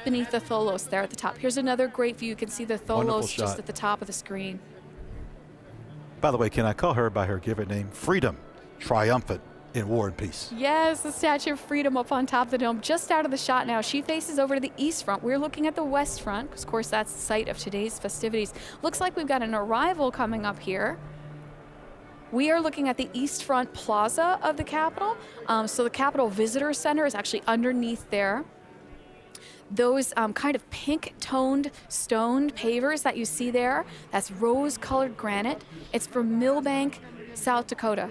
just beneath the Tholos there at the top. Here's another great view. You can see the Wonderful Tholos shot. just at the top of the screen. By the way, can I call her by her given name? Freedom, triumphant in war and peace. Yes, the Statue of Freedom up on top of the dome, just out of the shot now. She faces over to the east front. We're looking at the west front, because of course that's the site of today's festivities. Looks like we've got an arrival coming up here. We are looking at the East Front Plaza of the Capitol. So the Capitol Visitor Center is actually underneath there. Those kind of pink-toned stoned pavers that you see there, that's rose-colored granite. It's from Millbank, South Dakota.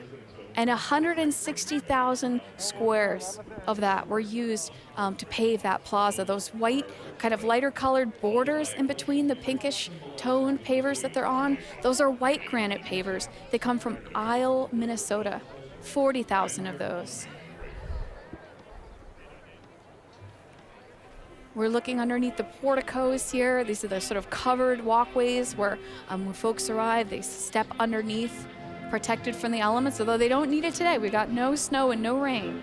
And 160,000 squares of that were used to pave that plaza. Those white, kind of lighter colored borders in between the pinkish toned pavers that they're on, those are white granite pavers. They come from Isle, Minnesota. 40,000 of those. We're looking underneath the porticos here. These are the sort of covered walkways where when folks arrive, they step underneath, protected from the elements, although they don't need it today. We got no snow and no rain.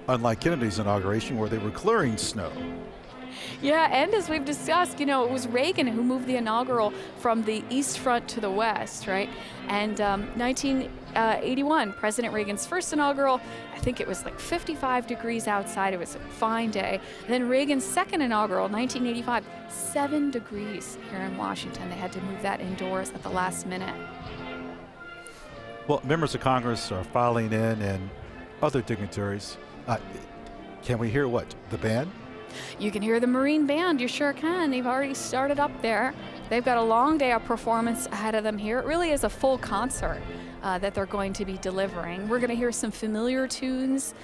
Unlike Kennedy's inauguration, where they were clearing snow. Yeah, and as we've discussed, you know, it was Reagan who moved the inaugural from the east front to the west, right? And 1981, President Reagan's first inaugural, I think it was like 55 degrees outside. It was a fine day. Then Reagan's second inaugural, 1985, 7 degrees here in Washington. They had to move that indoors at the last minute. Well, members of Congress are filing in and other dignitaries. Can we hear what? The band? You can hear the Marine Band, you sure can. They've already started up there. They've got a long day of performance ahead of them here. It really is a full concert that they're going to be delivering. We're going to hear some familiar tunes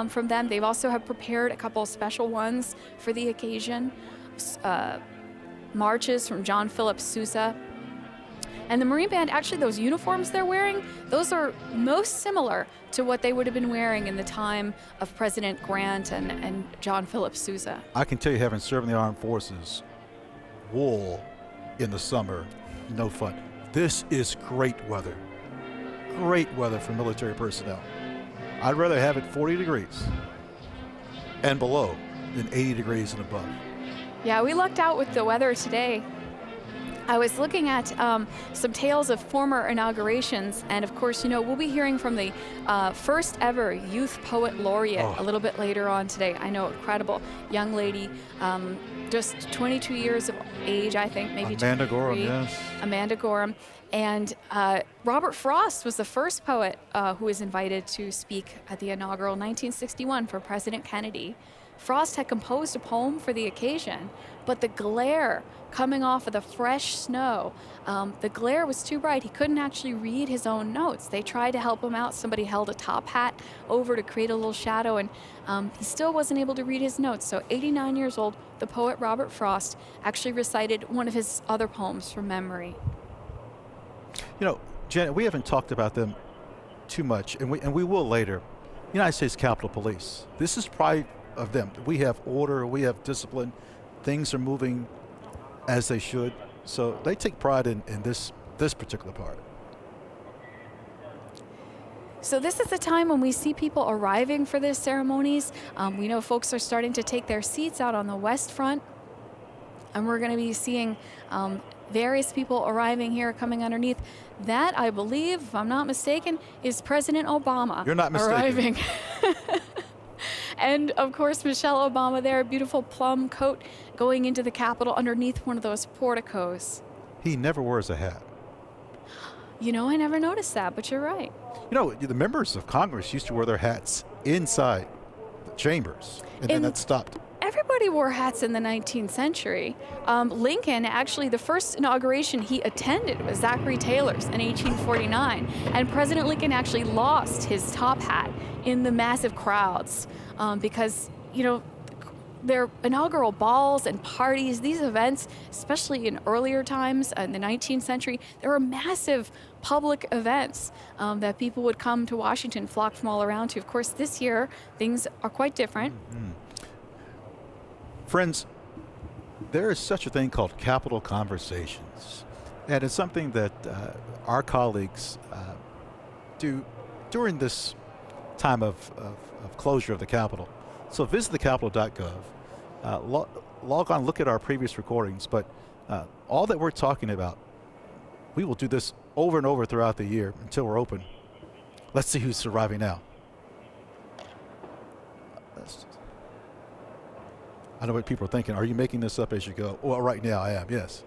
from them. They've also have prepared a couple of special ones for the occasion. Marches from John Philip Sousa. And the Marine Band, actually those uniforms they're wearing, those are most similar to what they would have been wearing in the time of President Grant and John Philip Sousa. I can tell you, having served in the armed forces, wool in the summer, no fun. This is great weather. Great weather for military personnel. I'd rather have it 40 degrees and below than 80 degrees and above. Yeah, we lucked out with the weather today. I was looking at some tales of former inaugurations, and of course, you know, we'll be hearing from the first ever Youth Poet Laureate a little bit later on today. I know, incredible young lady, just 22 years of age, I think, maybe Amanda 23. Gorham, yes. Amanda Gorham. And Robert Frost was the first poet who was invited to speak at the inaugural 1961 for President Kennedy. Frost had composed a poem for the occasion, but the glare coming off of the fresh snow, the glare was too bright. He couldn't actually read his own notes. They tried to help him out. Somebody held a top hat over to create a little shadow, and he still wasn't able to read his notes. So 89 years old, the poet Robert Frost actually recited one of his other poems from memory. You know, Janet, we haven't talked about them too much, and we will later. United States Capitol Police. This is pride of them. We have order, we have discipline. Things are moving as they should. So they take pride in this particular part. So this is the time when we see people arriving for these ceremonies. We know folks are starting to take their seats out on the west front, and we're going to be seeing various people arriving here, coming underneath. That, I believe, if I'm not mistaken, is President Obama. You're not mistaken. Arriving. And of course, Michelle Obama there, a beautiful plum coat going into the Capitol underneath one of those porticos. He never wears a hat. You know, I never noticed that, but you're right. You know, the members of Congress used to wear their hats inside the chambers, and then that stopped. Everybody wore hats in the 19th century. Lincoln, actually, the first inauguration he attended was Zachary Taylor's in 1849. And President Lincoln actually lost his top hat in the massive crowds because, you know, their inaugural balls and parties, these events, especially in earlier times in the 19th century, there were massive public events that people would come to Washington, flock from all around to. Of course, this year, things are quite different. Mm-hmm. Friends, there is such a thing called Capitol Conversations, and it's something that our colleagues do during this time of closure of the Capitol. So visit thecapitol.gov. log on, look at our previous recordings. But all that we're talking about, we will do this over and over throughout the year until we're open. Let's see who's surviving now. I know what people are thinking. Are you making this up as you go? Well, right now I am, yes.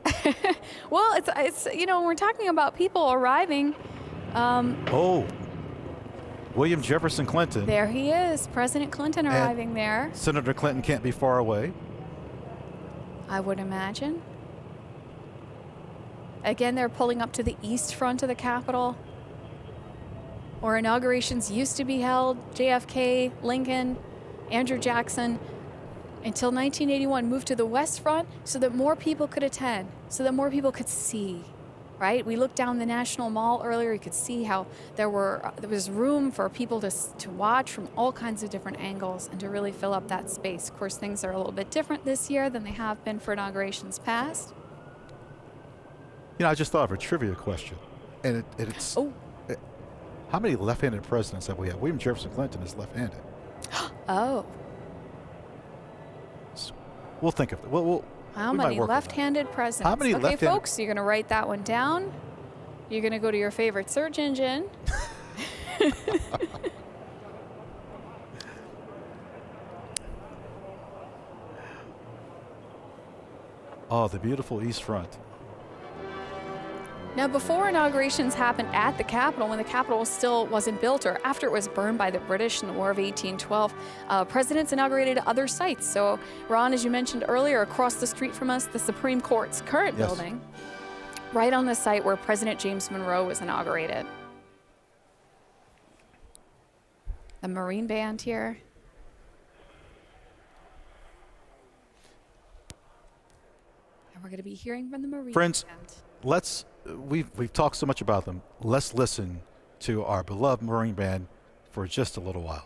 Well, it's when we're talking about people arriving. Oh, William Jefferson Clinton. There he is, President Clinton arriving there. Senator Clinton can't be far away. I would imagine. Again, they're pulling up to the east front of the Capitol, where inaugurations used to be held. JFK, Lincoln, Andrew Jackson, until 1981, moved to the west front so that more people could attend, so that more people could see, right? We looked down the National Mall earlier. You could see how there was room for people to watch from all kinds of different angles and to really fill up that space. Of course, things are a little bit different this year than they have been for inaugurations past. I just thought of a trivia question, and it's how many left-handed presidents have we had? William Jefferson Clinton is left-handed. Oh. We'll think of it. How many left-handed presidents? How many left-handed? Okay, folks, you're going to write that one down. You're going to go to your favorite search engine. Oh, the beautiful East Front. Now, before inaugurations happened at the Capitol, when the Capitol still wasn't built, or after it was burned by the British in the War of 1812, presidents inaugurated other sites. So, Ron, as you mentioned earlier, across the street from us, the Supreme Court's current building, right on the site where President James Monroe was inaugurated. The Marine Band here. And we're going to be hearing from the Marine Friends, Band. We've talked so much about them. Let's listen to our beloved Marine Band for just a little while.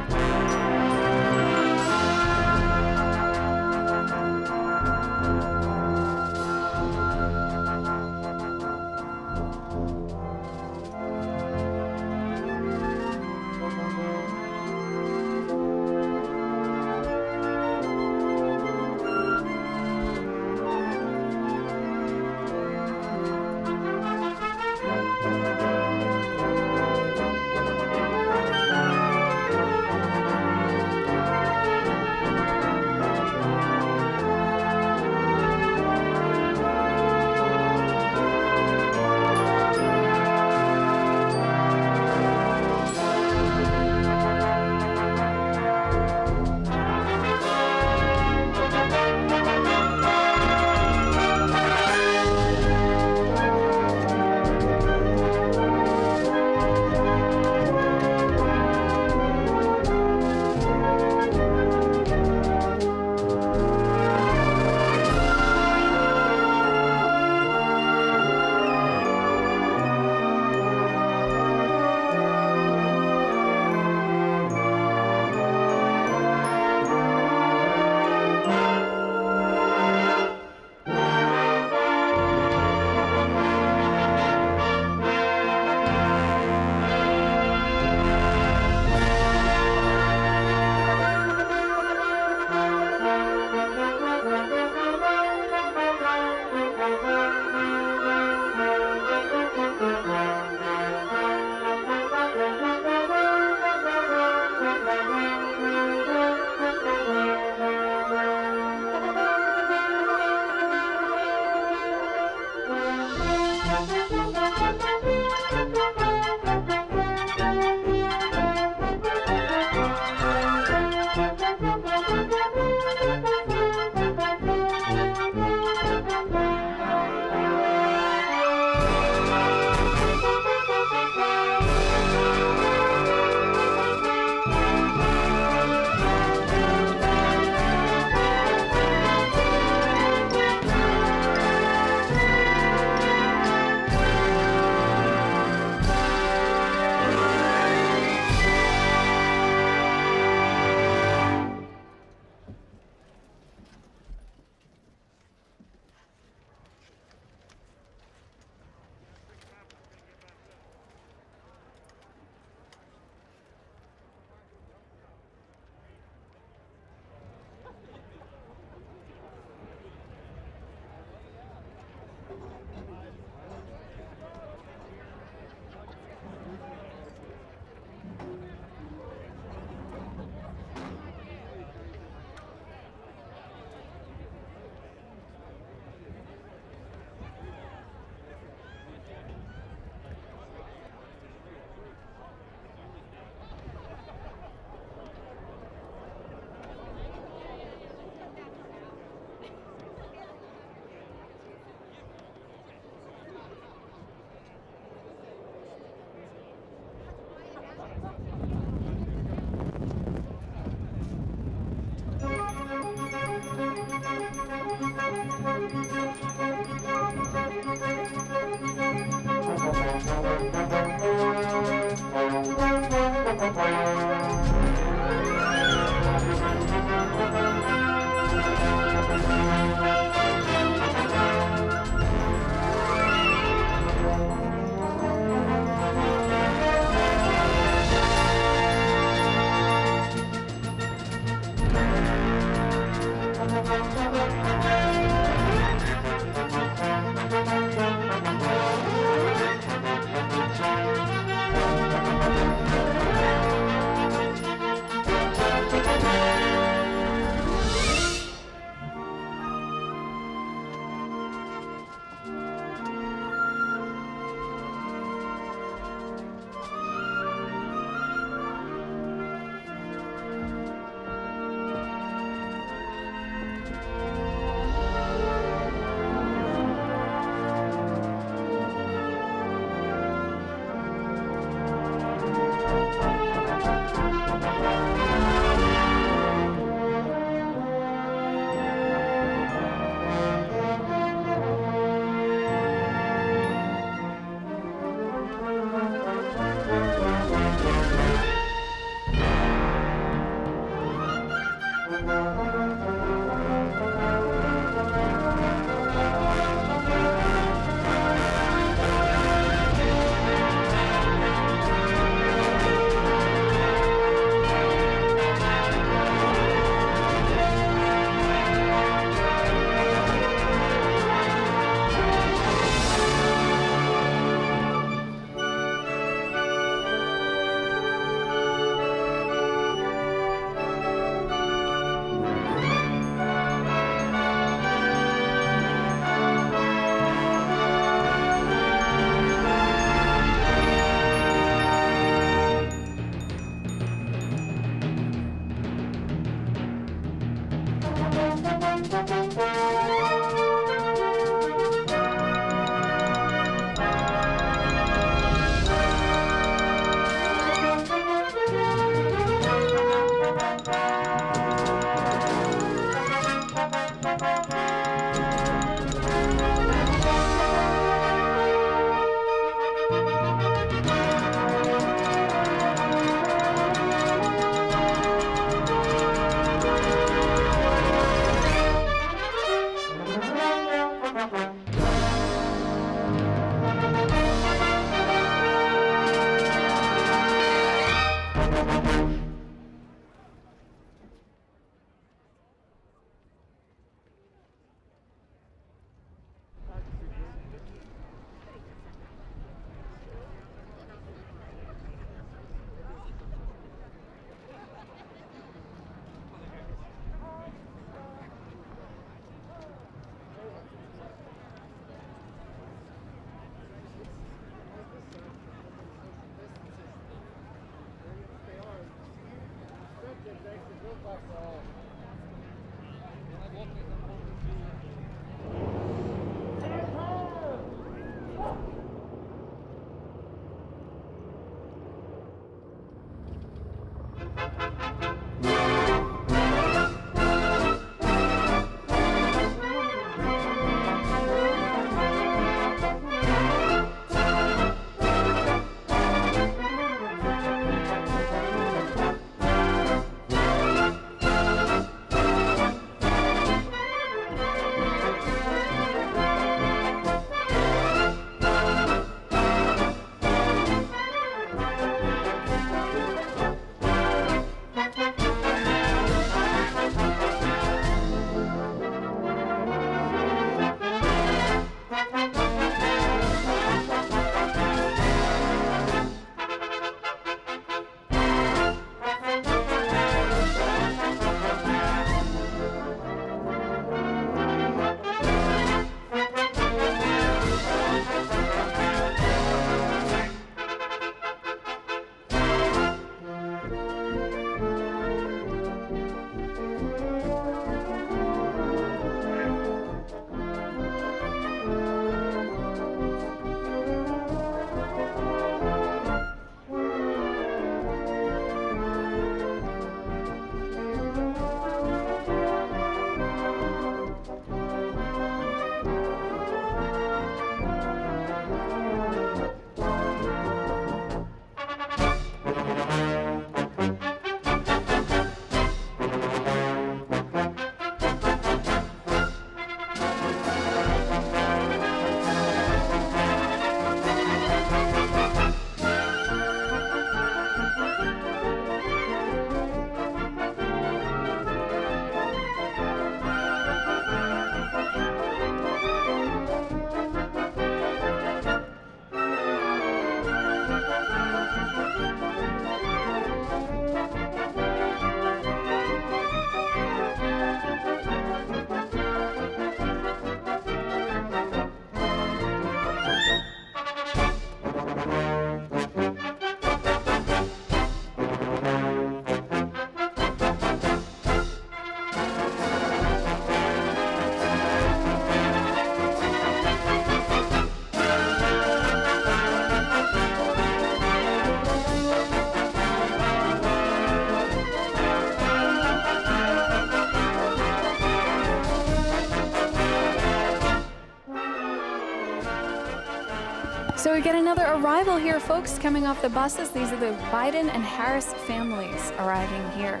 So we get another arrival here, folks, coming off the buses. These are the Biden and Harris families arriving here.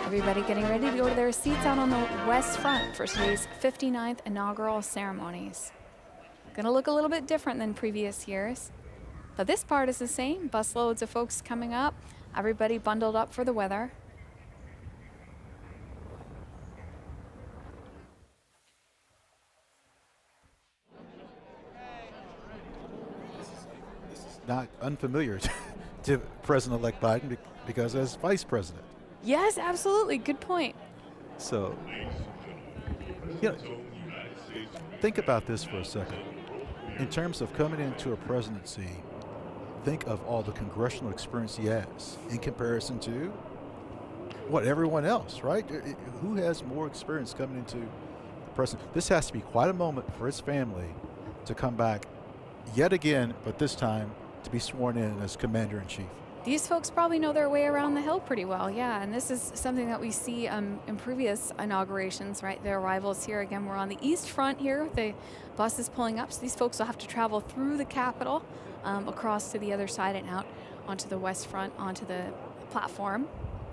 Everybody getting ready to go to their seats out on the west front for today's 59th inaugural ceremonies. Gonna look a little bit different than previous years, but this part is the same. Busloads of folks coming up, everybody bundled up for the weather. Not unfamiliar to President-elect Biden because as vice president. Yes, absolutely. Good point. So, you know, think about this for a second. In terms of coming into a presidency, think of all the congressional experience he has in comparison to what everyone else, right? Who has more experience coming into the president? This has to be quite a moment for his family to come back yet again, but this time to be sworn in as commander-in-chief. These folks probably know their way around the hill pretty well, yeah, and this is something that we see in previous inaugurations, right? Their arrivals here. Again, we're on the east front here with the buses pulling up, so these folks will have to travel through the Capitol, across to the other side and out onto the west front, onto the platform.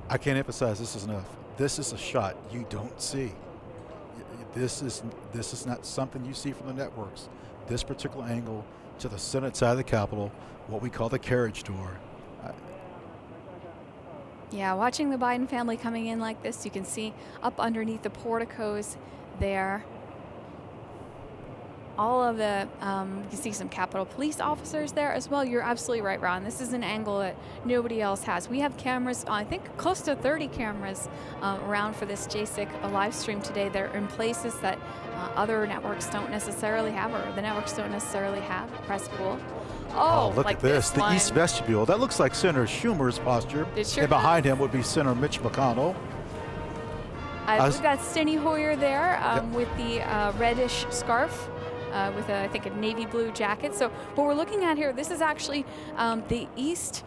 I can't emphasize this is enough. This is a shot you don't see. This is not something you see from the networks. This particular angle to the Senate side of the Capitol, what we call the carriage door. Yeah, watching the Biden family coming in like this, you can see up underneath the porticos there. All of the, you can see some Capitol Police officers there as well. You're absolutely right, Ron. This is an angle that nobody else has. We have cameras, I think close to 30 cameras around for this JSIC live stream today. They're in places that Other networks don't necessarily have, or the networks don't necessarily have a press pool. Oh, look like at this. The one. East Vestibule. That looks like Senator Schumer's posture. It sure and behind does. him would be Senator Mitch McConnell. We've got Steny Hoyer there with the reddish scarf with, I think, a navy blue jacket. So what we're looking at here, this is actually the east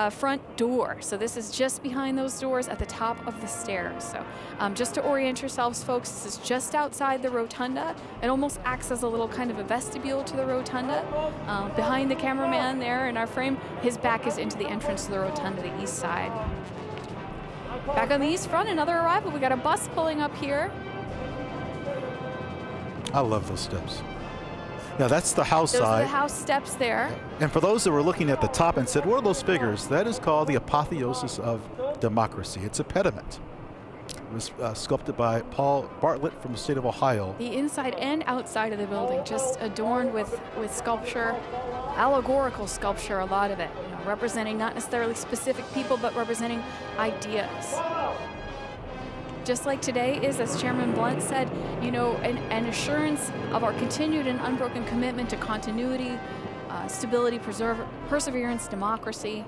front door. So this is just behind those doors at the top of the stairs. So just to orient yourselves, folks, this is just outside the rotunda. It almost acts as a little kind of a vestibule to the rotunda. Behind the cameraman there in our frame, his back is into the entrance to the rotunda, the east side. Back on the east front, another arrival. We got a bus pulling up here. I love those steps. Yeah, that's the house Those side. are the house steps there. And for those that were looking at the top and said, what are those figures? That is called the apotheosis of democracy. It's a pediment. It was sculpted by Paul Bartlett from the state of Ohio. The inside and outside of the building just adorned with sculpture, allegorical sculpture, a lot of it, representing not necessarily specific people, but representing ideas. Just like today is, as Chairman Blunt said, an assurance of our continued and unbroken commitment to continuity, stability, perseverance, democracy.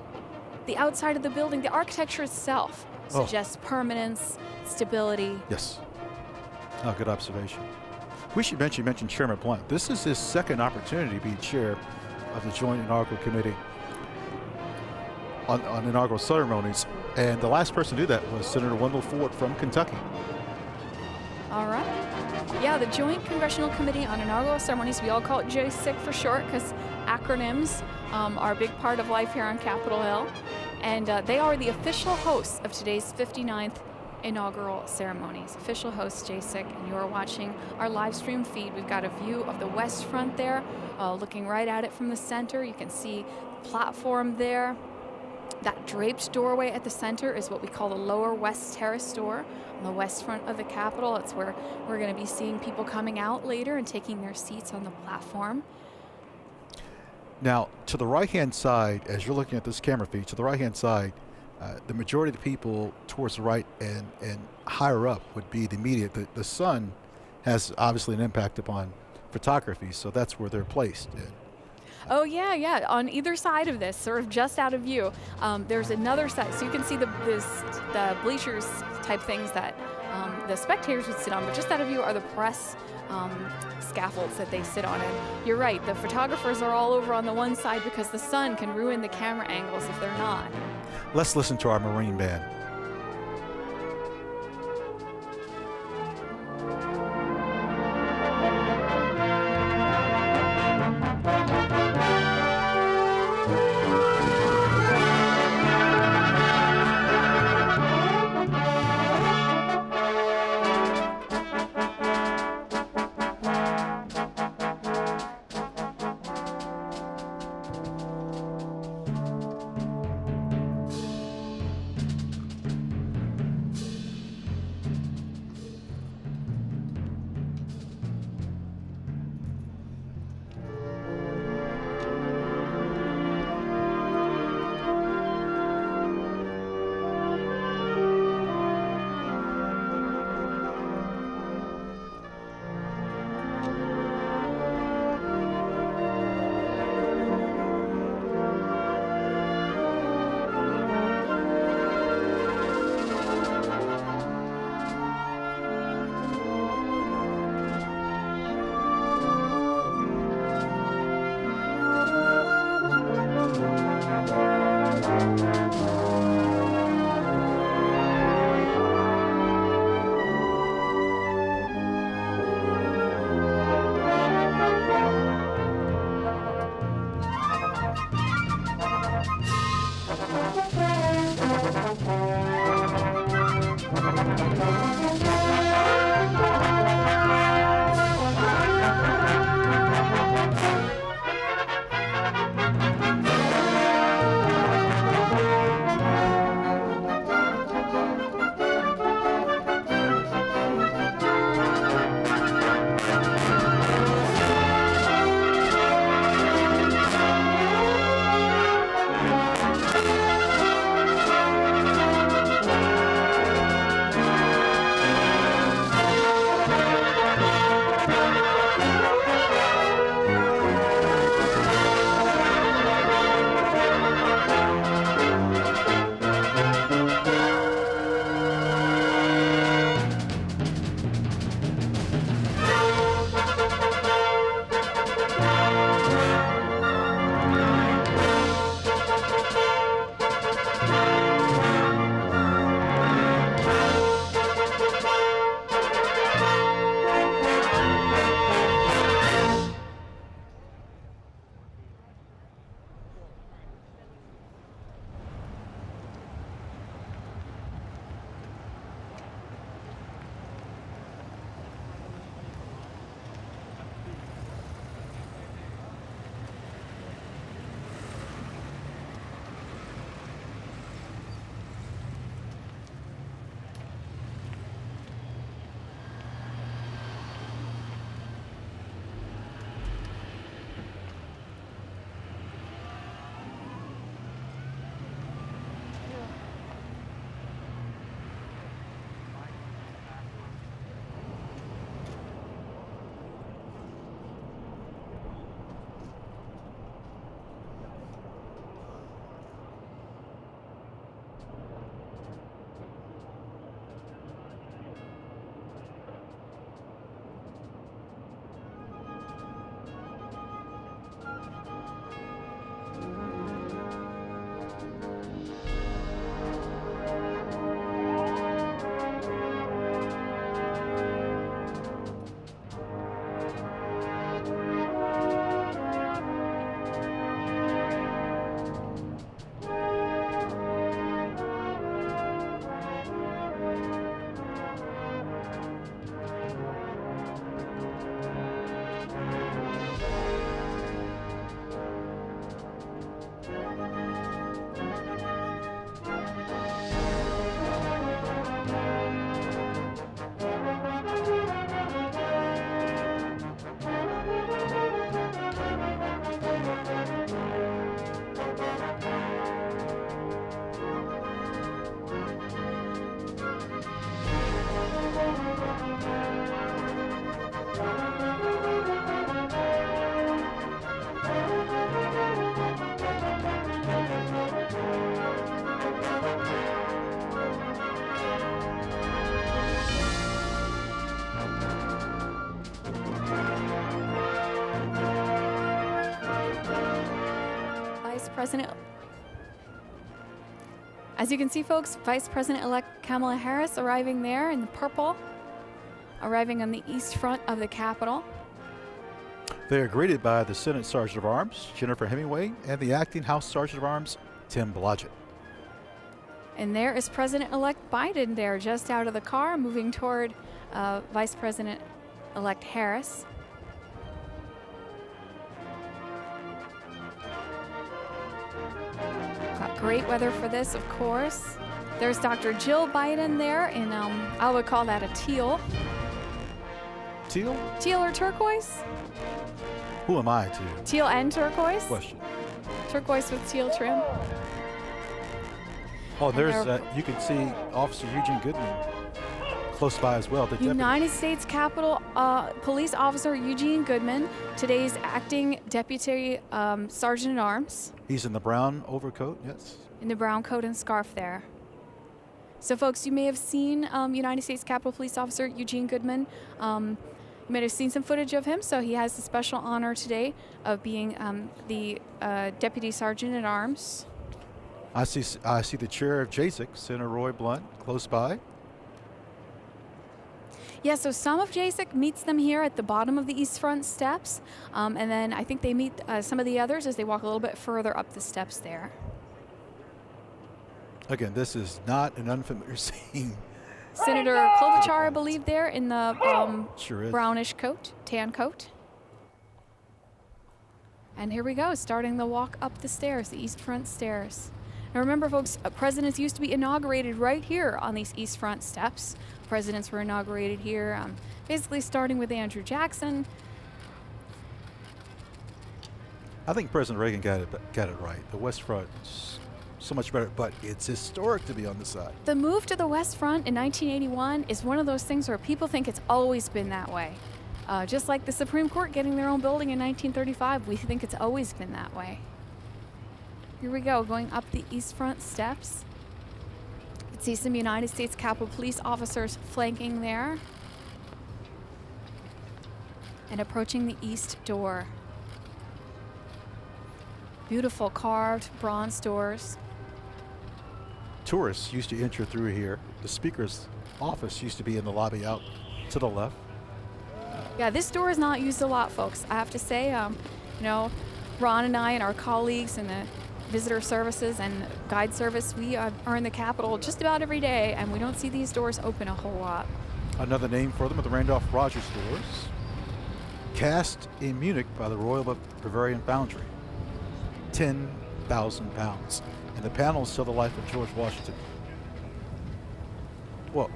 The outside of the building, the architecture itself suggests permanence, stability. Yes. Oh, good observation. We should mention, you mentioned Chairman Blunt. This is his second opportunity to be chair of the Joint Inaugural Committee on inaugural ceremonies. And the last person to do that was Senator Wendell Ford from Kentucky. All right. Yeah, the Joint Congressional Committee on Inaugural Ceremonies, we all call it JCIC for short because acronyms are a big part of life here on Capitol Hill. And they are the official hosts of today's 59th inaugural ceremonies. Official host JCIC, and you're watching our live stream feed. We've got a view of the west front there, looking right at it from the center. You can see the platform there. That draped doorway at the center is what we call the lower west terrace door on the west front of the Capitol. It's where we're going to be seeing people coming out later and taking their seats on the platform. Now, to the right-hand side, as you're looking at this camera feed, to the right-hand side, the majority of the people towards the right and higher up would be the media. The sun has obviously an impact upon photography, so that's where they're placed. Oh, yeah. On either side of this, sort of just out of view, there's another side. So you can see the bleachers type things that the spectators would sit on, but just out of view are the press scaffolds that they sit on. And you're right, the photographers are all over on the one side because the sun can ruin the camera angles if they're not. Let's listen to our Marine band. President. As you can see, folks, Vice President-elect Kamala Harris arriving there in the purple, arriving on the east front of the Capitol. They are greeted by the Senate Sergeant of Arms, Jennifer Hemingway, and the Acting House Sergeant of Arms, Tim Blodgett. And there is President-elect Biden there, just out of the car, moving toward Vice President-elect Harris. Got great weather for this, of course. There's Dr. Jill Biden there in, I would call that a teal. Teal? Teal or turquoise? Who am I to? Teal and turquoise? Question. Turquoise with teal trim. Oh, And there's, there- you can see Officer Eugene Goodman close by as well. The deputy. United States Capitol Police Officer Eugene Goodman, today's acting Deputy Sergeant at Arms, He's in the brown overcoat, yes. in the brown coat and scarf there. So, folks, you may have seen United States Capitol Police Officer Eugene Goodman. You might have seen some footage of him. So he has the special honor today of being the Deputy Sergeant at Arms. I see the chair of JASIC, Senator Roy Blunt, close by. Yeah, so some of JASIC meets them here at the bottom of the East Front steps, and then I think they meet some of the others as they walk a little bit further up the steps there. Again, this is not an unfamiliar scene. Senator Klobuchar, I believe, there in the Sure is. brownish coat, tan coat. And here we go, starting the walk up the stairs, the East Front stairs. Now remember, folks, presidents used to be inaugurated right here on these East Front steps. Presidents were inaugurated here, basically starting with Andrew Jackson. I think President Reagan got it right. The West Front is so much better, but it's historic to be on the side. The move to the West Front in 1981 is one of those things where people think it's always been that way. Just like the Supreme Court getting their own building in 1935, we think it's always been that way. Here we go, going up the East Front steps. You can see some United States Capitol Police officers flanking there. And approaching the east door. Beautiful carved bronze doors. Tourists used to enter through here. The speaker's office used to be in the lobby out to the left. Yeah, this door is not used a lot, folks. I have to say, Ron and I and our colleagues in the visitor services and guide service, we are in the Capitol just about every day, and we don't see these doors open a whole lot. Another name for them are the Randolph Rogers doors, cast in Munich by the Royal Bavarian Foundry. 10,000 pounds. And the panels tell the life of George Washington. Well,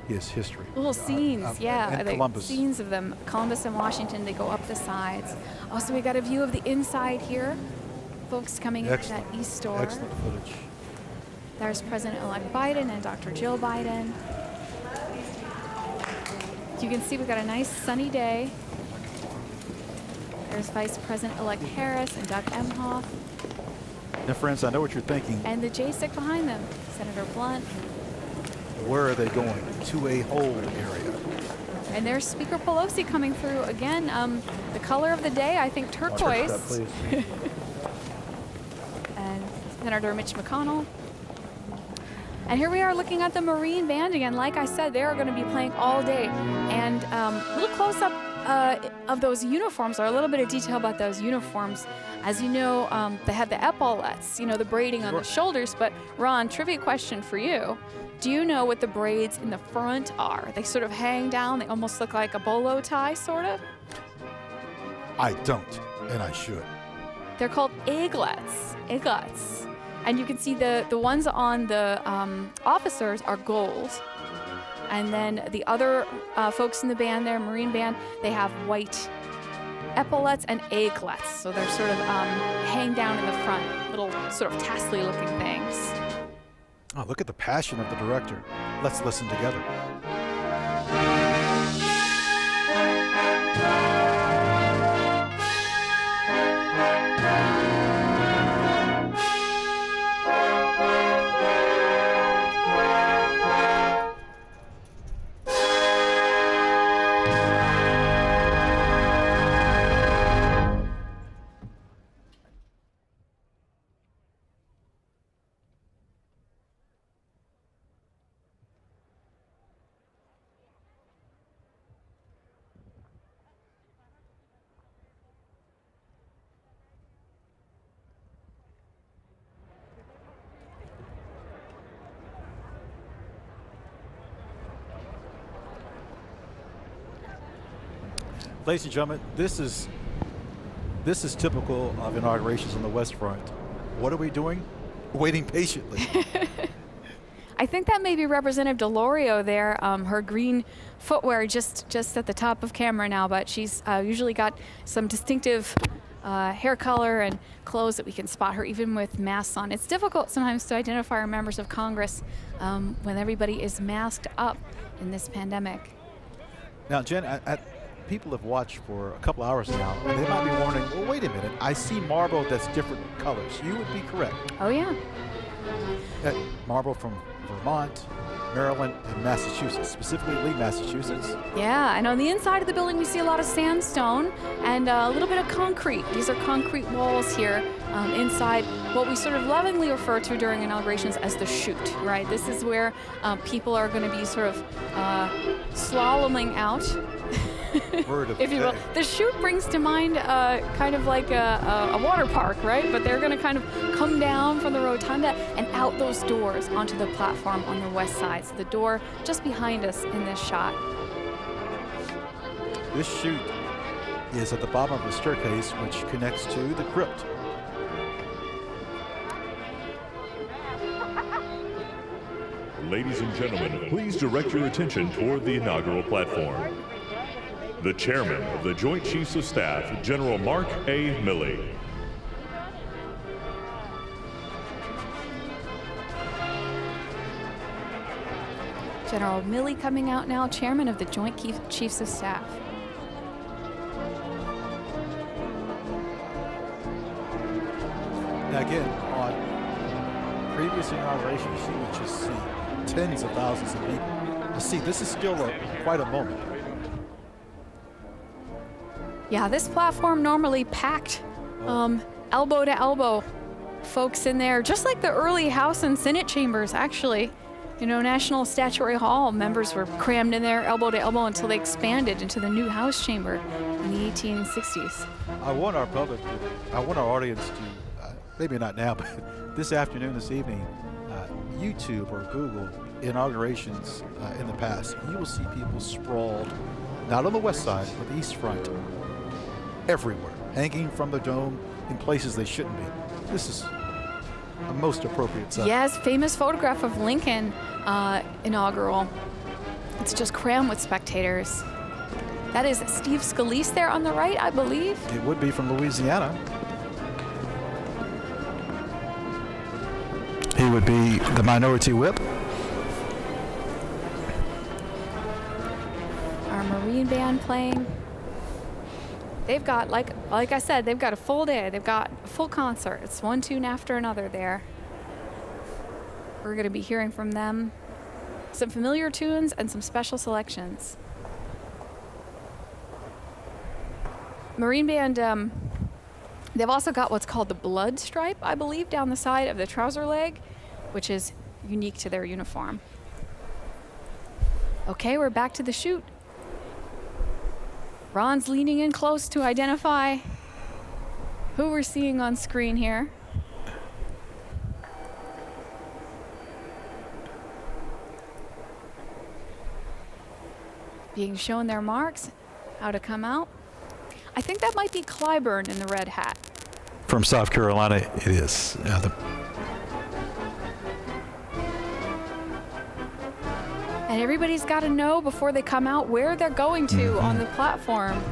his history. Little scenes, and Columbus. Scenes of them. Columbus and Washington, they go up the sides. Also, we got a view of the inside here. Folks coming into that east door. Excellent footage. There's President-elect Biden and Dr. Jill Biden. You can see we've got a nice sunny day. There's Vice President-elect Harris and Doug Emhoff. Now, friends, I know what you're thinking. And the JSIC behind them, Senator Blunt. Where are they going? To a hold area. And there's Speaker Pelosi coming through again. The color of the day, I think turquoise. That, please. And Senator Mitch McConnell. And here we are looking at the Marine Band again. Like I said, they are going to be playing all day. And a little close-up of those uniforms, or a little bit of detail about those uniforms. As you know, they have the epaulettes, the braiding on the shoulders. But Ron, trivia question for you. Do you know what the braids in the front are? They sort of hang down. They almost look like a bolo tie, sort of. I don't, and I should. They're called aiglets. Aiglets. And you can see the ones on the officers are gold. And then the other folks in the band there, Marine Band, they have white epaulettes and aiglets. So they're sort of hang down in the front, little sort of tassely looking things. Oh, look at the passion of the director. Let's listen together. Ladies and gentlemen, this is typical of inaugurations on the West Front. What are we doing? Waiting patiently. I think that may be Representative Delorio there. Her green footwear just at the top of camera now, but she's usually got some distinctive hair color and clothes that we can spot her even with masks on. It's difficult sometimes to identify our members of Congress when everybody is masked up in this pandemic. Now, Jen, people have watched for a couple hours now, and they might be wondering, well, wait a minute, I see marble that's different colors. You would be correct. Oh, yeah. That marble from Vermont, Maryland, and Massachusetts, specifically Lee, Massachusetts. Yeah, and on the inside of the building, we see a lot of sandstone and a little bit of concrete. These are concrete walls here inside what we sort of lovingly refer to during inaugurations as the chute, right? This is where people are going to be sort of slaloming out. If you will. The chute brings to mind kind of like a water park, right? But they're going to kind of come down from the rotunda and out those doors onto the platform on the west side. So the door just behind us in this shot. This chute is at the bottom of the staircase, which connects to the crypt. Ladies and gentlemen, please direct your attention toward the inaugural platform. The Chairman of the Joint Chiefs of Staff, General Mark A. Milley. General Milley coming out now, Chairman of the Joint Chiefs of Staff. Now again, on previous inaugurations, you would just see tens of thousands of people. You see, this is still quite a moment. Yeah, this platform normally packed elbow to elbow folks in there, just like the early House and Senate chambers, actually. You know, National Statuary Hall members were crammed in there elbow to elbow until they expanded into the new House chamber in the 1860s. I want our public, I want our audience to, maybe not now, but this afternoon, this evening, YouTube or Google inaugurations in the past. You will see people sprawled, not on the west side, but the east front, everywhere, hanging from the dome in places they shouldn't be. This is a most appropriate sight. Yes, famous photograph of Lincoln inaugural. It's just crammed with spectators. That is Steve Scalise there on the right, I believe. It would be from Louisiana. He would be the minority whip. Our Marine Band playing. They've got, like I said, they've got a full day. They've got a full concert. It's one tune after another there. We're going to be hearing from them some familiar tunes and some special selections. Marine Band, they've also got what's called the blood stripe, I believe, down the side of the trouser leg, which is unique to their uniform. Okay, we're back to the shoot. Ron's leaning in close to identify who we're seeing on screen here. Being shown their marks, how to come out. I think that might be Clyburn in the red hat. From South Carolina, it is. And everybody's got to know before they come out where they're going to on the platform.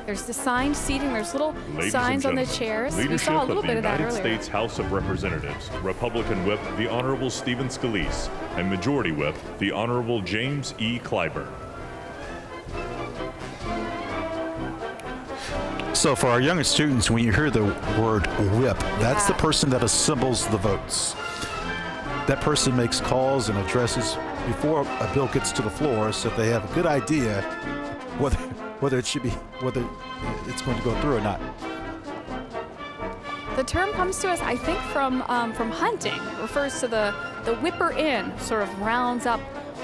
There's the signed seating. There's little Ladies signs and on the gentlemen, chairs. We leadership saw a of little the bit of that United earlier. States House of Representatives, Republican Whip, the Honorable Stephen Scalise, and Majority Whip, the Honorable James E. Clyburn. So for our younger students, when you hear the word whip, that's the person that assembles the votes. That person makes calls and addresses before a bill gets to the floor, so they have a good idea whether it's going to go through or not. The term comes to us, I think, from hunting. It refers to the whipper in, sort of rounds up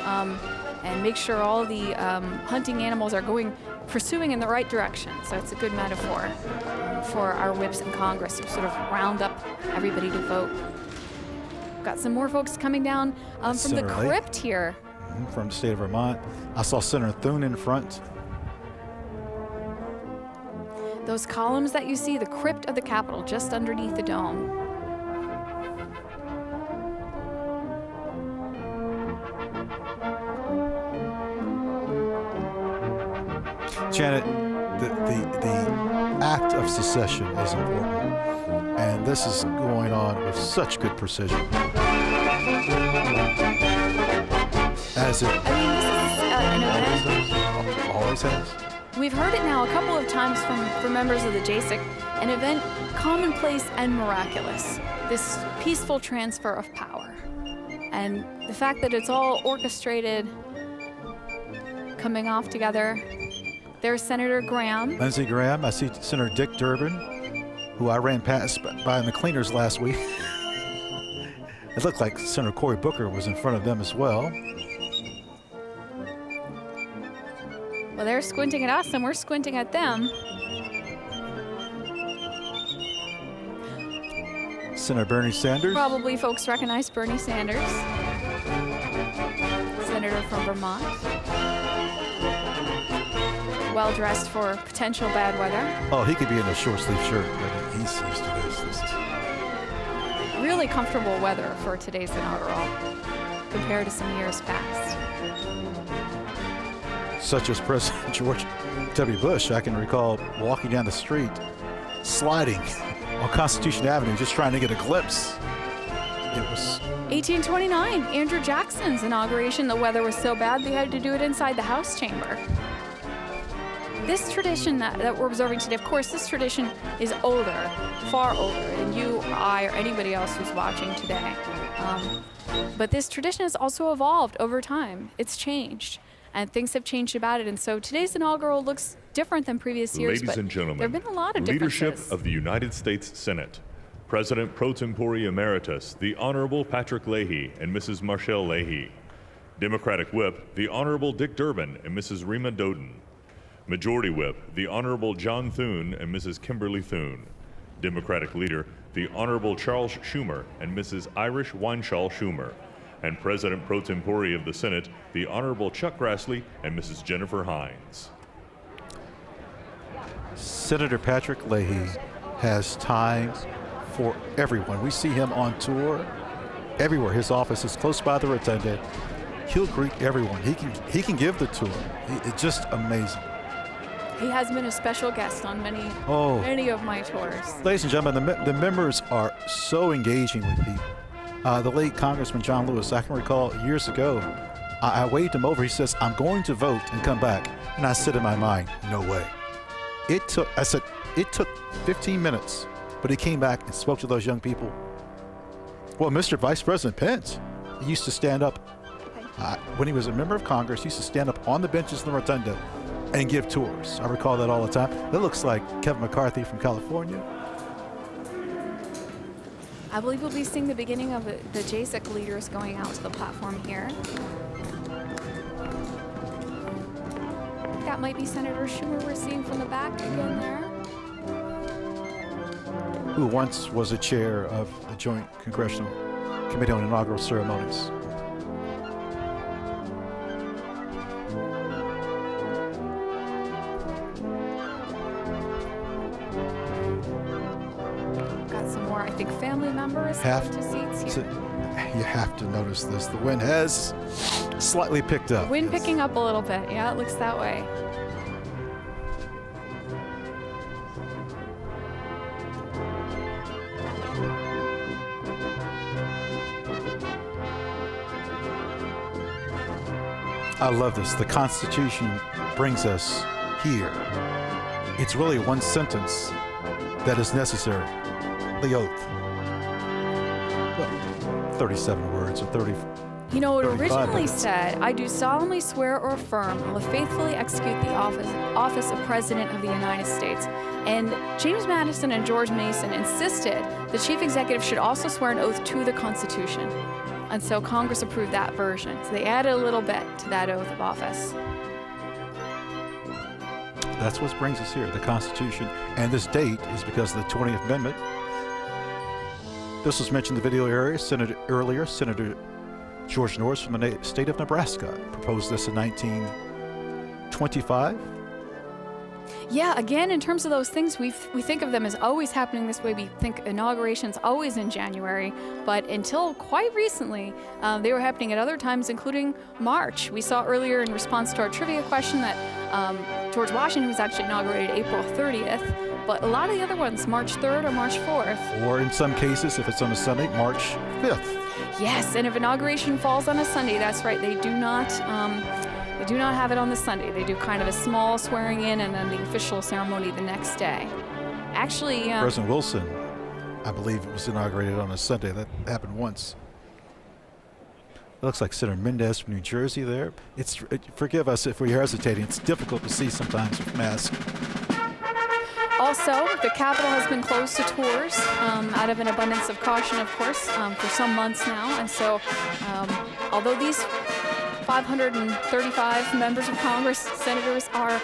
and makes sure all the hunting animals are pursuing in the right direction. So it's a good metaphor for our whips in Congress to sort of round up everybody to vote. Got some more folks coming down from the crypt here. From the state of Vermont. I saw Senator Thune in front. Those columns that you see, the crypt of the Capitol, just underneath the dome. Janet, the act of secession is important, and this is going on with such good precision. As it I mean, this is an event. always has. We've heard it now a couple of times from members of the JSIC, an event commonplace and miraculous, this peaceful transfer of power. And the fact that it's all orchestrated, coming off together. There's Senator Graham. Lindsey Graham. I see Senator Dick Durbin, who I ran past by in the cleaners last week. It looked like Senator Cory Booker was in front of them as well. Well, they're squinting at us and we're squinting at them. Senator Bernie Sanders. Probably folks recognize Bernie Sanders, senator from Vermont. Well dressed for potential bad weather. Oh, he could be in a short sleeve shirt, but he's used to this. This is Really comfortable weather for today's inaugural compared to some years past. such as President George W. Bush. I can recall walking down the street, sliding on Constitution Avenue, just trying to get a glimpse. It was 1829, Andrew Jackson's inauguration. The weather was so bad they had to do it inside the House chamber. This tradition that we're observing today, of course, this tradition is older, far older than you or I or anybody else who's watching today. But this tradition has also evolved over time. It's changed. and things have changed about it. And so today's inaugural looks different than previous years. Ladies but and gentlemen, there have been a lot of leadership differences. of the United States Senate, President Pro Tempore Emeritus, the Honorable Patrick Leahy and Mrs. Marshall Leahy. Democratic Whip, the Honorable Dick Durbin and Mrs. Rima Doden. Majority Whip, the Honorable John Thune and Mrs. Kimberly Thune. Democratic Leader, the Honorable Charles Schumer and Mrs. Irish Wineshaw Schumer. And President Pro Tempore of the Senate, the Honorable Chuck Grassley and Mrs. Jennifer Hines. Senator Patrick Leahy has time for everyone. We see him on tour everywhere. His office is close by the rotunda. He'll greet everyone. He can give the tour. It's just amazing. He has been a special guest on many of my tours. Ladies and gentlemen, the members are so engaging with people. The late Congressman John Lewis, I can recall years ago, I waved him over. He says, "I'm going to vote and come back." And I said in my mind, no way. It took 15 minutes, but he came back and spoke to those young people. Well, Mr. Vice President Pence, he used to stand up, when he was a member of Congress, he used to stand up on the benches in the rotunda and give tours. I recall that all the time. That looks like Kevin McCarthy from California. I believe we'll be seeing the beginning of the JSEC leaders going out to the platform here. That might be Senator Schumer we're seeing from the back again there. Who once was a chair of the Joint Congressional Committee on Inaugural Ceremonies. Family members have to seats here. You have to notice this. The wind has slightly picked up. Wind picking up a little bit. Yeah, it looks that way. I love this. The Constitution brings us here. It's really one sentence that is necessary. The oath. 37 words or 30. You know, it 35 originally minutes. said, "I do solemnly swear or affirm I will faithfully execute the office of President of the United States." And James Madison and George Mason insisted the chief executive should also swear an oath to the Constitution. And so Congress approved that version. So they added a little bit to that oath of office. That's what brings us here, the Constitution. And this date is because of the 20th Amendment. This was mentioned in the video earlier. Senator George Norris from the state of Nebraska proposed this in 1925. Yeah, again, in terms of those things, we think of them as always happening this way. We think inaugurations always in January, but until quite recently, they were happening at other times, including March. We saw earlier in response to our trivia question that George Washington was actually inaugurated April 30th, but a lot of the other ones, March 3rd or March 4th. Or in some cases, if it's on a Sunday, March 5th. Yes, and if inauguration falls on a Sunday, that's right, they do not have it on the Sunday. They do kind of a small swearing in and then the official ceremony the next day. Actually, President Wilson, I believe, it was inaugurated on a Sunday. That happened once. It looks like Senator Mendez from New Jersey there. Forgive us if we're hesitating. It's difficult to see sometimes with masks. Also, the Capitol has been closed to tours out of an abundance of caution, of course, for some months now. And so, although these 535 members of Congress, senators are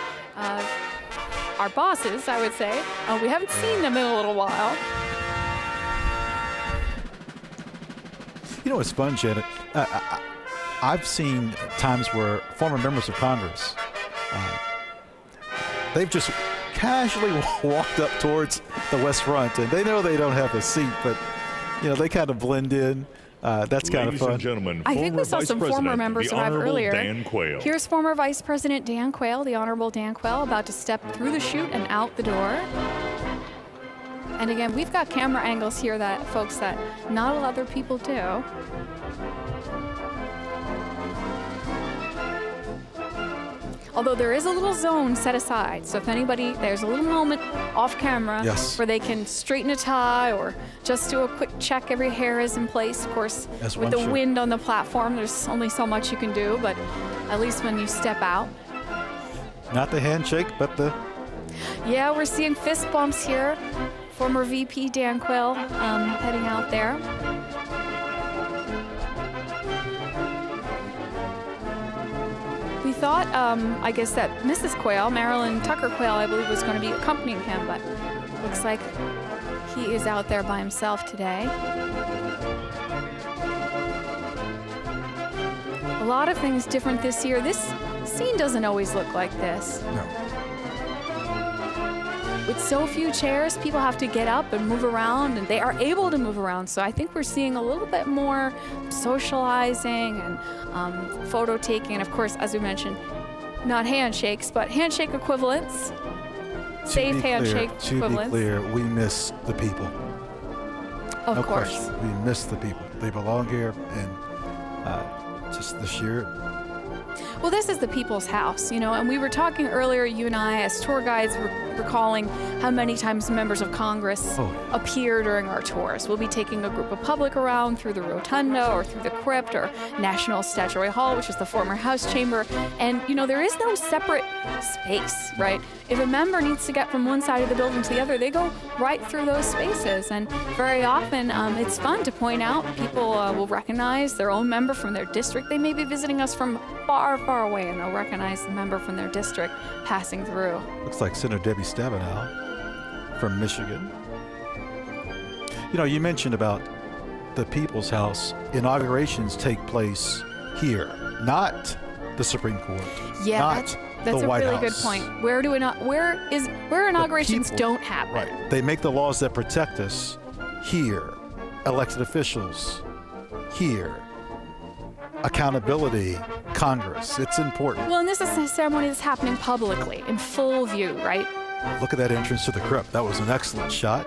our bosses, I would say, we haven't seen them in a little while. You know what's fun, Janet? I've seen times where former members of Congress, they've just casually walked up towards the West Front, and they know they don't have a seat, but they kind of blend in. That's kind of fun. Ladies and gentlemen, I think we saw Vice some former President, members the arrive Honorable earlier. Dan Quayle. Here's former Vice President Dan Quayle, the Honorable Dan Quayle, about to step through the chute and out the door. And again, we've got camera angles here that not a lot of other people do. Although there is a little zone set aside, so if anybody, there's a little moment off camera Yes. where they can straighten a tie or just do a quick check every hair is in place. Of course, As with one the should. wind on the platform, there's only so much you can do, but at least when you step out. Not the handshake, but the Yeah, we're seeing fist bumps here. Former VP Dan Quill heading out there. We thought, I guess that Mrs. Quayle, Marilyn Tucker Quayle, I believe, was going to be accompanying him, but looks like he is out there by himself today. A lot of things different this year. This scene doesn't always look like this. no. With so few chairs, people have to get up and move around, and they are able to move around. So I think we're seeing a little bit more socializing and photo taking. And of course, as we mentioned, not handshakes, but handshake equivalents, safe handshake To be equivalents. clear, we miss the people. Of No course. question. We miss the people. They belong here, and just the sheer. Well, this is the people's house, you know, and we were talking earlier, you and I, as tour guides, recalling how many times members of Congress Oh. appear during our tours. We'll be taking a group of public around through the rotunda or through the crypt or National Statuary Hall, which is the former House chamber. And, you know, there is no separate space, right? If a member needs to get from one side of the building to the other, they go right through those spaces. And very often, it's fun to point out. People will recognize their own member from their district. They may be visiting us from far, far away, and they'll recognize the member from their district passing through. Looks like Senator Debbie Stabenow from Michigan. You know, you mentioned about the People's House. Inaugurations take place here, not the Supreme Court. Yeah, not that's the a White really House. good point. Where inaugurations people. don't happen? Right. They make the laws that protect us here. Elected officials here. Accountability, Congress. It's important. Well, and this is a ceremony that's happening publicly, in full view, right? Look at that entrance to the crypt. That was an excellent shot.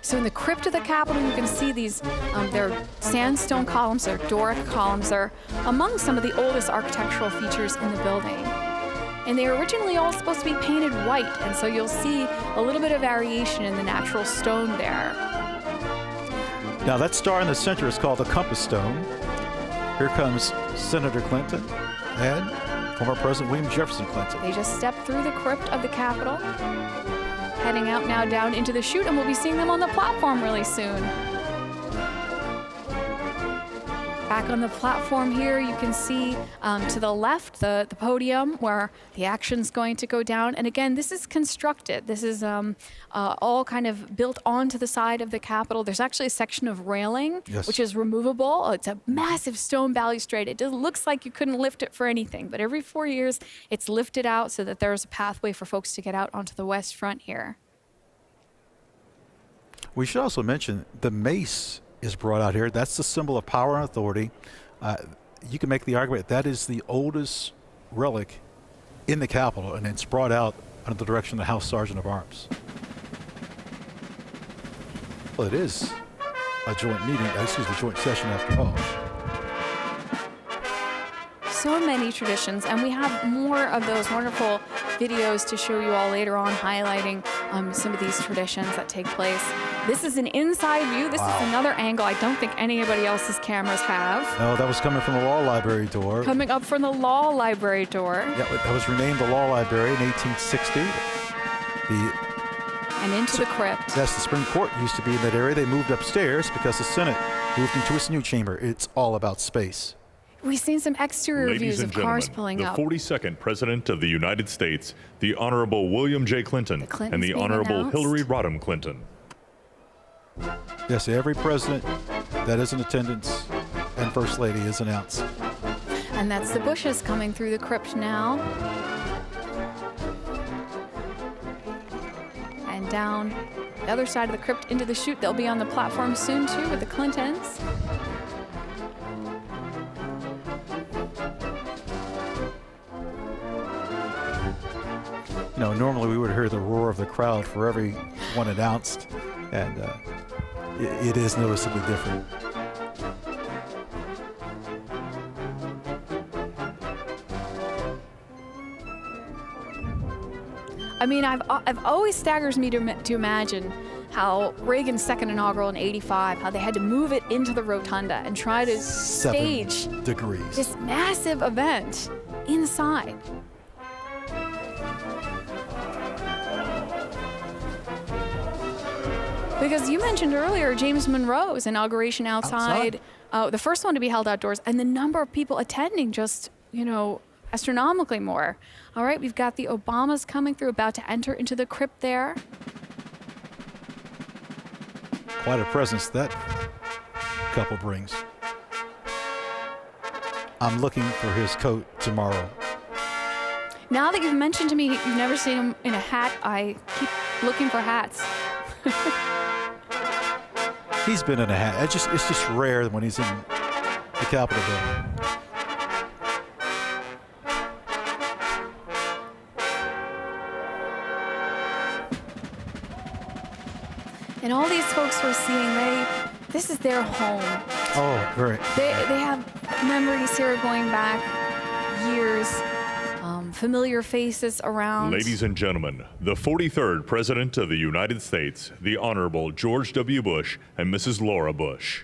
So in the crypt of the Capitol, you can see these, they're sandstone columns, they're Doric columns. They're among some of the oldest architectural features in the building. And they were originally all supposed to be painted white, and so you'll see a little bit of variation in the natural stone there. Now that star in the center is called the Compass Stone. Here comes Senator Clinton and former President William Jefferson Clinton. They just stepped through the crypt of the Capitol, heading out now down into the chute, and we'll be seeing them on the platform really soon. Back on the platform here, you can see to the left the podium where the action's going to go down. And again, this is constructed. This is all kind of built onto the side of the Capitol. There's actually a section of railing, Yes. which is removable. It's a massive stone balustrade. It looks like you couldn't lift it for anything, but every 4 years, it's lifted out so that there's a pathway for folks to get out onto the west front here. We should also mention the mace is brought out here. That's the symbol of power and authority. You can make the argument that is the oldest relic in the Capitol, and it's brought out under the direction of the House Sergeant of Arms. Well, it is a joint meeting, joint session after all. So many traditions, and we have more of those wonderful videos to show you all later on, highlighting some of these traditions that take place. This is an inside view. This is another angle I don't think anybody else's cameras have. No, that was coming from the law library door. Coming up from the law library door Yeah, that was renamed the law library in 1860. and into the crypt. Yes, the Supreme Court used to be in that area. They moved upstairs because the Senate moved into its new chamber. It's all about space. We've seen some exterior Ladies views and of cars gentlemen, pulling the up. 42nd President of the United States, the Honorable William J. Clinton, The Clintons and the being Honorable announced. Hillary Rodham Clinton. Yes, every president that is in attendance and First Lady is announced. And that's the Bushes coming through the crypt now. And down the other side of the crypt into the chute. They'll be on the platform soon, too, with the Clintons. You know, normally we would hear the roar of the crowd for every one announced, and it is noticeably different. I mean, I've always staggers me to imagine how Reagan's second inaugural in '85, how they had to move it into the rotunda and try to 7 stage degrees. this massive event inside. Because you mentioned earlier James Monroe's inauguration outside. The first one to be held outdoors, and the number of people attending just, astronomically more. All right, we've got the Obamas coming through, about to enter into the crypt there. Quite a presence that couple brings. I'm looking for his coat tomorrow. Now that you've mentioned to me you've never seen him in a hat, I keep looking for hats. He's been in a hat. It's just rare when he's in the Capitol building. And all these folks we're seeing, this is their home. Oh, very. They have memories here going back years, familiar faces around. Ladies and gentlemen, the 43rd President of the United States, the Honorable George W. Bush and Mrs. Laura Bush.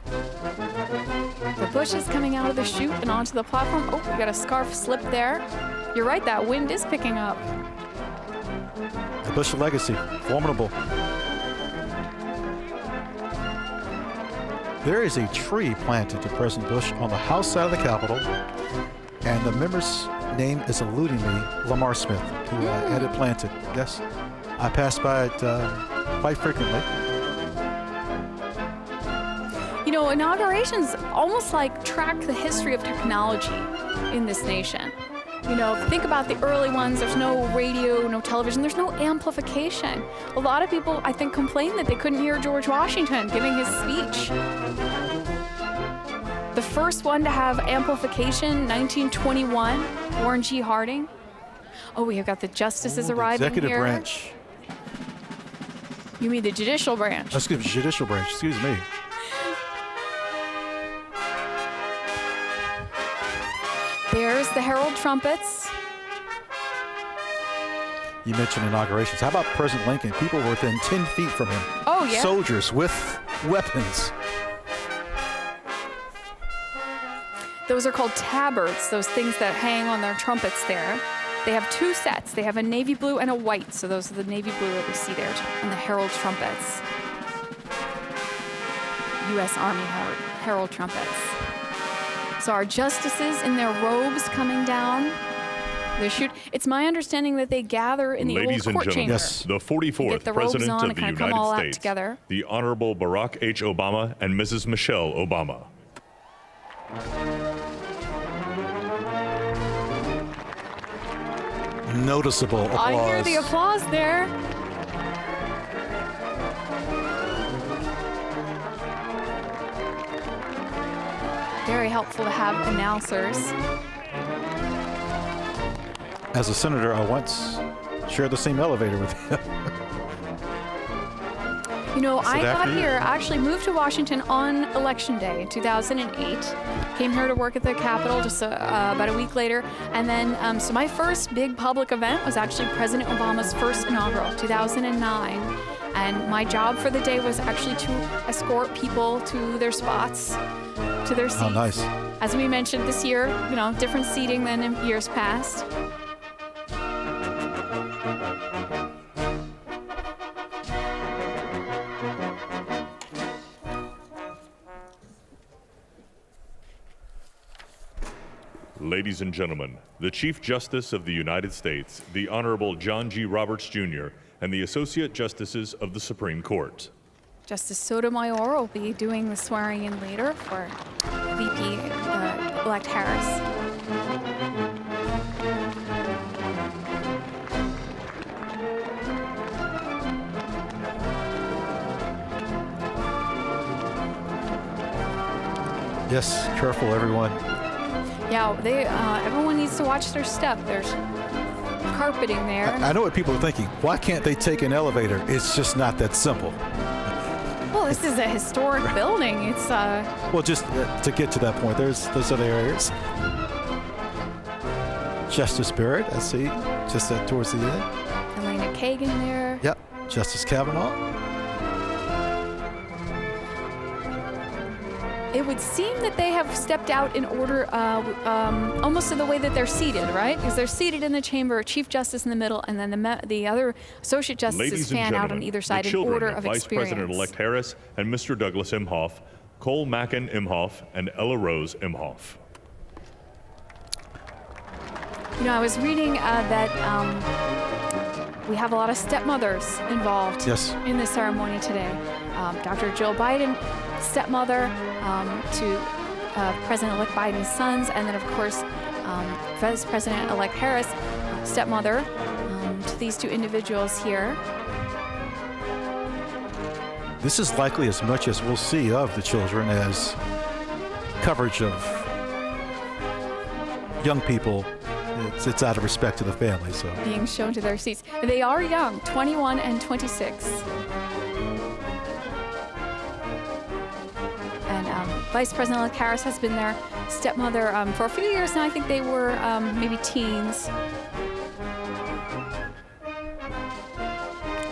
The Bush is coming out of the chute and onto the platform. Oh, we got a scarf slip there. You're right, that wind is picking up. The Bush legacy, formidable. There is a tree planted to President Bush on the House side of the Capitol, and the member's name is eluding me, Lamar Smith, who had it planted. Yes, I pass by it quite frequently. Inaugurations almost like track the history of technology in this nation. If you think about the early ones, there's no radio, no television, there's no amplification. A lot of people, I think, complained that they couldn't hear George Washington giving his speech. The first one to have amplification, 1921, Warren G. Harding. Oh, we have got the justices arriving Executive here. branch. You mean the judicial branch? Excuse me, judicial branch, excuse me. There's the herald trumpets. You mentioned inaugurations. How about President Lincoln? People were within 10 feet from him. Oh, yeah. Soldiers with weapons. Those are called tabards, those things that hang on their trumpets there. They have two sets. They have a navy blue and a white. So those are the navy blue that we see there on the herald trumpets. U.S. Army herald trumpets. So our justices in their robes coming down. It's my understanding that they gather in the Ladies old court and chamber. gentlemen, Yes. the 44th the robes President on of and the kinda come all United out States, together. the Honorable Barack H. Obama and Mrs. Michelle Obama. Noticeable applause. I hear the applause there. Very helpful to have announcers. As a senator, I once shared the same elevator with him. I got after you. here, actually moved to Washington on Election Day in 2008. Came here to work at the Capitol just about a week later. And then, so my first big public event was actually President Obama's first inaugural, 2009. And my job for the day was actually to escort people to their spots, to their seats. Oh, nice. As we mentioned this year, different seating than in years past. Ladies and gentlemen, the Chief Justice of the United States, the Honorable John G. Roberts Jr., and the Associate Justices of the Supreme Court. Justice Sotomayor will be doing the swearing in later for VP-elect Harris. Yes, careful, everyone. Yeah, everyone needs to watch their step. There's carpeting there. I know what people are thinking. Why can't they take an elevator? It's just not that simple. Well, this is a historic building. It's Well, just to get to that point, there's other areas. Justice Barrett, I see. just towards the end. Elena Kagan there. Yep, Justice Kavanaugh. It would seem that they have stepped out in order, almost to the way that they're seated, right? Because they're seated in the chamber, Chief Justice in the middle, and then the other Associate Justices Ladies and fan out gentlemen, on either side the in children order of of Vice experience. President-elect Harris and Mr. Douglas Imhoff, Cole Mackin Imhoff, and Ella Rose Imhoff. You know, I was reading that we have a lot of stepmothers involved Yes. in the ceremony today. Dr. Jill Biden, stepmother to President-elect Biden's sons, and then, of course, Vice President-elect Harris, stepmother to these two individuals here. This is likely as much as we'll see of the children as coverage of young people. It's out of respect to the family. So Being shown to their seats. They are young, 21 and 26. And Vice President-elect Harris has been their stepmother for a few years now. I think they were maybe teens.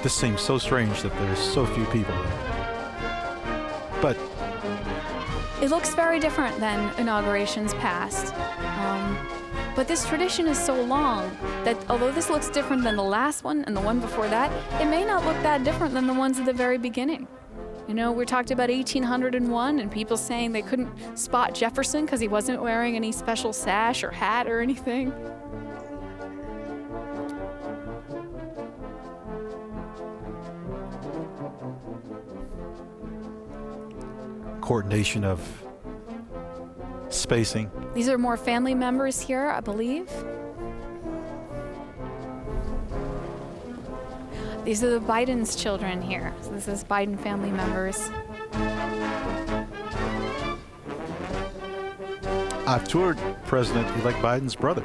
this seems so strange that there's so few people there. But It looks very different than inaugurations past. But this tradition is so long that although this looks different than the last one and the one before that, it may not look that different than the ones at the very beginning. You know, we talked about 1801 and people saying they couldn't spot Jefferson because he wasn't wearing any special sash or hat or anything. coordination of spacing. These are more family members here, I believe. These are the Biden's children here. So this is Biden family members. I've toured President-elect Biden's brother.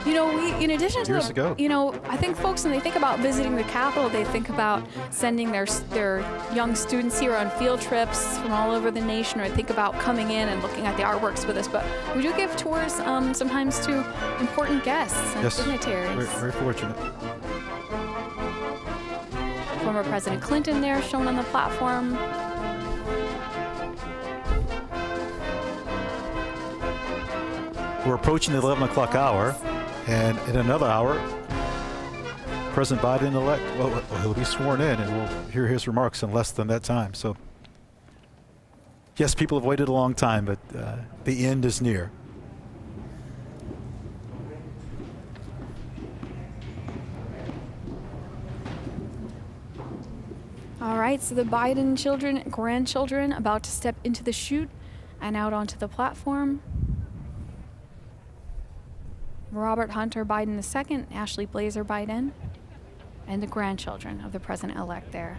You know, in addition to Years ago. you know, I think folks, when they think about visiting the Capitol, they think about sending their young students here on field trips from all over the nation, or think about coming in and looking at the artworks with us. But we do give tours sometimes to important guests and Yes, dignitaries. very, very fortunate. Former President Clinton there, shown on the platform. We're approaching the 11 o'clock hour, and in another hour, President Biden-elect, well, he'll be sworn in, and we'll hear his remarks in less than that time. So, yes, people have waited a long time, but the end is near. All right, so the Biden children, grandchildren, about to step into the chute and out onto the platform. Robert Hunter Biden II, Ashley Blazer Biden, and the grandchildren of the president-elect there.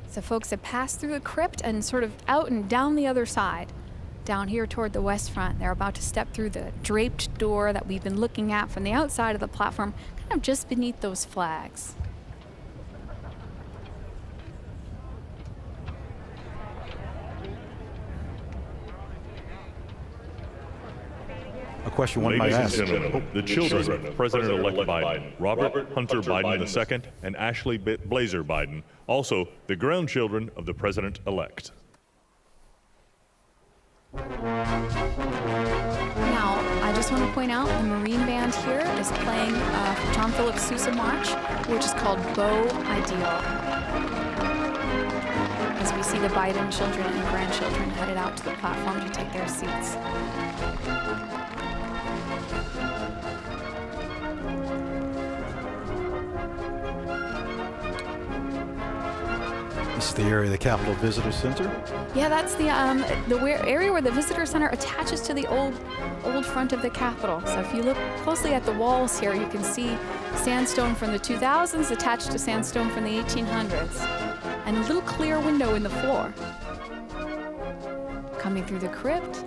So folks have passed through the crypt and sort of out and down the other side. Down here toward the west front, they're about to step through the draped door that we've been looking at from the outside of the platform, kind of just beneath those flags. A question one might Ladies and ask. gentlemen, the children of President-elect Biden, Robert Hunter Biden II and Ashley Blazer Biden, also the grandchildren of the president-elect. Now, I just want to point out the Marine Band here is playing John Philip Sousa March, which is called Beau Ideal. As we see the Biden children and grandchildren headed out to the platform to take their seats. This is the area of the Capitol Visitor Center. Yeah, that's the area where the visitor center attaches to the old front of the Capitol. So if you look closely at the walls here, you can see sandstone from the 2000s attached to sandstone from the 1800s, and a little clear window in the floor. Coming through the crypt.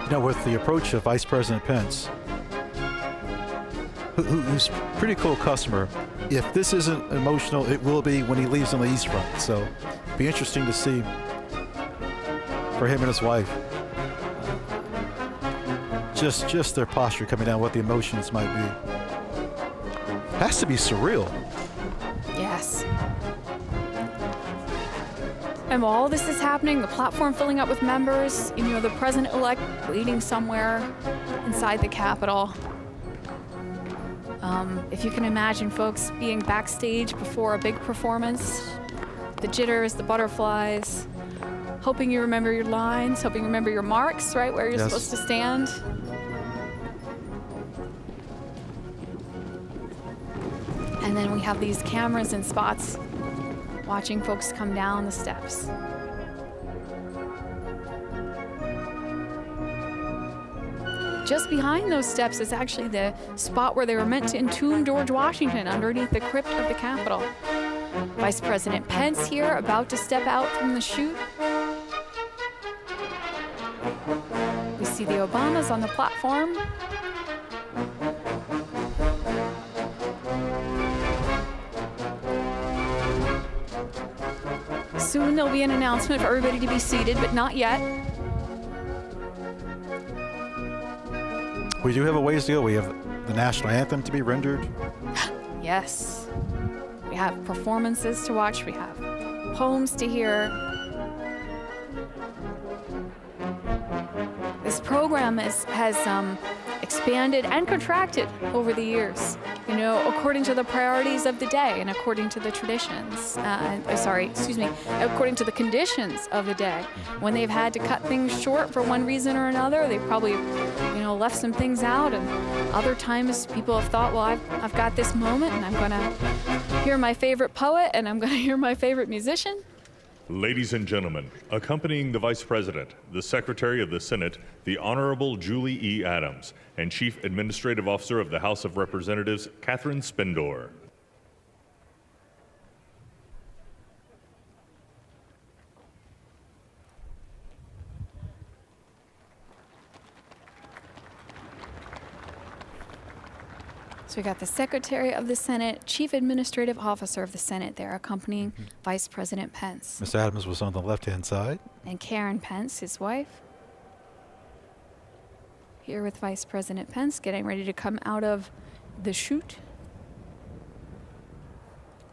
You know, with the approach of Vice President Pence, who's a pretty cool customer, if this isn't emotional, it will be when he leaves on the East Front. So, be interesting to see for him and his wife. Just their posture coming down, what the emotions might be. Has to be surreal. Yes. And while all this is happening, the platform filling up with members, the president-elect waiting somewhere inside the Capitol. If you can imagine folks being backstage before a big performance, the jitters, the butterflies, hoping you remember your lines, hoping you remember your marks, right, where you're Yes. supposed to stand. And then we have these cameras and spots watching folks come down the steps. Just behind those steps is actually the spot where they were meant to entomb George Washington, underneath the crypt of the Capitol. Vice President Pence here, about to step out from the chute. We see the Obamas on the platform. Soon there'll be an announcement for everybody to be seated, but not yet. We do have a ways to go. We have the national anthem to be rendered. Yes. We have performances to watch. We have poems to hear. This program has expanded and contracted over the years, according to the priorities of the day and according to the traditions. According to the conditions of the day. When they've had to cut things short for one reason or another, they've probably, left some things out. And other times people have thought, well, I've got this moment and I'm going to hear my favorite poet and I'm going to hear my favorite musician. Ladies and gentlemen, accompanying the Vice President, the Secretary of the Senate, the Honorable Julie E. Adams, and Chief Administrative Officer of the House of Representatives, Catherine Spindor. So we got the Secretary of the Senate, Chief Administrative Officer of the Senate there, accompanying Vice President Pence. Miss Adams was on the left-hand side. And Karen Pence, his wife. Here with Vice President Pence, getting ready to come out of the chute.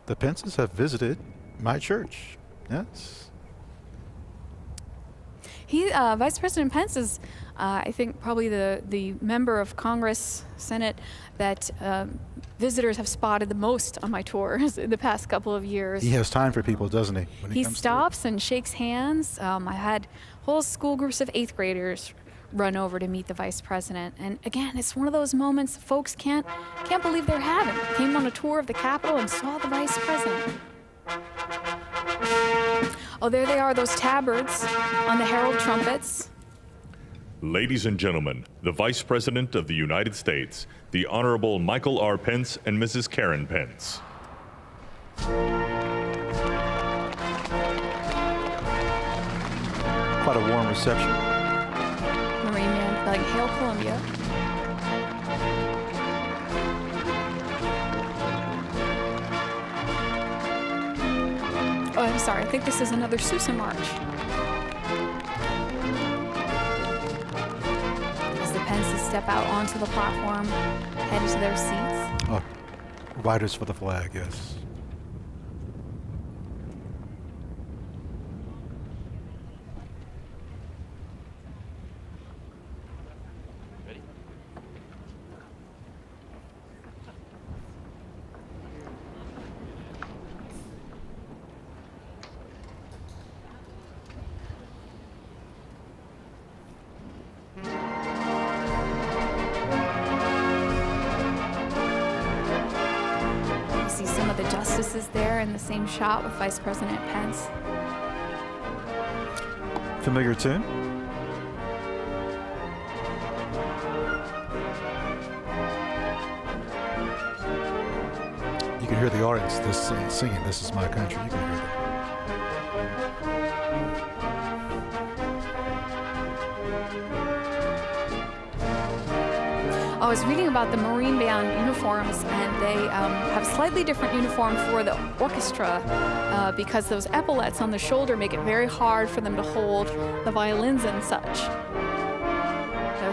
The Pences have visited my church. Yes. Vice President Pence is, I think, probably the member of Congress, Senate, that visitors have spotted the most on my tours in the past couple of years. He has time for people, doesn't he? When He comes stops and shakes hands. I had whole school groups of 8th graders run over to meet the Vice President. And again, it's one of those moments folks can't believe they're having. Came on a tour of the Capitol and saw the Vice President. Oh, there they are, those tabards on the herald trumpets. Ladies and gentlemen, the Vice President of the United States, the Honorable Michael R. Pence and Mrs. Karen Pence. Quite a warm reception. Marine Man playing Hail Columbia. Oh, I'm sorry. I think this is another Sousa March. As the Pences step out onto the platform, headed to their seats. Oh, riders for the flag, yes. You see some of the justices there in the same shot with Vice President Pence. Familiar tune? You can hear the audience singing "This Is My Country." You can hear them. I was reading about the Marine Band uniforms, and they have a slightly different uniform for the orchestra because those epaulets on the shoulder make it very hard for them to hold the violins and such.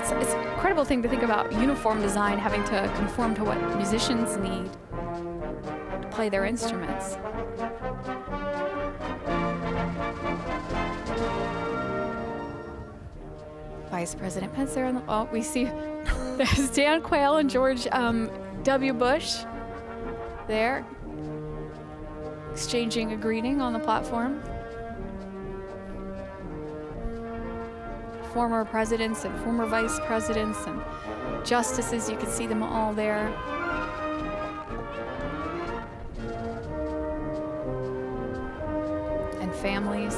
So it's an incredible thing to think about uniform design having to conform to what musicians need to play their instruments. Vice President Pence there. Oh, we see there's Dan Quayle and George W. Bush there exchanging a greeting on the platform. Former presidents and former vice presidents and justices, you can see them all there. And families.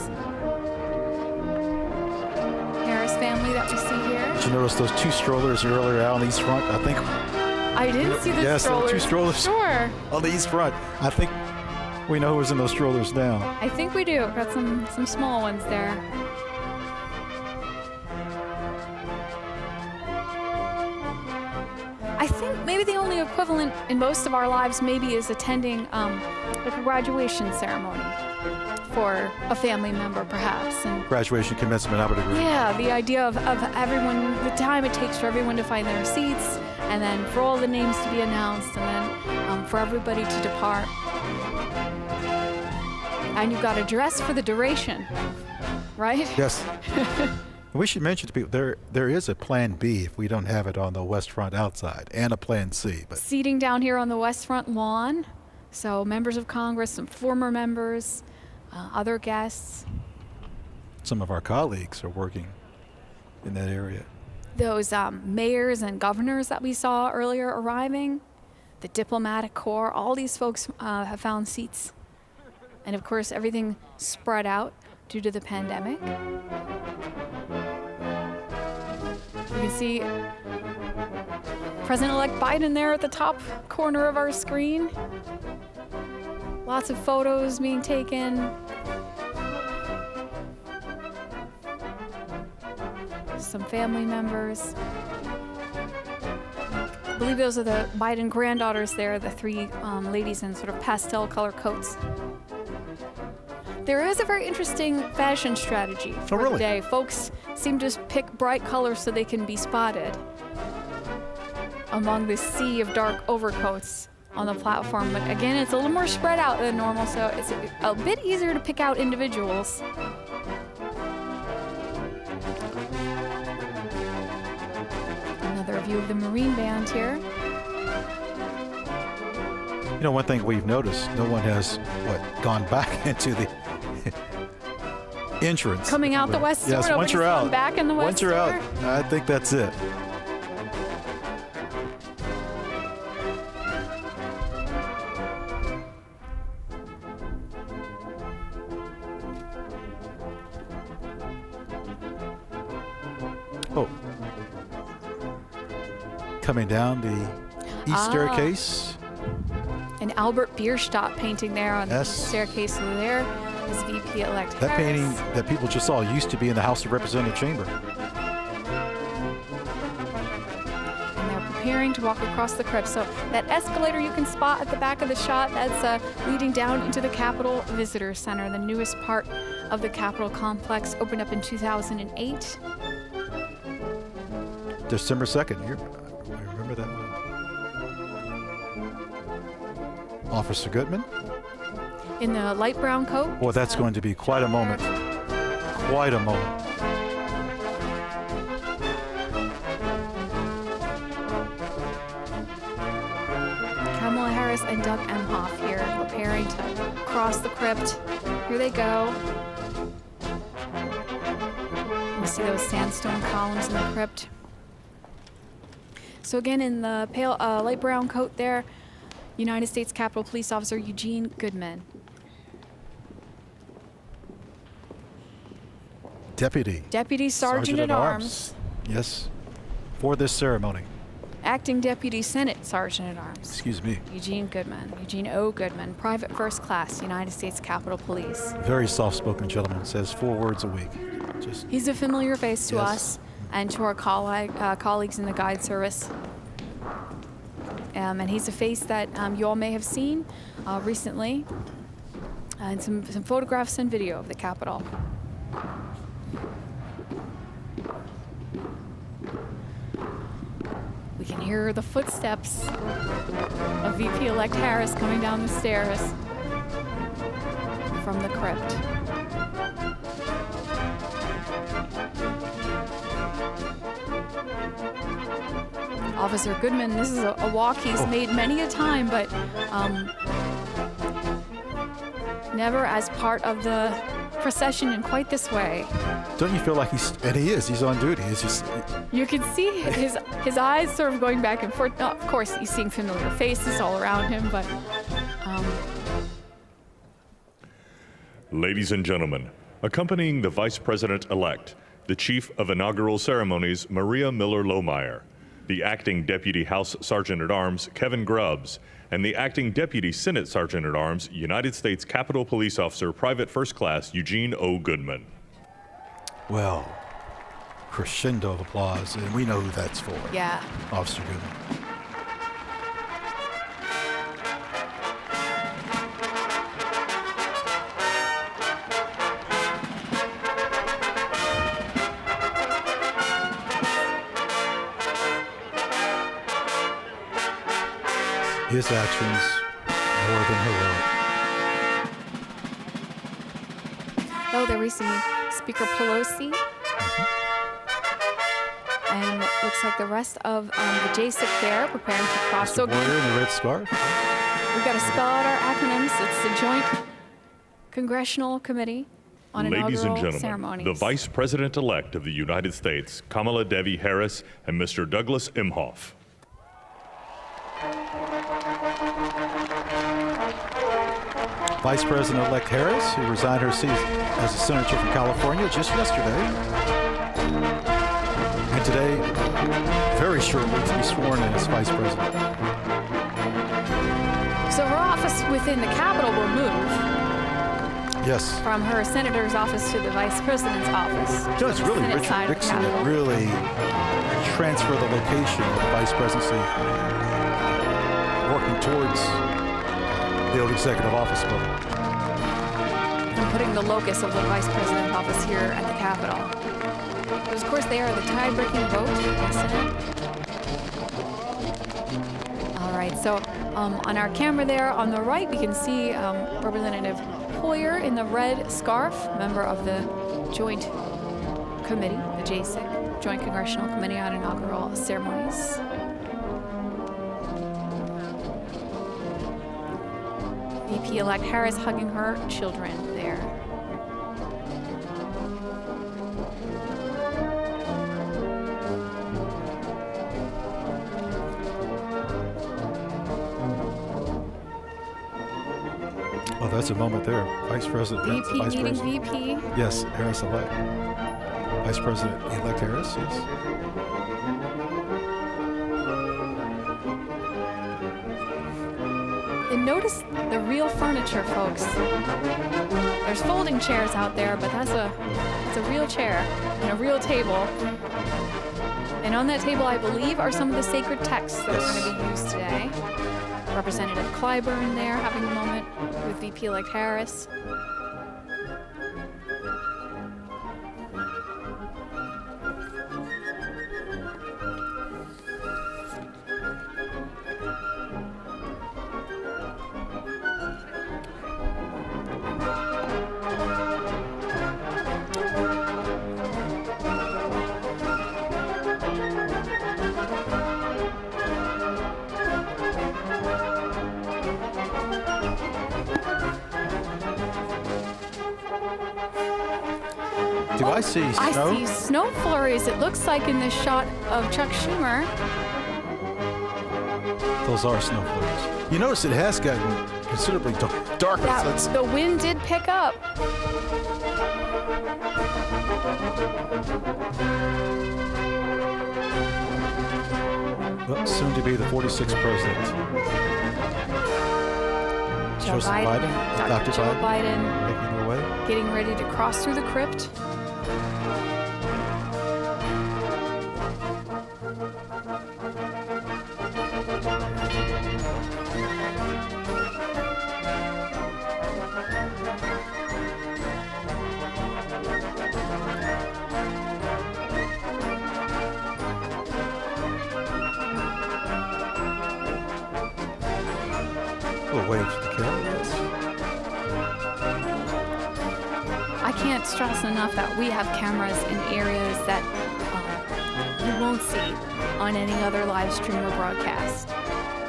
Harris family that we see here. Did you notice those 2 strollers earlier out on the east front? I think. I didn't see the Yes, there were strollers. 2 strollers. Sure. On the east front. I think we know who's in those strollers now. I think we do. Got some small ones there. I think maybe the only equivalent in most of our lives maybe is attending like a graduation ceremony for a family member, perhaps. And Graduation, commencement, I would agree. yeah, the idea of everyone, the time it takes for everyone to find their seats, and then for all the names to be announced, and then for everybody to depart. And you've got to dress for the duration, right? Yes. We should mention to people there is a plan B if we don't have it on the west front outside, and a plan C. But Seating down here on the West Front lawn. So members of Congress, some former members, other guests. some of our colleagues are working in that area. Those mayors and governors that we saw earlier arriving, the diplomatic corps, all these folks have found seats. And of course, everything spread out due to the pandemic. You can see President-elect Biden there at the top corner of our screen. Lots of photos being taken. Some family members. I believe those are the Biden granddaughters there, the three ladies in sort of pastel color coats. There is a very interesting fashion strategy for really? the day. Folks seem to pick bright colors so they can be spotted among this sea of dark overcoats on the platform. But again, it's a little more spread out than normal, so it's a bit easier to pick out individuals. Another view of the Marine Band here. You know, one thing we've noticed, no one has, gone back into the entrance. Coming out the west door. Yes, once Nobody's you're gone out. back in the west Once you're door. out, I think that's it. Oh. Coming down the east staircase. And Albert Bierstadt painting there on the Yes. staircase over there is VP-elect That Harris. painting that people just saw used to be in the House of Representatives chamber. And they're preparing to walk across the crypt. So that escalator you can spot at the back of the shot, that's leading down into the Capitol Visitor Center, the newest part of the Capitol complex, opened up in 2008. December 2nd. I remember that one. Officer Goodman. In the light brown coat. Boy, that's going to be quite a moment. Quite a moment. Kamala Harris and Doug Emhoff here preparing to cross the crypt. Here they go. You see those sandstone columns in the crypt. So again, in the pale light brown coat there, United States Capitol Police Officer Eugene Goodman. Deputy Sergeant at Arms. Yes. For this ceremony. Acting Deputy Senate Sergeant at Arms. Excuse me. Eugene Goodman. Eugene O. Goodman. Private First Class, United States Capitol Police. Very soft-spoken gentleman. Says 4 words a week. Just He's a familiar face to Yes. us and to our colleagues in the guide service. And he's a face that you all may have seen recently, and some photographs and video of the Capitol. We can hear the footsteps of VP-elect Harris coming down the stairs from the crypt. Officer Goodman, this is a walk he's made many a time, but never as part of the procession in quite this way. Don't you feel like he's on duty? It's just, You can see his eyes sort of going back and forth. Of course, he's seeing familiar faces all around him, but Ladies and gentlemen, accompanying the Vice President-elect, the Chief of Inaugural Ceremonies, Maria Miller-Lohmeyer, the Acting Deputy House Sergeant-at-Arms, Kevin Grubbs, and the Acting Deputy Senate Sergeant-at-Arms, United States Capitol Police Officer Private First Class Eugene O. Goodman. well, crescendo of applause, and we know who that's for. yeah. Officer Goodman. His actions more than heroic. Oh, there we see Speaker Pelosi. And it looks like the rest of the JSIC there preparing to cross. So Warrior again, in the red scarf. we've got to spell out our acronyms. It's the Joint Congressional Committee on Ladies and Inaugural gentlemen, Ceremonies. the Vice President-elect of the United States, Kamala Devi Harris, and Mr. Douglas Emhoff. Vice President-elect Harris, who resigned her seat as a senator from California just yesterday, and today, very shortly, to be sworn in as Vice President. So her office within the Capitol will move Yes. from her senator's office to the vice president's office. You know, it's really Senate Richard side of the Nixon that Capitol. really transferred the location of the vice presidency, working towards the old executive office building. And putting the locus of the vice president's office here at the Capitol. But of course, they are the tie-breaking vote in the Senate. All right, so on our camera there on the right, we can see Representative Hoyer in the red scarf, member of the Joint Committee, the JSIC, Joint Congressional Committee on Inaugural Ceremonies. VP-elect Harris hugging her children there. Oh, that's a moment there. Vice President. VP Vice meeting President. VP. Yes, Harris-elect. Vice President-elect Harris, yes. And notice the real furniture, folks. There's folding chairs out there, but that's a real chair and a real table. And on that table, I believe, are some of the sacred texts that are going to be used today. Representative Clyburn there having a moment with VP-elect Harris. Do I see snow? I see snow flurries, it looks like, in this shot of Chuck Schumer. Those are snow flurries. You notice it has gotten considerably darker. Yeah, Since the wind did pick up. well, soon to be the 46th president. Joe Joseph Biden, Dr. Joe Biden making their way. getting ready to cross through the crypt. wave to the camera. Yes. I can't stress enough that we have cameras in areas that you won't see on any other live stream or broadcast.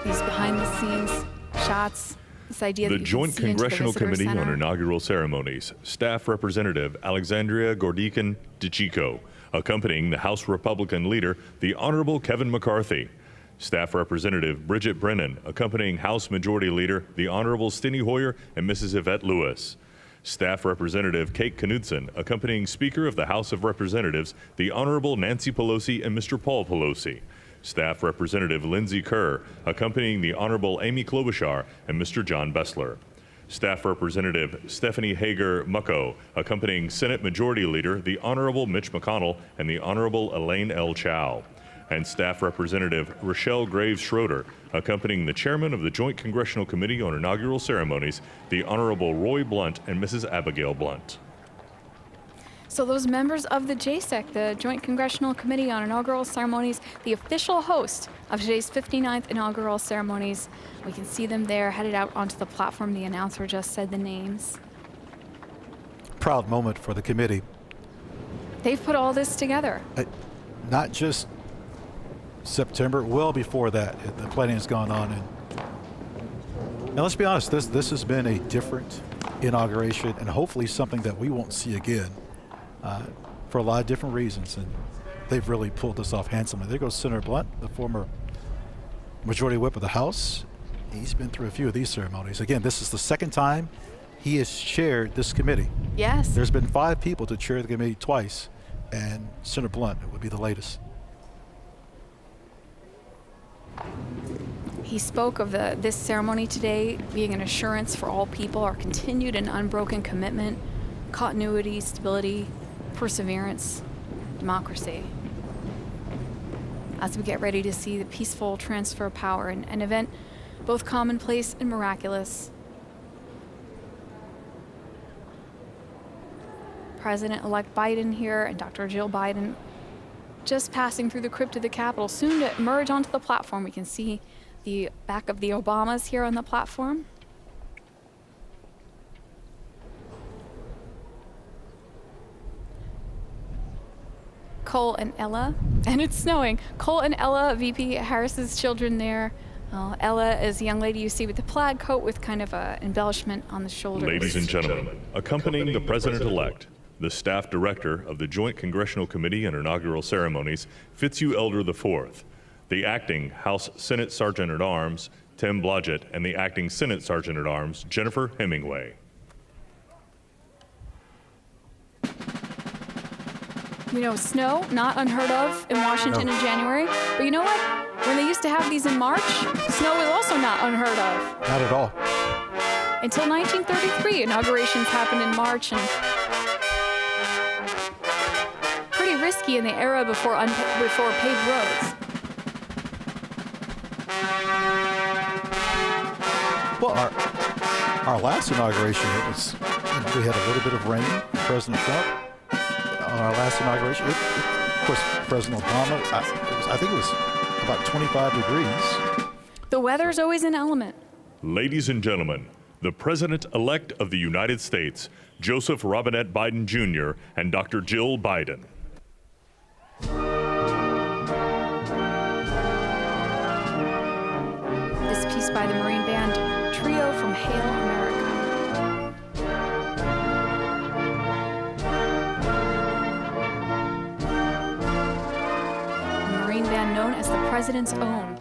These behind-the-scenes shots, this idea The that you Joint can see into the Congressional visitor Committee on center. Inaugural Ceremonies, Staff Representative Alexandria Gordikan DeChico, accompanying the House Republican leader, the Honorable Kevin McCarthy. Staff Representative Bridget Brennan, accompanying House Majority Leader, the Honorable Steny Hoyer and Mrs. Yvette Lewis. Staff Representative Kate Knudsen, accompanying Speaker of the House of Representatives, the Honorable Nancy Pelosi and Mr. Paul Pelosi. Staff Representative Lindsey Kerr, accompanying the Honorable Amy Klobuchar and Mr. John Bessler. Staff Representative Stephanie Hager Mucko, accompanying Senate Majority Leader, the Honorable Mitch McConnell and the Honorable Elaine L. Chao. And Staff Representative Rochelle Graves Schroeder, accompanying the Chairman of the Joint Congressional Committee on Inaugural Ceremonies, the Honorable Roy Blunt and Mrs. Abigail Blunt. So those members of the JCEC, the Joint Congressional Committee on Inaugural Ceremonies, the official host of today's 59th inaugural ceremonies, we can see them there headed out onto the platform. The announcer just said the names. Proud moment for the committee. They've put all this together. Not just September, well before that, the planning has gone on. And let's be honest, this has been a different inauguration and hopefully something that we won't see again for a lot of different reasons. And they've really pulled this off handsomely. There goes Senator Blunt, the former Majority Whip of the House. He's been through a few of these ceremonies. Again, this is the second time he has chaired this committee. Yes. There's been 5 people to chair the committee twice, and Senator Blunt would be the latest. He spoke of this ceremony today being an assurance for all people, our continued and unbroken commitment, continuity, stability, perseverance, democracy. As we get ready to see the peaceful transfer of power, an event both commonplace and miraculous. President-elect Biden here and Dr. Jill Biden just passing through the crypt of the Capitol, soon to emerge onto the platform. We can see the back of the Obamas here on the platform. Cole and Ella, and it's snowing. Cole and Ella, VP Harris's children there. Ella is the young lady you see with the plaid coat with kind of a embellishment on the shoulder. Ladies and gentlemen, accompanying the President-elect, the Staff Director of the Joint Congressional Committee on Inaugural Ceremonies, Fitzhugh Elder IV, the Acting House Senate Sergeant-at-Arms, Tim Blodgett, and the Acting Senate Sergeant-at-Arms, Jennifer Hemingway. You know, snow, not unheard of in Washington in January. But you know what? When they used to have these in March, snow was also not unheard of. Not at all. Until 1933, inaugurations happened in March, and pretty risky in the era before paved roads. Well, our last inauguration, it was, we had a little bit of rain. President Trump, on our last inauguration, of course, President Obama, I think it was about 25 degrees. The weather's always an element. Ladies and gentlemen, the President-elect of the United States, Joseph Robinette Biden Jr., and Dr. Jill Biden. This piece by the Marine Band Trio from Hail America. A Marine band known as the President's Own.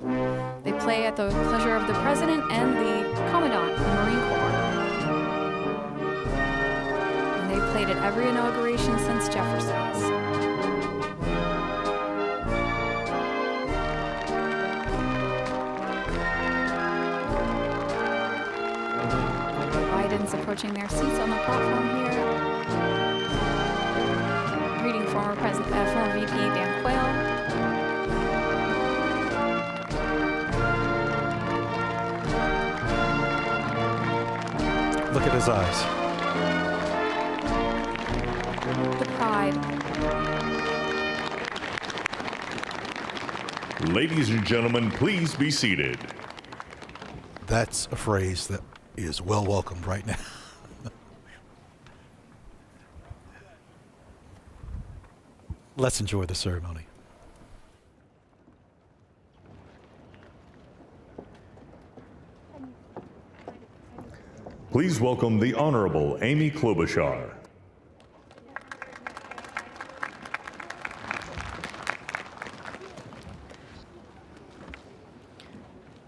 They play at the pleasure of the President and the Commandant of the Marine Corps. And they played at every inauguration since Jefferson's. Biden's approaching their seats on the platform here. Greeting former VP Dan Quayle. Look at his eyes. The pride. Ladies and gentlemen, please be seated. That's a phrase that is well welcomed right now. Let's enjoy the ceremony. Please welcome the Honorable Amy Klobuchar.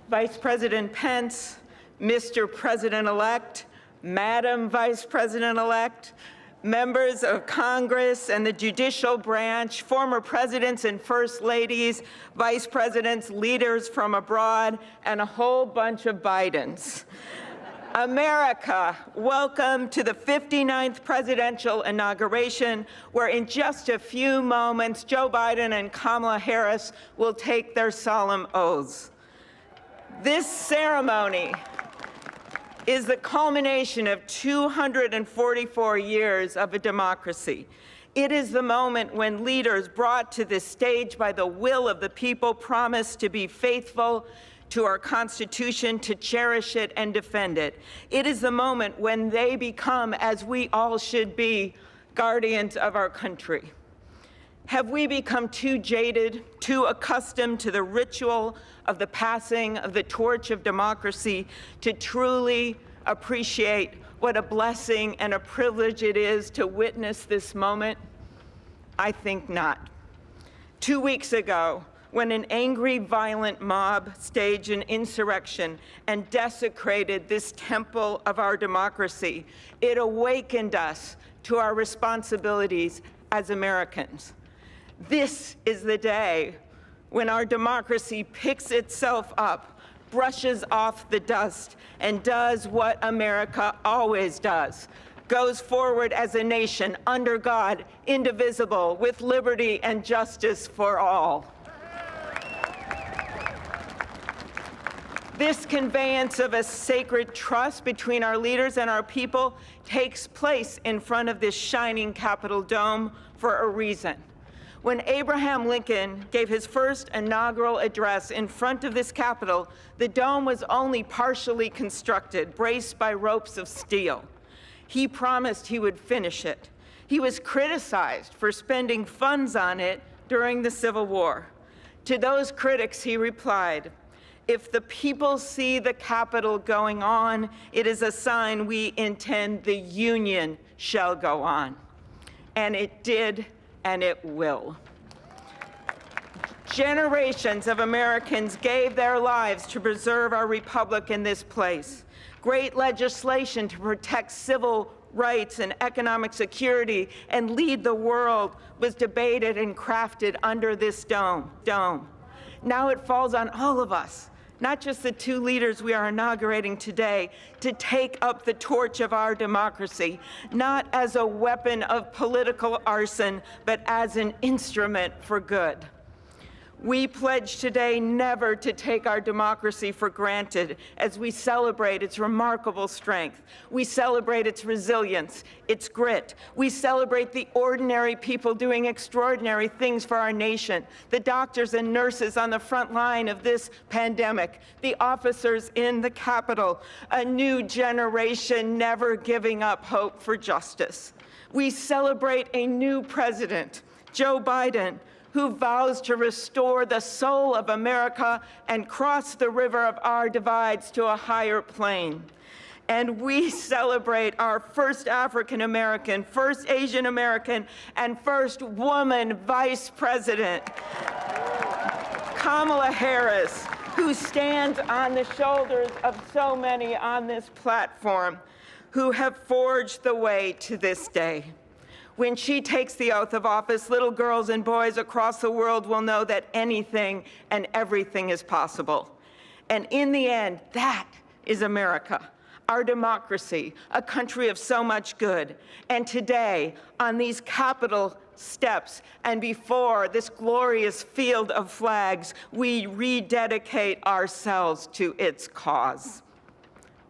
Vice President Pence, Mr. President-elect, Madam Vice President-elect, members of Congress and the judicial branch, former presidents and first ladies, vice presidents, leaders from abroad, and a whole bunch of Bidens. America, welcome to the 59th presidential inauguration, where in just a few moments, Joe Biden and Kamala Harris will take their solemn oaths. This ceremony is the culmination of 244 years of a democracy. It is the moment when leaders brought to this stage by the will of the people promised to be faithful to our Constitution, to cherish it and defend it. It is the moment when they become, as we all should be, guardians of our country. Have we become too jaded, too accustomed to the ritual of the passing of the torch of democracy to truly appreciate what a blessing and a privilege it is to witness this moment? I think not. 2 weeks ago, when an angry, violent mob staged an insurrection and desecrated this temple of our democracy, it awakened us to our responsibilities as Americans. This is the day when our democracy picks itself up, brushes off the dust, and does what America always does: goes forward as a nation under God, indivisible, with liberty and justice for all. This conveyance of a sacred trust between our leaders and our people takes place in front of this shining Capitol dome for a reason. When Abraham Lincoln gave his first inaugural address in front of this Capitol, the dome was only partially constructed, braced by ropes of steel. He promised he would finish it. He was criticized for spending funds on it during the Civil War. To those critics, he replied, "If the people see the Capitol going on, it is a sign we intend the Union shall go on." And it did, and it will. Generations of Americans gave their lives to preserve our republic in this place. Great legislation to protect civil rights and economic security and lead the world was debated and crafted under this dome. Now it falls on all of us, not just the two leaders we are inaugurating today, to take up the torch of our democracy, not as a weapon of political arson, but as an instrument for good. We pledge today never to take our democracy for granted as we celebrate its remarkable strength. We celebrate its resilience, its grit. We celebrate the ordinary people doing extraordinary things for our nation, the doctors and nurses on the front line of this pandemic, the officers in the Capitol, a new generation never giving up hope for justice. We celebrate a new president, Joe Biden, who vows to restore the soul of America and cross the river of our divides to a higher plane. And we celebrate our first African American, first Asian American, and first woman vice president, Kamala Harris, who stands on the shoulders of so many on this platform who have forged the way to this day. When she takes the oath of office, little girls and boys across the world will know that anything and everything is possible. And in the end, that is America, our democracy, a country of so much good. And today, on these Capitol steps and before this glorious field of flags, we rededicate ourselves to its cause.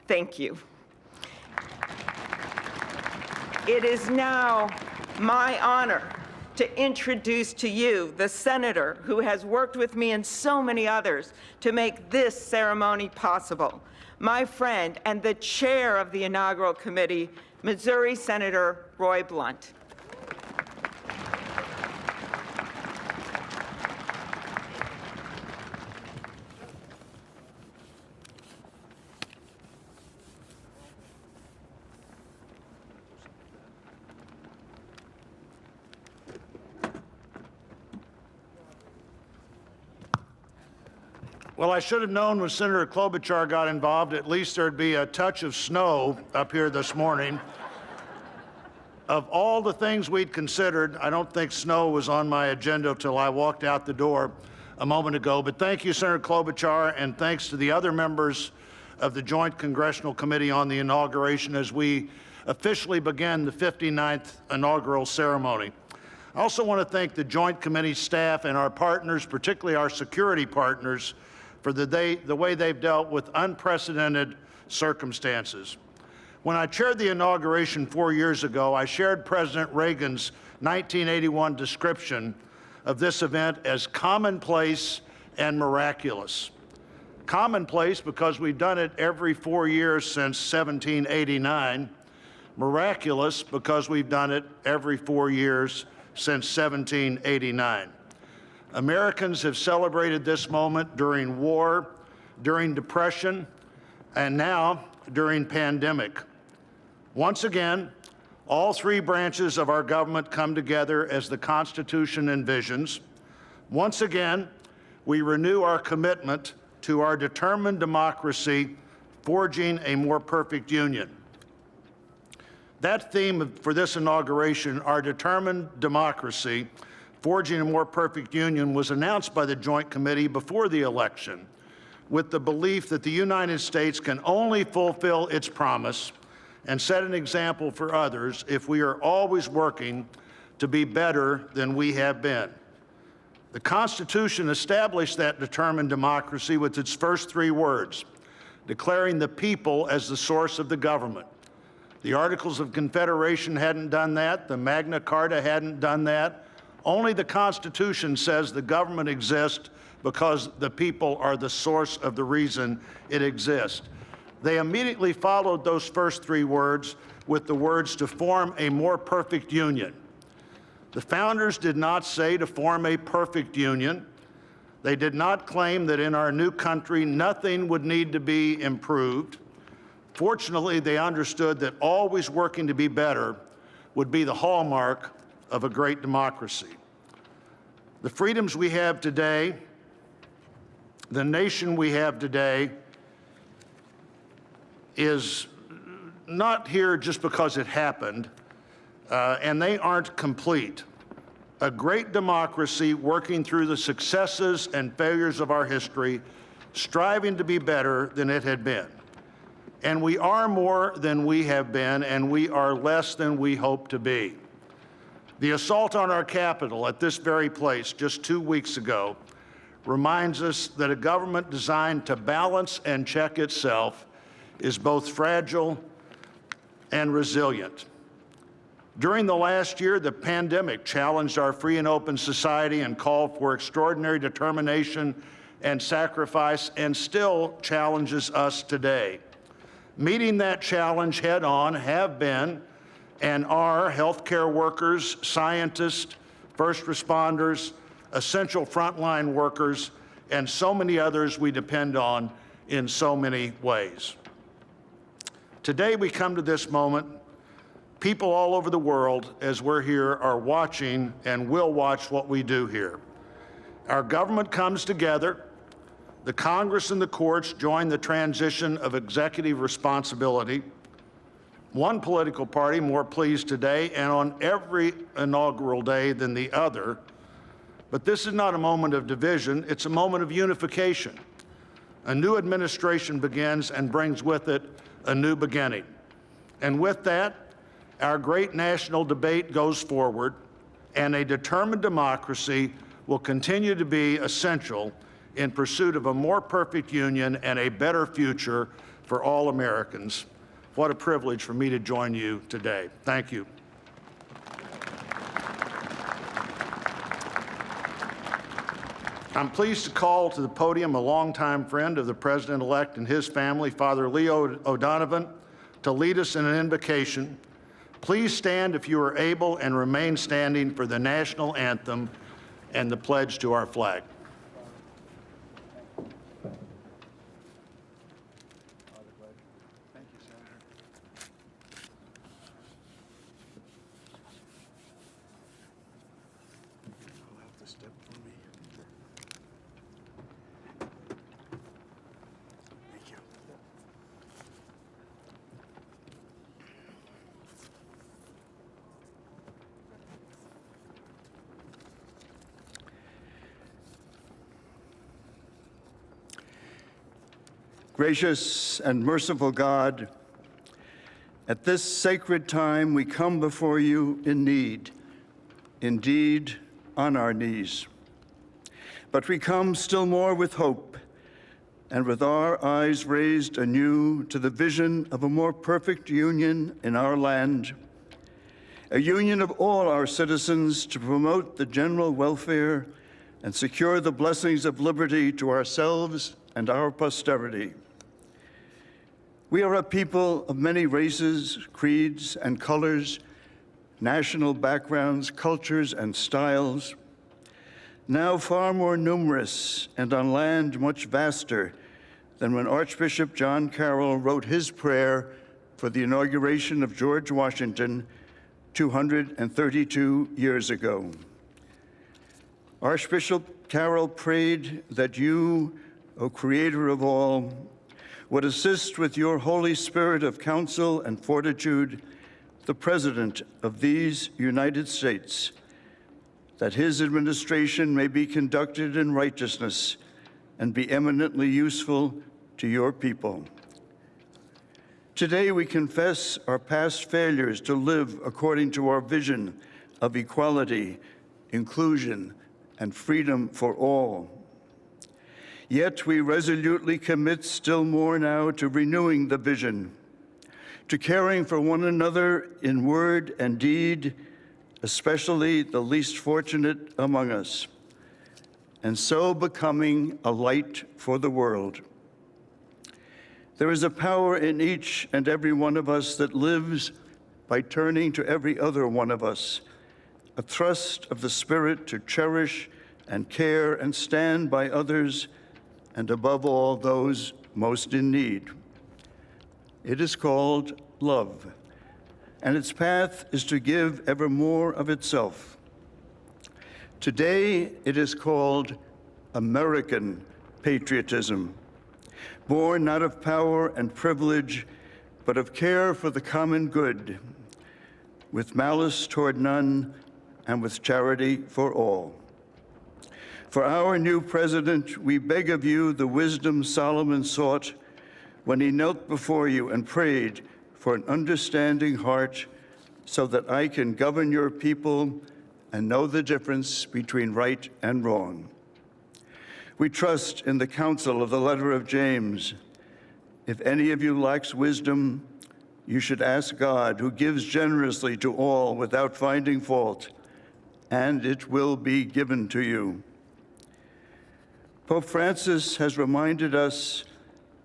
Thank you. It is now my honor to introduce to you the senator who has worked with me and so many others to make this ceremony possible, my friend and the chair of the inaugural committee, Missouri Senator Roy Blunt. Well, I should have known when Senator Klobuchar got involved, at least there'd be a touch of snow up here this morning. Of all the things we'd considered, I don't think snow was on my agenda till I walked out the door a moment ago. But thank you, Senator Klobuchar, and thanks to the other members of the Joint Congressional Committee on the inauguration as we officially begin the 59th inaugural ceremony. I also want to thank the Joint Committee staff and our partners, particularly our security partners, for the way they've dealt with unprecedented circumstances. When I chaired the inauguration 4 years ago, I shared President Reagan's 1981 description of this event as commonplace and miraculous. Commonplace because we've done it every 4 years since 1789. Miraculous because we've done it every 4 years since 1789. Americans have celebrated this moment during war, during depression, and now during pandemic. Once again, all three branches of our government come together as the Constitution envisions. Once again, we renew our commitment to our determined democracy, forging a more perfect union. That theme for this inauguration, our determined democracy, forging a more perfect union, was announced by the Joint Committee before the election with the belief that the United States can only fulfill its promise and set an example for others if we are always working to be better than we have been. The Constitution established that determined democracy with its first three words, declaring the people as the source of the government. The Articles of Confederation hadn't done that. The Magna Carta hadn't done that. Only the Constitution says the government exists because the people are the source of the reason it exists. They immediately followed those first three words with the words to form a more perfect union. The founders did not say to form a perfect union. They did not claim that in our new country nothing would need to be improved. Fortunately, they understood that always working to be better would be the hallmark of a great democracy. The freedoms we have today, the nation we have today, is not here just because it happened, and they aren't complete. A great democracy working through the successes and failures of our history, striving to be better than it had been. And we are more than we have been, and we are less than we hope to be. The assault on our Capitol at this very place just 2 weeks ago reminds us that a government designed to balance and check itself is both fragile and resilient. During the last year, the pandemic challenged our free and open society and called for extraordinary determination and sacrifice, and still challenges us today. Meeting that challenge head on have been and are healthcare workers, scientists, first responders, essential frontline workers, and so many others we depend on in so many ways. Today we come to this moment, people all over the world, as we're here, are watching and will watch what we do here. Our government comes together. The Congress and the courts join the transition of executive responsibility. One political party more pleased today and on every inaugural day than the other. But this is not a moment of division, it's a moment of unification. A new administration begins and brings with it a new beginning. And with that, our great national debate goes forward, and a determined democracy will continue to be essential in pursuit of a more perfect union and a better future for all Americans. What a privilege for me to join you today. Thank you. I'm pleased to call to the podium a longtime friend of the President-elect and his family, Father Leo O'Donovan, to lead us in an invocation. Please stand if you are able and remain standing for the national anthem and the pledge to our flag. Gracious and merciful God, at this sacred time we come before you in need, indeed on our knees. But we come still more with hope and with our eyes raised anew to the vision of a more perfect union in our land, a union of all our citizens to promote the general welfare and secure the blessings of liberty to ourselves and our posterity. We are a people of many races, creeds, and colors, national backgrounds, cultures, and styles, now far more numerous and on land much vaster than when Archbishop John Carroll wrote his prayer for the inauguration of George Washington 232 years ago. Archbishop Carroll prayed that you, O Creator of all, would assist with your Holy Spirit of counsel and fortitude the President of these United States, that his administration may be conducted in righteousness and be eminently useful to your people. Today we confess our past failures to live according to our vision of equality, inclusion, and freedom for all. Yet we resolutely commit still more now to renewing the vision, to caring for one another in word and deed, especially the least fortunate among us, and so becoming a light for the world. There is a power in each and every one of us that lives by turning to every other one of us, a thrust of the Spirit to cherish and care and stand by others, and above all, those most in need. It is called love, and its path is to give ever more of itself. Today, it is called American patriotism, born not of power and privilege, but of care for the common good, with malice toward none and with charity for all. For our new president, we beg of you the wisdom Solomon sought when he knelt before you and prayed for an understanding heart so that I can govern your people and know the difference between right and wrong. We trust in the counsel of the letter of James. If any of you lacks wisdom, you should ask God, who gives generously to all without finding fault, and it will be given to you. Pope Francis has reminded us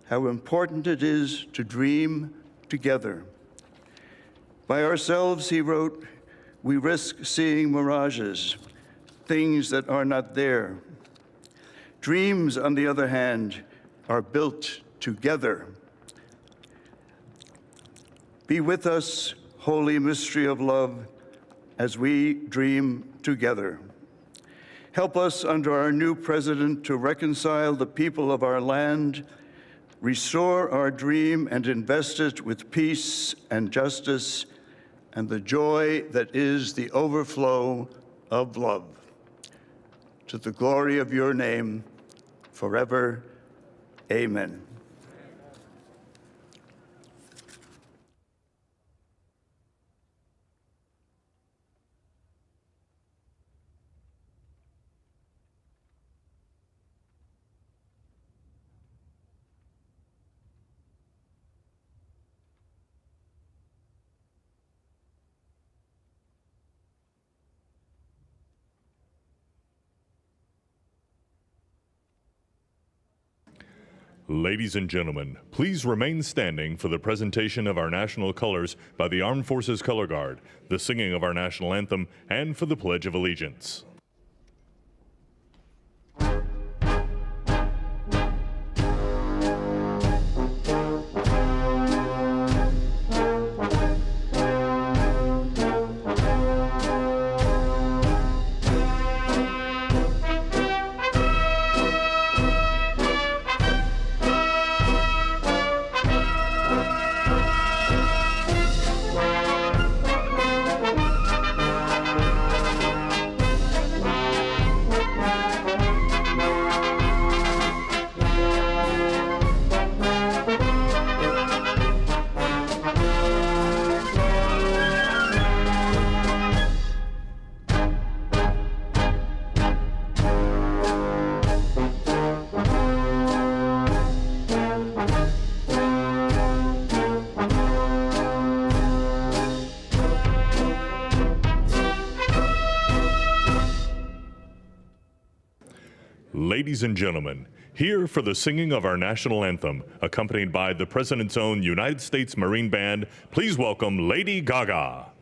how important it is to dream together. By ourselves, he wrote, we risk seeing mirages, things that are not there. Dreams, on the other hand, are built together. Be with us, holy mystery of love, as we dream together. Help us under our new president to reconcile the people of our land, restore our dream and invest it with peace and justice and the joy that is the overflow of love. To the glory of your name, forever, amen. Ladies and gentlemen, please remain standing for the presentation of our national colors by the Armed Forces Color Guard, the singing of our national anthem, and for the Pledge of Allegiance. Ladies and gentlemen, here for the singing of our national anthem, accompanied by the President's own United States Marine Band, please welcome Lady Gaga.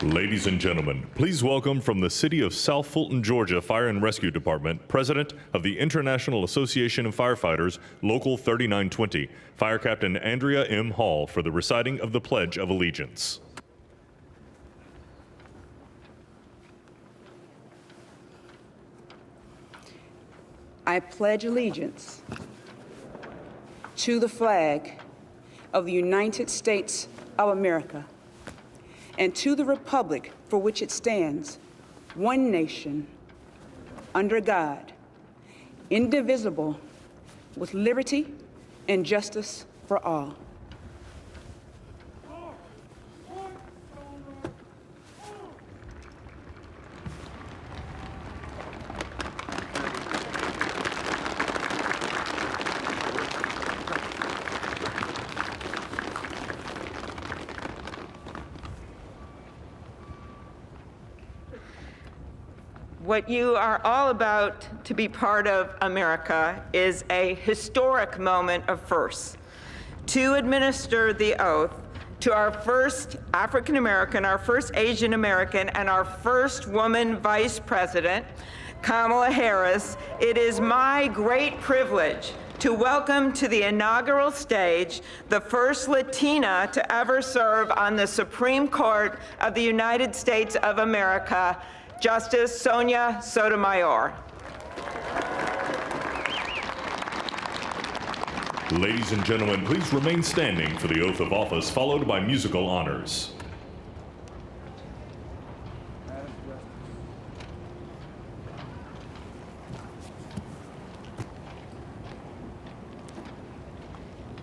Ladies and gentlemen, please welcome from the City of South Fulton, Georgia Fire and Rescue Department, President of the International Association of Firefighters, Local 3920, Fire Captain Andrea M. Hall, for the reciting of the Pledge of Allegiance. I pledge allegiance to the flag of the United States of America and to the republic for which it stands, one nation, under God, indivisible, with liberty and justice for all. What you are all about to be part of, America, is a historic moment of firsts. To administer the oath to our first African American, our first Asian American, and our first woman vice president, Kamala Harris, it is my great privilege to welcome to the inaugural stage the first Latina to ever serve on the Supreme Court of the United States of America, Justice Sonia Sotomayor. Ladies and gentlemen, please remain standing for the oath of office, followed by musical honors.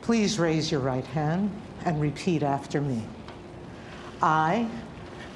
Please raise your right hand and repeat after me. I,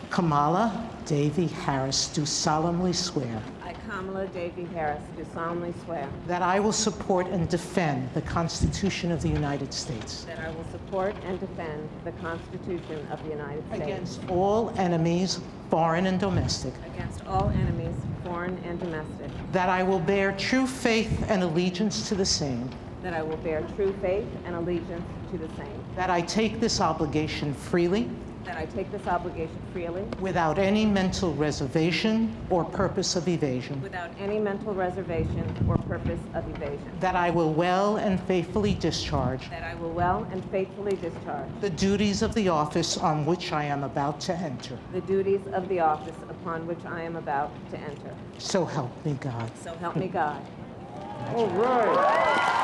Kamala Davy Harris, do solemnly swear I, Kamala Davy Harris, do solemnly swear that I will support and defend the Constitution of the United States that I will support and defend the Constitution of the United States against all enemies, foreign and domestic, against all enemies, foreign and domestic, that I will bear true faith and allegiance to the same, that I will bear true faith and allegiance to the same, that I take this obligation freely, that I take this obligation freely, without any mental reservation or purpose of evasion, without any mental reservation or purpose of evasion, that I will well and faithfully discharge that I will well and faithfully discharge the duties of the office on which I am about to enter. the duties of the office upon which I am about to enter. So help me God. So help me God. All right.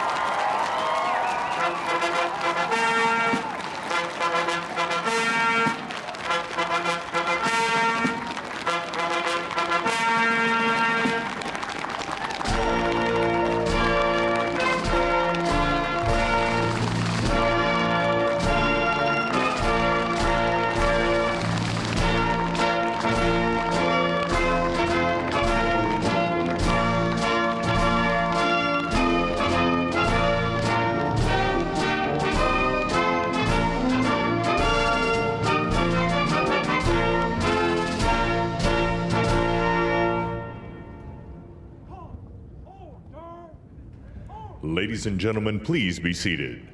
Ladies and gentlemen, please be seated.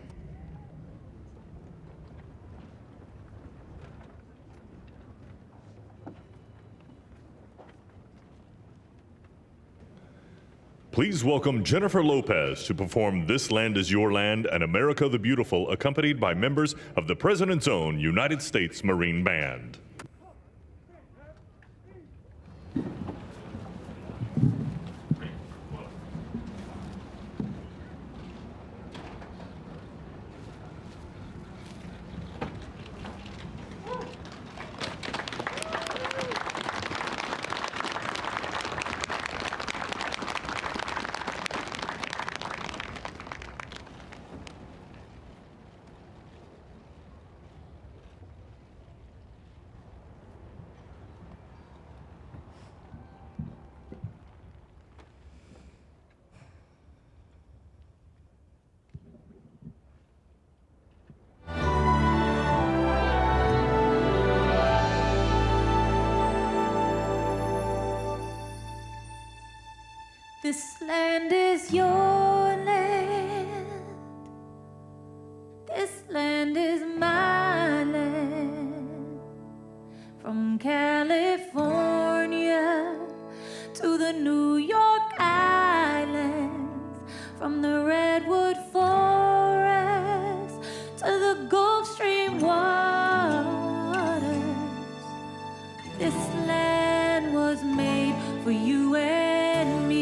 Please welcome Jennifer Lopez to perform This Land Is Your Land and America the Beautiful, accompanied by members of the President's own United States Marine Band. This land is your land. This land is my land. From California to the New York Islands, from the Redwood Forest to the Gulf Stream waters. This land was made for you and me.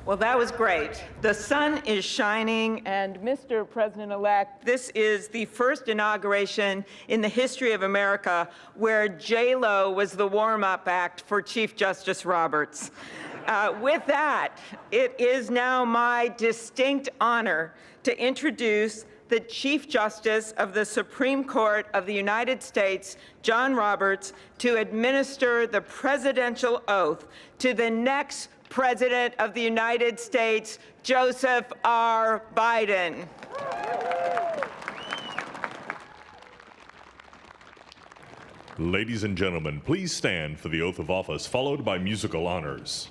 Well, that was great. The sun is shining, and Mr. President-elect, this is the first inauguration in the history of America where J-Lo was the warm-up act for Chief Justice Roberts. With that, it is now my distinct honor to introduce the Chief Justice of the Supreme Court of the United States, John Roberts, to administer the presidential oath to the next President of the United States, Joseph R. Biden. Ladies and gentlemen, please stand for the oath of office, followed by musical honors.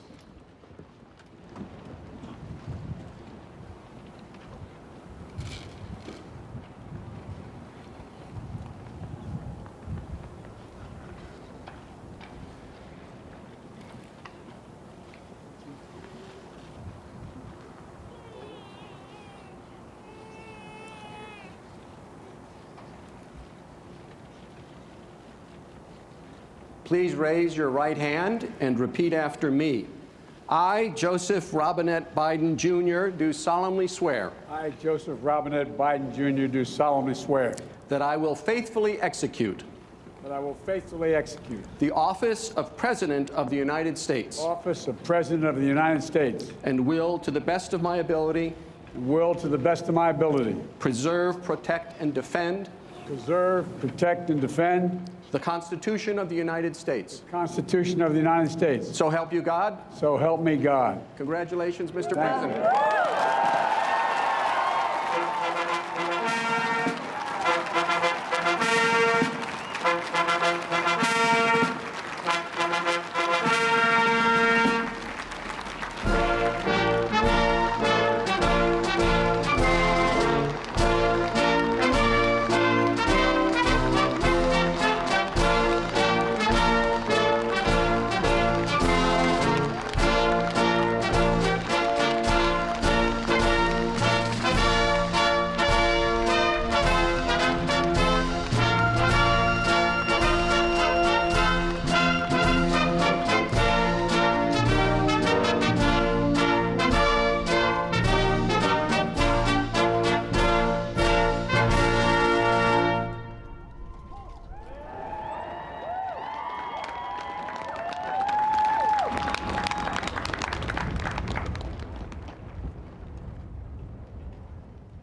Please raise your right hand and repeat after me. I, Joseph Robinette Biden, Jr., do solemnly swear. I, Joseph Robinette Biden, Jr., do solemnly swear. That I will faithfully execute. That I will faithfully execute. The office of President of the United States. Office of President of the United States. And will, to the best of my ability. Will, to the best of my ability. Preserve, protect, and defend. Preserve, protect, and defend. The Constitution of the United States. The Constitution of the United States. So help you God. So help me God. Congratulations, Mr. Thank you. President.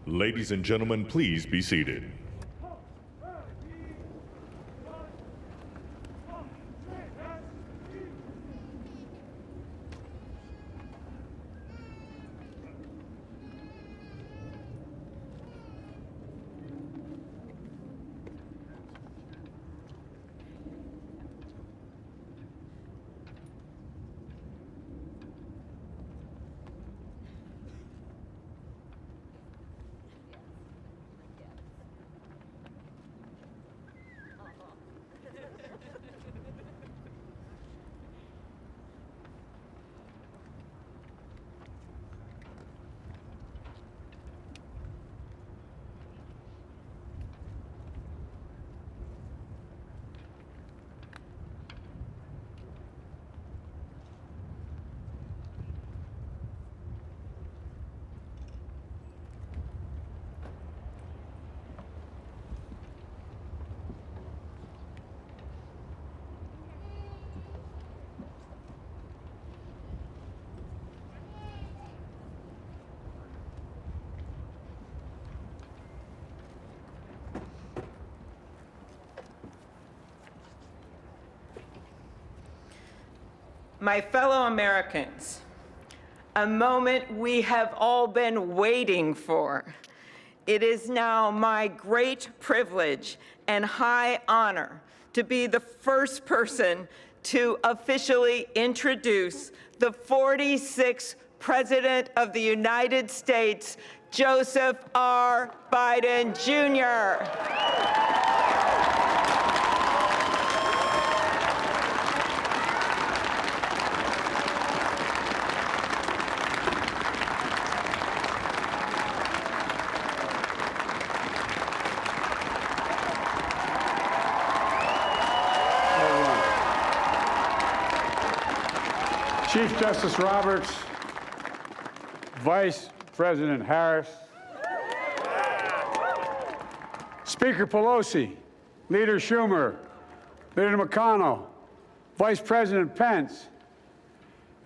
Ladies and gentlemen, please be seated. My fellow Americans, a moment we have all been waiting for. It is now my great privilege and high honor to be the first person to officially introduce the 46th President of the United States, Joseph R. Biden, Jr. Chief Justice Roberts, Vice President Harris, Speaker Pelosi, Leader Schumer, Leader McConnell, Vice President Pence,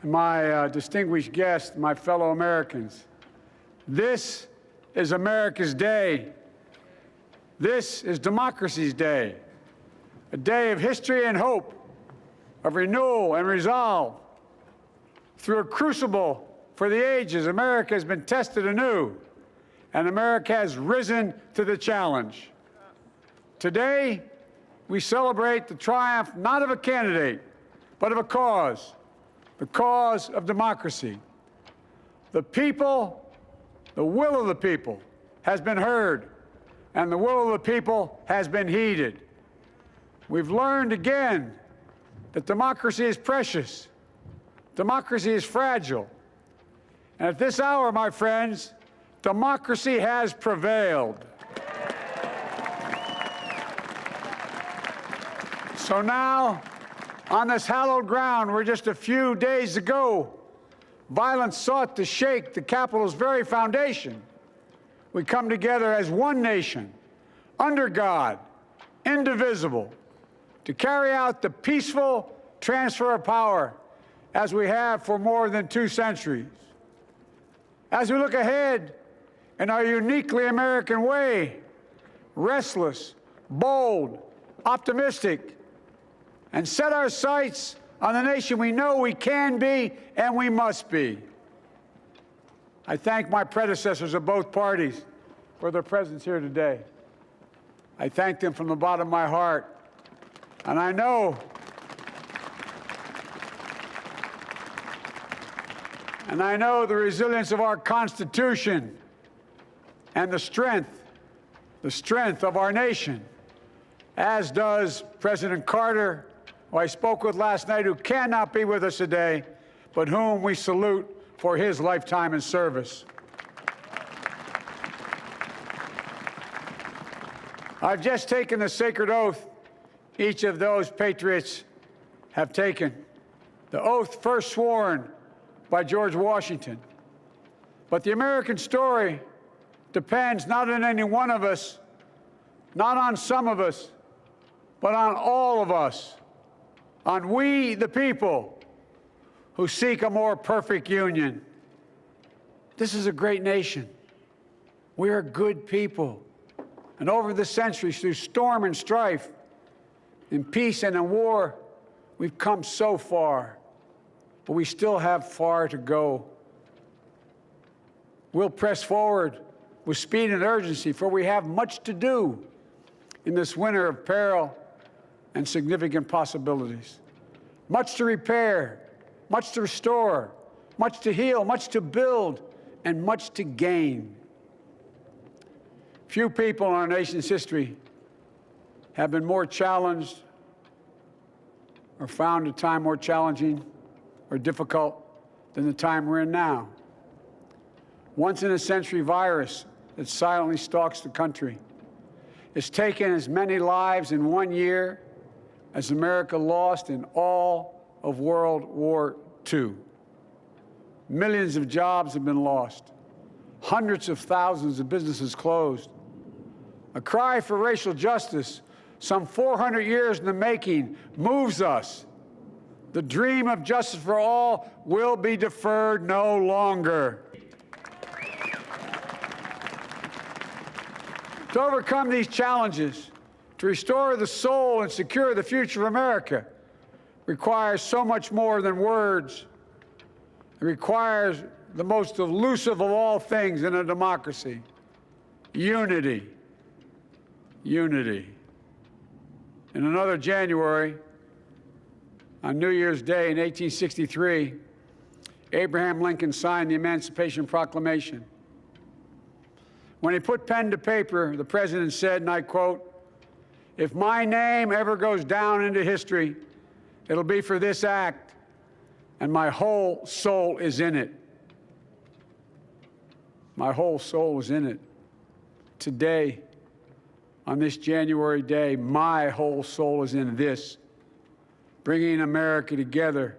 and my distinguished guests, my fellow Americans. This is America's day. This is democracy's day, a day of history and hope, of renewal and resolve. Through a crucible for the ages, America has been tested anew, and America has risen to the challenge. Today, we celebrate the triumph not of a candidate, but of a cause, the cause of democracy. The people, the will of the people, has been heard, and the will of the people has been heeded. We've learned again that democracy is precious. Democracy is fragile. And at this hour, my friends, democracy has prevailed. So now, on this hallowed ground where just a few days ago, violence sought to shake the Capitol's very foundation, we come together as one nation, under God, indivisible, to carry out the peaceful transfer of power as we have for more than 2 centuries. As we look ahead in our uniquely American way, restless, bold, optimistic, and set our sights on the nation we know we can be and we must be. I thank my predecessors of both parties for their presence here today. I thank them from the bottom of my heart. And I know the resilience of our Constitution and the strength of our nation, as does President Carter, who I spoke with last night, who cannot be with us today, but whom we salute for his lifetime in service. I've just taken the sacred oath each of those patriots have taken, the oath first sworn by George Washington. But the American story depends not on any one of us, not on some of us, but on all of us, on we the people who seek a more perfect union. This is a great nation. We are good people. And over the centuries, through storm and strife, in peace and in war, we've come so far. But we still have far to go. We'll press forward with speed and urgency, for we have much to do in this winter of peril and significant possibilities. Much to repair, much to restore, much to heal, much to build, and much to gain. Few people in our nation's history have been more challenged or found a time more challenging or difficult than the time we're in now. Once-in-a-century virus that silently stalks the country has taken as many lives in 1 year as America lost in all of World War II. Millions of jobs have been lost. Hundreds of thousands of businesses closed. A cry for racial justice, some 400 years in the making, moves us. The dream of justice for all will be deferred no longer. To overcome these challenges, to restore the soul and secure the future of America, requires so much more than words. It requires the most elusive of all things in a democracy: unity. Unity. In another January, on New Year's Day in 1863, Abraham Lincoln signed the Emancipation Proclamation. When he put pen to paper, the president said, and I quote, "If my name ever goes down into history, it'll be for this act, and my whole soul is in it." My whole soul is in it. Today, on this January day, my whole soul is in this, bringing America together,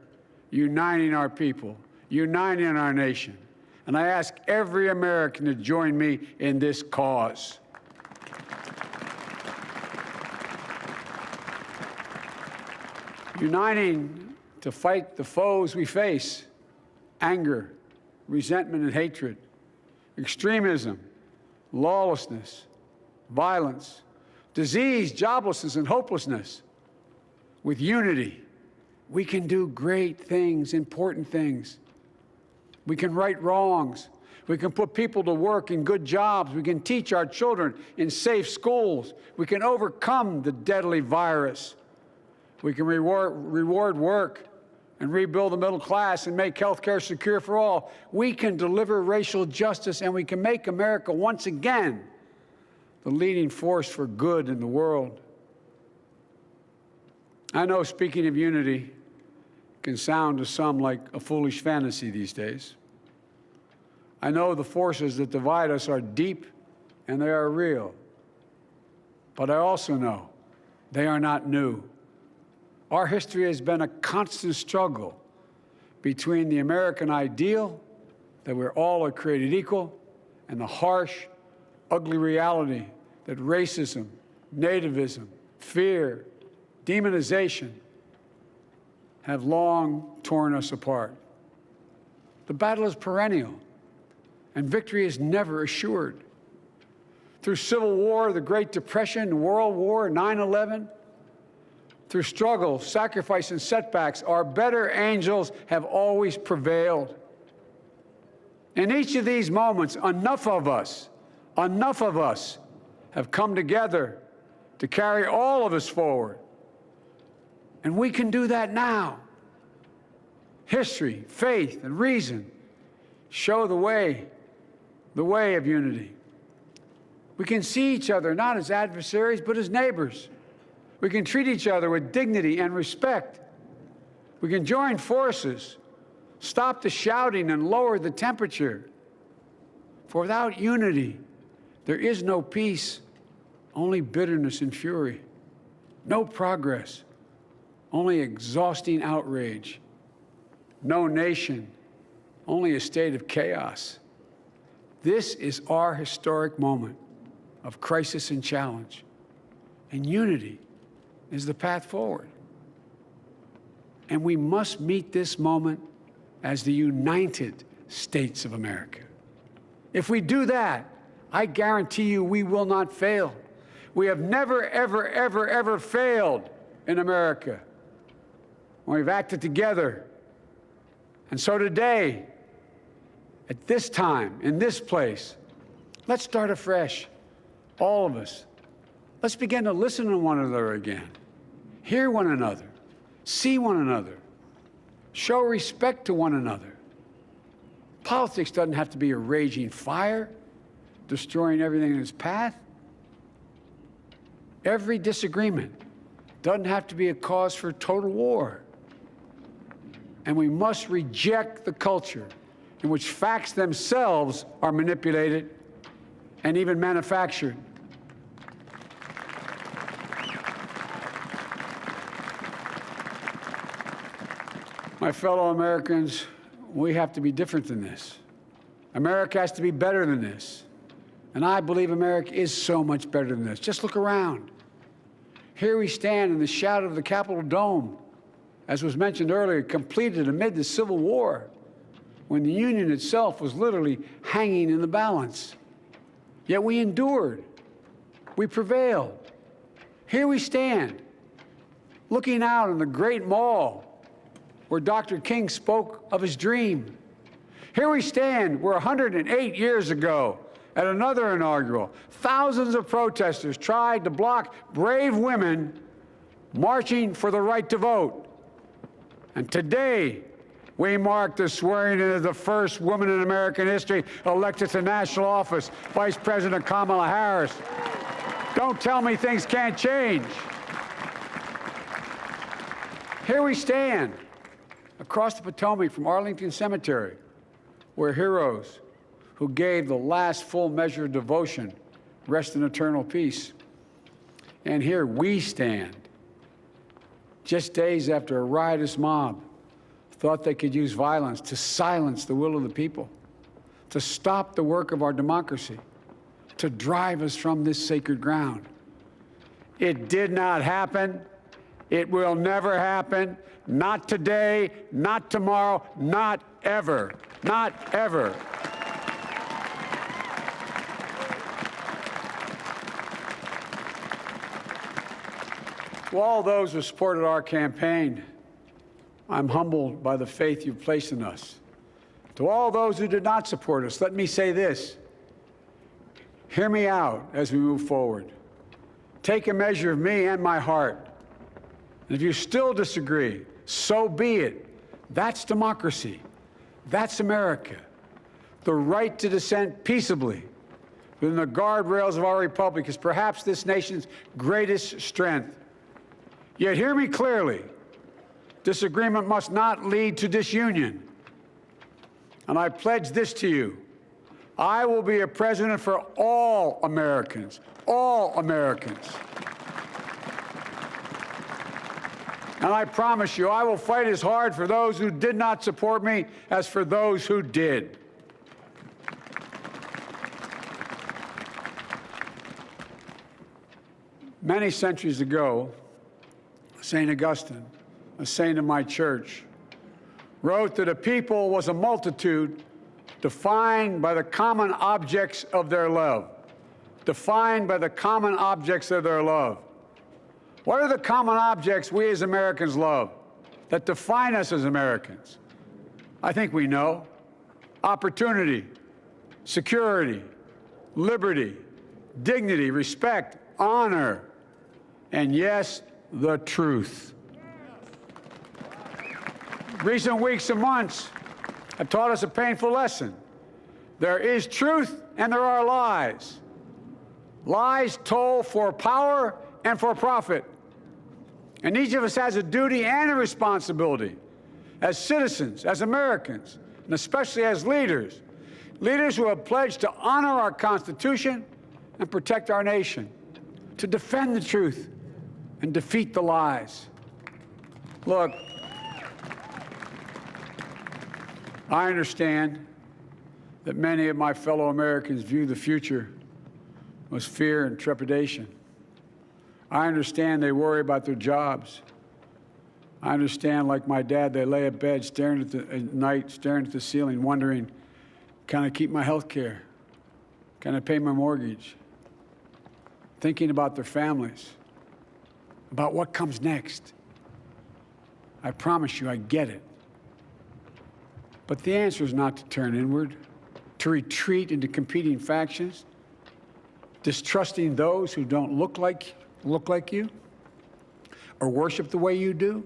uniting our people, uniting our nation. And I ask every American to join me in this cause. Uniting to fight the foes we face: anger, resentment and hatred, extremism, lawlessness, violence, disease, joblessness, and hopelessness. With unity, we can do great things, important things. We can right wrongs. We can put people to work in good jobs. We can teach our children in safe schools. We can overcome the deadly virus. We can reward work and rebuild the middle class and make health care secure for all. We can deliver racial justice, and we can make America once again the leading force for good in the world. I know speaking of unity can sound to some like a foolish fantasy these days. I know the forces that divide us are deep and they are real. But I also know they are not new. Our history has been a constant struggle between the American ideal that we're all are created equal and the harsh, ugly reality that racism, nativism, fear, demonization have long torn us apart. The battle is perennial, and victory is never assured. Through Civil War, the Great Depression, World War, 9/11, through struggle, sacrifice, and setbacks, our better angels have always prevailed. In each of these moments, enough of us have come together to carry all of us forward. And we can do that now. History, faith, and reason show the way of unity. We can see each other not as adversaries, but as neighbors. We can treat each other with dignity and respect. We can join forces, stop the shouting, and lower the temperature. For without unity, there is no peace, only bitterness and fury. No progress, only exhausting outrage. No nation, only a state of chaos. This is our historic moment of crisis and challenge, and unity is the path forward. And we must meet this moment as the United States of America. If we do that, I guarantee you we will not fail. We have never, ever, ever, ever failed in America when we've acted together. And so today, at this time, in this place, let's start afresh, all of us. Let's begin to listen to one another again, hear one another, see one another, show respect to one another. Politics doesn't have to be a raging fire, destroying everything in its path. Every disagreement doesn't have to be a cause for total war. And we must reject the culture in which facts themselves are manipulated and even manufactured. My fellow Americans, we have to be different than this. America has to be better than this. And I believe America is so much better than this. Just look around. Here we stand in the shadow of the Capitol Dome, as was mentioned earlier, completed amid the Civil War, when the Union itself was literally hanging in the balance. Yet we endured. We prevailed. Here we stand, looking out on the great mall where Dr. King spoke of his dream. Here we stand where 108 years ago, at another inaugural, thousands of protesters tried to block brave women marching for the right to vote. And today, we mark the swearing in of the first woman in American history elected to national office, Vice President Kamala Harris. Don't tell me things can't change. Here we stand across the Potomac from Arlington Cemetery, where heroes who gave the last full measure of devotion rest in eternal peace. And here we stand, just days after a riotous mob thought they could use violence to silence the will of the people, to stop the work of our democracy, to drive us from this sacred ground. It did not happen. It will never happen. Not today, not tomorrow, not ever. Not ever. To all those who supported our campaign, I'm humbled by the faith you've placed in us. To all those who did not support us, let me say this. Hear me out as we move forward. Take a measure of me and my heart. And if you still disagree, so be it. That's democracy. That's America. The right to dissent peaceably within the guardrails of our republic is perhaps this nation's greatest strength. Yet hear me clearly. Disagreement must not lead to disunion. And I pledge this to you. I will be a president for all Americans. All Americans. And I promise you, I will fight as hard for those who did not support me as for those who did. Many centuries ago, St. Augustine, a saint of my church, wrote that a people was a multitude defined by the common objects of their love. Defined by the common objects of their love. What are the common objects we as Americans love that define us as Americans? I think we know. Opportunity, security, liberty, dignity, respect, honor, and yes, the truth. Recent weeks and months have taught us a painful lesson. There is truth and there are lies. Lies told for power and for profit. And each of us has a duty and a responsibility as citizens, as Americans, and especially as leaders. Leaders who have pledged to honor our Constitution and protect our nation, to defend the truth and defeat the lies. Look, I understand that many of my fellow Americans view the future with fear and trepidation. I understand they worry about their jobs. I understand, like my dad, they lay at bed at night, staring at the ceiling, wondering, can I keep my health care? Can I pay my mortgage? Thinking about their families, about what comes next. I promise you, I get it. But the answer is not to turn inward, to retreat into competing factions, distrusting those who don't look like you, or worship the way you do,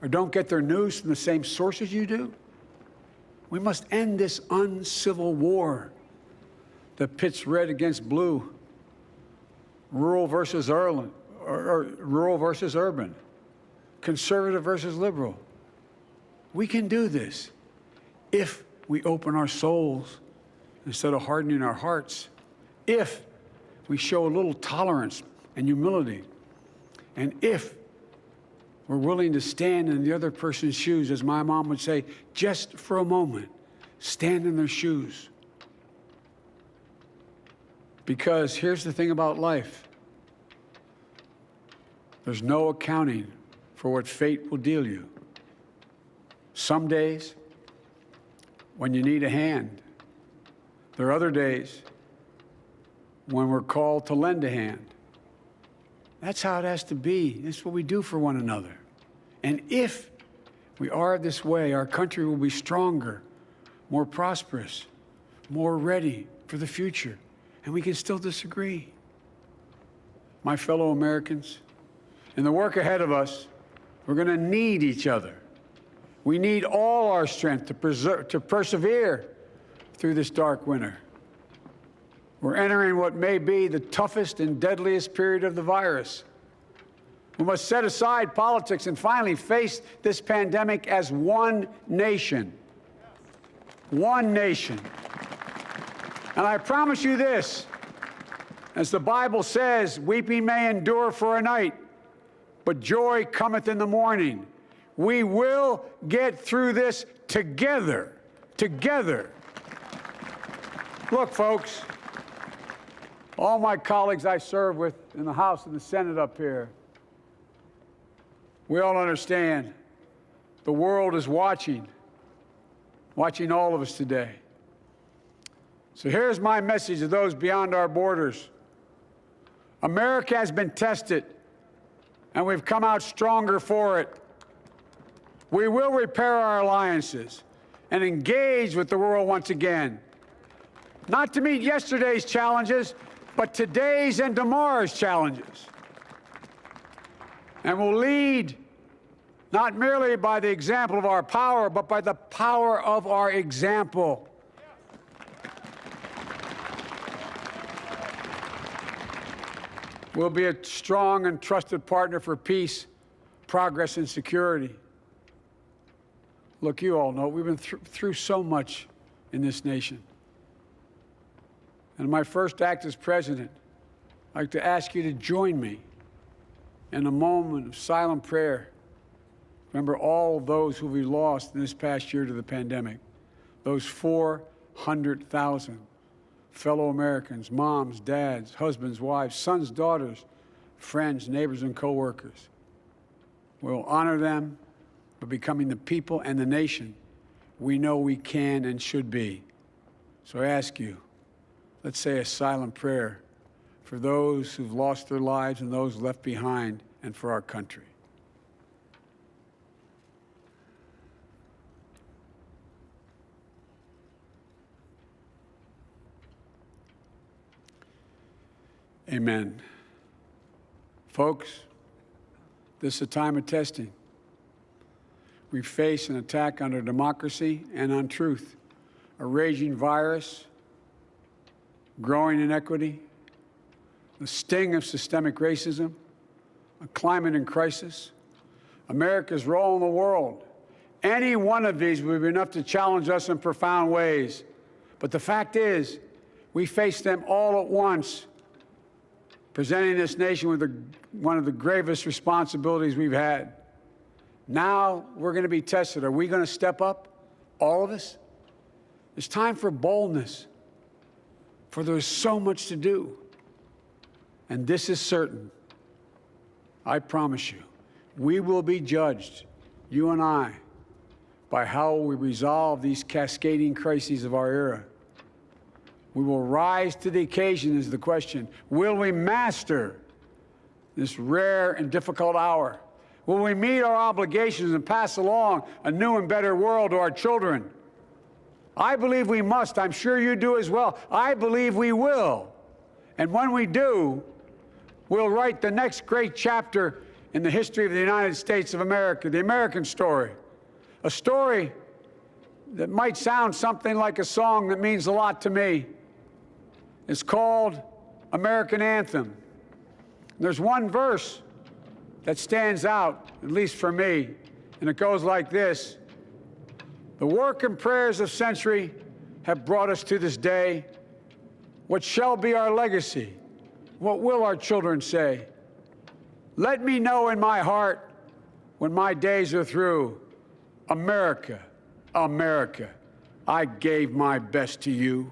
or don't get their news from the same sources you do. We must end this uncivil war that pits red against blue, rural versus urban, or rural versus urban, conservative versus liberal. We can do this if we open our souls instead of hardening our hearts, if we show a little tolerance and humility, and if we're willing to stand in the other person's shoes, as my mom would say, just for a moment, stand in their shoes. Because here's the thing about life. There's no accounting for what fate will deal you. Some days, when you need a hand. There are other days when we're called to lend a hand. That's how it has to be. That's what we do for one another. And if we are this way, our country will be stronger, more prosperous, more ready for the future. And we can still disagree. My fellow Americans, in the work ahead of us, we're going to need each other. We need all our strength to persevere through this dark winter. We're entering what may be the toughest and deadliest period of the virus. We must set aside politics and finally face this pandemic as one nation. One nation. And I promise you this, as the Bible says, weeping may endure for a night, but joy cometh in the morning. We will get through this together. Together. Look, folks, all my colleagues I serve with in the House and the Senate up here, we all understand the world is watching all of us today. So here's my message to those beyond our borders. America has been tested, and we've come out stronger for it. We will repair our alliances and engage with the world once again, not to meet yesterday's challenges, but today's and tomorrow's challenges. And we'll lead not merely by the example of our power, but by the power of our example. We'll be a strong and trusted partner for peace, progress, and security. Look, you all know we've been through so much in this nation. And in my first act as president, I'd like to ask you to join me in a moment of silent prayer. Remember all those who we lost in this past year to the pandemic, those 400,000 fellow Americans, moms, dads, husbands, wives, sons, daughters, friends, neighbors, and coworkers. We'll honor them by becoming the people and the nation we know we can and should be. So I ask you, let's say a silent prayer for those who've lost their lives and those left behind, and for our country. Amen. Folks, this is a time of testing. We face an attack on our democracy and on truth, a raging virus, growing inequity, the sting of systemic racism, a climate in crisis, America's role in the world. Any one of these would be enough to challenge us in profound ways. But the fact is, we face them all at once, presenting this nation with one of the gravest responsibilities we've had. Now we're going to be tested. Are we going to step up, all of us? It's time for boldness, for there's so much to do. And this is certain. I promise you, we will be judged, you and I, by how we resolve these cascading crises of our era. We will rise to the occasion is the question. Will we master this rare and difficult hour? Will we meet our obligations and pass along a new and better world to our children? I believe we must. I'm sure you do as well. I believe we will. And when we do, we'll write the next great chapter in the history of the United States of America, the American story. A story that might sound something like a song that means a lot to me. It's called American Anthem. There's one verse that stands out, at least for me, and it goes like this. The work and prayers of century have brought us to this day. What shall be our legacy? What will our children say? Let me know in my heart when my days are through. America, America, I gave my best to you.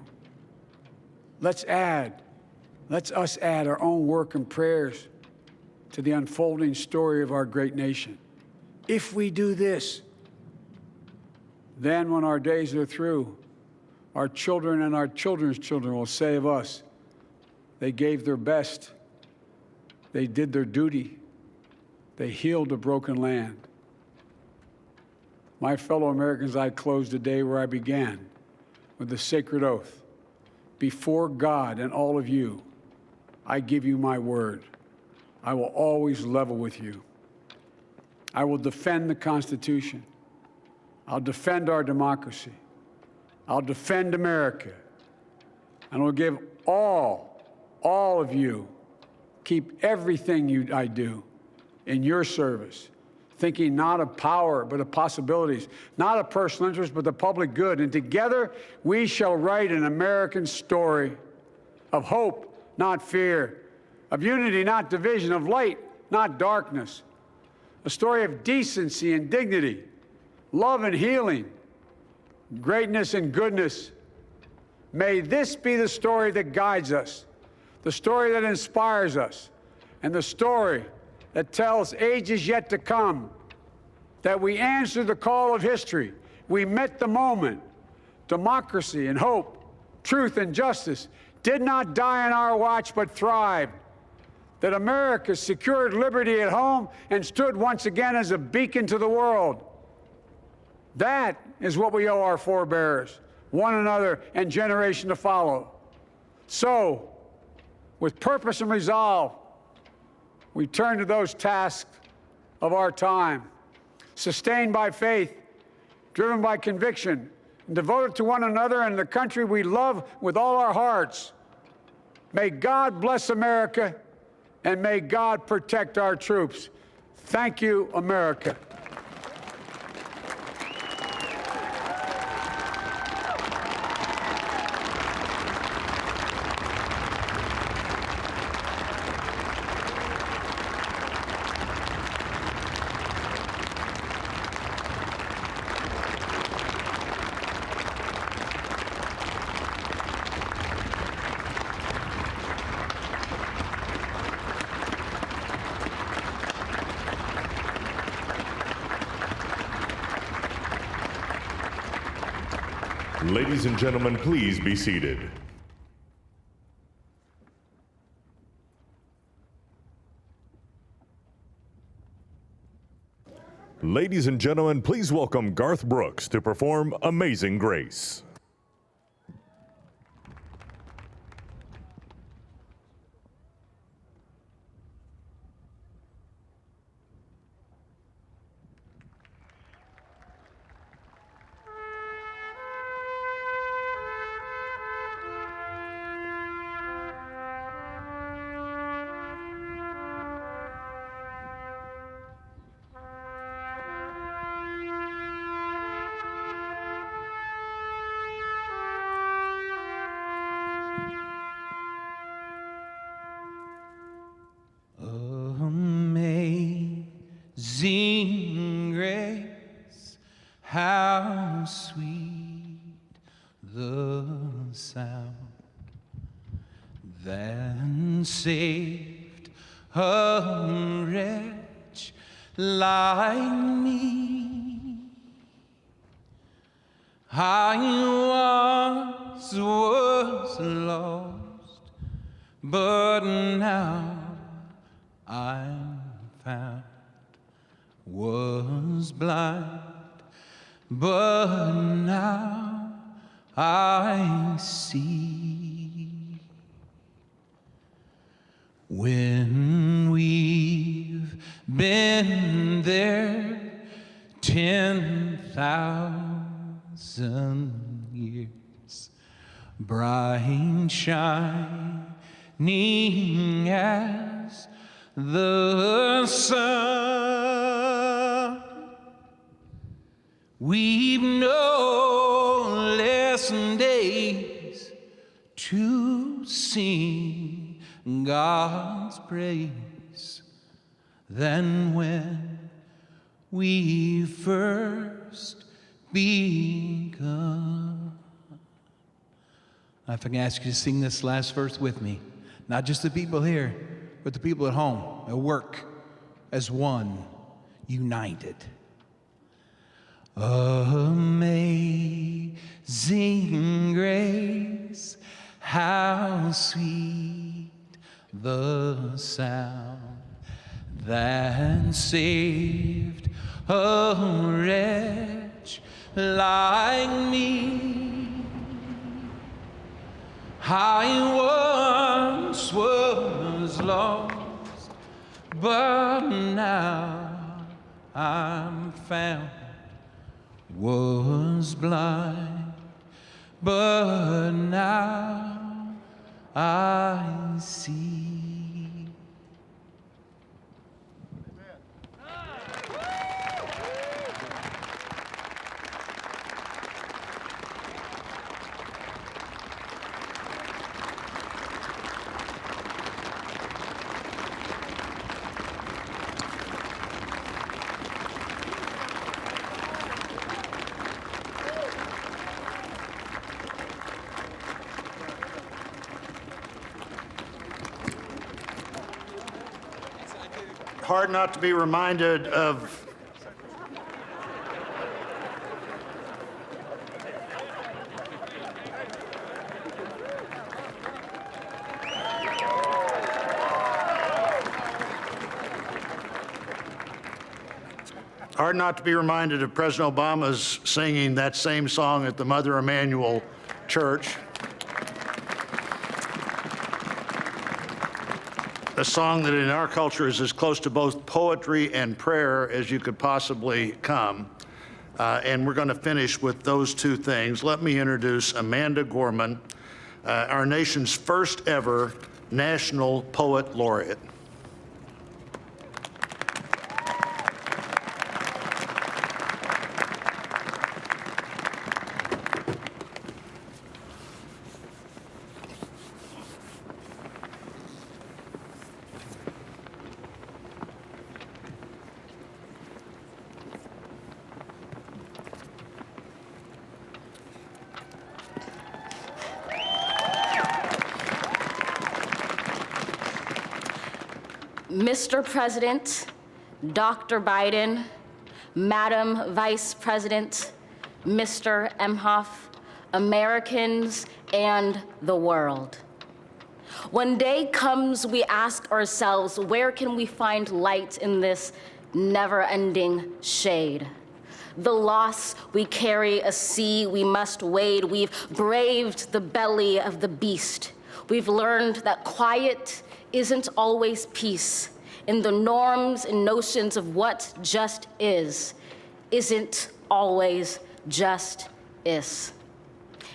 Let's us add our own work and prayers to the unfolding story of our great nation. If we do this, then when our days are through, our children and our children's children will say of us, they gave their best, they did their duty, they healed a broken land. My fellow Americans, I close the day where I began, with the sacred oath. Before God and all of you, I give you my word. I will always level with you. I will defend the Constitution. I'll defend our democracy. I'll defend America. And I'll give all of you, keep everything I do in your service, thinking not of power, but of possibilities, not of personal interest, but the public good. And together, we shall write an American story of hope, not fear, of unity, not division, of light, not darkness, a story of decency and dignity, love and healing, greatness and goodness. May this be the story that guides us, the story that inspires us, and the story that tells ages yet to come that we answered the call of history. We met the moment. Democracy and hope, truth and justice did not die on our watch, but thrived. That America secured liberty at home and stood once again as a beacon to the world. That is what we owe our forebears, one another, and generation to follow. So, with purpose and resolve, we turn to those tasks of our time, sustained by faith, driven by conviction, and devoted to one another and the country we love with all our hearts. May God bless America, and may God protect our troops. Thank you, America. Ladies and gentlemen, please be seated. Ladies and gentlemen, please welcome Garth Brooks to perform Amazing Grace. Amazing grace, how sweet the sound that saved a wretch like me. I once was lost, but now I'm found. Was blind, but now I see. When we've been there 10,000 years, bright shining as the sun, we've no less days to sing God's praise than when we first begun. If I can ask you to sing this last verse with me, not just the people here, but the people at home, at work, as one, united. Amazing grace, how sweet the sound that saved a wretch like me. I once was lost, but now I'm found. was blind, but now I see. Hard not to be reminded of President Obama's singing that same song at the Mother Emanuel Church. A song that in our culture is as close to both poetry and prayer as you could possibly come. And we're going to finish with those two things. Let me introduce Amanda Gorman, our nation's first ever National Poet Laureate. Mr. President, Dr. Biden, Madam Vice President, Mr. Emhoff, Americans, and the world. When day comes, we ask ourselves, where can we find light in this never-ending shade? The loss we carry, a sea we must wade. We've braved the belly of the beast. We've learned that quiet isn't always peace, and the norms and notions of what just isn't always just is.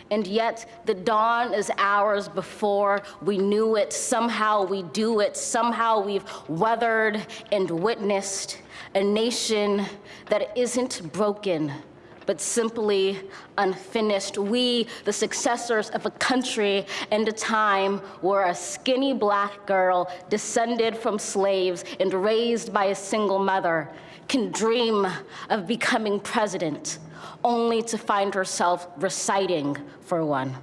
And yet the dawn is ours before we knew it. Somehow we do it. Somehow we've weathered and witnessed a nation that isn't broken, but simply unfinished. We, the successors of a country and a time where a skinny black girl descended from slaves and raised by a single mother can dream of becoming president, only to find herself reciting for one.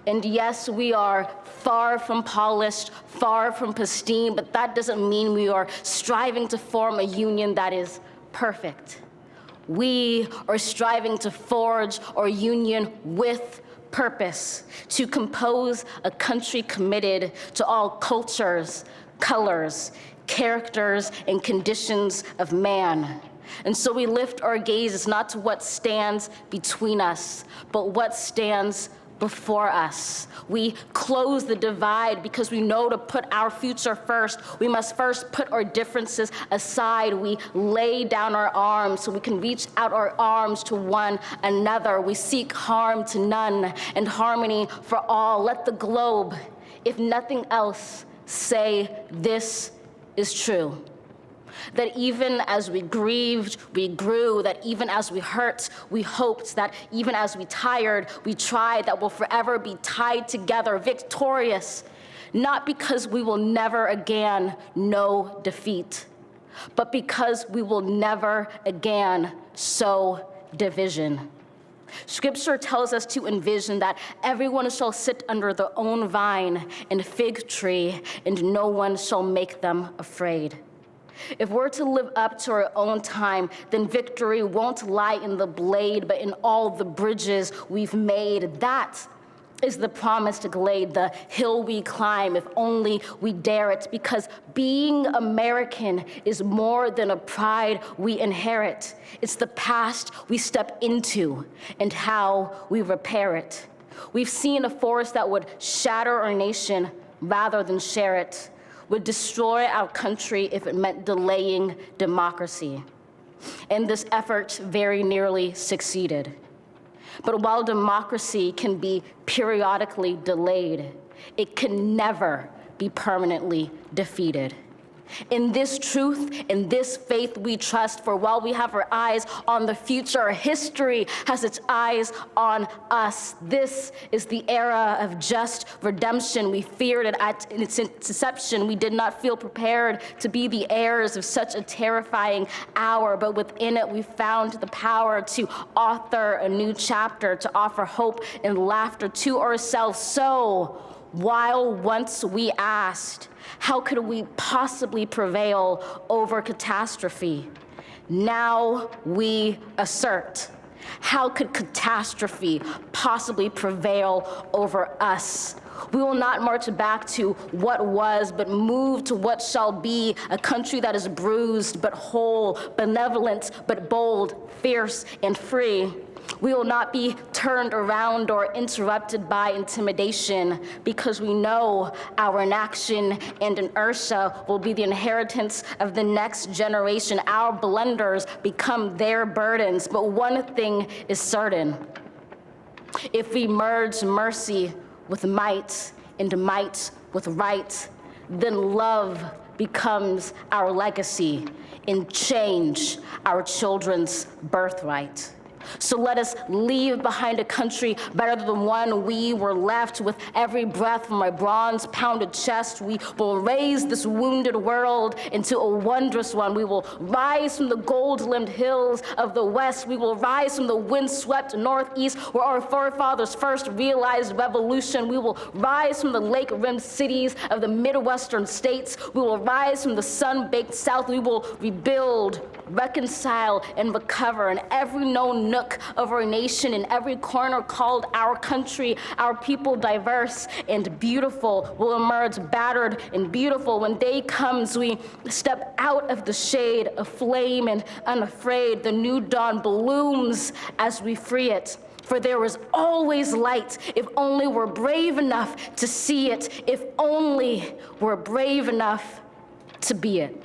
And yes, we are far from polished, far from pristine, but that doesn't mean we are striving to form a union that is perfect. We are striving to forge our union with purpose, to compose a country committed to all cultures, colors, characters, and conditions of man. And so we lift our gazes not to what stands between us, but what stands before us. We close the divide because we know to put our future first, we must first put our differences aside. We lay down our arms so we can reach out our arms to one another. We seek harm to none and harmony for all. Let the globe, if nothing else, say this is true. That even as we grieved, we grew, that even as we hurt, we hoped, that even as we tired, we tried, that we'll forever be tied together, victorious, not because we will never again know defeat, but because we will never again sow division. Scripture tells us to envision that everyone shall sit under their own vine and fig tree, and no one shall make them afraid. If we're to live up to our own time, then victory won't lie in the blade, but in all the bridges we've made. That is the promised glade, the hill we climb, if only we dare it, because being American is more than a pride we inherit. It's the past we step into and how we repair it. We've seen a force that would shatter our nation rather than share it, would destroy our country if it meant delaying democracy. and this effort very nearly succeeded. But while democracy can be periodically delayed, it can never be permanently defeated. In this truth, in this faith we trust, for while we have our eyes on the future, history has its eyes on us. This is the era of just redemption. We feared it at its inception. We did not feel prepared to be the heirs of such a terrifying hour, but within it we found the power to author a new chapter, to offer hope and laughter to ourselves. So, while once we asked, how could we possibly prevail over catastrophe? Now we assert, how could catastrophe possibly prevail over us? We will not march back to what was, but move to what shall be, a country that is bruised but whole, benevolent but bold, fierce and free. We will not be turned around or interrupted by intimidation, because we know our inaction and inertia will be the inheritance of the next generation. Our blunders become their burdens. But one thing is certain: if we merge mercy with might and might with right, then love becomes our legacy and change our children's birthright. So let us leave behind a country better than the one we were left. With every breath from my bronze-pounded chest, we will raise this wounded world into a wondrous one. We will rise from the gold-limbed hills of the West. We will rise from the wind-swept Northeast, where our forefathers first realized revolution. We will rise from the lake-rimmed cities of the Midwestern states. We will rise from the sun-baked South. We will rebuild, reconcile, and recover in every known nook of our nation, in every corner called our country. Our people, diverse and beautiful, will emerge battered and beautiful. When day comes, we step out of the shade of flame and unafraid. The new dawn blooms as we free it. For there is always light, if only we're brave enough to see it, if only we're brave enough to be it.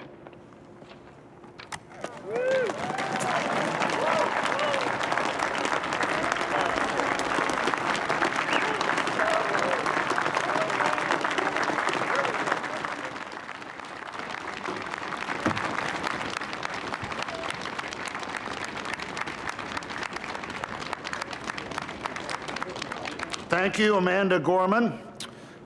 Thank you, Amanda Gorman.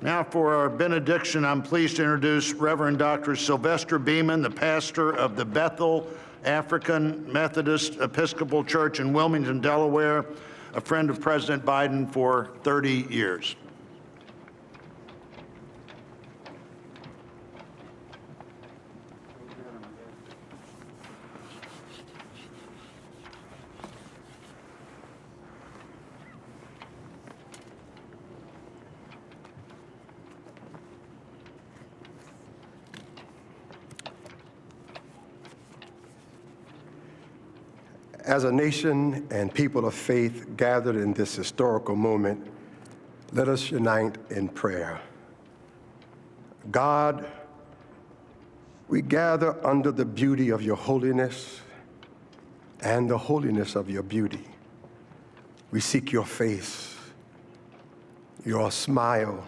Now for our benediction, I'm pleased to introduce Reverend Dr. Sylvester Beeman, the pastor of the Bethel African Methodist Episcopal Church in Wilmington, Delaware, a friend of President Biden for 30 years. As a nation and people of faith gathered in this historical moment, let us unite in prayer. God, we gather under the beauty of your holiness and the holiness of your beauty. We seek your face, your smile,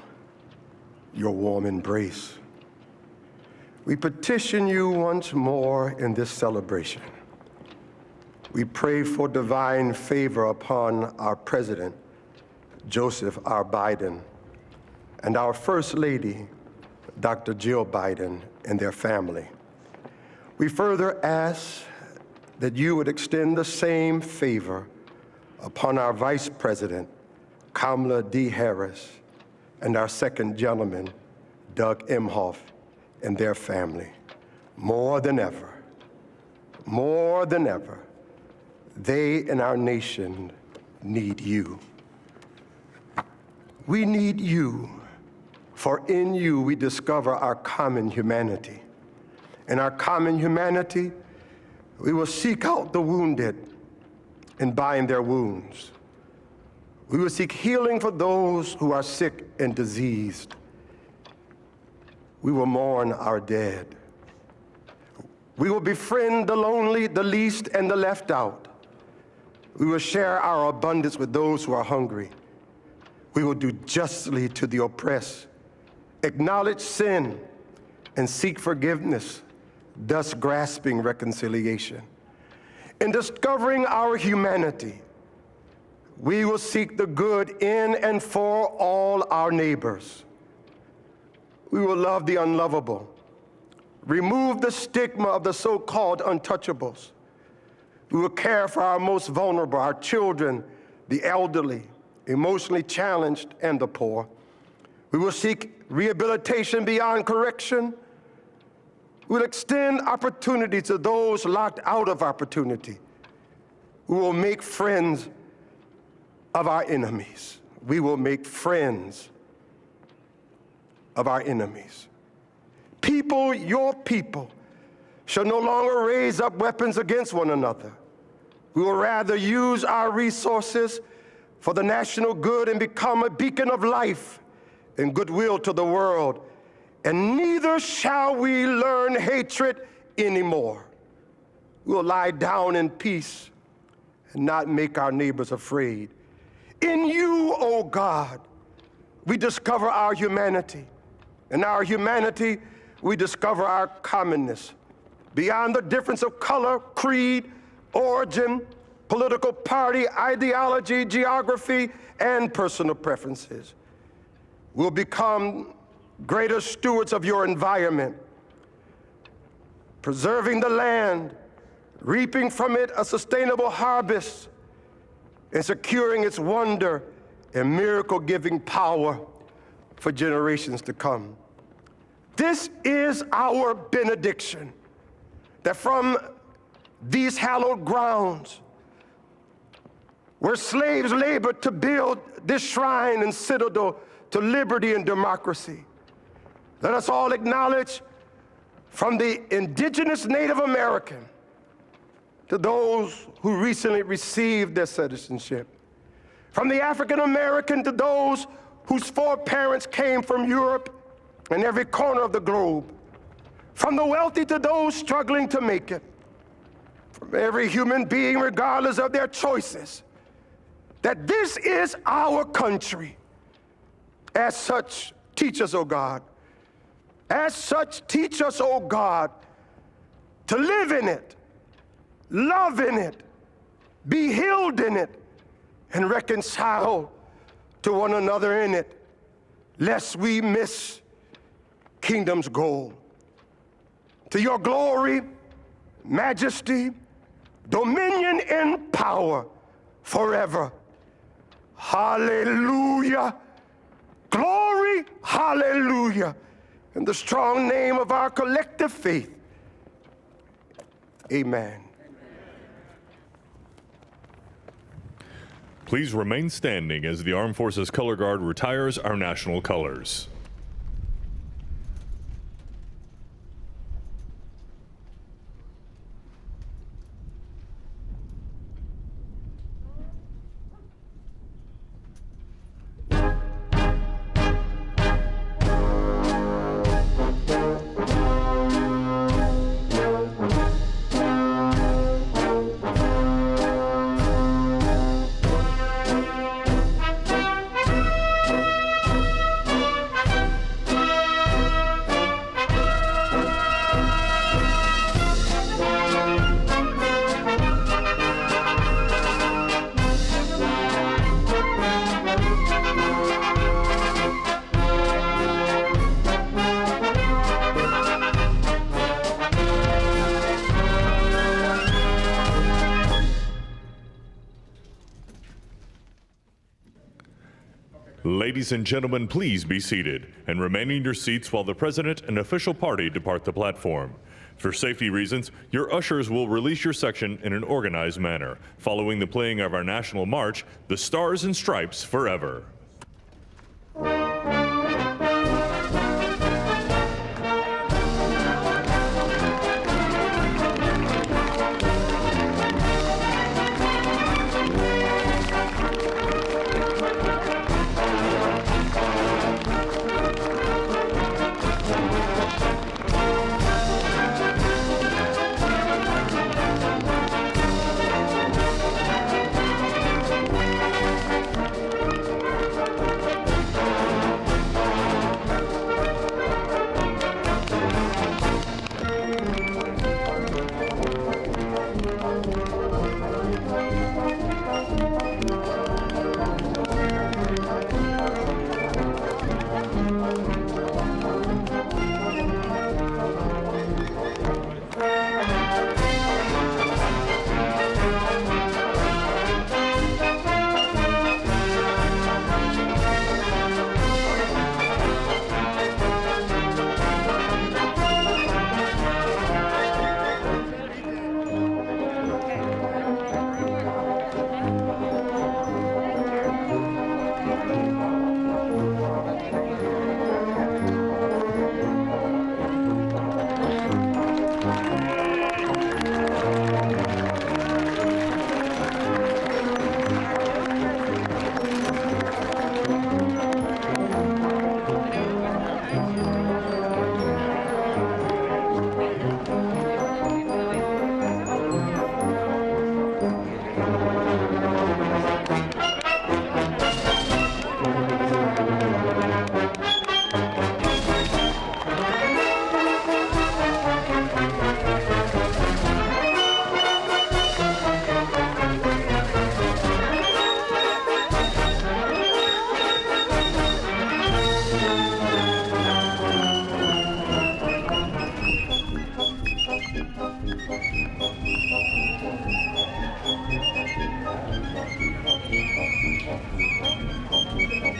your warm embrace. We petition you once more in this celebration. We pray for divine favor upon our President, Joseph R. Biden, and our First Lady, Dr. Jill Biden, and their family. We further ask that you would extend the same favor upon our Vice President, Kamala D. Harris, and our Second Gentleman, Doug Emhoff, and their family. More than ever, they and our nation need you. We need you, for in you we discover our common humanity. In our common humanity, we will seek out the wounded and bind their wounds. We will seek healing for those who are sick and diseased. We will mourn our dead. We will befriend the lonely, the least, and the left out. We will share our abundance with those who are hungry. We will do justly to the oppressed, acknowledge sin, and seek forgiveness, thus grasping reconciliation. In discovering our humanity, we will seek the good in and for all our neighbors. We will love the unlovable, remove the stigma of the so-called untouchables. We will care for our most vulnerable, our children, the elderly, emotionally challenged, and the poor. We will seek rehabilitation beyond correction. We will extend opportunity to those locked out of opportunity. We will make friends of our enemies. We will make friends of our enemies. People, your people, shall no longer raise up weapons against one another. We will rather use our resources for the national good and become a beacon of life and goodwill to the world. And neither shall we learn hatred anymore. We will lie down in peace and not make our neighbors afraid. In you, O God, we discover our humanity. In our humanity, we discover our commonness. Beyond the difference of color, creed, origin, political party, ideology, geography, and personal preferences. We'll become greater stewards of your environment, preserving the land, reaping from it a sustainable harvest, and securing its wonder and miracle-giving power for generations to come. This is our benediction, that from these hallowed grounds, where slaves labored to build this shrine and citadel to liberty and democracy, let us all acknowledge, from the indigenous Native American to those who recently received their citizenship, from the African American to those whose foreparents came from Europe and every corner of the globe, from the wealthy to those struggling to make it, from every human being regardless of their choices, that this is our country. As such, teach us, O God. As such, teach us, O God, to live in it, love in it, be healed in it, and reconcile to one another in it, lest we miss kingdom's goal. To your glory, majesty, dominion, and power forever. Hallelujah. Glory, hallelujah. In the strong name of our collective faith, amen. Please remain standing as the Armed Forces Color Guard retires our national colors. Ladies and gentlemen, please be seated and remain in your seats while the President and official party depart the platform. For safety reasons, your ushers will release your section in an organized manner, following the playing of our national march, The Stars and Stripes Forever.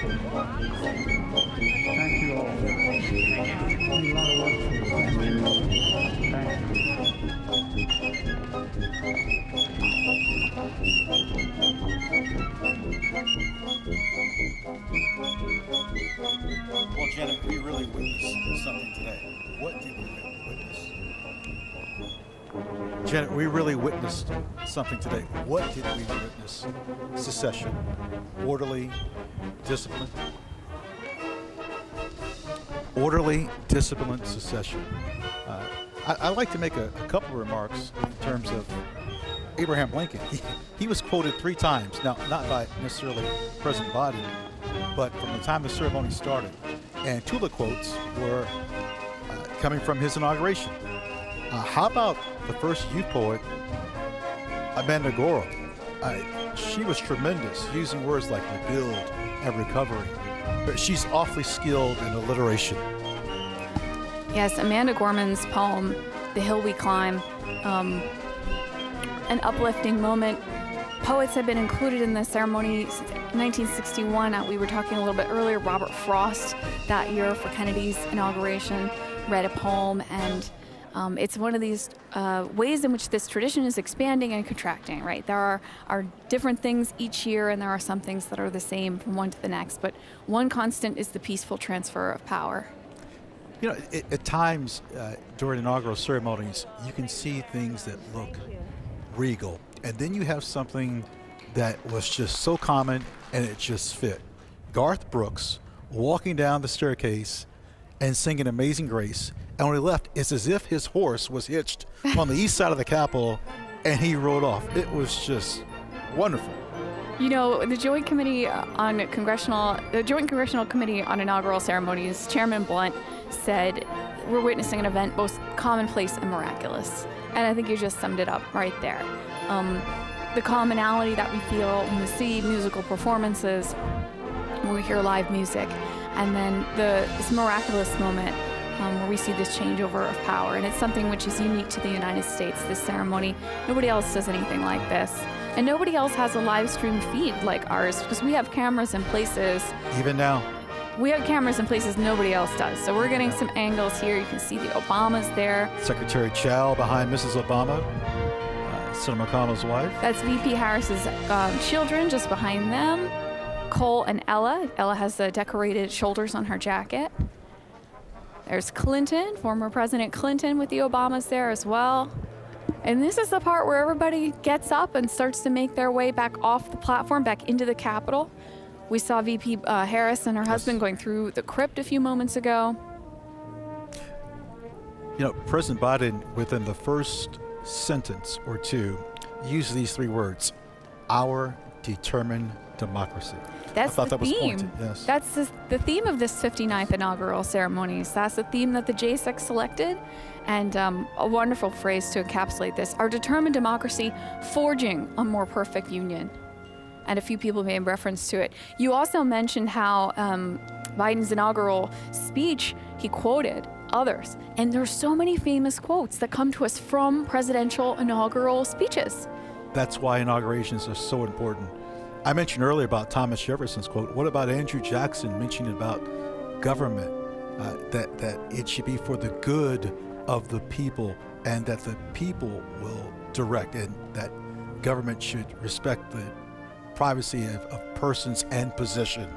Thank you all. A lot of work for you. Thank Well, Janet, we really witnessed something today. What did we witness? Janet, we really witnessed something today. What did we witness? Secession, orderly, disciplined. Orderly, disciplined secession. I'd like to make a couple of remarks in terms of Abraham Lincoln. He was quoted 3 times, now not by necessarily President Biden, but from the time the ceremony started. And 2 of the quotes were coming from his inauguration. How about the first youth poet, Amanda Gorham? She was tremendous, using words like rebuild and recovery. But she's awfully skilled in alliteration. Yes, Amanda Gorman's poem, The Hill We Climb, an uplifting moment. Poets have been included in the ceremony since 1961. We were talking a little bit earlier, Robert Frost that year for Kennedy's inauguration read a poem, and it's one of these ways in which this tradition is expanding and contracting, right? There are different things each year, and there are some things that are the same from one to the next, but one constant is the peaceful transfer of power. You know, at times during inaugural ceremonies, you can see things that look regal, and then you have something that was just so common and it just fit. Garth Brooks walking down the staircase and singing Amazing Grace, and when he left, it's as if his horse was hitched on the east side of the Capitol and he rode off. It was just wonderful. You know, the Joint Congressional Committee on Inaugural Ceremonies, Chairman Blunt said, we're witnessing an event both commonplace and miraculous. And I think you just summed it up right there. The commonality that we feel when we see musical performances, when we hear live music, and then this miraculous moment where we see this changeover of power. And it's something which is unique to the United States, this ceremony. Nobody else does anything like this. And nobody else has a live stream feed like ours, because we have cameras in places. Even now. We have cameras in places nobody else does. So we're getting some angles here. You can see the Obamas there. Secretary Chow behind Mrs. Obama, Senator McConnell's wife. That's VP Harris's children just behind them. Cole and Ella. Ella has the decorated shoulders on her jacket. There's Clinton, former President Clinton with the Obamas there as well. And this is the part where everybody gets up and starts to make their way back off the platform, back into the Capitol. We saw VP Harris and her husband going through the crypt a few moments ago. You know, President Biden, within the first sentence or two, used these 3 words: our determined democracy. That's I thought the that was theme. pointed. Yes. That's the theme of this 59th inaugural ceremonies. That's the theme that the JSEC selected, and a wonderful phrase to encapsulate this: our determined democracy forging a more perfect union. And a few people made reference to it. You also mentioned how Biden's inaugural speech, he quoted others. And there's so many famous quotes that come to us from presidential inaugural speeches. That's why inaugurations are so important. I mentioned earlier about Thomas Jefferson's quote. What about Andrew Jackson mentioning about government, that it should be for the good of the people, and that the people will direct, and that government should respect the privacy of persons and position.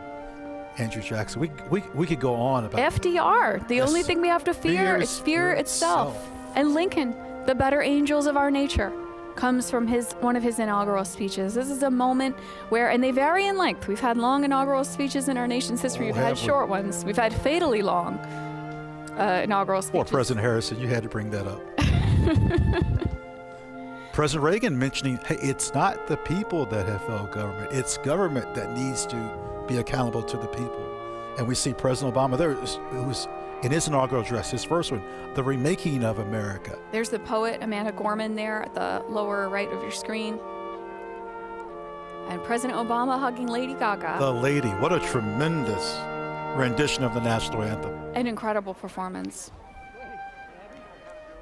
Andrew Jackson. We could go on about FDR. The Yes. only thing we have to fear is fear itself. And Lincoln, the better angels of our nature, comes from one of his inaugural speeches. This is a moment where, and they vary in length. We've had long inaugural speeches in our nation's history. We've had short ones. We've had fatally long inaugural speeches. Poor President Harrison, you had to bring that up. President Reagan mentioning, hey, it's not the people that have failed government. It's government that needs to be accountable to the people. And we see President Obama there, who's in his inaugural address, his first one, the remaking of America. There's the poet Amanda Gorman there at the lower right of your screen. And President Obama hugging Lady Gaga. The lady, what a tremendous rendition of the national anthem. An incredible performance.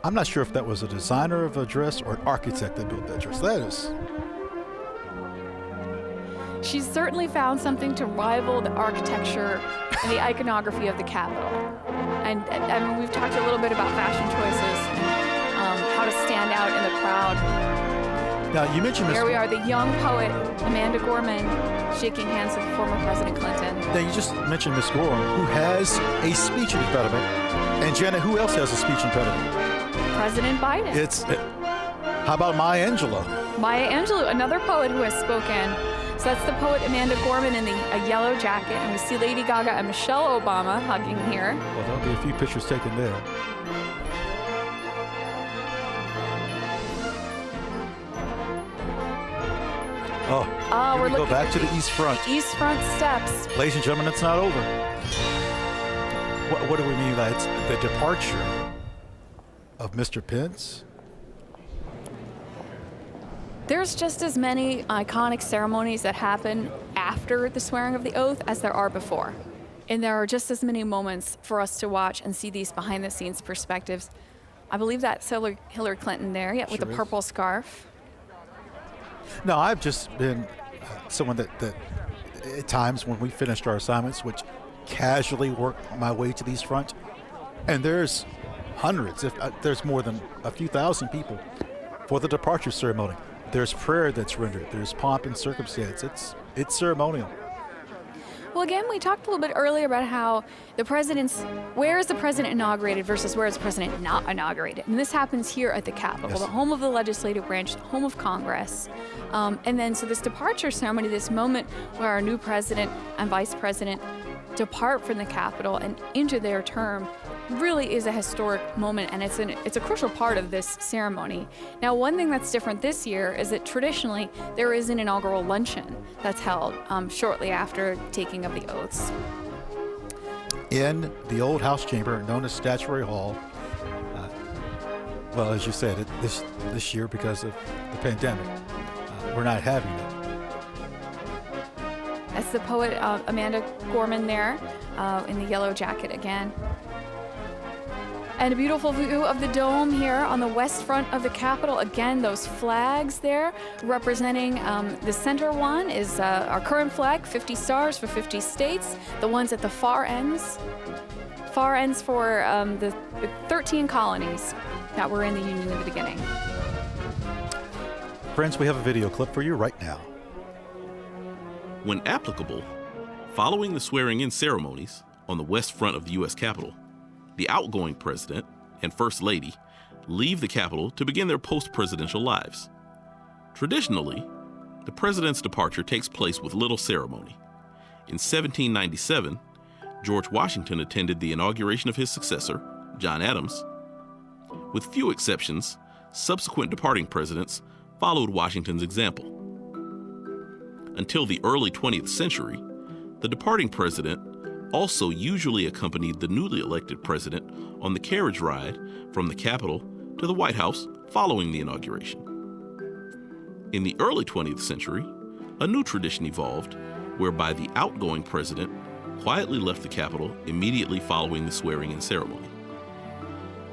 I'm not sure if that was a designer of a dress or an architect that built that dress. That is. She's certainly found something to rival the architecture and the iconography of the Capitol. And I mean, we've talked a little bit about fashion choices, how to stand out in the crowd. Now, you mentioned There we are, the young poet, Amanda Gorman, shaking hands with former President Clinton. Now, you just mentioned Miss Gorman, who has a speech impediment. And Janet, who else has a speech impediment? President Biden. How about Maya Angelou? Maya Angelou, another poet who has spoken. So that's the poet Amanda Gorman in a yellow jacket, and we see Lady Gaga and Michelle Obama hugging here. Well, there'll be a few pictures taken there. We're we go looking back at to the East Front. East Front steps. Ladies and gentlemen, it's not over. What do we mean by it's the departure of Mr. Pence? There's just as many iconic ceremonies that happen after the swearing of the oath as there are before. And there are just as many moments for us to watch and see these behind-the-scenes perspectives. I believe that's Hillary Clinton there, with the purple scarf. No, I've just been someone that at times when we finished our assignments would casually work my way to the East Front. And there's hundreds, if there's more than a few thousand people for the departure ceremony. There's prayer that's rendered. There's pomp and circumstance. It's ceremonial. Well, again, we talked a little bit earlier about how where is the president inaugurated versus where is the president not inaugurated. And this happens here at the Capitol, Yes. the home of the legislative branch, the home of Congress. And then so this departure ceremony, this moment where our new president and vice president depart from the Capitol and into their term, really is a historic moment, and it's a crucial part of this ceremony. Now, one thing that's different this year is that traditionally there is an inaugural luncheon that's held shortly after taking of the oaths. In the old House chamber known as Statuary Hall, well, as you said, this year because of the pandemic, we're not having it. That's the poet Amanda Gorman there in the yellow jacket again. And a beautiful view of the dome here on the west front of the Capitol. Again, those flags there representing the center one is our current flag, 50 stars for 50 states. The ones at the far ends for the 13 colonies that were in the Union in the beginning. Friends, we have a video clip for you right now. When applicable, following the swearing-in ceremonies on the west front of the U.S. Capitol, the outgoing president and first lady leave the Capitol to begin their post-presidential lives. Traditionally, the president's departure takes place with little ceremony. In 1797, George Washington attended the inauguration of his successor, John Adams. With few exceptions, subsequent departing presidents followed Washington's example. Until the early 20th century, the departing president also usually accompanied the newly elected president on the carriage ride from the Capitol to the White House following the inauguration. In the early 20th century, a new tradition evolved whereby the outgoing president quietly left the Capitol immediately following the swearing-in ceremony.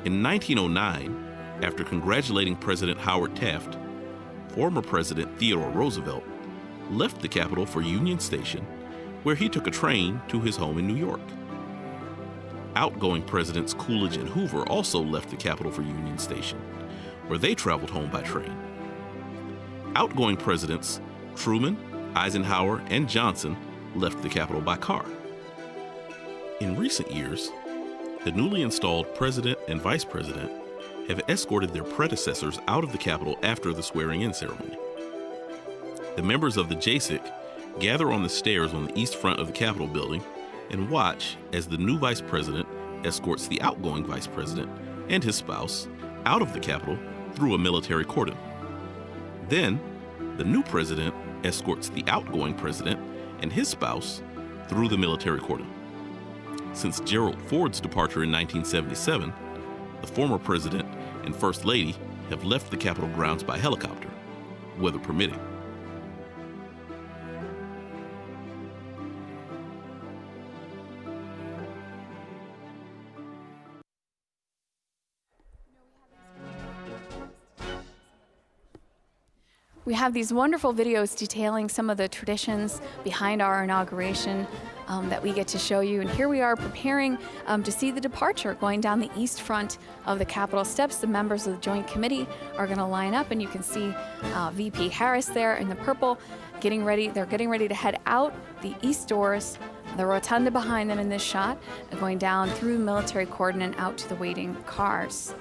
In 1909, after congratulating President Howard Taft, former President Theodore Roosevelt left the Capitol for Union Station, where he took a train to his home in New York. Outgoing Presidents Coolidge and Hoover also left the Capitol for Union Station, where they traveled home by train. Outgoing Presidents Truman, Eisenhower, and Johnson left the Capitol by car. In recent years, the newly installed president and vice president have escorted their predecessors out of the Capitol after the swearing-in ceremony. The members of the JSIC gather on the stairs on the east front of the Capitol building and watch as the new vice president escorts the outgoing vice president and his spouse out of the Capitol through a military cordon. Then, the new president escorts the outgoing president and his spouse through the military cordon. Since Gerald Ford's departure in 1977, the former president and first lady have left the Capitol grounds by helicopter, weather permitting. We have these wonderful videos detailing some of the traditions behind our inauguration that we get to show you. And here we are preparing to see the departure going down the east front of the Capitol steps. The members of the Joint Committee are going to line up, and you can see VP Harris there in the purple getting ready. They're getting ready to head out the east doors, the rotunda behind them in this shot, and going down through the military cordon and out to the waiting cars.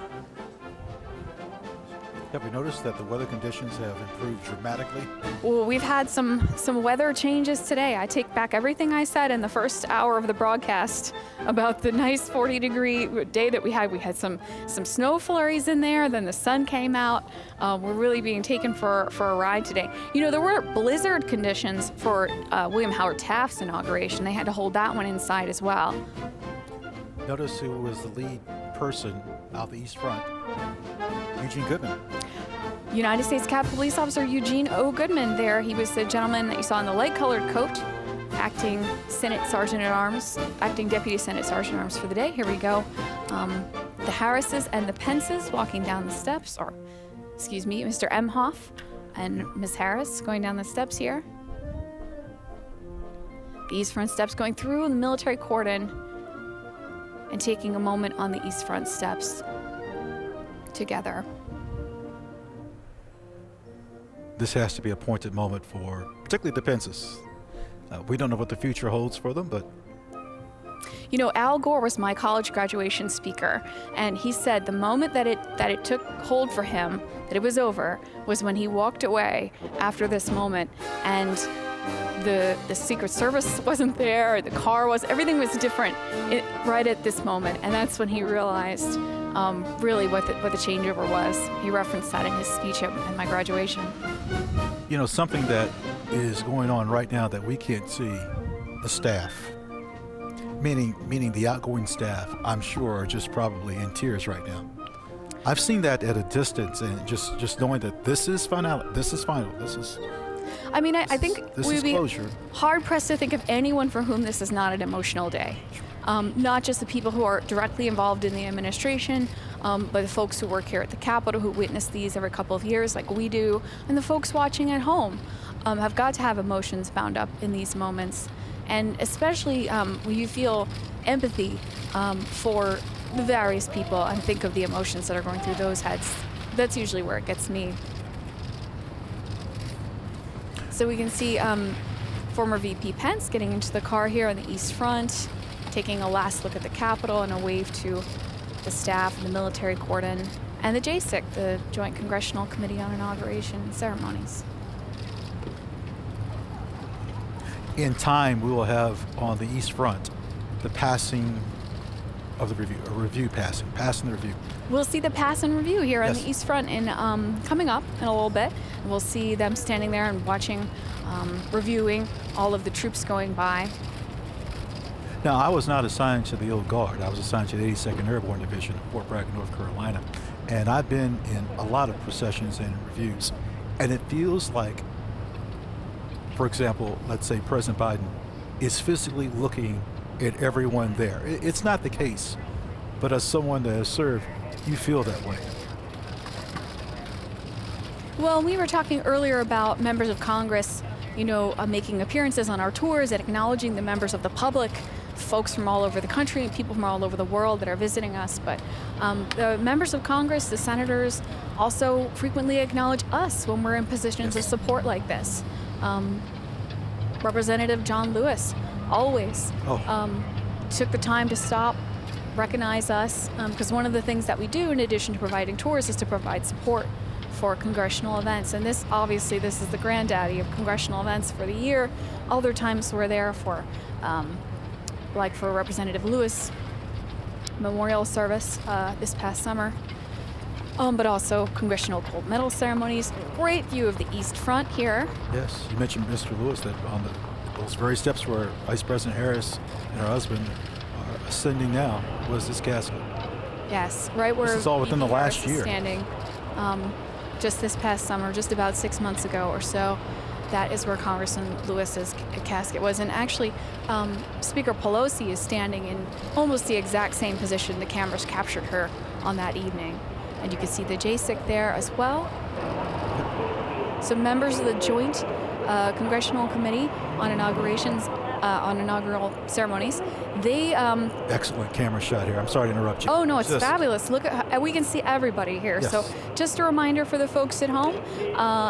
Have we noticed that the weather conditions have improved dramatically? Well, we've had some weather changes today. I take back everything I said in the first hour of the broadcast about the nice 40-degree day that we had. We had some snow flurries in there, then the sun came out. We're really being taken for a ride today. You know, there were blizzard conditions for William Howard Taft's inauguration. They had to hold that one inside as well. Notice who was the lead person out the east front. Eugene Goodman. United States Capitol Police Officer Eugene O. Goodman there. He was the gentleman that you saw in the light-colored coat, acting Senate Sergeant-at-Arms, acting Deputy Senate Sergeant-at-Arms for the day. Here we go. The Harrises and the Pences walking down the steps, or, excuse me, Mr. Emhoff and Ms. Harris going down the steps here. The east front steps going through the military cordon and taking a moment on the east front steps together. This has to be a pointed moment for particularly the Pences. We don't know what the future holds for them, but you know, Al Gore was my college graduation speaker, and he said the moment that it took hold for him, that it was over, was when he walked away after this moment, and the Secret Service wasn't there, the car was, everything was different right at this moment, and that's when he realized really what the changeover was. He referenced that in his speech at my graduation. you know, something that is going on right now that we can't see, the staff, meaning the outgoing staff, I'm sure are just probably in tears right now. I've seen that at a distance, and just knowing that this is final, I mean, I think we'd be closure. hard pressed to think of anyone for whom this is not an emotional day. Not just the people who are directly involved in the administration, but the folks who work here at the Capitol who witness these every couple of years like we do, and the folks watching at home have got to have emotions bound up in these moments. And especially when you feel empathy for the various people and think of the emotions that are going through those heads. That's usually where it gets me. So we can see former VP Pence getting into the car here on the East Front, taking a last look at the Capitol and a wave to the staff and the military cordon, and the JCIC, the Joint Congressional Committee on Inauguration and Ceremonies. In time, we will have on the East Front the passing of the review, passing the review. We'll see the pass and review here on Yes. the East Front in coming up in a little bit. And we'll see them standing there and watching, reviewing all of the troops going by. Now, I was not assigned to the Old Guard. I was assigned to the 82nd Airborne Division of Fort Bragg, North Carolina. And I've been in a lot of processions and reviews. And it feels like, for example, let's say President Biden is physically looking at everyone there. It's not the case, but as someone that has served, you feel that way. Well, we were talking earlier about members of Congress, you know, making appearances on our tours and acknowledging the members of the public, folks from all over the country and people from all over the world that are visiting us. But the members of Congress, the senators, also frequently acknowledge us when we're in positions of support like this. Representative John Lewis always took the time to stop, recognize us, because one of the things that we do in addition to providing tours is to provide support for congressional events. And this, obviously, this is the granddaddy of congressional events for the year. Other times we're there for, like for Representative Lewis memorial service this past summer, but also congressional gold medal ceremonies. Great view of the East Front here. Yes, you mentioned Mr. Lewis, that on those very steps where Vice President Harris and her husband are ascending now was this casket. Yes, right where this is all within the last Harris is year. Standing, just this past summer, just about 6 months ago or so. That is where Congressman Lewis's casket was. And actually, Speaker Pelosi is standing in almost the exact same position the cameras captured her on that evening. And you can see the JCIC there as well. So members of the Joint Congressional Committee on Inaugurations, on inaugural ceremonies, they... Excellent camera shot here. I'm sorry to interrupt you. Oh, no, it's Just- fabulous. Look at we can see everybody here. Yes. So just a reminder for the folks at home,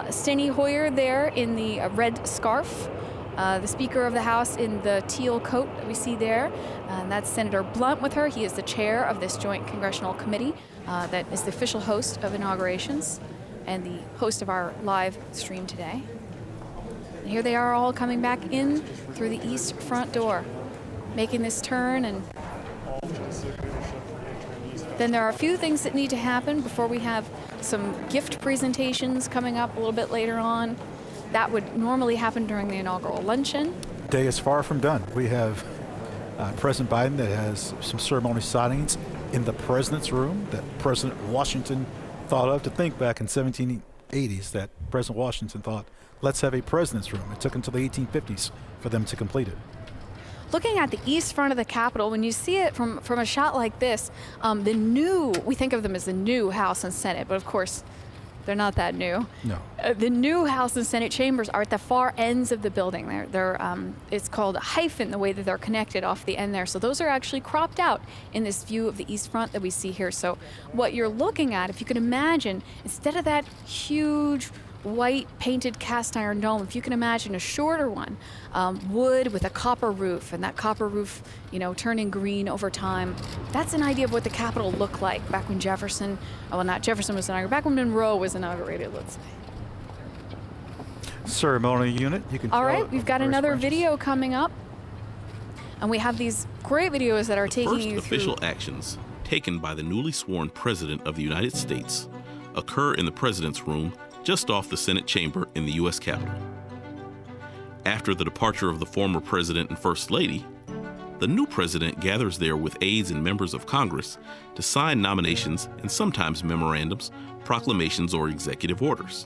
Steny Hoyer there in the red scarf, the Speaker of the House in the teal coat that we see there, and that's Senator Blunt with her. He is the chair of this Joint Congressional Committee that is the official host of inaugurations and the host of our live stream today. And here they are all coming back in through the east front door, making this turn. And then there are a few things that need to happen before we have some gift presentations coming up a little bit later on. That would normally happen during the inaugural luncheon. Day is far from done. We have President Biden that has some ceremony signings in the president's room that President Washington thought of. To think back in 1780s that President Washington thought, let's have a president's room. It took until the 1850s for them to complete it. Looking at the east front of the Capitol, when you see it from a shot like this, we think of them as the new House and Senate, but of course, they're not that new. No. The new House and Senate chambers are at the far ends of the building. It's called a hyphen, the way that they're connected off the end there. So those are actually cropped out in this view of the east front that we see here. So what you're looking at, if you can imagine, instead of that huge white painted cast iron dome, if you can imagine a shorter one, wood with a copper roof, and that copper roof, turning green over time. That's an idea of what the Capitol looked like back when not Jefferson was inaugurated, back when Monroe was inaugurated, let's say. Ceremony unit, you can. All right, we've got another video coming up, and we have these great videos that are taking you through. Official actions taken by the newly sworn President of the United States occur in the President's room just off the Senate chamber in the U.S. Capitol. After the departure of the former President and First Lady, the new President gathers there with aides and members of Congress to sign nominations and sometimes memorandums, proclamations, or executive orders.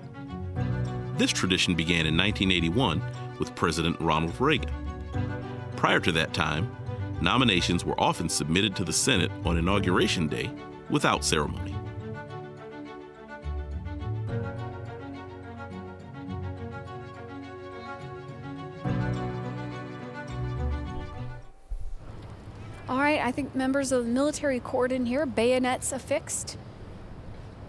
This tradition began in 1981 with President Ronald Reagan. Prior to that time, nominations were often submitted to the Senate on Inauguration Day without ceremony. All right, I think members of the military cordon here, bayonets affixed.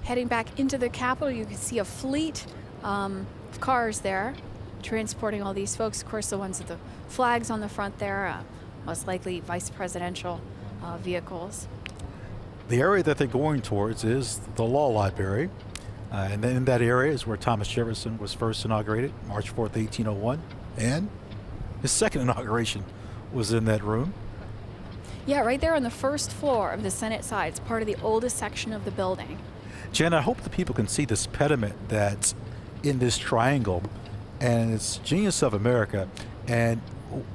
Heading back into the Capitol, you can see a fleet of cars there transporting all these folks. Of course, the ones with the flags on the front there, most likely vice presidential vehicles. The area that they're going towards is the Law Library. And then in that area is where Thomas Jefferson was first inaugurated, March 4th, 1801. And his second inauguration was in that room. Yeah, right there on the first floor of the Senate side. It's part of the oldest section of the building. Jen, I hope the people can see this pediment that's in this triangle, and it's Genius of America, and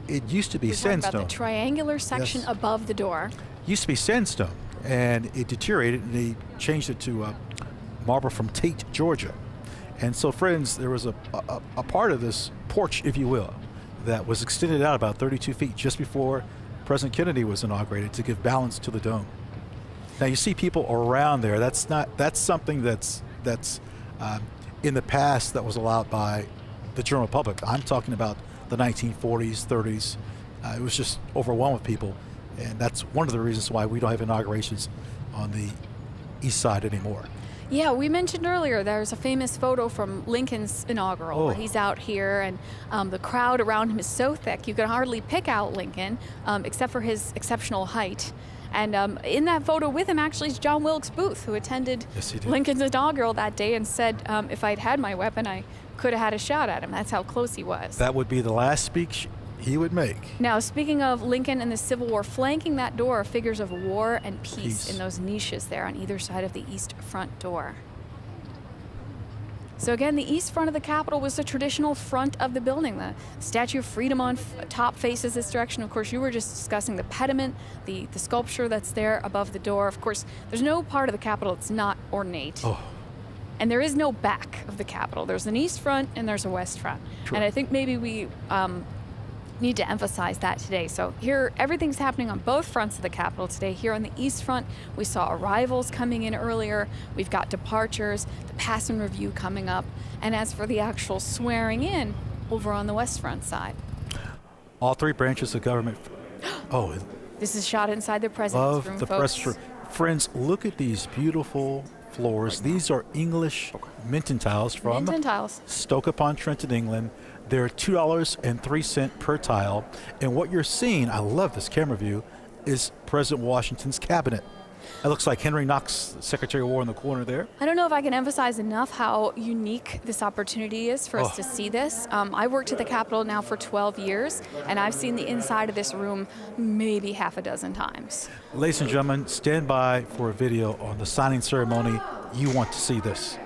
it used to be You're talking sandstone. about the triangular section Yes. above the door. Used to be sandstone, and it deteriorated, and they changed it to marble from Tate, Georgia. And so, friends, there was a part of this porch, if you will, that was extended out about 32 feet just before President Kennedy was inaugurated to give balance to the dome. Now you see people around there. That's something that's in the past that was allowed by the general public. I'm talking about the 1940s, 30s. It was just overwhelmed with people, and that's one of the reasons why we don't have inaugurations on the east side anymore. Yeah, we mentioned earlier there's a famous photo from Lincoln's inaugural where he's out here, and the crowd around him is so thick you can hardly pick out Lincoln except for his exceptional height. And in that photo with him actually is John Wilkes Booth, who attended Lincoln's inaugural that day and said, if I'd had my weapon, I could have had a shot at him. That's how close he was. That would be the last speech he would make. Now, speaking of Lincoln and the Civil War, flanking that door are figures of war and peace in those niches there on either side of the east front door. So again, the east front of the Capitol was the traditional front of the building. The Statue of Freedom on top faces this direction. Of course, you were just discussing the pediment, the sculpture that's there above the door. Of course, there's no part of the Capitol that's not ornate. And there is no back of the Capitol. There's an east front and there's a west front. And I think maybe we need to emphasize that today. So here, everything's happening on both fronts of the Capitol today. Here on the East Front, we saw arrivals coming in earlier. We've got departures, the pass and review coming up. And as for the actual swearing in, over on the West Front side. All three branches of government. Oh, this is shot inside the president's room, the folks. press room. Friends, look at these beautiful floors. These are English Minton tiles from Minton tiles. Stoke-upon-Trent, England. They're $2.03 per tile. And what you're seeing, I love this camera view, is President Washington's cabinet. It looks like Henry Knox, Secretary of War, in the corner there. I don't know if I can emphasize enough how unique this opportunity is for us to see this. I worked at the Capitol now for 12 years, and I've seen the inside of this room maybe half a dozen times. Ladies and gentlemen, stand by for a video on the signing ceremony. You want to see this.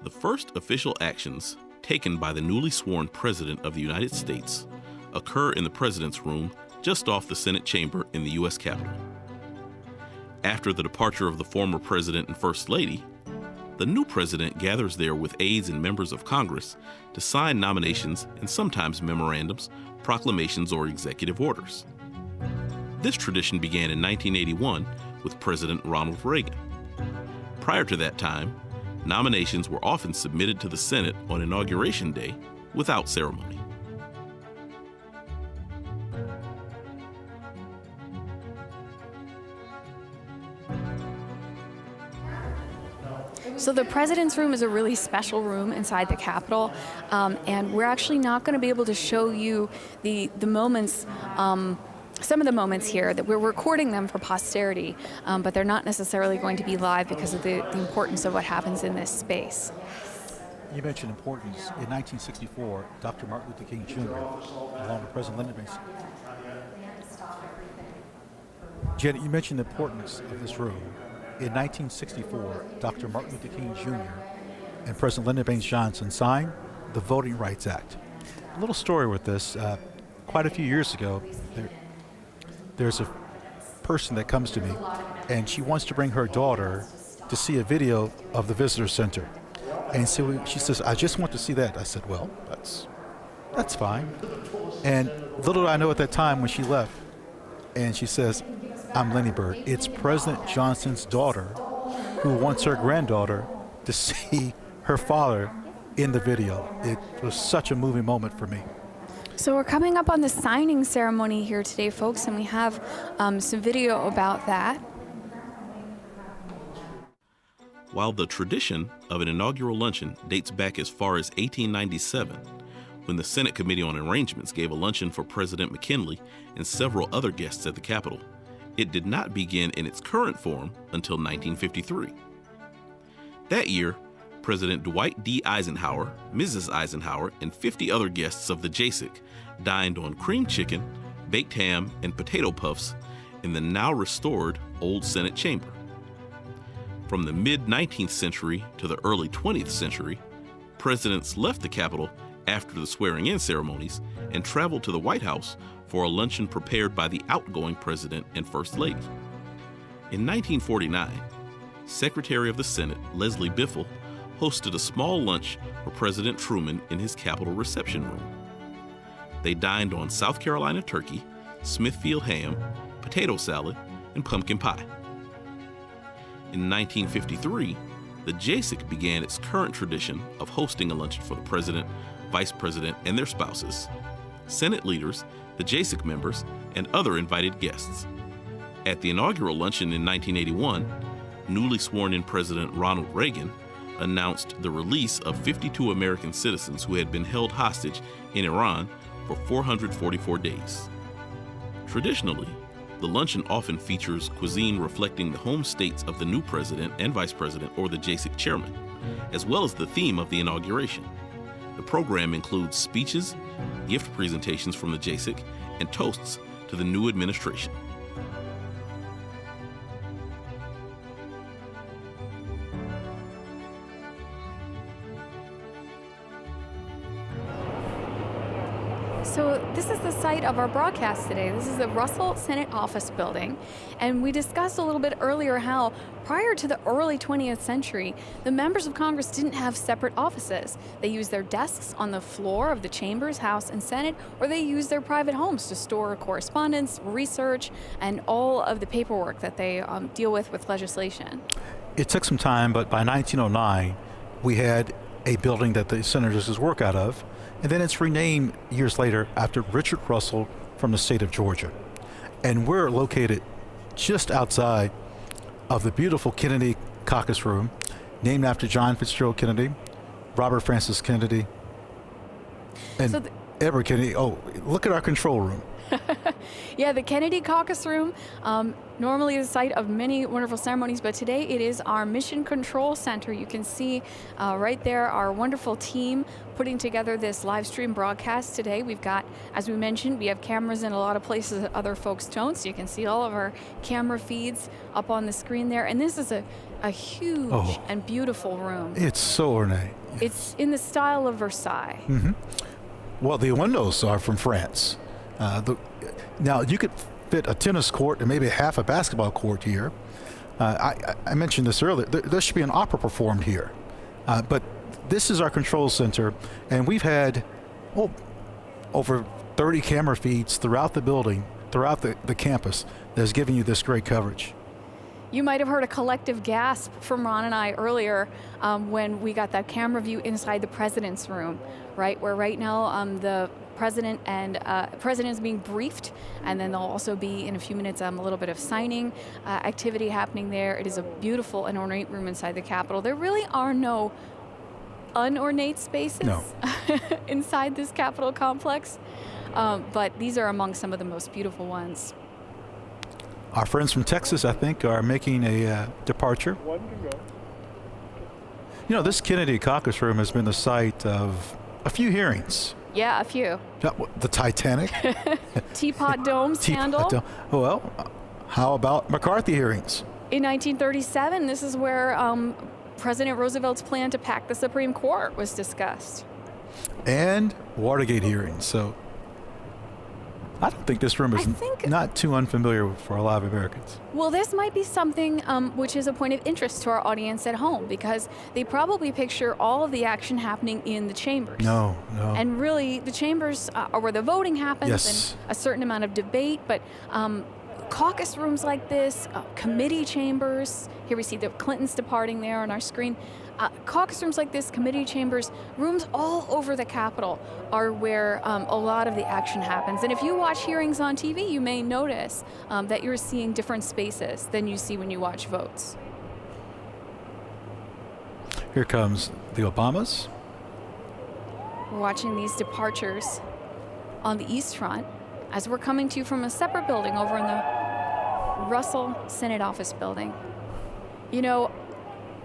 The first official actions taken by the newly sworn President of the United States occur in the President's room just off the Senate chamber in the U.S. Capitol. After the departure of the former President and First Lady, the new President gathers there with aides and members of Congress to sign nominations and sometimes memorandums, proclamations, or executive orders. This tradition began in 1981 with President Ronald Reagan. Prior to that time, nominations were often submitted to the Senate on Inauguration Day without ceremony. So the President's room is a really special room inside the Capitol, and we're actually not going to be able to show you the moments, some of the moments here that we're recording them for posterity, but they're not necessarily going to be live because of the importance of what happens in this space. You mentioned importance. In 1964, Dr. Martin Luther King Jr., along with President Lyndon Baines. Janet, you mentioned the importance of this room. In 1964, Dr. Martin Luther King Jr. and President Lyndon Baines Johnson signed the Voting Rights Act. A little story with this. Quite a few years ago, there's a person that comes to me, and she wants to bring her daughter to see a video of the visitor center. And so she says, I just want to see that. I said, well, that's fine. And little did I know at that time when she left, and she says, I'm Lenny Bird. It's President Johnson's daughter who wants her granddaughter to see her father in the video. It was such a moving moment for me. So we're coming up on the signing ceremony here today, folks, and we have some video about that. While the tradition of an inaugural luncheon dates back as far as 1897, when the Senate Committee on Arrangements gave a luncheon for President McKinley and several other guests at the Capitol, it did not begin in its current form until 1953. That year, President Dwight D. Eisenhower, Mrs. Eisenhower, and 50 other guests of the JASIC dined on cream chicken, baked ham, and potato puffs in the now restored Old Senate Chamber. From the mid-19th century to the early 20th century, presidents left the Capitol after the swearing-in ceremonies and traveled to the White House for a luncheon prepared by the outgoing President and First Lady. In 1949, Secretary of the Senate Leslie Biffle hosted a small lunch for President Truman in his Capitol reception room. They dined on South Carolina turkey, Smithfield ham, potato salad, and pumpkin pie. In 1953, the JASIC began its current tradition of hosting a luncheon for the President, Vice President, and their spouses, Senate leaders, the JASIC members, and other invited guests. At the inaugural luncheon in 1981, newly sworn-in President Ronald Reagan announced the release of 52 American citizens who had been held hostage in Iran for 444 days. Traditionally, the luncheon often features cuisine reflecting the home states of the new president and vice president or the JASIC chairman, as well as the theme of the inauguration. The program includes speeches, gift presentations from the JASIC, and toasts to the new administration. So this is the site of our broadcast today. This is the Russell Senate Office Building. And we discussed a little bit earlier how prior to the early 20th century, the members of Congress didn't have separate offices. They used their desks on the floor of the chambers, House and Senate, or they used their private homes to store correspondence, research, and all of the paperwork that they deal with legislation. It took some time, but by 1909, we had a building that the senators work out of, and then it's renamed years later after Richard Russell from the state of Georgia. And we're located just outside of the beautiful Kennedy Caucus Room, named after John Fitzgerald Kennedy, Robert Francis Kennedy, and Edward Kennedy. Oh, look at our control room. Yeah, the Kennedy Caucus Room, normally the site of many wonderful ceremonies, but today it is our Mission Control Center. You can see right there our wonderful team putting together this live stream broadcast today. We've got, as we mentioned, we have cameras in a lot of places that other folks don't, so you can see all of our camera feeds up on the screen there. And this is a huge and beautiful room. It's so ornate. It's in the style of Versailles. Mm-hmm. Well, the windows are from France. Now, you could fit a tennis court and maybe half a basketball court here. I mentioned this earlier. There should be an opera performed here. But this is our control center, and we've had over 30 camera feeds throughout the building, throughout the campus, that is giving you this great coverage. You might have heard a collective gasp from Ron and I earlier when we got that camera view inside the president's room, right? Where right now the president is being briefed, and then there'll also be in a few minutes a little bit of signing activity happening there. It is a beautiful and ornate room inside the Capitol. There really are no unornate spaces inside this Capitol complex, but these are among some of the most beautiful ones. Our friends from Texas, I think, are making a departure. One can go. You know, this Kennedy Caucus Room has been the site of a few hearings. Yeah, a few. The Titanic. Teapot Dome scandal. Well, how about McCarthy hearings? In 1937, this is where President Roosevelt's plan to pack the Supreme Court was discussed. And Watergate hearings. So I don't think this room is not too unfamiliar for a lot of Americans. Well, this might be something which is a point of interest to our audience at home, because they probably picture all of the action happening in the chambers. No. And really, the chambers are where the voting happens and a certain amount of debate, but caucus rooms like this, committee chambers, here we see the Clintons departing there on our screen. Caucus rooms like this, committee chambers, rooms all over the Capitol are where a lot of the action happens. And if you watch hearings on TV, you may notice that you're seeing different spaces than you see when you watch votes. Here comes the Obamas. We're watching these departures on the East Front as we're coming to you from a separate building over in the Russell Senate Office Building. You know,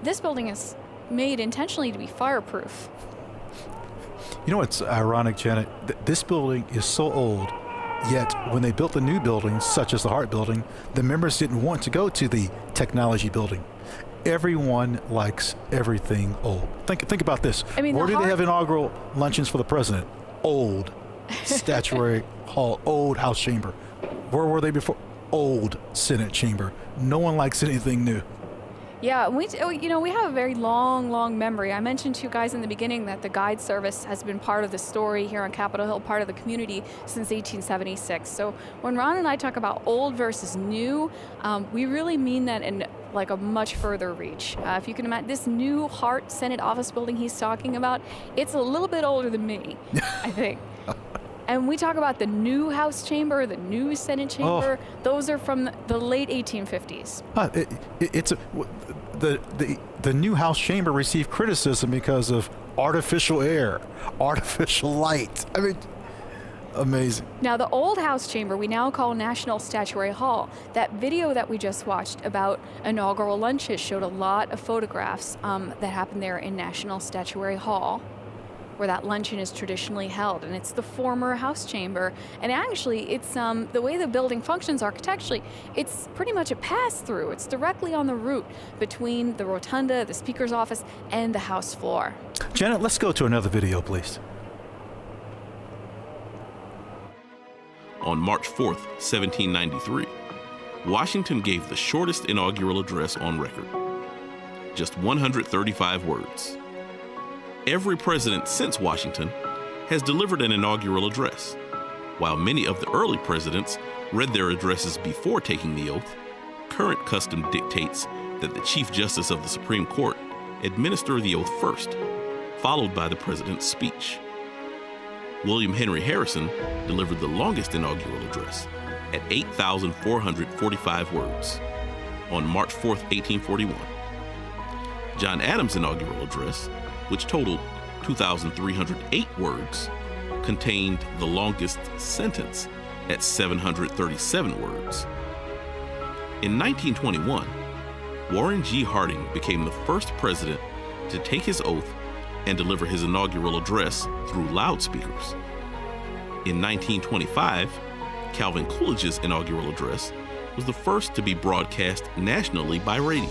this building is made intentionally to be fireproof. You know what's ironic, Janet? This building is so old, yet when they built the new buildings, such as the Hart Building, the members didn't want to go to the technology building. Everyone likes everything old. Think about this. I mean, where do they have inaugural luncheons for the president? Old. Statuary Hall, old House Chamber. Where were they before? Old Senate Chamber. No one likes anything new. Yeah, we have a very long memory. I mentioned to you guys in the beginning that the Guide Service has been part of the story here on Capitol Hill, part of the community since 1876. So when Ron and I talk about old versus new, we really mean that in like a much further reach. If you can imagine, this new Hart Senate Office Building he's talking about, it's a little bit older than me, I think. And we talk about the new House Chamber, the new Senate Chamber. Those are from the late 1850s. The new House Chamber received criticism because of artificial air, artificial light. I mean, amazing. Now, the old House Chamber we now call National Statuary Hall. That video that we just watched about inaugural lunches showed a lot of photographs that happened there in National Statuary Hall, where that luncheon is traditionally held, and it's the former House Chamber. And actually, it's the way the building functions architecturally, it's pretty much a pass-through. It's directly on the route between the rotunda, the Speaker's office, and the House floor. Janet, let's go to another video, please. on March 4, 1793, Washington gave the shortest inaugural address on record, just 135 words. Every president since Washington has delivered an inaugural address. While many of the early presidents read their addresses before taking the oath, current custom dictates that the Chief Justice of the Supreme Court administer the oath first, followed by the president's speech. William Henry Harrison delivered the longest inaugural address at 8,445 words on March 4, 1841. John Adams' inaugural address, which totaled 2,308 words, contained the longest sentence at 737 words. In 1921, Warren G. Harding became the first president to take his oath and deliver his inaugural address through loudspeakers. In 1925, Calvin Coolidge's inaugural address was the first to be broadcast nationally by radio.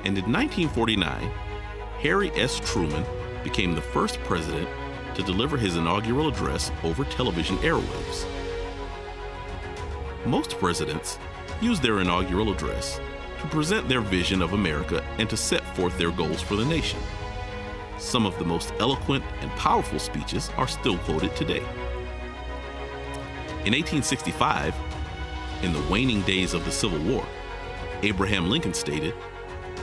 And in 1949, Harry S. Truman became the first president to deliver his inaugural address over television airwaves. Most presidents use their inaugural address to present their vision of America and to set forth their goals for the nation. Some of the most eloquent and powerful speeches are still quoted today. In 1865, in the waning days of the Civil War, Abraham Lincoln stated,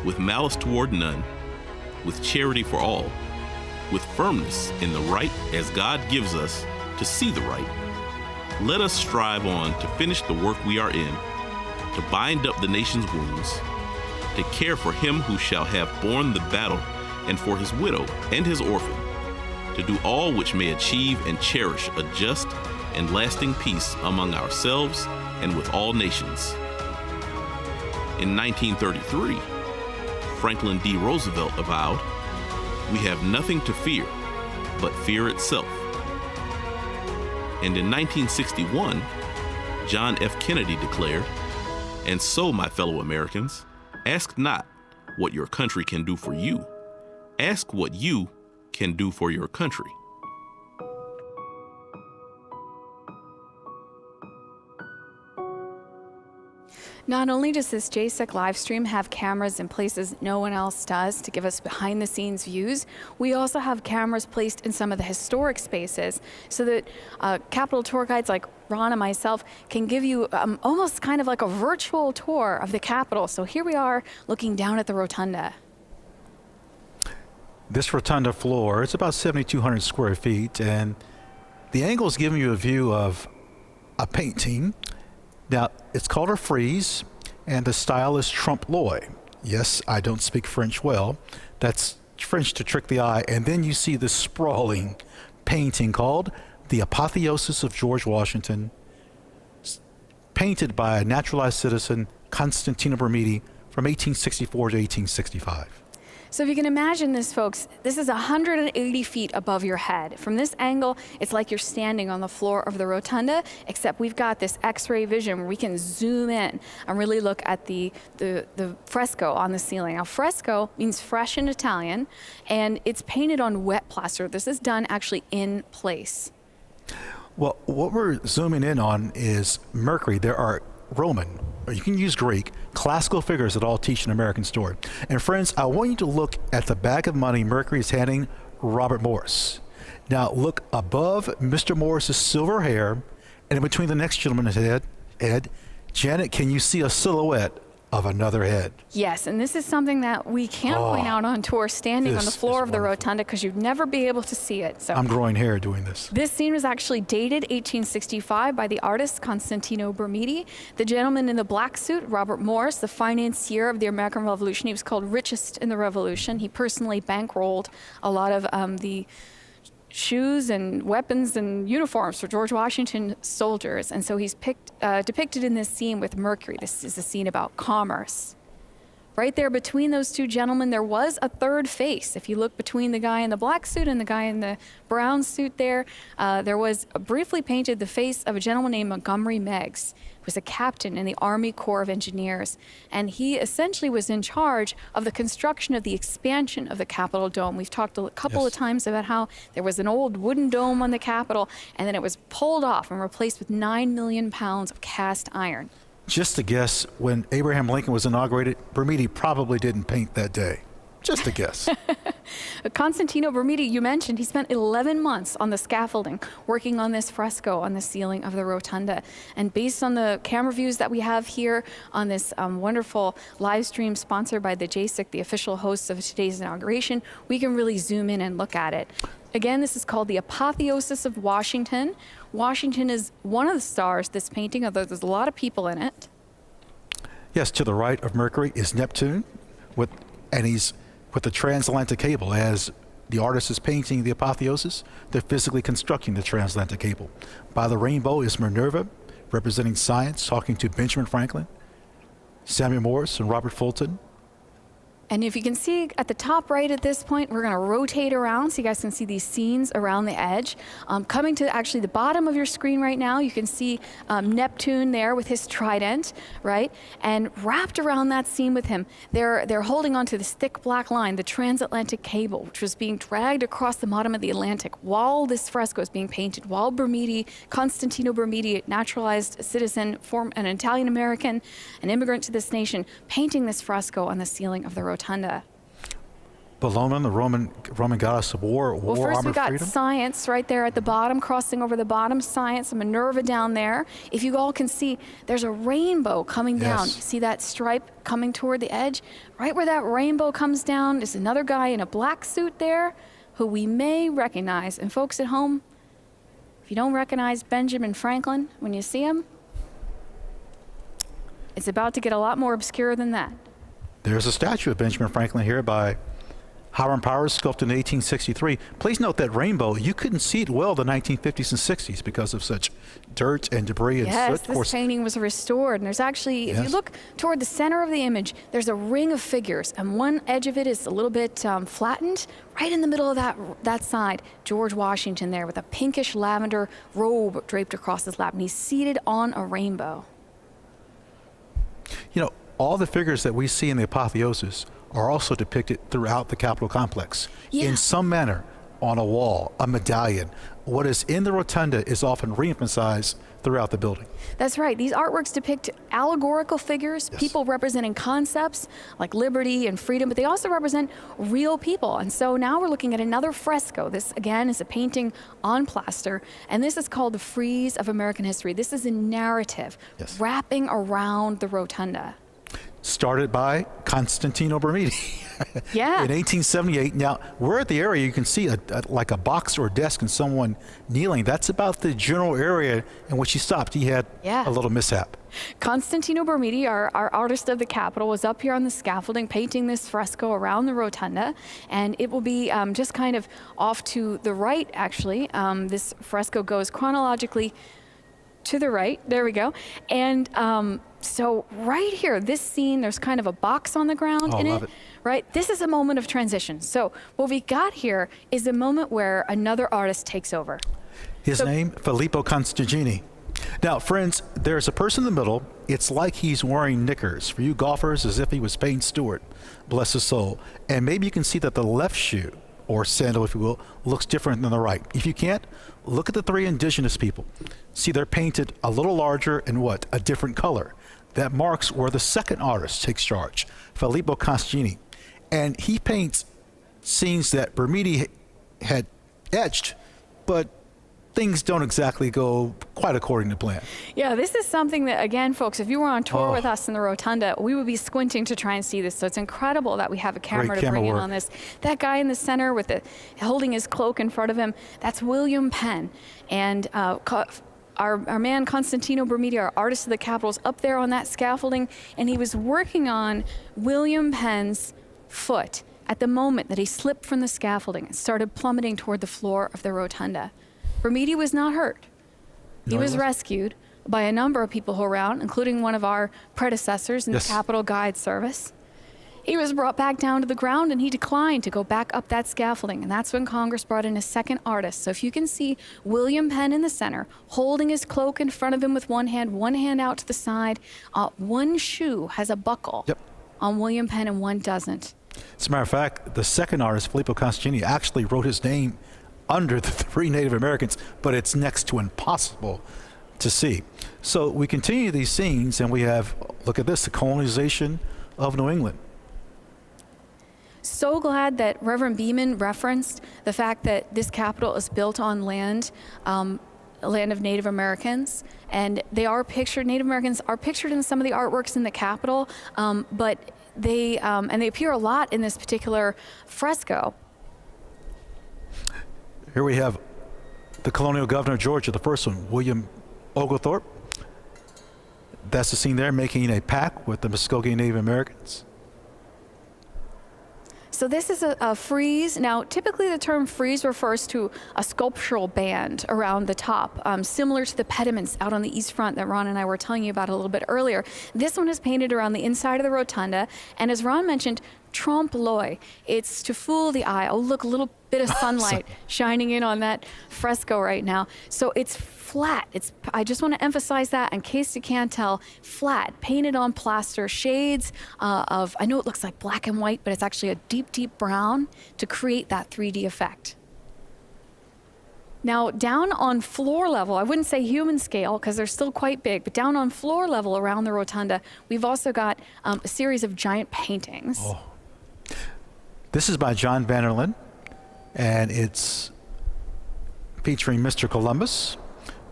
"With malice toward none, with charity for all, with firmness in the right as God gives us to see the right, let us strive on to finish the work we are in, to bind up the nation's wounds, to care for him who shall have borne the battle and for his widow and his orphan, to do all which may achieve and cherish a just and lasting peace among ourselves and with all nations." In 1933, Franklin D. Roosevelt avowed, "We have nothing to fear but fear itself." And in 1961, John F. Kennedy declared, "And so, my fellow Americans, ask not what your country can do for you. Ask what you can do for your country." Not only does this JSEC live stream have cameras in places no one else does to give us behind the scenes views, we also have cameras placed in some of the historic spaces so that Capitol tour guides like Ron and myself can give you almost kind of like a virtual tour of the Capitol. So here we are looking down at the rotunda. This rotunda floor, it's about 7,200 square feet, and the angle is giving you a view of a painting. Now, it's called a frieze, and the style is trompe l'oeil. Yes, I don't speak French well. That's French to trick the eye. And then you see this sprawling painting called The Apotheosis of George Washington, painted by a naturalized citizen, Constantino Bermidi, from 1864 to 1865. So if you can imagine this, folks, this is 180 feet above your head. From this angle, it's like you're standing on the floor of the rotunda, except we've got this X-ray vision where we can zoom in and really look at the fresco on the ceiling. Now, fresco means fresh in Italian, and it's painted on wet plaster. This is done actually in place. Well, what we're zooming in on is Mercury. There are Roman, or you can use Greek, classical figures that all teach an American story. And friends, I want you to look at the bag of money Mercury is handing Robert Morris. Now look above Mr. Morris's silver hair, and in between the next gentleman's head, Ed, Janet, can you see a silhouette of another head? Yes, and this is something that we can't point out on tour, standing on the floor of the rotunda, because you'd never be able to see it. So I'm growing hair doing this. This scene was actually dated 1865 by the artist Constantino Bermidi. The gentleman in the black suit, Robert Morris, the financier of the American Revolution. He was called richest in the Revolution. He personally bankrolled a lot of the shoes and weapons and uniforms for George Washington soldiers. And so he's depicted in this scene with Mercury. This is a scene about commerce. Right there between those two gentlemen, there was a third face. If you look between the guy in the black suit and the guy in the brown suit there was briefly painted the face of a gentleman named Montgomery Meigs, who was a captain in the Army Corps of Engineers. And he essentially was in charge of the construction of the expansion of the Capitol Dome. We've talked a couple of times about how there was an old wooden dome on the Capitol, and then it was pulled off and replaced with 9 million pounds of cast iron. Just a guess, when Abraham Lincoln was inaugurated, Bermidi probably didn't paint that day. Just a guess. Constantino Bermidi, you mentioned, he spent 11 months on the scaffolding working on this fresco on the ceiling of the rotunda. And based on the camera views that we have here on this wonderful live stream sponsored by the JSIC, the official hosts of today's inauguration, we can really zoom in and look at it. Again, this is called the Apotheosis of Washington. Washington is one of the stars, this painting, although there's a lot of people in it. Yes, to the right of Mercury is Neptune, and he's with the transatlantic cable. As the artist is painting the apotheosis, they're physically constructing the transatlantic cable. By the rainbow is Minerva, representing science, talking to Benjamin Franklin, Samuel Morse, and Robert Fulton. And if you can see at the top right at this point, we're going to rotate around so you guys can see these scenes around the edge. Coming to actually the bottom of your screen right now, you can see Neptune there with his trident, right? And wrapped around that scene with him, they're holding onto this thick black line, the transatlantic cable, which was being dragged across the bottom of the Atlantic while this fresco is being painted, while Bermidi, Constantino Bermidi, naturalized citizen, an Italian American, an immigrant to this nation, painting this fresco on the ceiling of the rotunda. Bellona, the Roman goddess of war, Well, first we got freedom. science right there at the bottom, crossing over the bottom, science, and Minerva down there. If you all can see, there's a rainbow coming down. Yes. You see that stripe coming toward the edge? Right where that rainbow comes down is another guy in a black suit there who we may recognize. And folks at home, if you don't recognize Benjamin Franklin when you see him, it's about to get a lot more obscure than that. There's a statue of Benjamin Franklin here by Hiram Powers, sculpted in 1863. Please note that rainbow, you couldn't see it well in the 1950s and 60s because of such dirt and debris and Yes, soot. this painting was restored, and there's actually, if you look toward the center of the image, there's a ring of figures, and one edge of it is a little bit flattened. Right in the middle of that side, George Washington there with a pinkish lavender robe draped across his lap, and he's seated on a rainbow. You know, all the figures that we see in the apotheosis are also depicted throughout the Capitol complex in some manner, on a wall, a medallion. What is in the rotunda is often re-emphasized throughout the building. That's right. These artworks depict allegorical figures, people representing concepts like liberty and freedom, but they also represent real people. And so now we're looking at another fresco. This, again, is a painting on plaster, and this is called The Frieze of American History. This is a narrative wrapping around the rotunda. Started by Constantino Bermidi. Yeah. In 1878. Now, we're at the area you can see like a box or a desk and someone kneeling. That's about the general area in which he stopped. He had a little mishap. Constantino Bermidi, our artist of the Capitol, was up here on the scaffolding painting this fresco around the rotunda, and it will be just kind of off to the right, actually. This fresco goes chronologically to the right. There we go. And so right here, this scene, there's kind of a box on the ground in it, right? This is a moment of transition. So what we got here is a moment where another artist takes over. His name, Filippo Constantini. Now, friends, there's a person in the middle. It's like he's wearing knickers. For you golfers, as if he was Payne Stewart, bless his soul. And maybe you can see that the left shoe, or sandal, if you will, looks different than the right. If you can't, look at the three indigenous people. See, they're painted a little larger and what? A different color. That marks where the second artist takes charge, Filippo Constantini. And he paints scenes that Bermidi had etched, but things don't exactly go quite according to plan. Yeah, this is something that, again, folks, if you were on tour with us in the rotunda, we would be squinting to try and see this. So it's incrable that we have a camera to bring in on this. That guy in the center with holding his cloak in front of him, that's William Penn. And our man Constantino Bermidi, our artist of the Capitol, is up there on that scaffolding, and he was working on William Penn's foot at the moment that he slipped from the scaffolding and started plummeting toward the floor of the rotunda. Bermidi was not hurt. He was rescued by a number of people who were around, including one of our predecessors in the Capitol Guide Service. He was brought back down to the ground and he declined to go back up that scaffolding. And that's when Congress brought in a second artist. So if you can see William Penn in the center, holding his cloak in front of him with one hand out to the side. One shoe has a buckle on William Penn and one doesn't. As a matter of fact, the second artist, Filippo Constantini, actually wrote his name under the 3 Native Americans, but it's next to impossible to see. So we continue these scenes and we have, look at this, the colonization of New England. So glad that Reverend Beeman referenced the fact that this Capitol is built on land, land of Native Americans, and they are pictured, Native Americans are pictured in some of the artworks in the Capitol, but they appear a lot in this particular fresco. Here we have the colonial governor of Georgia, the first one, William Oglethorpe. That's the scene there, making a pact with the Muskogee Native Americans. So this is a frieze. Now, typically the term frieze refers to a sculptural band around the top, similar to the pediments out on the east front that Ron and I were telling you about a little bit earlier. This one is painted around the inside of the rotunda, and as Ron mentioned, trompe l'oeil. It's to fool the eye. Oh, look, a little bit of sunlight shining in on that fresco right now. So it's flat. I just want to emphasize that in case you can't tell, flat, painted on plaster, shades of, I know it looks like black and white, but it's actually a deep, deep brown to create that 3D effect. Now, down on floor level, I wouldn't say human scale because they're still quite big, but down on floor level around the rotunda, we've also got a series of giant paintings. Oh. This is by John Vanderlyn, and it's featuring Mr. Columbus.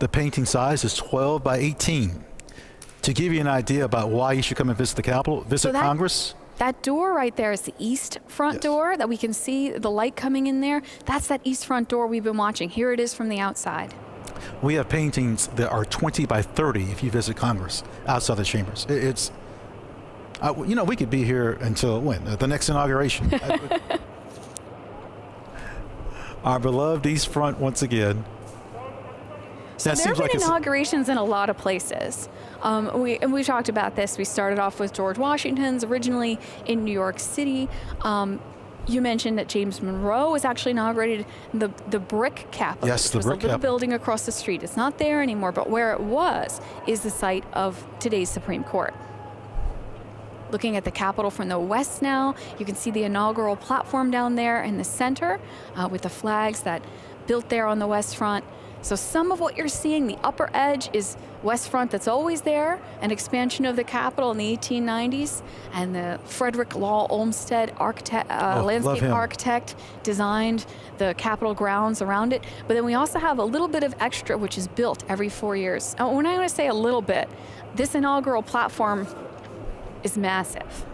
The painting size is 12 by 18. To give you an idea about why you should come and visit the Capitol, visit Congress. That door right there is the east front door that we can see the light coming in there. That's that east front door we've been watching. Here it is from the outside. We have paintings that are 20 by 30 if you visit Congress outside the chambers. It's, you know, we could be here until when? The next inauguration. Our beloved east front once again. So there have been inaugurations in a lot of places. We talked about this. We started off with George Washington's, originally in New York City. You mentioned that James Monroe was actually inaugurated the brick Capitol. Yes, the brick Capitol. It was a little building across the street. It's not there anymore, but where it was is the site of today's Supreme Court. Looking at the Capitol from the west now, you can see the inaugural platform down there in the center with the flags that built there on the west front. So some of what you're seeing, the upper edge is West Front that's always there, an expansion of the Capitol in the 1890s, and the Frederick Law Olmsted architect, landscape architect designed the Capitol grounds around it. But then we also have a little bit of extra, which is built every 4 years. Now, when I want to say a little bit, this inaugural platform is massive.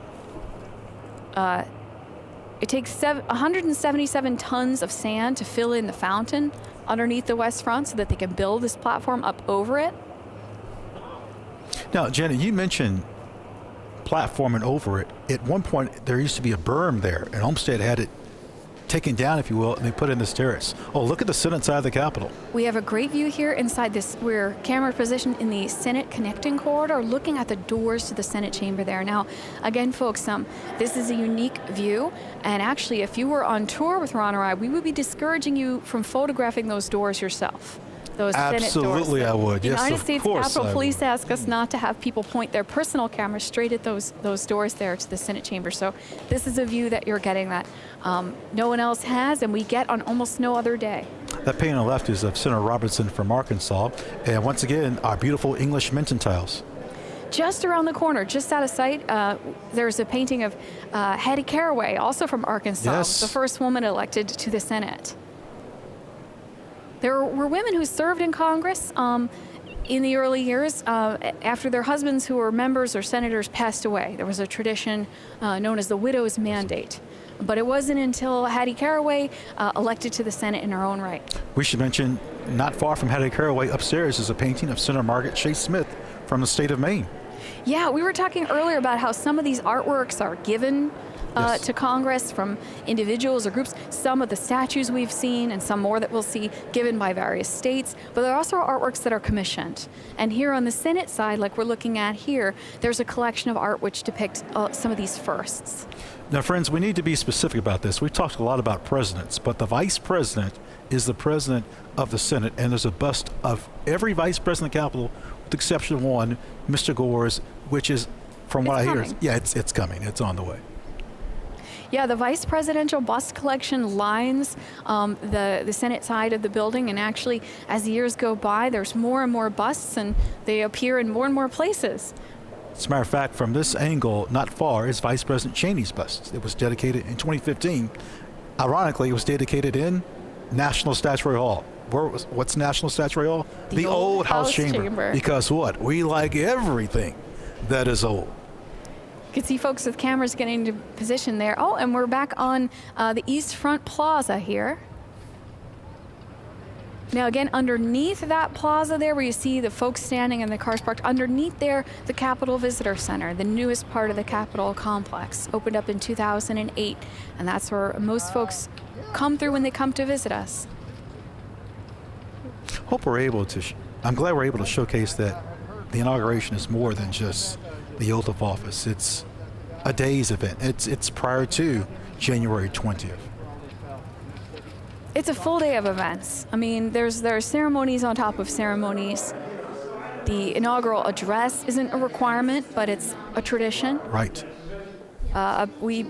It takes 177 tons of sand to fill in the fountain underneath the West Front so that they can build this platform up over it. Now, Jenny, you mentioned platform and over it. At one point, there used to be a berm there, and Olmsted had it taken down, if you will, and they put in this terrace. Oh, look at the Senate side of the Capitol. We have a great view here inside this. We're camera positioned in the Senate connecting corridor, looking at the doors to the Senate chamber there. Now, again, folks, this is a unique view, and actually, if you were on tour with Ron or I, we would be discouraging you from photographing those doors yourself. Those Absolutely, Senate doors. I would. Yes, United of States course Capitol I Police would. ask us not to have people point their personal cameras straight at those doors there to the Senate chamber. So this is a view that you're getting that no one else has, and we get on almost no other day. That painting on the left is of Senator Robertson from Arkansas, and once again, our beautiful English Minton tiles. Just around the corner, just out of sight, there's a painting of Hattie Caraway, also from Arkansas, Yes. the first woman elected to the Senate. There were women who served in Congress in the early years after their husbands who were members or senators passed away. There was a tradition known as the widow's mandate. But it wasn't until Hattie Caraway elected to the Senate in her own right. We should mention, not far from Hattie Caraway, upstairs is a painting of Senator Margaret Chase Smith from the state of Maine. Yeah, we were talking earlier about how some of these artworks are given to Congress from individuals or groups. Some of the statues we've seen and some more that we'll see given by various states, but there are also artworks that are commissioned. And here on the Senate side, like we're looking at here, there's a collection of art which depicts some of these firsts. Now, friends, we need to be specific about this. We've talked a lot about presidents, but the vice president is the president of the Senate, and there's a bust of every vice president of the Capitol, with the exception of one, Mr. Gore's, which is, from what I hear, it's coming. It's on the way. Yeah, the vice presidential bust collection lines the Senate side of the building, and actually, as the years go by, there's more and more busts, and they appear in more and more places. As a matter of fact, from this angle, not far, is Vice President Cheney's bust. It was dedicated in 2015. Ironically, it was dedicated in National Statuary Hall. What's National Statuary Hall? The old House Chamber. Because what? We like everything that is old. You can see folks with cameras getting into position there. Oh, and we're back on the East Front Plaza here. Now again, underneath that plaza there where you see the folks standing and the cars parked, underneath there, the Capitol Visitor Center, the newest part of the Capitol complex, opened up in 2008. And that's where most folks come through when they come to visit us. Hope we're able to, I'm glad we're able to showcase that the inauguration is more than just the oath of office. It's a day's event. It's prior to January 20th. It's a full day of events. I mean, there are ceremonies on top of ceremonies. The inaugural address isn't a requirement, but it's a tradition. Right. We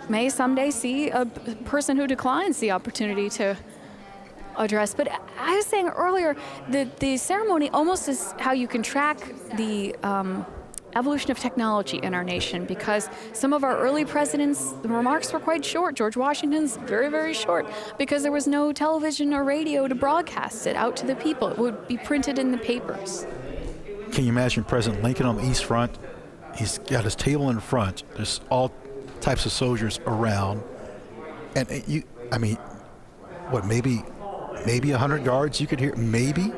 may someday see a person who declines the opportunity to address. But I was saying earlier that the ceremony almost is how you can track the evolution of technology in our nation, because some of our early presidents, the remarks were quite short. George Washington's very, very short, because there was no television or radio to broadcast it out to the people. It would be printed in the papers. Can you imagine President Lincoln on the East Front? He's got his table in front. There's all types of soldiers around. And maybe 100 yards you could hear, maybe.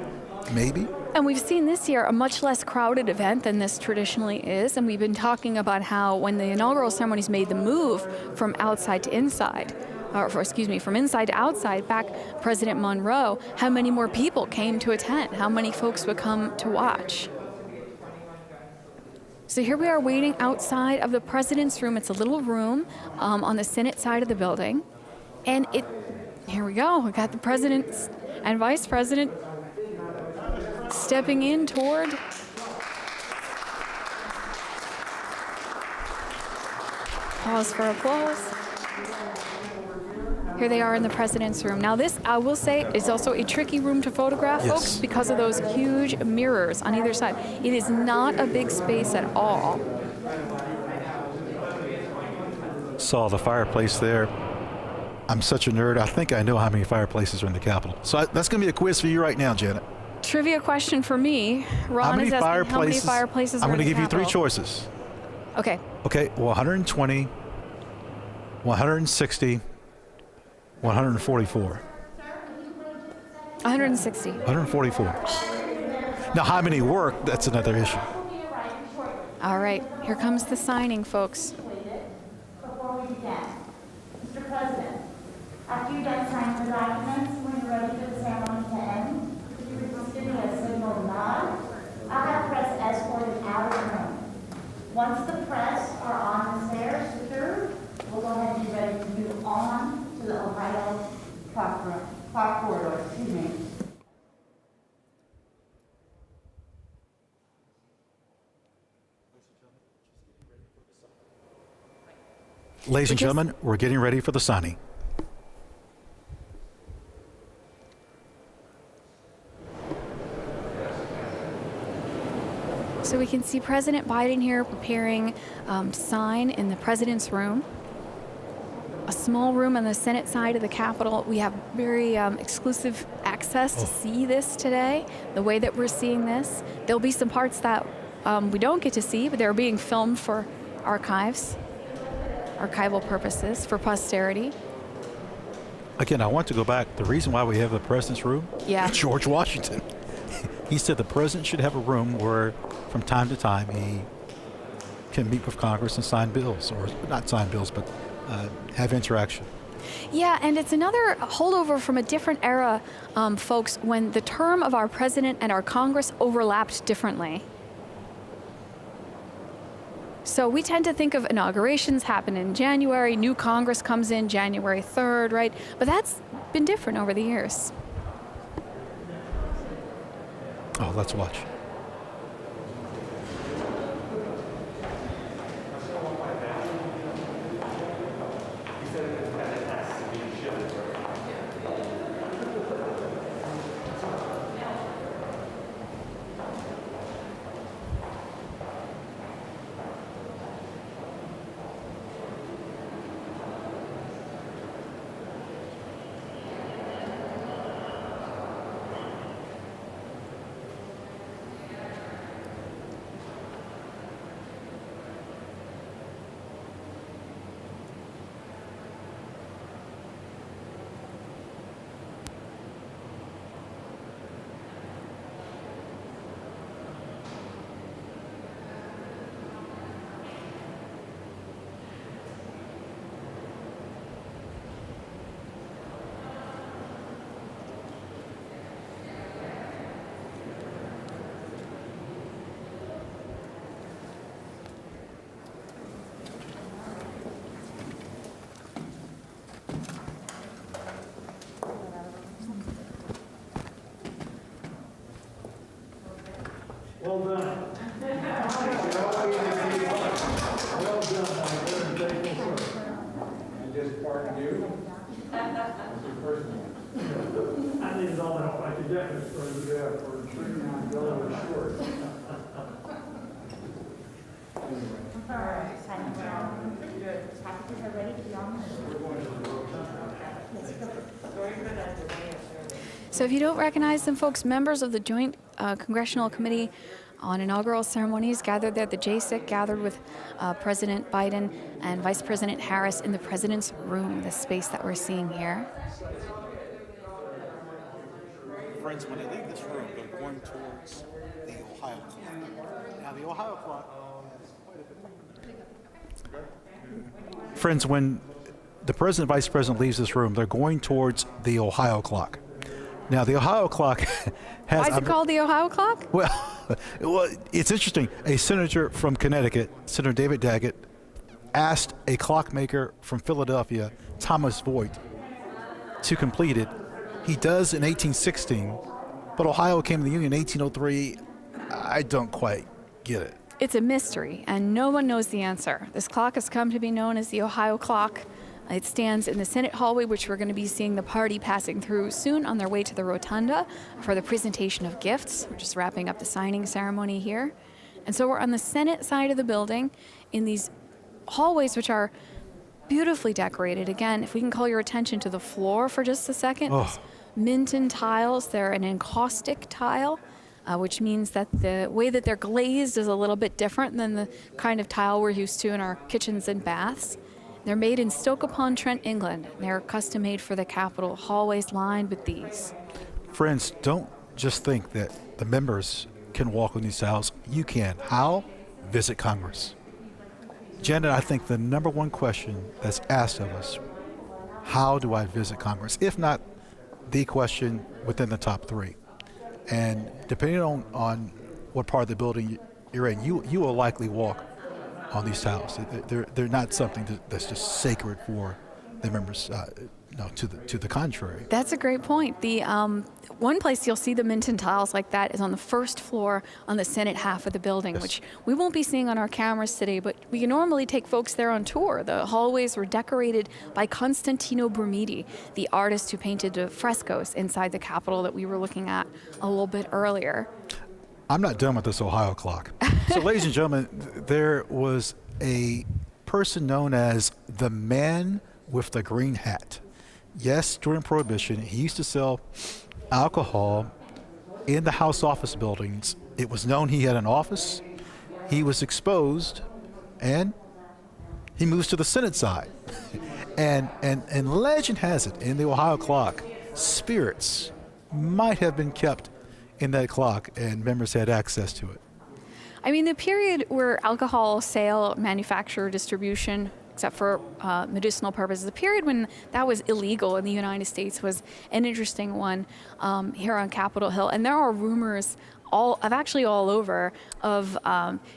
And we've seen this year a much less crowded event than this traditionally is, and we've been talking about how when the inaugural ceremonies made the move from outside to inside, from inside to outside, back President Monroe, how many more people came to attend, how many folks would come to watch. So here we are waiting outside of the president's room. It's a little room on the Senate side of the building, and here we go. We got the president and vice president stepping in toward pause for applause. Here they are in the president's room. Now this, I will say, is also a tricky room to photograph, folks, because of those huge mirrors on either side. It is not a big space at all. Saw the fireplace there. I'm such a nerd. I think I know how many fireplaces are in the Capitol. So that's going to be a quiz for you right now, Janet. Trivia question for me. Ron is asking how many fireplaces I'm are in going to the give you three Capitol. choices. Okay. Okay, 120, 160, 144. 160. 144. Now, how many work? That's another issue. All right, here comes the signing, folks. Before we begin, Mr. President, after you're done signing the documents, when you're ready for the ceremony to end, if you would just give me a signal nod, I'll have press escorted out of the room. Once the press are on the stairs secured, we'll go ahead and be ready to move on to the Ohio clock corridor. Excuse me. Ladies and gentlemen, we're getting ready for the signing. So we can see President Biden here preparing to sign in the president's room. A small room on the Senate side of the Capitol. We have very exclusive access to see this today, the way that we're seeing this. There'll be some parts that we don't get to see, but they're being filmed for archival purposes, for posterity. Again, I want to go back. The reason why we have the president's room, George Washington. He said the president should have a room where, from time to time, he can meet with Congress and sign bills, or not sign bills, but have interaction. Yeah, and it's another holdover from a different era, folks, when the term of our president and our Congress overlapped differently. So we tend to think of inaugurations happen in January, new Congress comes in January 3rd, right? But that's been different over the years. Oh, let's watch. Well done. Well done, my good and faithful servant. And just pardon you. That's your first one. I needed all the help I could get, Mr. President, for treating my Delaware short. All right. Good. Packages are ready to be on. So if you don't recognize them, folks, members of the Joint Congressional Committee on Inaugural Ceremonies gathered there. The JSIC gathered with President Biden and Vice President Harris in the President's Room, the space that we're seeing here. Friends, when they leave this room, they're going towards the Ohio clock. Now, the Ohio clock. Friends, when the President and Vice President leaves this room, they're going towards the Ohio clock. Now, the Ohio clock has... Why is it called the Ohio clock? Well, it's interesting. A senator from Connecticut, Senator David Daggett, asked a clockmaker from Philadelphia, Thomas Voigt, to complete it. He does in 1816, but Ohio came to the Union in 1803. I don't quite get it. It's a mystery, and no one knows the answer. This clock has come to be known as the Ohio clock. It stands in the Senate hallway, which we're going to be seeing the party passing through soon on their way to the rotunda for the presentation of gifts. We're just wrapping up the signing ceremony here. And so we're on the Senate side of the building in these hallways, which are beautifully decorated. Again, if we can call your attention to the floor for just a second. Oh. Minton tiles, they're an encaustic tile, which means that the way that they're glazed is a little bit different than the kind of tile we're used to in our kitchens and baths. They're made in Stoke-upon-Trent, England. They're custom made for the Capitol, hallways lined with these. Friends, don't just think that the members can walk on these aisles. You can. How? Visit Congress. Janet, I think the number one question that's asked of us, how do I visit Congress? If not the question within the top three. And depending on what part of the building you're in, you will likely walk on these tiles. They're not something that's just sacred for the members. No, to the contrary. That's a great point. The one place you'll see the Minton tiles like that is on the first floor on the Senate half of the building, yes, which we won't be seeing on our cameras today, but we can normally take folks there on tour. The hallways were decorated by Constantino Brumidi, the artist who painted the frescoes inside the Capitol that we were looking at a little bit earlier. I'm not done with this Ohio clock. So, ladies and gentlemen, there was a person known as the man with the green hat. Yes, during Prohibition, he used to sell alcohol in the House office buildings. It was known he had an office. He was exposed, and he moves to the Senate side. and legend has it, in the Ohio clock, spirits might have been kept in that clock, and members had access to it. I mean, the period where alcohol sale, manufacture, distribution except for medicinal purposes. The period when that was illegal in the United States was an interesting one here on Capitol Hill. And there are rumors all over of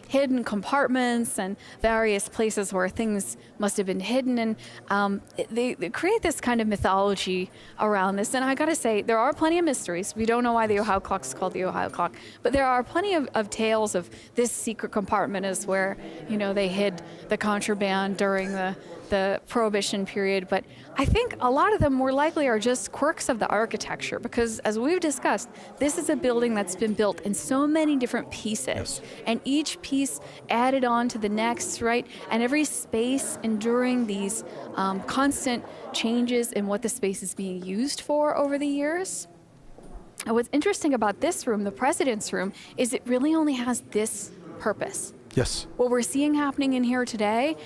hidden compartments and various places where things must have been hidden. And they create this kind of mythology around this. And I got to say, there are plenty of mysteries. We don't know why the Ohio clock is called the Ohio clock, but there are plenty of tales of this secret compartment is where, they hid the contraband during the Prohibition period. But I think a lot of them more likely are just quirks of the architecture, because as we've discussed, this is a building that's been built in so many different pieces, and each piece added on to the next, right? And every space enduring these constant changes in what the space is being used for over the years. And what's interesting about this room, the president's room, is it really only has this purpose. Yes. What we're seeing happening in here today,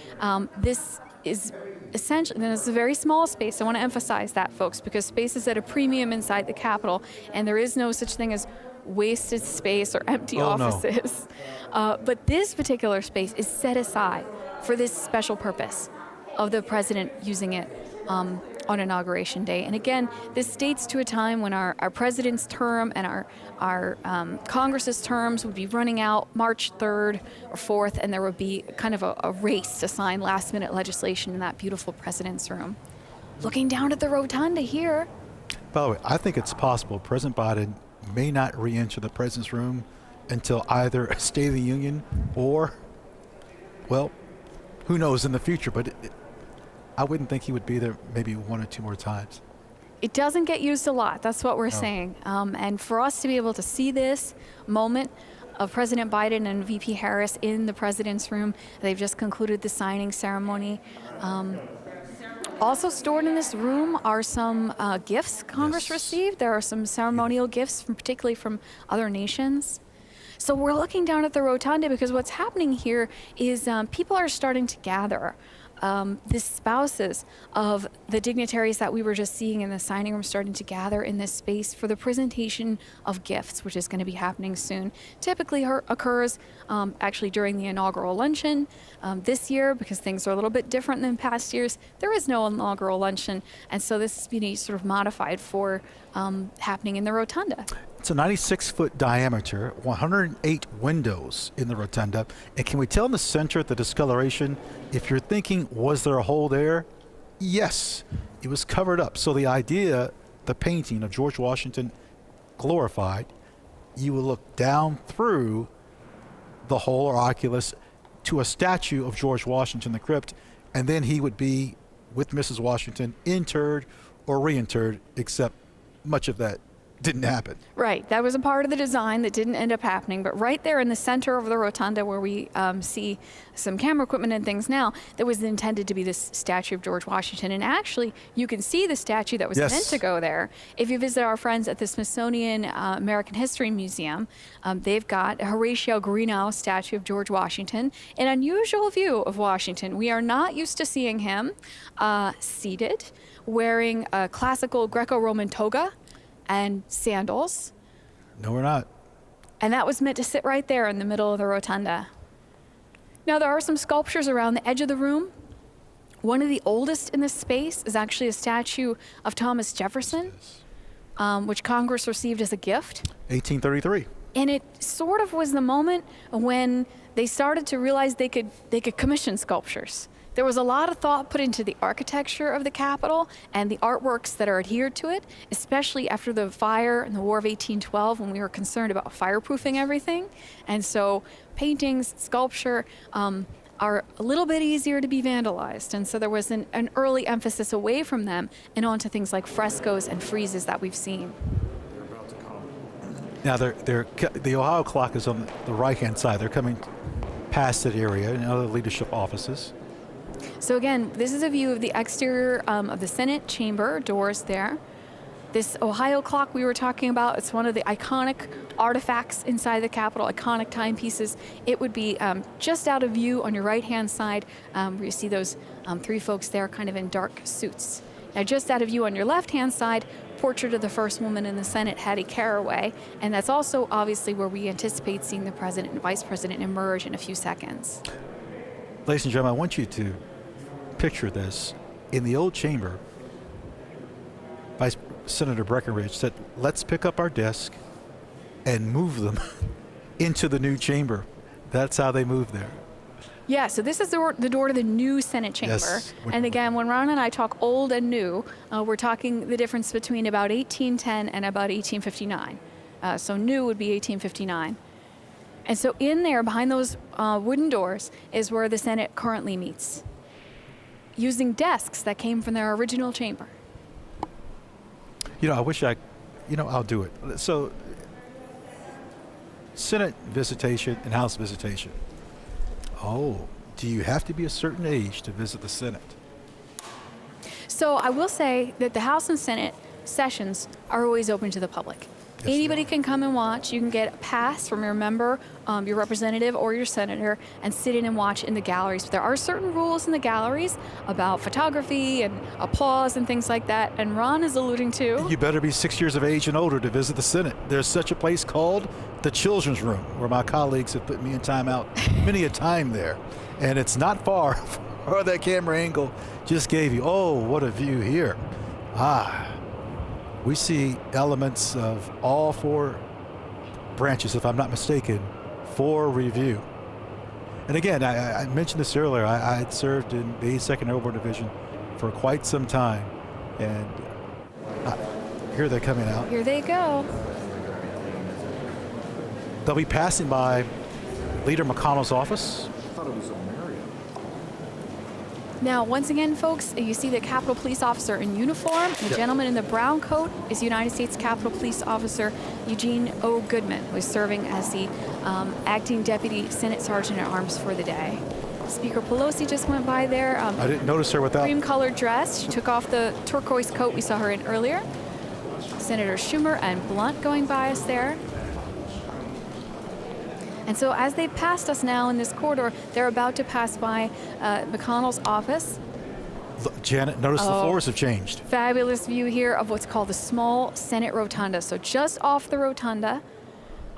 this is essentially, and it's a very small space. I want to emphasize that, folks, because space is at a premium inside the Capitol, and there is no such thing as wasted space or empty offices. No. But this particular space is set aside for this special purpose of the president using it on Inauguration Day. And again, this dates to a time when our president's term and our Congress's terms would be running out March 3rd or 4th, and there would be kind of a race to sign last-minute legislation in that beautiful president's room. Looking down at the rotunda here. By the way, I think it's possible President Biden may not re-enter the president's room until either a State of the Union or, well, who knows in the future, but I wouldn't think he would be there maybe one or two more times. It doesn't get used a lot. That's what we're saying. And for us to be able to see this moment of President Biden and VP Harris in the president's room, they've just concluded the signing ceremony. Also stored in this room are some gifts Congress received. There are some ceremonial gifts, particularly from other nations. So we're looking down at the rotunda because what's happening here is people are starting to gather. The spouses of the dignitaries that we were just seeing in the signing room starting to gather in this space for the presentation of gifts, which is going to be happening soon. Typically occurs actually during the inaugural luncheon. This year, because things are a little bit different than past years, there is no inaugural luncheon, and so this is being sort of modified for happening in the rotunda. It's a 96-foot diameter, 108 windows in the rotunda. And can we tell in the center at the discoloration, if you're thinking, was there a hole there? Yes, it was covered up. So the idea, the painting of George Washington glorified, you will look down through the hole or oculus to a statue of George Washington in the crypt, and then he would be with Mrs. Washington interred or reinterred, except much of that didn't happen. Right. That was a part of the design that didn't end up happening. But right there in the center of the rotunda where we see some camera equipment and things now, that was intended to be this statue of George Washington. And actually, you can see the statue that was meant to go there. If you visit our friends at the Smithsonian American History Museum, they've got a Horatio Greenough statue of George Washington, an unusual view of Washington. We are not used to seeing him seated, wearing a classical Greco-Roman toga and sandals. No, we're not. And that was meant to sit right there in the middle of the rotunda. Now, there are some sculptures around the edge of the room. One of the oldest in this space is actually a statue of Thomas Jefferson, which Congress received as a gift. 1833. And it sort of was the moment when they started to realize they could commission sculptures. There was a lot of thought put into the architecture of the Capitol and the artworks that are adhered to it, especially after the fire in the War of 1812 when we were concerned about fireproofing everything. And so paintings, sculpture are a little bit easier to be vandalized. And so there was an early emphasis away from them and onto things like frescoes and friezes that we've seen. Now, the Ohio clock is on the right-hand side. They're coming past that area and other leadership offices. So again, this is a view of the exterior of the Senate chamber, doors there. This Ohio clock we were talking about, it's one of the iconic artifacts inside the Capitol, iconic timepieces. It would be just out of view on your right-hand side, where you see those three folks there kind of in dark suits. Now, just out of view on your left-hand side, portrait of the first woman in the Senate, Hattie Caraway, and that's also obviously where we anticipate seeing the president and vice president emerge in a few seconds. Ladies and gentlemen, I want you to picture this. In the old chamber, Vice Senator Breckinridge said, let's pick up our desk and move them into the new chamber. That's how they moved there. Yeah, so this is the door to the new Senate chamber. Yes. And again, when Ron and I talk old and new, we're talking the difference between about 1810 and about 1859. So new would be 1859. And so in there, behind those wooden doors, is where the Senate currently meets, using desks that came from their original chamber. You know, I wish I'll do it. So, Senate visitation and House visitation. Oh, do you have to be a certain age to visit the Senate? So I will say that the House and Senate sessions are always open to the public. Anybody can come and watch. You can get a pass from your member, your representative, or your senator, and sit in and watch in the galleries. But there are certain rules in the galleries about photography and applause and things like that. And Ron is alluding to... You better be 6 years of age and older to visit the Senate. There's such a place called the Children's Room, where my colleagues have put me in timeout many a time there. And it's not far from that camera angle just gave you. Oh, what a view here. We see elements of all four branches, if I'm not mistaken, for review. And again, I mentioned this earlier. I had served in the 82nd Airborne Division for quite some time. And here they're coming out. Here they go. They'll be passing by Leader McConnell's office. I thought it was O'Mara. Now, once again, folks, you see the Capitol Police Officer in uniform. The gentleman in the brown coat is United States Capitol Police Officer Eugene O. Goodman, who is serving as the acting Deputy Senate Sergeant at Arms for the day. Speaker Pelosi just went by there. I didn't notice her without. Cream-colored dress. She took off the turquoise coat we saw her in earlier. Senator Schumer and Blunt going by us there. And so as they passed us now in this corridor, they're about to pass by McConnell's office. Look, Janet, notice the floors have changed. Fabulous view here of what's called the small Senate rotunda. So just off the rotunda,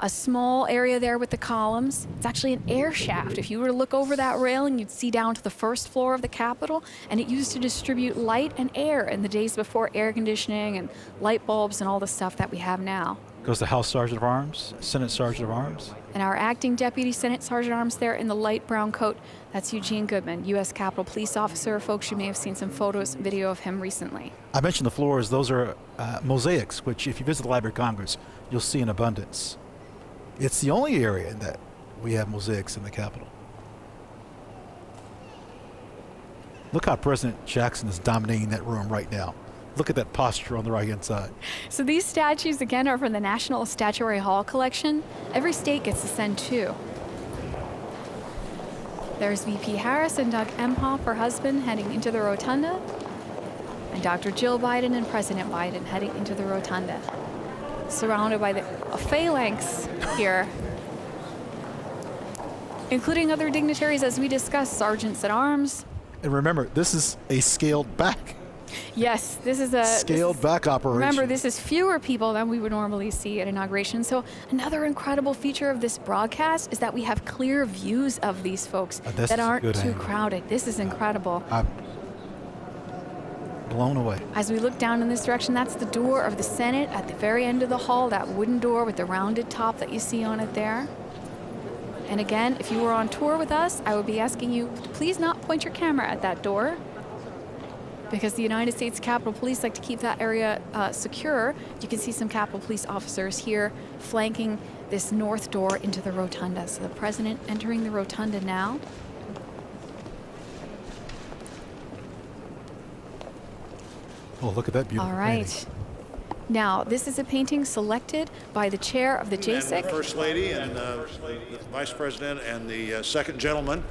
a small area there with the columns. It's actually an air shaft. If you were to look over that railing, you'd see down to the first floor of the Capitol, and it used to distribute light and air in the days before air conditioning and light bulbs and all the stuff that we have now. Goes the House Sergeant of Arms, Senate Sergeant of Arms. And our acting Deputy Senate Sergeant at Arms there in the light brown coat, that's Eugene Goodman, U.S. Capitol Police Officer. Folks, you may have seen some photos and video of him recently. I mentioned the floors. Those are mosaics, which if you visit the Library of Congress, you'll see in abundance. It's the only area that we have mosaics in the Capitol. Look how President Jackson is dominating that room right now. Look at that posture on the right-hand side. So these statues, again, are from the National Statuary Hall collection. Every state gets to send two. There's VP Harris and Doug Emhoff, her husband, heading into the rotunda. And Dr. Jill Biden and President Biden heading into the rotunda. Surrounded by a phalanx here, including other dignitaries, as we discussed, sergeants at arms. And remember, this is a scaled back. Yes, this is a scaled back operation. Remember, this is fewer people than we would normally see at inauguration. So another incredible feature of this broadcast is that we have clear views of these folks that aren't too crowded. This is incredible. I'm blown away. As we look down in this direction, that's the door of the Senate at the very end of the hall, that wooden door with the rounded top that you see on it there. And again, if you were on tour with us, I would be asking you to please not point your camera at that door, because the United States Capitol Police like to keep that area secure. You can see some Capitol Police officers here flanking this north door into the rotunda. So the president entering the rotunda now. Oh, look at that beautiful All right. painting. Now, this is a painting selected by the chair of the JSIC. And First Lady and the Vice President and the second gentleman.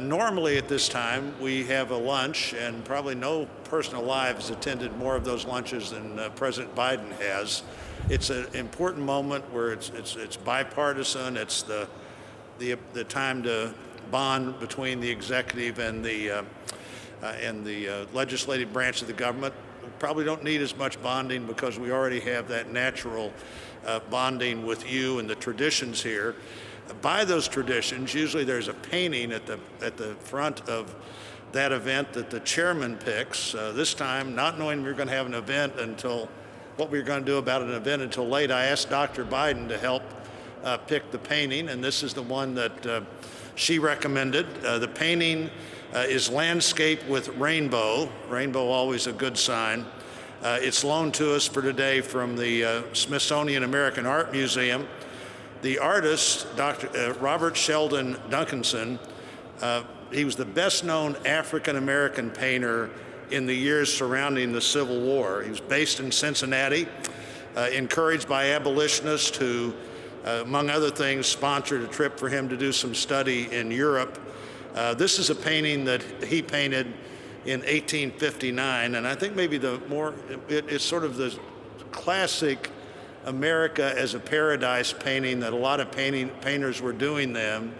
Normally at this time, we have a lunch, and probably no person alive has attended more of those lunches than President Biden has. It's an important moment where it's bipartisan. It's the time to bond between the executive and the legislative branch of the government. We probably don't need as much bonding because we already have that natural bonding with you and the traditions here. By those traditions, usually there's a painting at the front of that event that the chairman picks. This time, not knowing we were going to have an event until what we were going to do about an event until late, I asked Dr. Biden to help pick the painting, and this is the one that she recommended. The painting is Landscape with Rainbow. Rainbow, always a good sign. It's loaned to us for today from the Smithsonian American Art Museum. The artist, Dr. Robert Sheldon Duncanson, he was the best-known African-American painter in the years surrounding the Civil War. He was based in Cincinnati, encouraged by abolitionists who, among other things, sponsored a trip for him to do some study in Europe. This is a painting that he painted in 1859, and I think maybe it's sort of the classic America as a paradise painting that a lot of painters were doing then.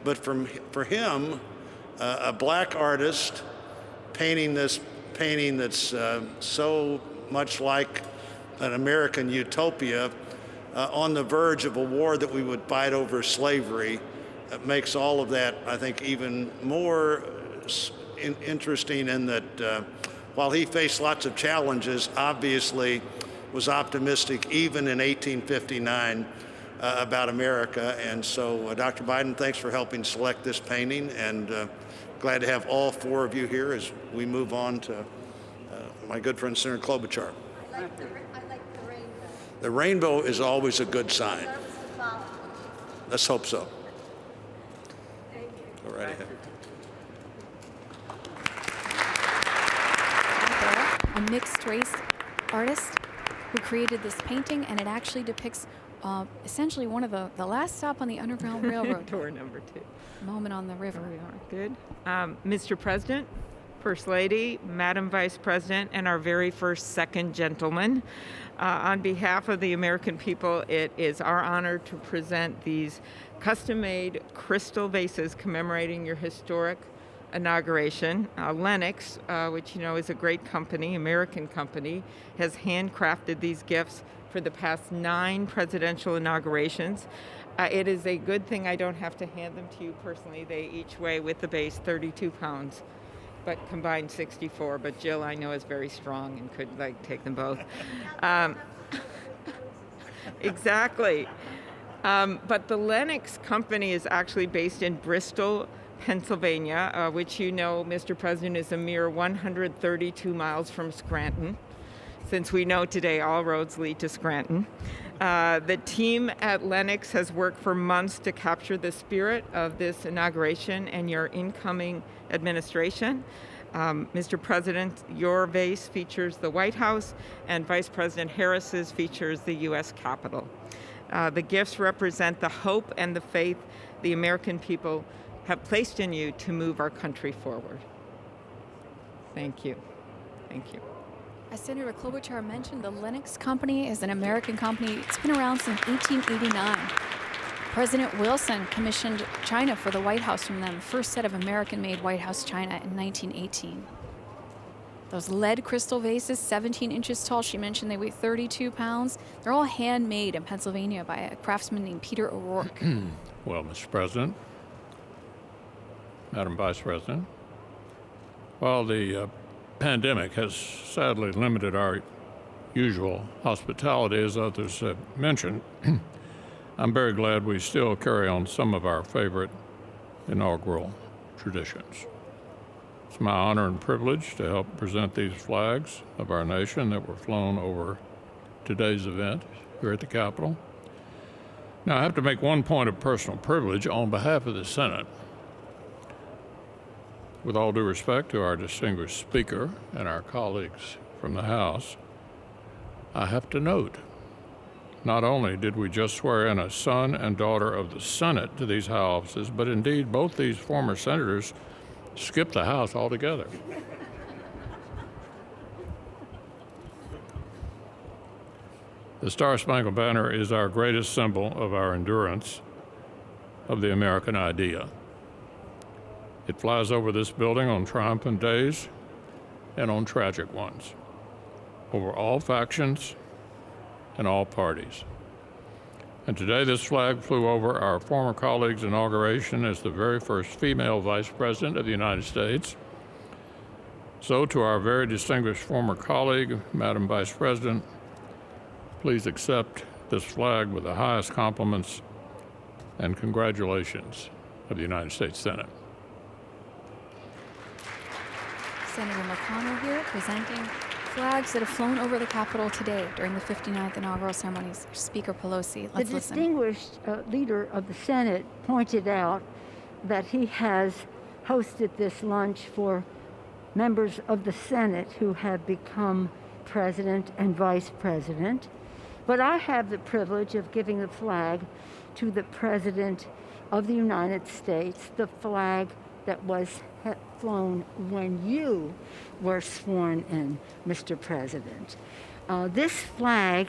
But for him, a black artist painting this painting that's so much like an American utopia on the verge of a war that we would fight over slavery, makes all of that, I think, even more interesting in that while he faced lots of challenges, obviously was optimistic even in 1859 about America. And so, Dr. Biden, thanks for helping select this painting, and glad to have all four of you here as we move on to my good friend, Senator Klobuchar. I like the rainbow. The rainbow is always a good sign. Let's hope so. Thank you. Go right ahead. A mixed-race artist who created this painting, and it actually depicts essentially one of the last stop on the Underground Railroad. Door number 2. Moment on the river. There we are. Good. Mr. President, First Lady, Madam Vice President, and our very first second gentleman, on behalf of the American people, it is our honor to present these custom-made crystal vases commemorating your historic inauguration. Lennox, which you know is a great company, American company, has handcrafted these gifts for the past 9 presidential inaugurations. It is a good thing I don't have to hand them to you personally. They each weigh, with the base, 32 pounds, but combined 64. But Jill, I know, is very strong and could take them both. Exactly. But the Lennox company is actually based in Bristol, Pennsylvania, which you know, Mr. President, is a mere 132 miles from Scranton, since we know today all roads lead to Scranton. The team at Lennox has worked for months to capture the spirit of this inauguration and your incoming administration. Mr. President, your vase features the White House, and Vice President Harris's features the U.S. Capitol. The gifts represent the hope and the faith the American people have placed in you to move our country forward. Thank you. Thank you. As Senator Klobuchar mentioned, the Lennox Company is an American company. It's been around since 1889. President Wilson commissioned china for the White House from them, first set of American-made White House china in 1918. Those lead crystal vases, 17 inches tall, she mentioned they weigh 32 pounds. They're all handmade in Pennsylvania by a craftsman named Peter O'Rourke. Well, Mr. President, Madam Vice President, while the pandemic has sadly limited our usual hospitality, as others have mentioned, I'm very glad we still carry on some of our favorite inaugural traditions. It's my honor and privilege to help present these flags of our nation that were flown over today's event here at the Capitol. Now, I have to make one point of personal privilege on behalf of the Senate. With all due respect to our distinguished Speaker and our colleagues from the House, I have to note, not only did we just swear in a son and daughter of the Senate to these high offices, but indeed both these former senators skipped the House altogether. The Star-Spangled Banner is our greatest symbol of our endurance of the American idea. It flies over this building on triumphant days and on tragic ones, over all factions and all parties. And today this flag flew over our former colleague's inauguration as the very first female Vice President of the United States, So, to our very distinguished former colleague, Madam Vice President, please accept this flag with the highest compliments and congratulations of the United States Senate. Senator McConnell here presenting flags that have flown over the Capitol today during the 59th inaugural ceremonies. Speaker Pelosi, let's The listen. distinguished leader of the Senate pointed out that he has hosted this lunch for members of the Senate who have become president and vice president. But I have the privilege of giving the flag to the President of the United States, the flag that was flown when you were sworn in, Mr. President. This flag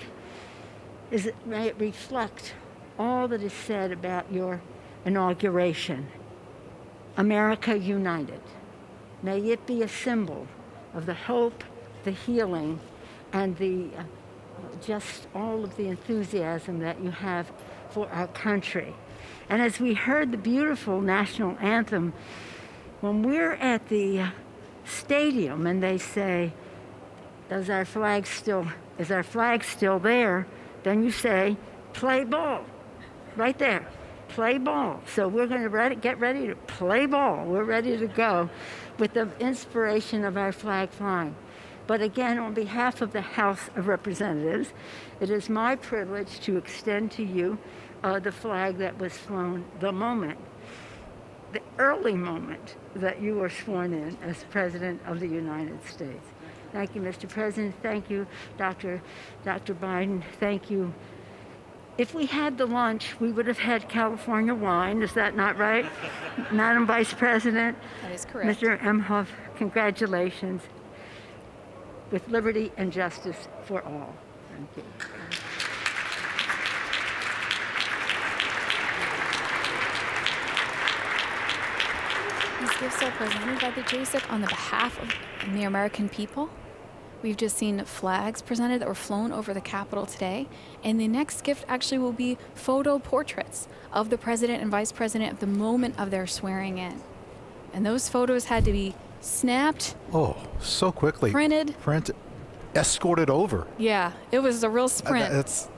may it reflect all that is said about your inauguration. America united. May it be a symbol of the hope, the healing, and the just all of the enthusiasm that you have for our country. And as we heard the beautiful national anthem, when we're at the stadium and they say, is our flag still there? Then you say, play ball, right there, play ball. So we're going to get ready to play ball. We're ready to go with the inspiration of our flag flying. But again, on behalf of the House of Representatives, it is my privilege to extend to you the flag that was flown the early moment that you were sworn in as President of the United States. Thank you, Mr. President. Thank you, Dr. Biden. Thank you. If we had the lunch, we would have had California wine. Is that not right? Madam Vice President? That is correct. Mr. Emhoff, congratulations. With liberty and justice for all. Thank you. These gifts are presented by the JSIP on the behalf of the American people. We've just seen flags presented that were flown over the Capitol today. And the next gift actually will be photo portraits of the President and Vice President at the moment of their swearing in. And those photos had to be snapped. Oh, so quickly. Printed. Escorted over. Yeah, it was a real sprint.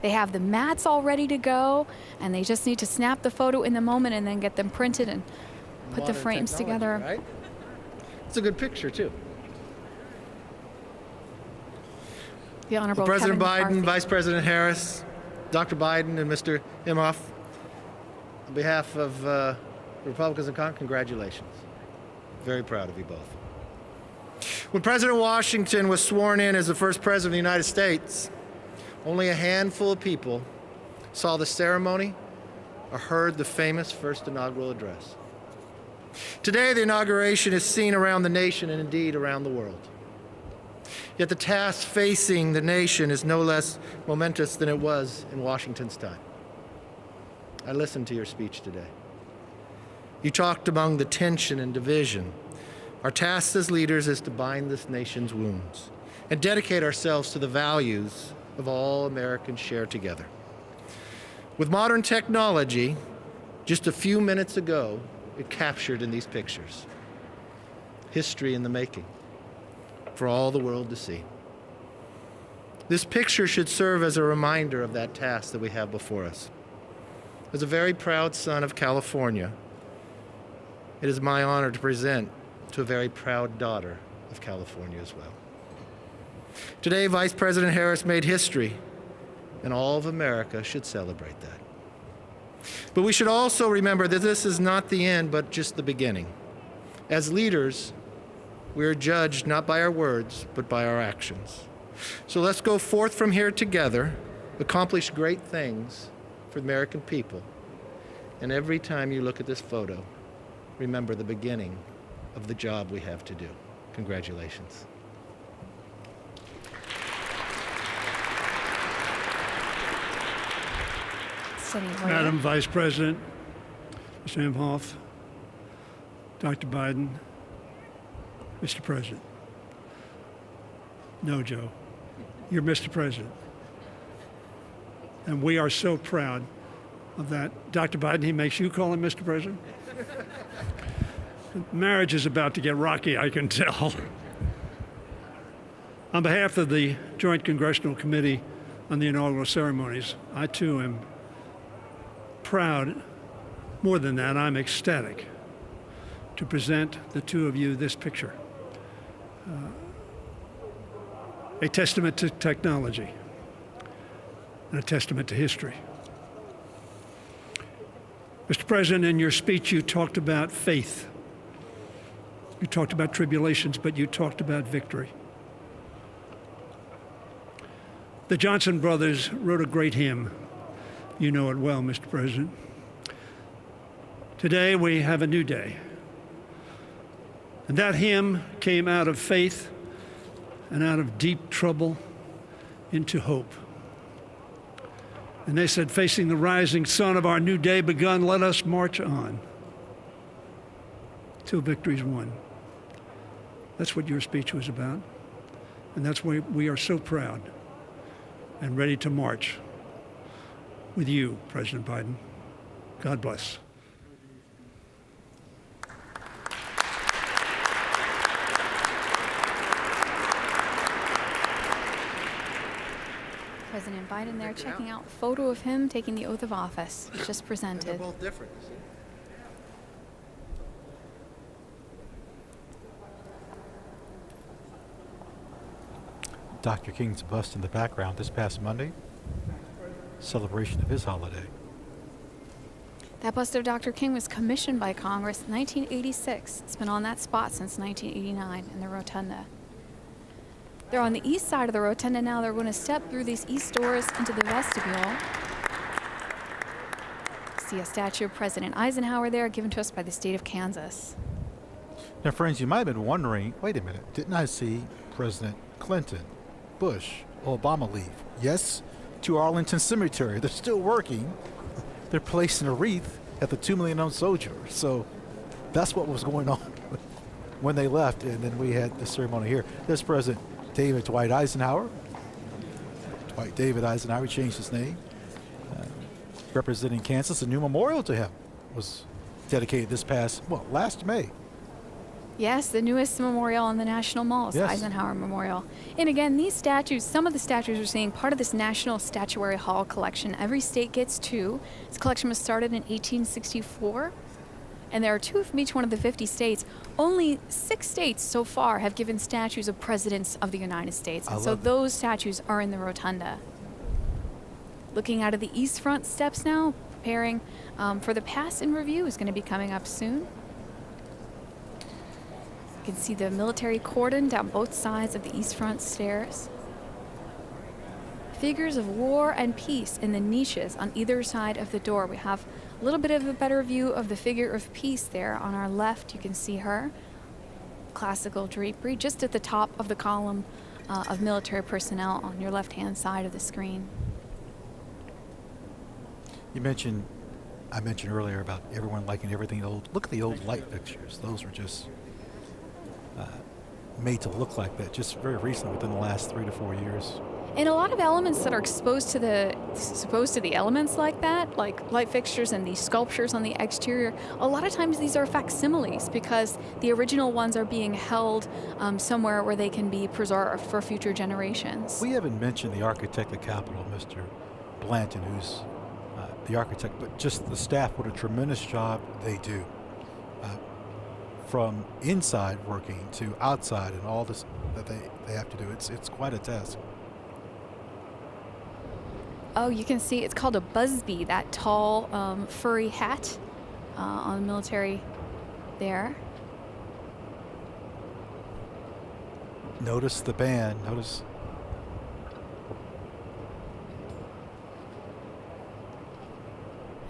They have the mats all ready to go, and they just need to snap the photo in the moment and then get them printed and put the frames together. Right? It's a good picture, too. The Honorable President Kevin Biden, McCarthy. Vice President Harris, Dr. Biden, and Mr. Imhoff, on behalf of the Republicans in Congress, congratulations. Very proud of you both. When President Washington was sworn in as the first president of the United States, only a handful of people saw the ceremony or heard the famous first inaugural address. Today, the inauguration is seen around the nation and indeed around the world. Yet the task facing the nation is no less momentous than it was in Washington's time. I listened to your speech today. You talked among the tension and division. Our task as leaders is to bind this nation's wounds and dedicate ourselves to the values of all Americans share together. With modern technology, just a few minutes ago, it captured in these pictures. History in the making, for all the world to see. This picture should serve as a reminder of that task that we have before us. As a very proud son of California, it is my honor to present to a very proud daughter of California as well. Today, Vice President Harris made history, and all of America should celebrate that. But we should also remember that this is not the end, but just the beginning. As leaders, we are judged not by our words, but by our actions. So let's go forth from here together, accomplish great things for the American people. And every time you look at this photo, remember the beginning of the job we have to do. Congratulations. Madam Vice President, Mr. Imhoff, Dr. Biden, Mr. President. No, Joe, you're Mr. President. And we are so proud of that. Dr. Biden, he makes you call him Mr. President? Marriage is about to get rocky, I can tell. On behalf of the Joint Congressional Committee on the Inaugural Ceremonies, I too am proud. More than that, I'm ecstatic to present the two of you this picture. A testament to technology and a testament to history. Mr. President, in your speech, you talked about faith. You talked about tribulations, but you talked about victory. The Johnson brothers wrote a great hymn. You know it well, Mr. President. Today, we have a new day. And that hymn came out of faith and out of deep trouble into hope. And they said, facing the rising sun of our new day begun, let us march on till victory's won. That's what your speech was about. And that's why we are so proud and ready to march with you, President Biden. God bless. President Biden there checking out a photo of him taking the oath of office. It's just presented. They're both different. Dr. King's bust in the background this past Monday. Celebration of his holiday. That bust of Dr. King was commissioned by Congress in 1986. It's been on that spot since 1989 in the rotunda. They're on the east side of the rotunda now. They're going to step through these east doors into the vestibule. See a statue of President Eisenhower there, given to us by the state of Kansas. Now, friends, you might have been wondering, wait a minute, didn't I see President Clinton, Bush, Obama leave? Yes, to Arlington Cemetery. They're still working. They're placing a wreath at the 2 million unknown soldier. So that's what was going on when they left, and then we had the ceremony here. There's President David Dwight Eisenhower. Dwight David Eisenhower changed his name. Representing Kansas, a new memorial to him was dedicated this past, last May. Yes, the newest memorial on the National Mall is the Eisenhower Memorial. And again, these statues, some of the statues we're seeing, part of this National Statuary Hall collection. Every state gets two. This collection was started in 1864. And there are two from each one of the 50 states. Only 6 states so far have given statues of presidents of the United States. And so those statues are in the rotunda. Looking out of the east front steps now, preparing for the pass in review is going to be coming up soon. You can see the military cordon down both sides of the east front stairs. Figures of war and peace in the niches on either side of the door. We have a little bit of a better view of the figure of peace there. On our left, you can see her. Classical drapery just at the top of the column of military personnel on your left-hand side of the screen. I mentioned earlier about everyone liking everything old. Look at the old light fixtures. Those were just made to look like that just very recently, within the last 3 to 4 years. And a lot of elements that are exposed to the elements like that, like light fixtures and these sculptures on the exterior, a lot of times these are facsimiles because the original ones are being held somewhere where they can be preserved for future generations. We haven't mentioned the architect of the Capitol, Mr. Blanton, who's the architect, but just the staff, what a tremendous job they do. From inside working to outside and all this that they have to do. It's quite a task. Oh, you can see it's called a busby, that tall furry hat on the military there. Notice the band. Notice.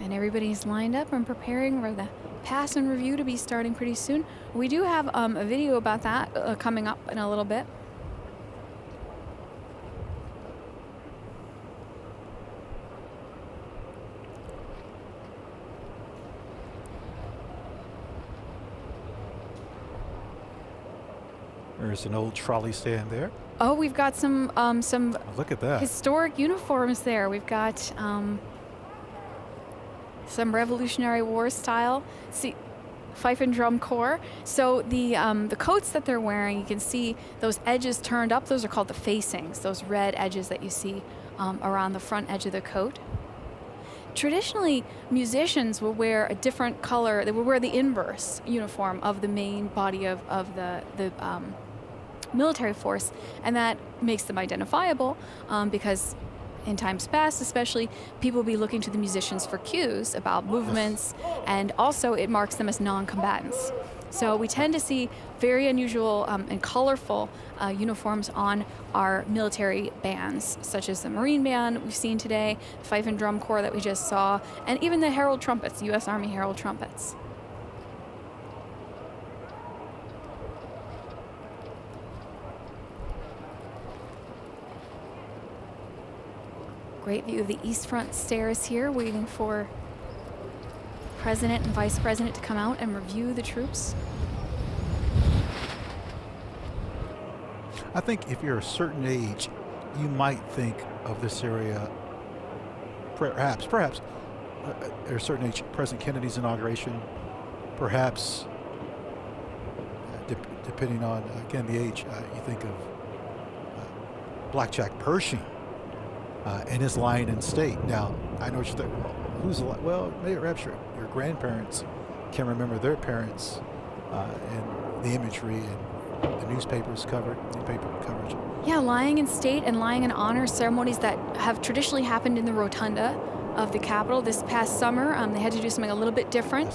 And everybody's lined up and preparing for the pass and review to be starting pretty soon. We do have a video about that coming up in a little bit. There's an old trolley stand there. Oh, we've got some look at that. Historic uniforms there. We've got some Revolutionary War style. See, Fife and Drum Corps. So the coats that they're wearing, you can see those edges turned up. Those are called the facings, those red edges that you see around the front edge of the coat. Traditionally, musicians will wear a different color. They will wear the inverse uniform of the main body of the military force, and that makes them identifiable because in times past, especially, people will be looking to the musicians for cues about movements, and also it marks them as non-combatants. So we tend to see very unusual and colorful uniforms on our military bands, such as the Marine Band we've seen today, the Fife and Drum Corps that we just saw, and even the Herald Trumpets, U.S. Army Herald Trumpets. Great view of the East Front stairs here, waiting for President and Vice President to come out and review the troops. I think if you're a certain age, you might think of this area, perhaps, at a certain age, President Kennedy's inauguration, perhaps, depending on, again, the age, you think of Blackjack Pershing and his Lion in State. Now, I know what you think, who's the, well, maybe perhaps your grandparents can remember their parents and the imagery and the newspaper coverage. Yeah, lying in state and lying in honor ceremonies that have traditionally happened in the rotunda of the Capitol. This past summer, they had to do something a little bit different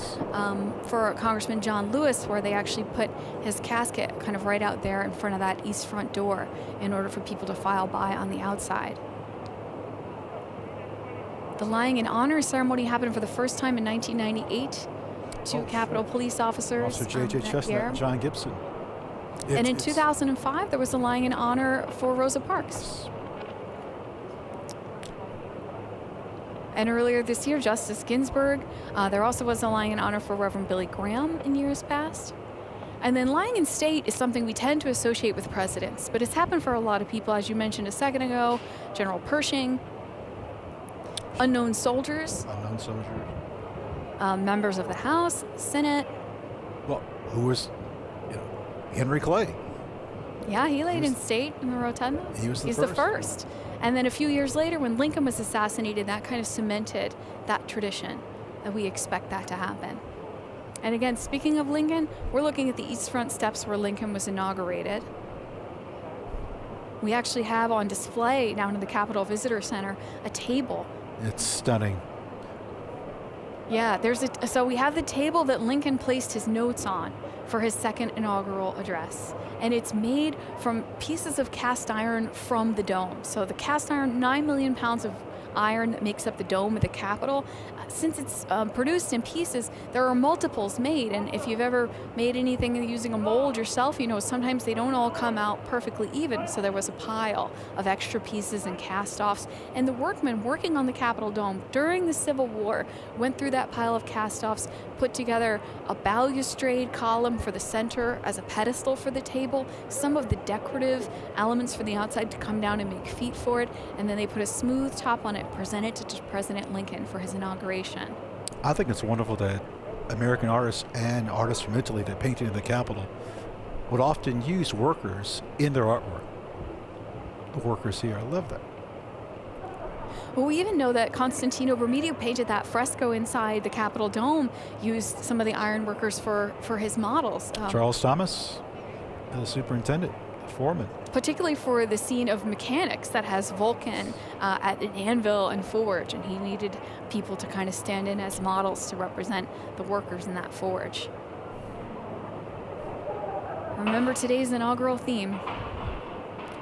for Congressman John Lewis, where they actually put his casket kind of right out there in front of that east front door in order for people to file by on the outside. The lying in honor ceremony happened for the first time in 1998. Two Capitol police officers. Also J.J. Chestnut and John Gibson. And in 2005, there was a lying in honor for Rosa Parks. And earlier this year, Justice Ginsburg. There also was a lying in honor for Reverend Billy Graham in years past. And then lying in state is something we tend to associate with presidents, but it's happened for a lot of people, as you mentioned a second ago. General Pershing, unknown soldiers. Members of the House, Senate. Well, who was, Henry Clay. Yeah, he laid in state in the rotunda. He's the first. And then a few years later, when Lincoln was assassinated, that kind of cemented that tradition that we expect that to happen. And again, speaking of Lincoln, we're looking at the East Front steps where Lincoln was inaugurated. We actually have on display down in the Capitol Visitor Center a table. It's stunning. Yeah, so we have the table that Lincoln placed his notes on for his second inaugural address. And it's made from pieces of cast iron from the dome. So the cast iron, 9 million pounds of iron that makes up the dome of the Capitol. Since it's produced in pieces, there are multiples made. And if you've ever made anything using a mold yourself, sometimes they don't all come out perfectly even. So there was a pile of extra pieces and cast-offs. And the workmen working on the Capitol dome during the Civil War went through that pile of cast-offs, put together a balustrade column for the center as a pedestal for the table, some of the decorative elements for the outside to come down and make feet for it, and then they put a smooth top on it, presented to President Lincoln for his inauguration. I think it's wonderful that American artists and artists from Italy that painted in the Capitol would often use workers in their artwork. The workers here, I love that. Well, we even know that Constantino Brumidi, who painted that fresco inside the Capitol dome, used some of the iron workers for his models. Charles Thomas, the superintendent, the foreman. Particularly for the scene of mechanics that has Vulcan at an anvil and forge, and he needed people to kind of stand in as models to represent the workers in that forge. Remember today's inaugural theme: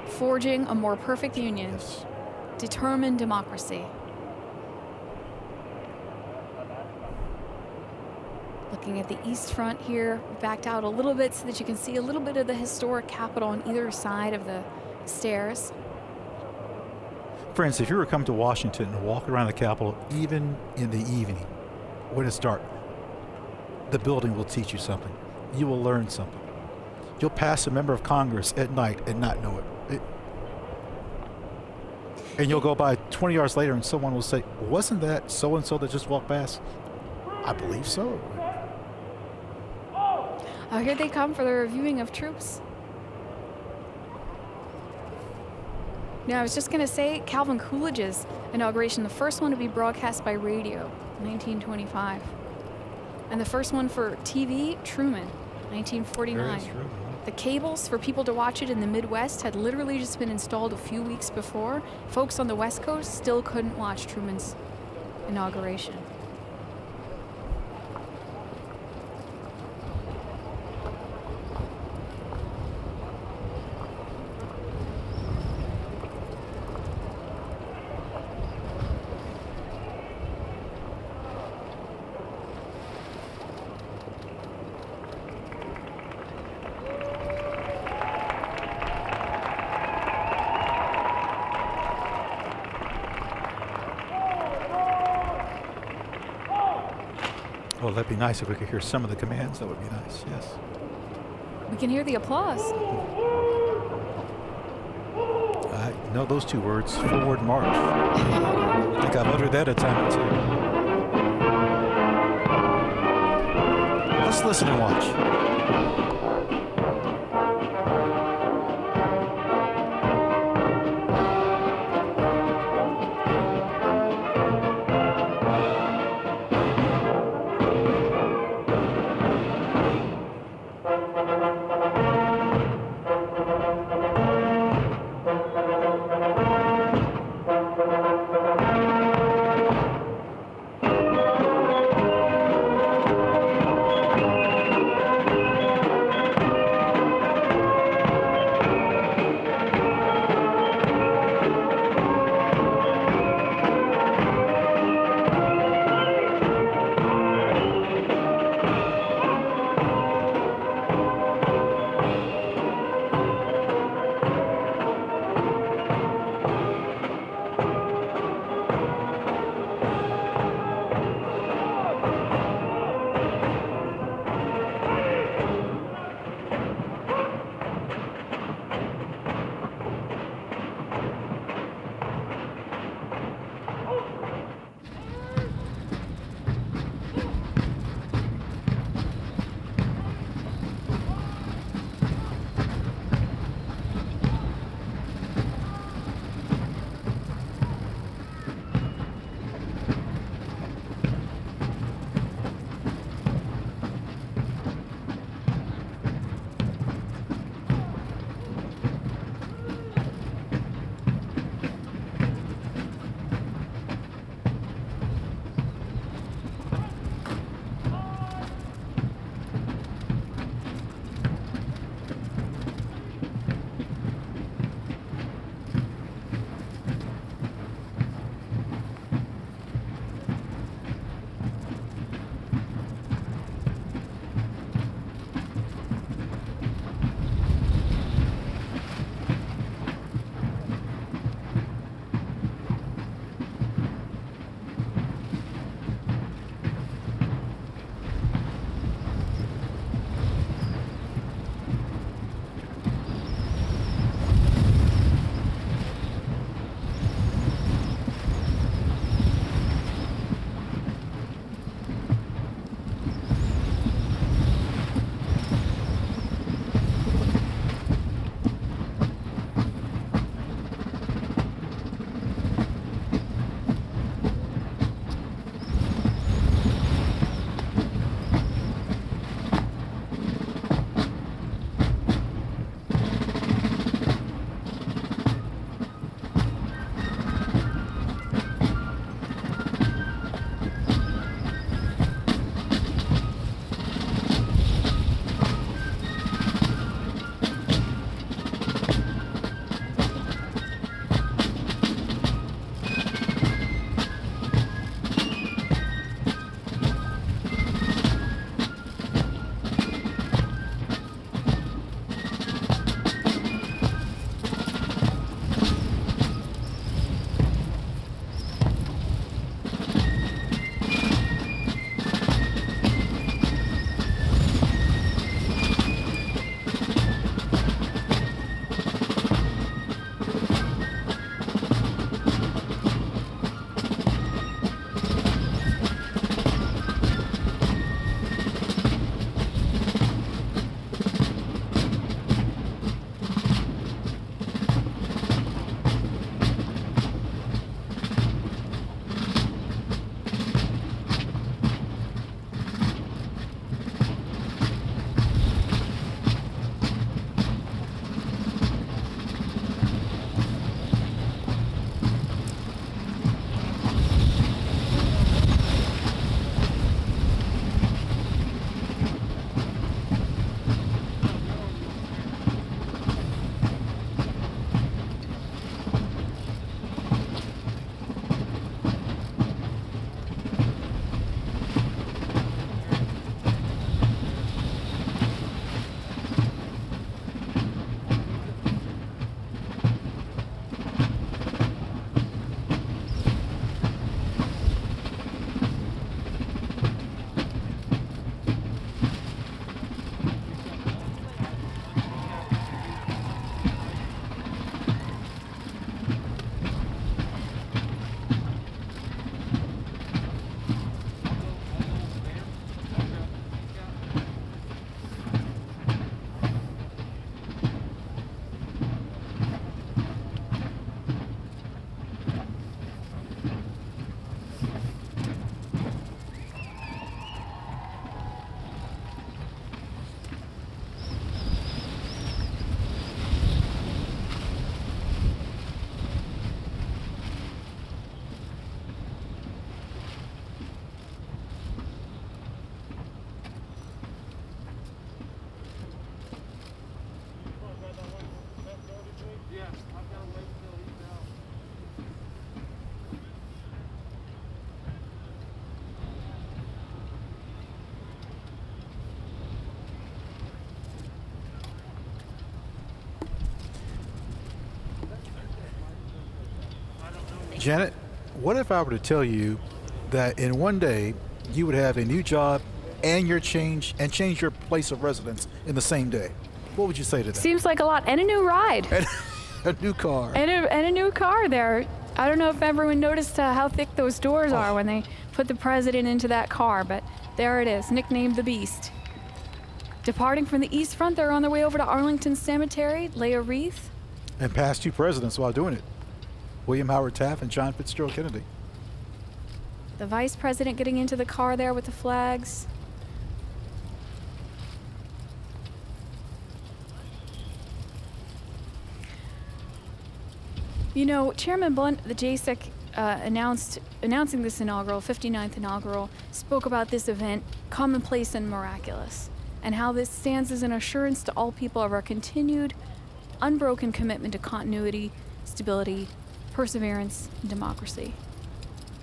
forging a more perfect union. Yes. Determined democracy. Looking at the East Front here, backed out a little bit so that you can see a little bit of the historic Capitol on either side of the stairs. Friends, if you were to come to Washington and walk around the Capitol, even in the evening, when it's dark, the building will teach you something. You will learn something. You'll pass a member of Congress at night and not know it. And you'll go by 20 yards later and someone will say, wasn't that so-and-so that just walked past? I believe so. Oh, here they come for the reviewing of troops. Now, I was just going to say, Calvin Coolidge's inauguration, the first one to be broadcast by radio, 1925. And the first one for TV, Truman, 1949. The cables for people to watch it in the Midwest had literally just been installed a few weeks before. Folks on the West Coast still couldn't watch Truman's inauguration. Well, that'd be nice if we could hear some of the commands. That would be nice, yes. We can hear the applause. I know those two words, forward march. I think I've uttered that a time or two. Let's listen and watch. Janet, what if I were to tell you that in one day you would have a new job and change your place of residence in the same day? What would you say to that? Seems like a lot. And a new ride. And a new car. And a new car there. I don't know if everyone noticed how thick those doors are when they put the president into that car, but there it is, nicknamed the Beast. Departing from the East Front, they're on their way over to Arlington Cemetery, lay a wreath. And past two presidents while doing it. William Howard Taft and John Fitzgerald Kennedy. The vice president getting into the car there with the flags. You know, Chairman Blunt, the JSEC, announcing this 59th inaugural, spoke about this event, commonplace and miraculous, and how this stands as an assurance to all people of our continued, unbroken commitment to continuity, stability, perseverance, and democracy.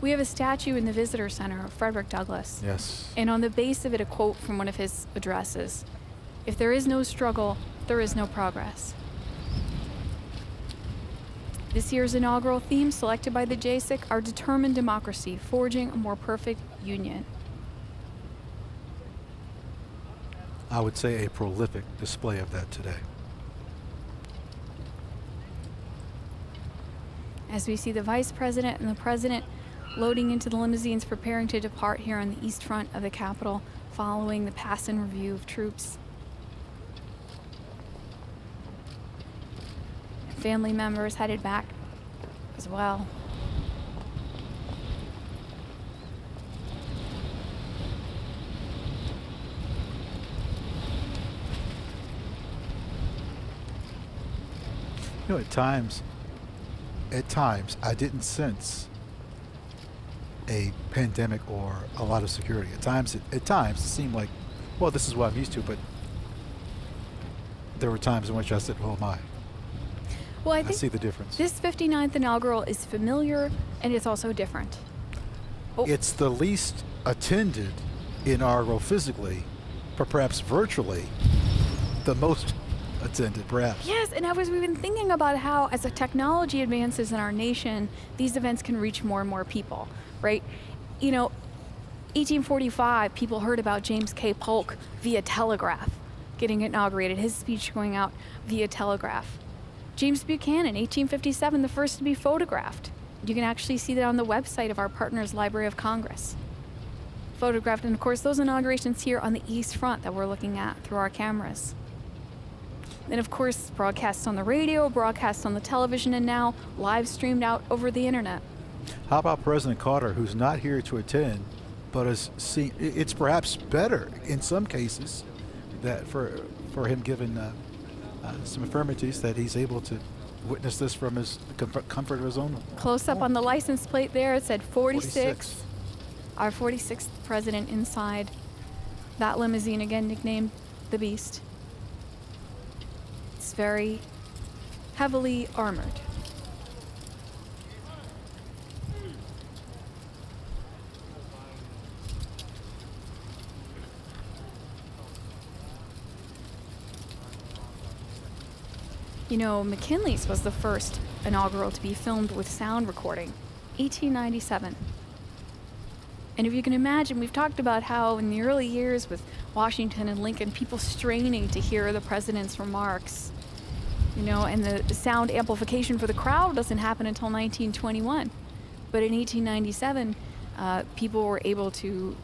We have a statue in the Visitor Center of Frederick Douglass. Yes. And on the base of it, a quote from one of his addresses: "If there is no struggle, there is no progress." This year's inaugural theme, selected by the JSIC, our determined democracy, forging a more perfect union. I would say a prolific display of that today. As we see the vice president and the president loading into the limousines, preparing to depart here on the east front of the Capitol, following the pass and review of troops. Family members headed back as well. You know, at times, I didn't sense a pandemic or a lot of security. At times, it seemed like, well, this is what I'm used to, but there were times in which I said, oh my. Well, I I think see the difference. this 59th inaugural is familiar and it's also different. It's the least attended inaugural physically, but perhaps virtually the most attended, perhaps. Yes, and we've been thinking about how, as the technology advances in our nation, these events can reach more and more people, right? You know, 1845, people heard about James K. Polk via telegraph getting inaugurated, his speech going out via telegraph. James Buchanan, 1857, the first to be photographed. You can actually see that on the website of our partners, Library of Congress. Photographed, and of course, those inaugurations here on the East Front that we're looking at through our cameras. Then, of course, broadcasts on the radio, broadcasts on the television, and now live streamed out over the internet. How about President Carter, who's not here to attend, but is seen? It's perhaps better in some cases that for him, given some infirmities, that he's able to witness this from his comfort of his own. Close up on the license plate there, it said 46. 46. Our 46th president inside that limousine, again nicknamed the Beast. It's very heavily armored. You know, McKinley's was the first inaugural to be filmed with sound recording, 1897. And if you can imagine, we've talked about how in the early years with Washington and Lincoln, people straining to hear the president's remarks, you know, and the sound amplification for the crowd doesn't happen until 1921. But in 1897, people were able to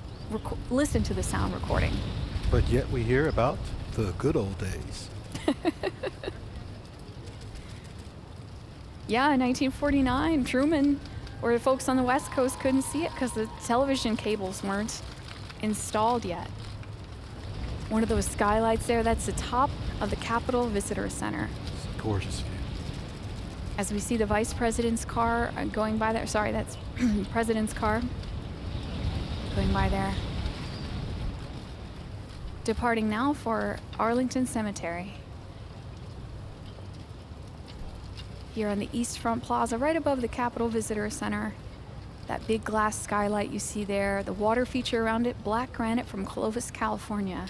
listen to the sound recording. But yet we hear about the good old days. Yeah, in 1949, Truman, where folks on the West Coast couldn't see it because the television cables weren't installed yet. One of those skylights there, that's the top of the Capitol Visitor Center. It's a gorgeous view. As we see the vice president's car going by there, sorry, that's president's car going by there. Departing now for Arlington Cemetery. Here on the East Front Plaza, right above the Capitol Visitor Center. That big glass skylight you see there, the water feature around it, black granite from Clovis, California.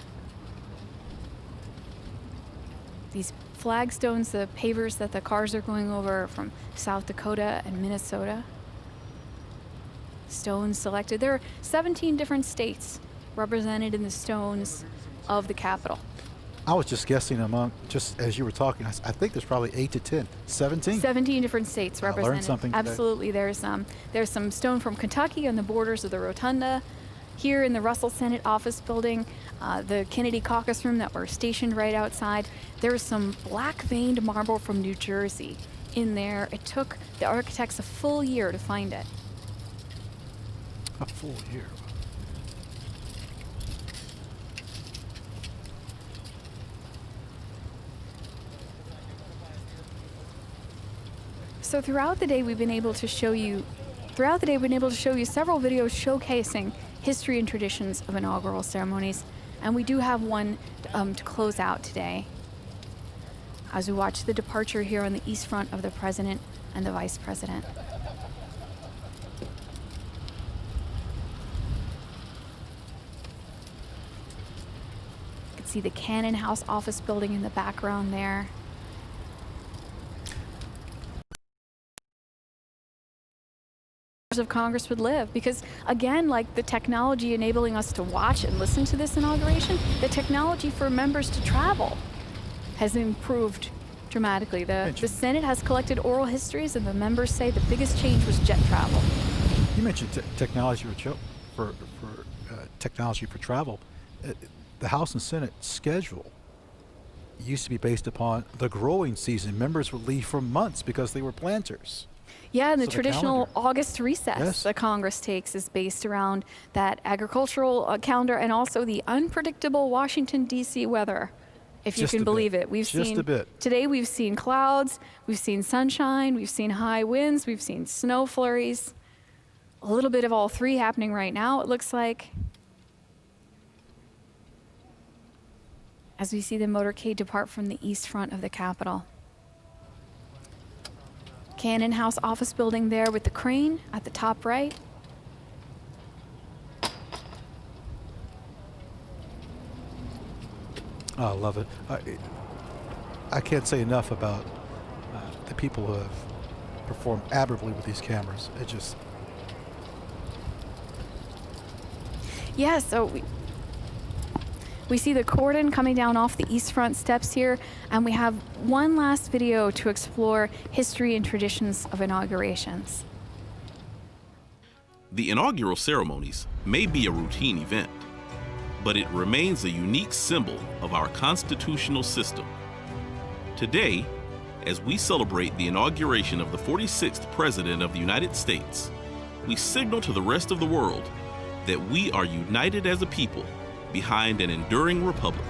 These flagstones, the pavers that the cars are going over from South Dakota and Minnesota. stones selected. There are 17 different states represented in the stones of the Capitol. I was just guessing among, just as you were talking, I think there's probably 8 to 10, 17? 17 different states I learned represented. something today. Absolutely. There's some stone from Kentucky on the borders of the rotunda. Here in the Russell Senate office building, the Kennedy caucus room that we're stationed right outside, there's some black veined marble from New Jersey in there. It took the architects a full year to find it. A full year. So throughout the day, we've been able to show you several videos showcasing history and traditions of inaugural ceremonies, and we do have one to close out today as we watch the departure here on the east front of the President and the Vice President. You can see the Cannon House office building in the background there. Of Congress would live, because again, like the technology enabling us to watch and listen to this inauguration, the technology for members to travel has improved dramatically. The Senate has collected oral histories, and the members say the biggest change was jet travel. You mentioned technology for technology for travel. The House and Senate schedule used to be based upon the growing season. Members would leave for months because they were planters. Yeah, and So the the traditional calendar. August recess Yes. that Congress takes is based around that agricultural calendar and also the unpredictable Washington, D.C. weather, if you Just a can bit. believe it. Just a bit. Today we've seen clouds, we've seen sunshine, we've seen high winds, we've seen snow flurries. A little bit of all three happening right now, it looks like. As we see the motorcade depart from the east front of the Capitol. Cannon House office building there with the crane at the top right. Oh, I love it. I can't say enough about the people who have performed admirably with these cameras. It just... Yeah, so we see the cordon coming down off the east front steps here, and we have one last video to explore history and traditions of inaugurations. The inaugural ceremonies may be a routine event, but it remains a unique symbol of our constitutional system. Today, as we celebrate the inauguration of the 46th President of the United States, we signal to the rest of the world that we are united as a people behind an enduring republic.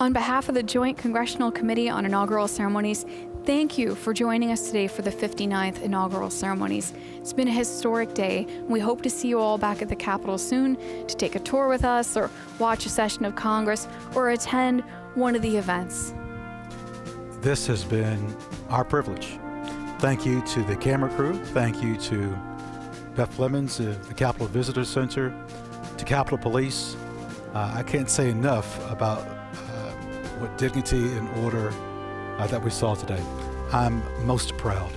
On behalf of the Joint Congressional Committee on Inaugural Ceremonies, thank you for joining us today for the 59th inaugural ceremonies. It's been a historic day. We hope to see you all back at the Capitol soon to take a tour with us or watch a session of Congress or attend one of the events. This has been our privilege. Thank you to the camera crew. Thank you to Beth Flemons, the Capitol Visitor Center, to Capitol Police. I can't say enough about what dignity and order that we saw today. I'm most proud.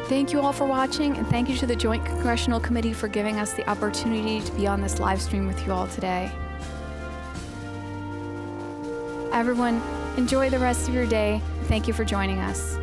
Thank you all for watching, and thank you to the Joint Congressional Committee for giving us the opportunity to be on this live stream with you all today. Everyone, enjoy the rest of your day. Thank you for joining us.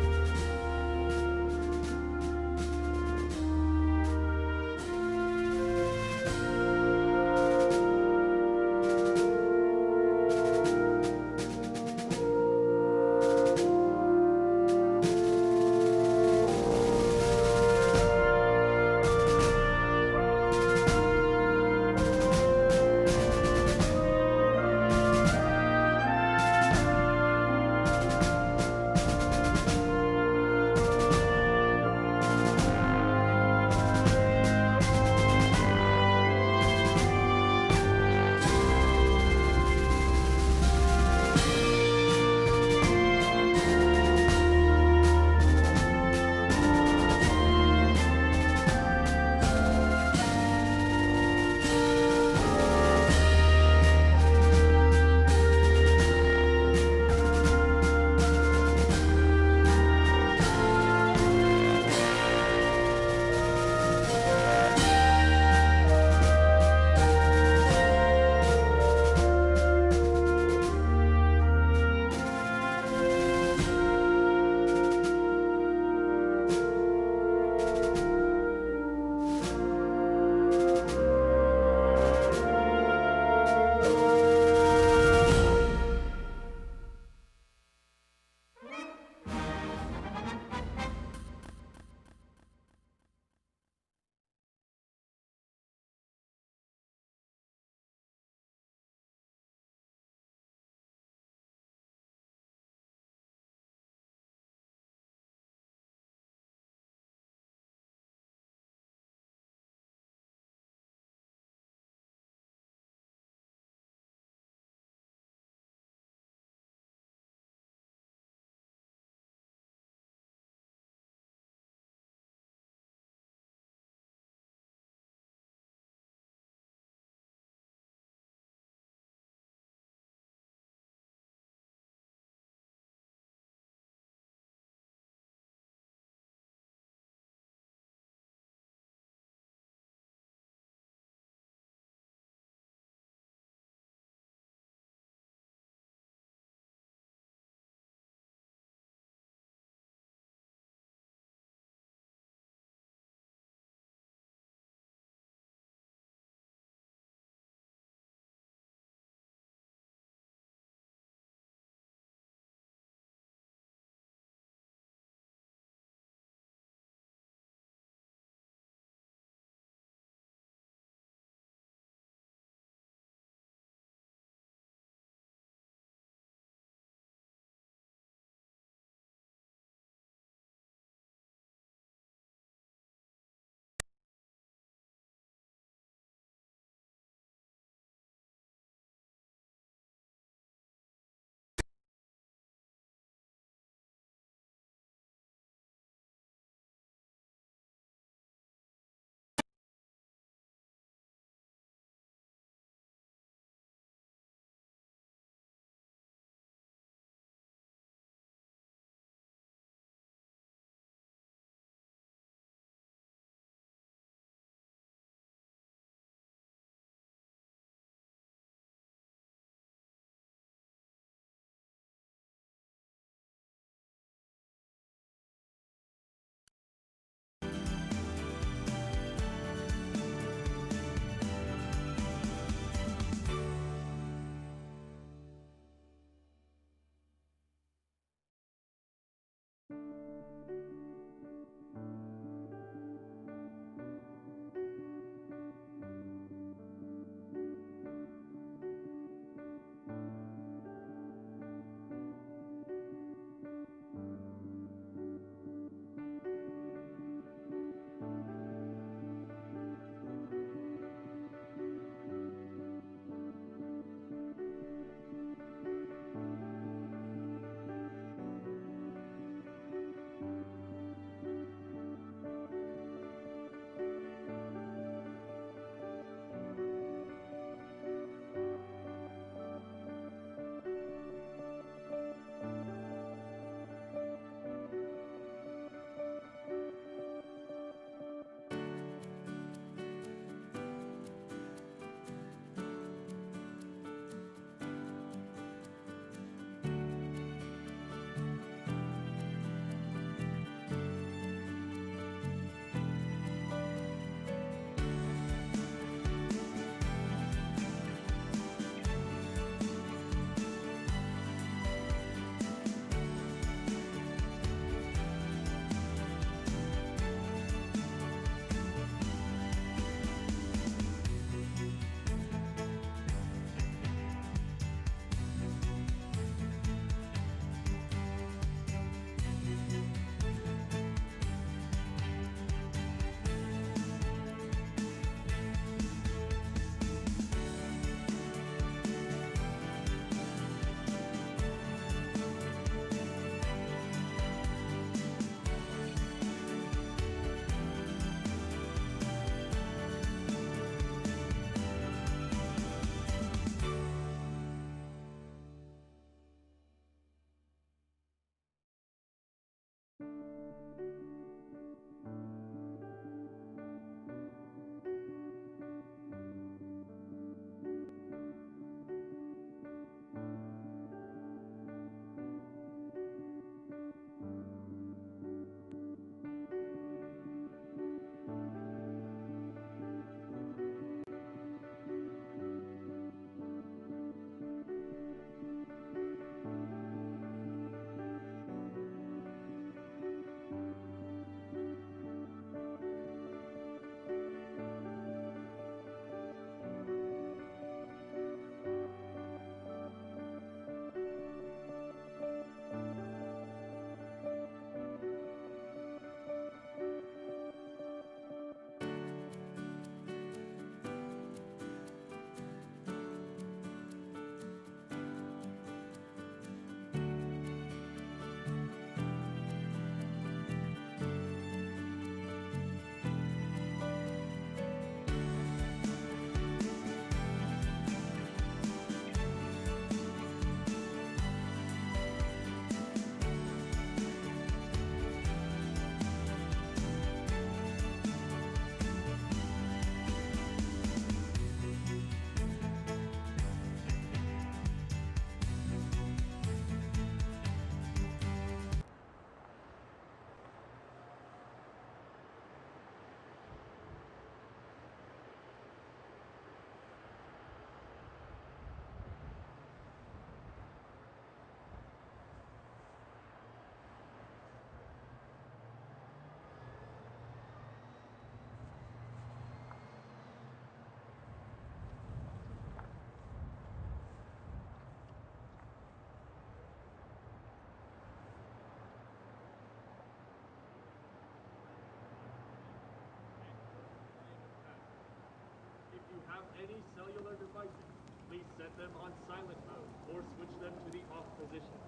any cellular devices, please set them on silent mode or switch them to the off position.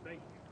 Thank you.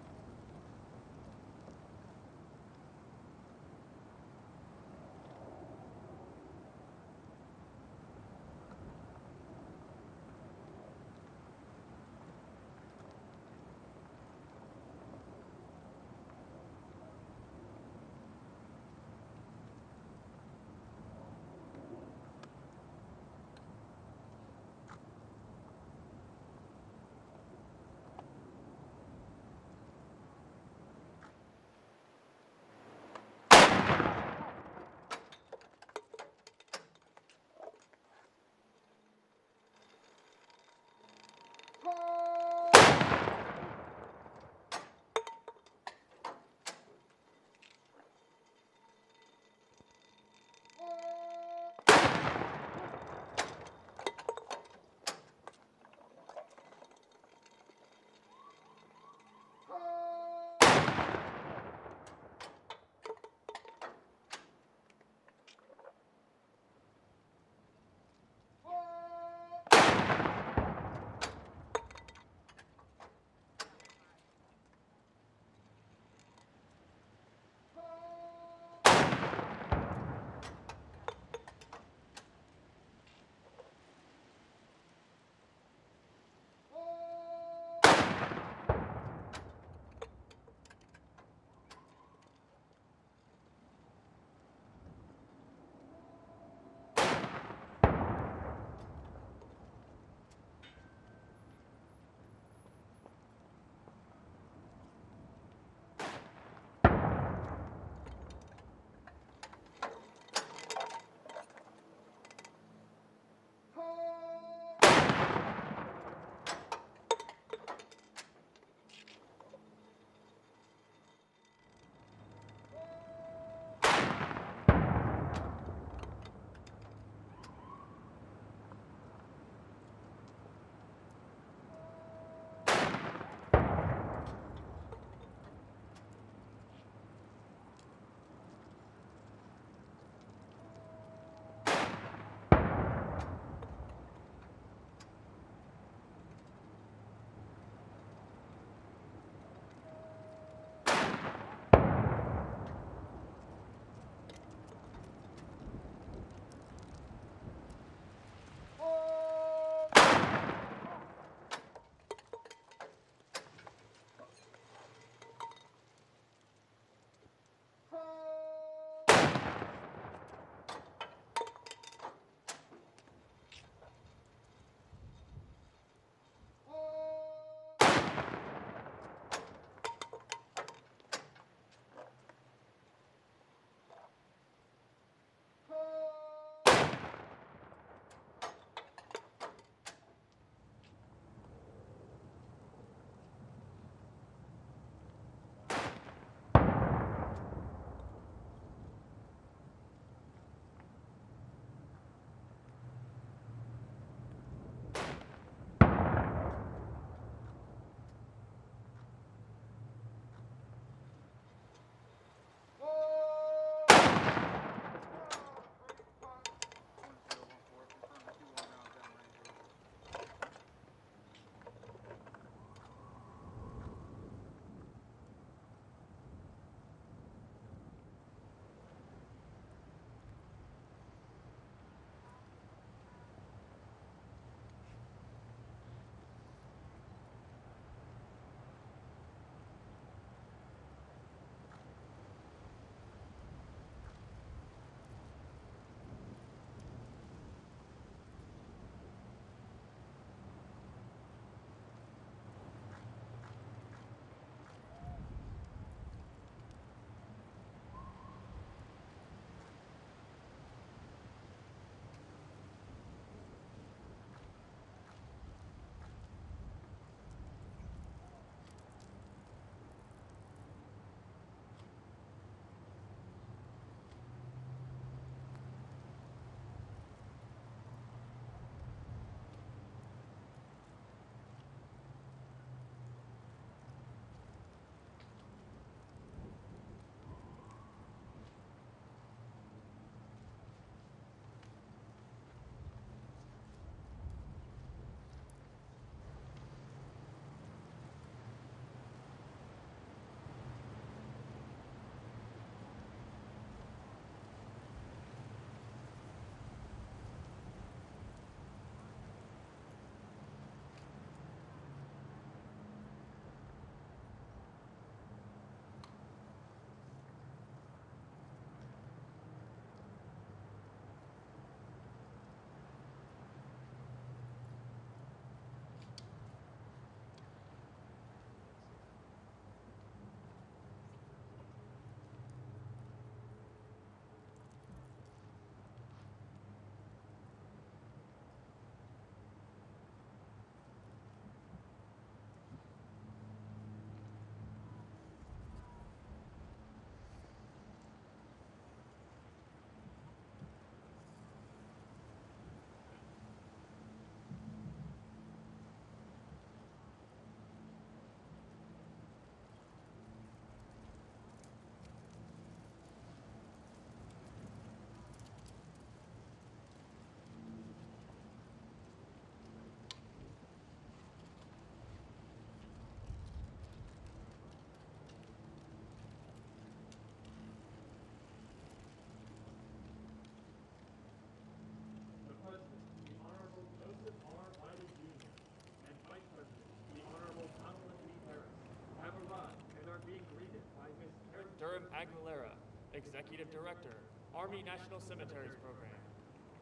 Herb Aguilera, Executive Director, Army National Cemeteries Program.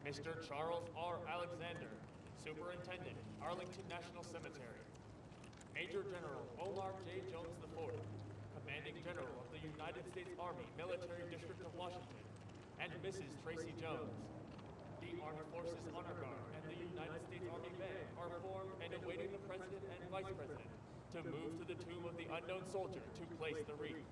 Mr. Charles R. Alexander, Superintendent, Arlington National Cemetery. Major General Omar J. Jones IV, Commanding General of the United States Army Military District of Washington, and Mrs. Tracy Jones. The Armed Forces Honor Guard and the United States Army Band are formed and awaiting the President and Vice President to move to the tomb of the unknown soldier to place the wreath.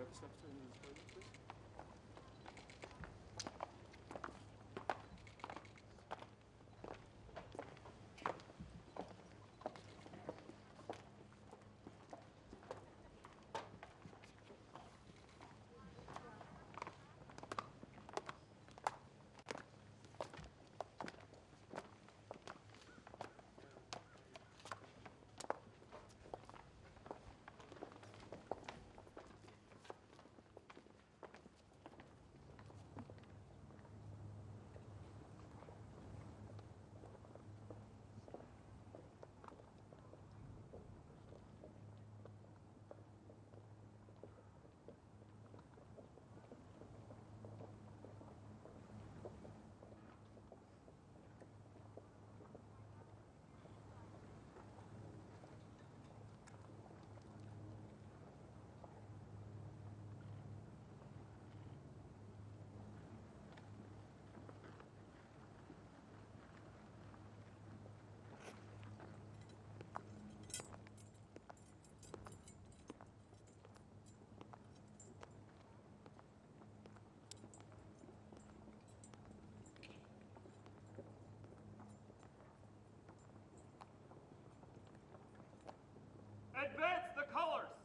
the Secretary and Vice President, please. Advance the colors!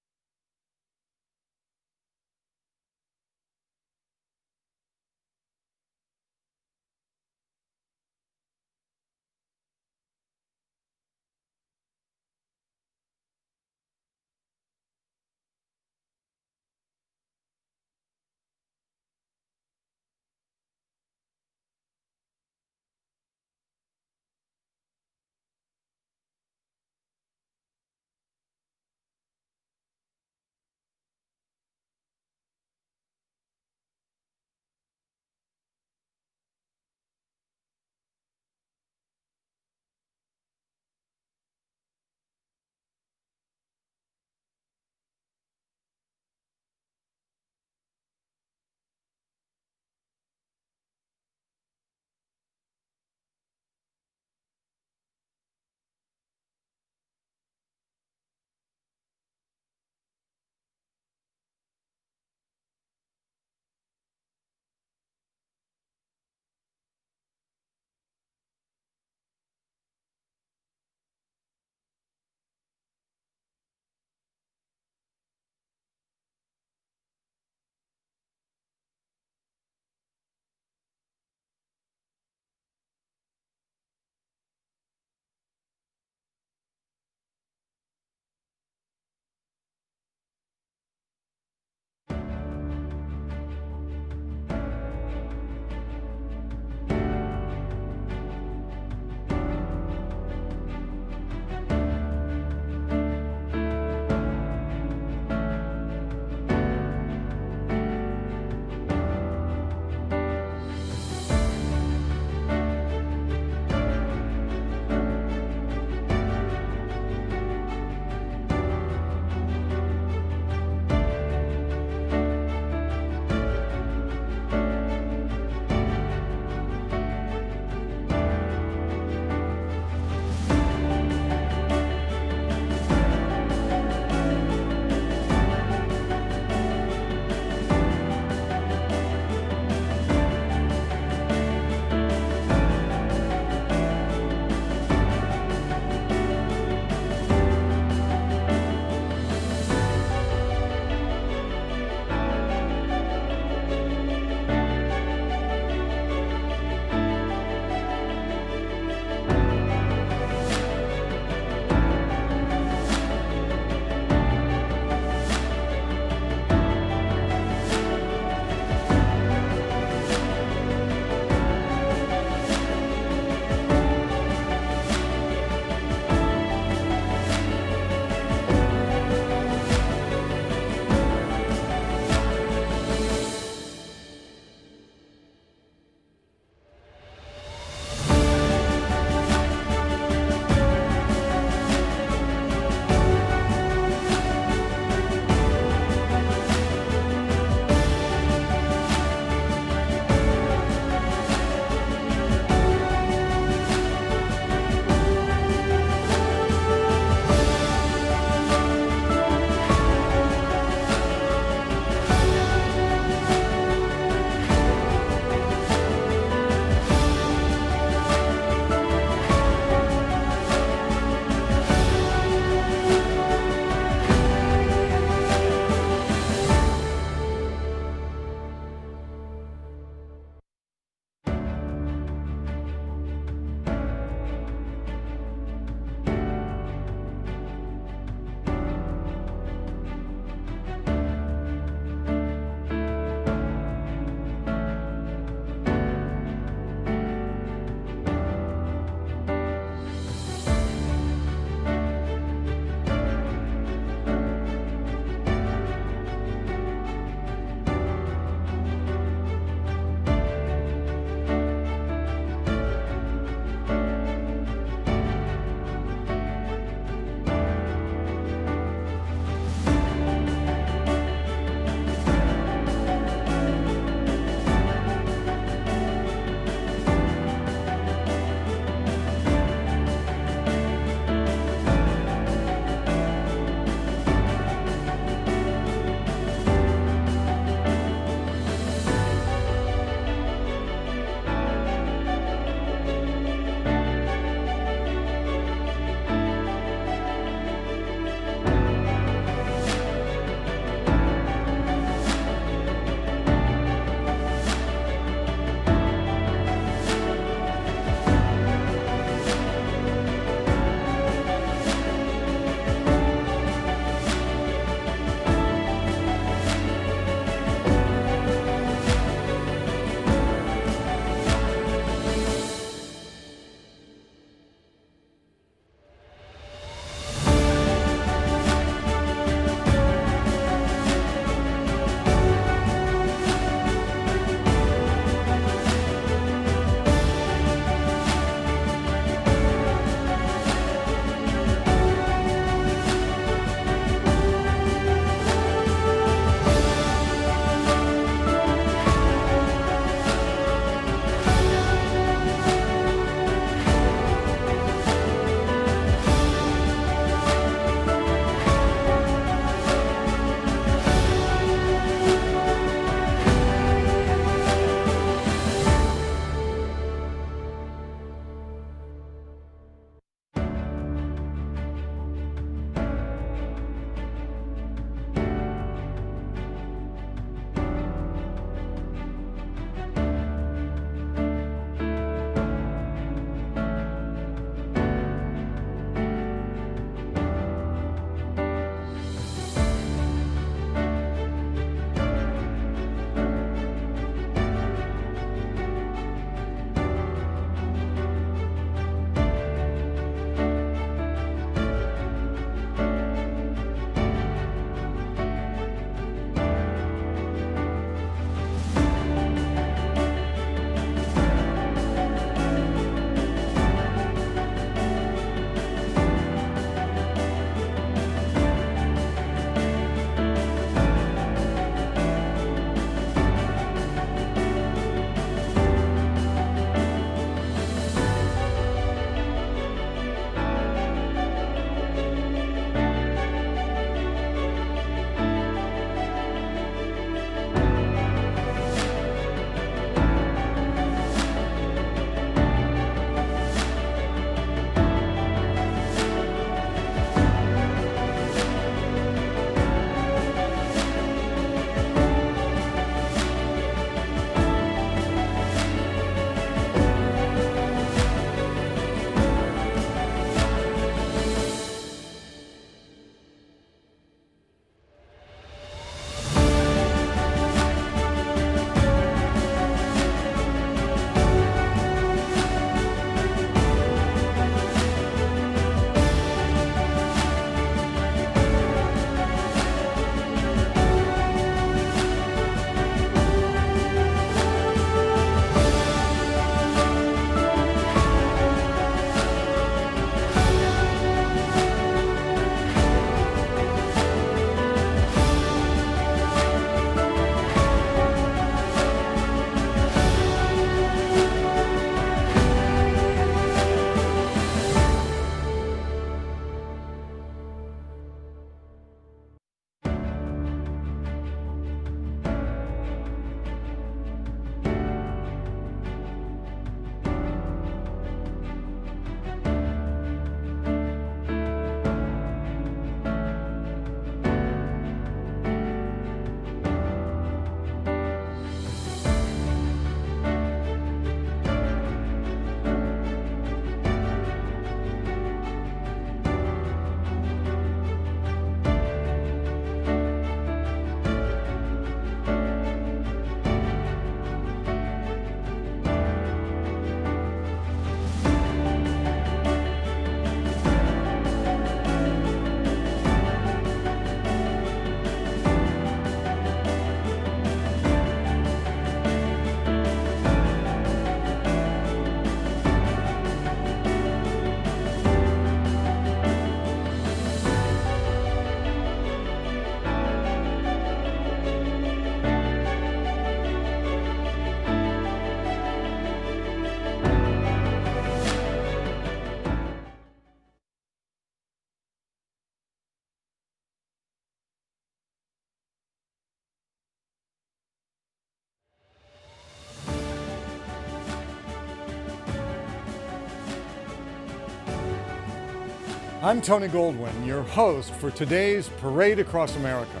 I'm Tony Goldwyn, your host for today's Parade Across America.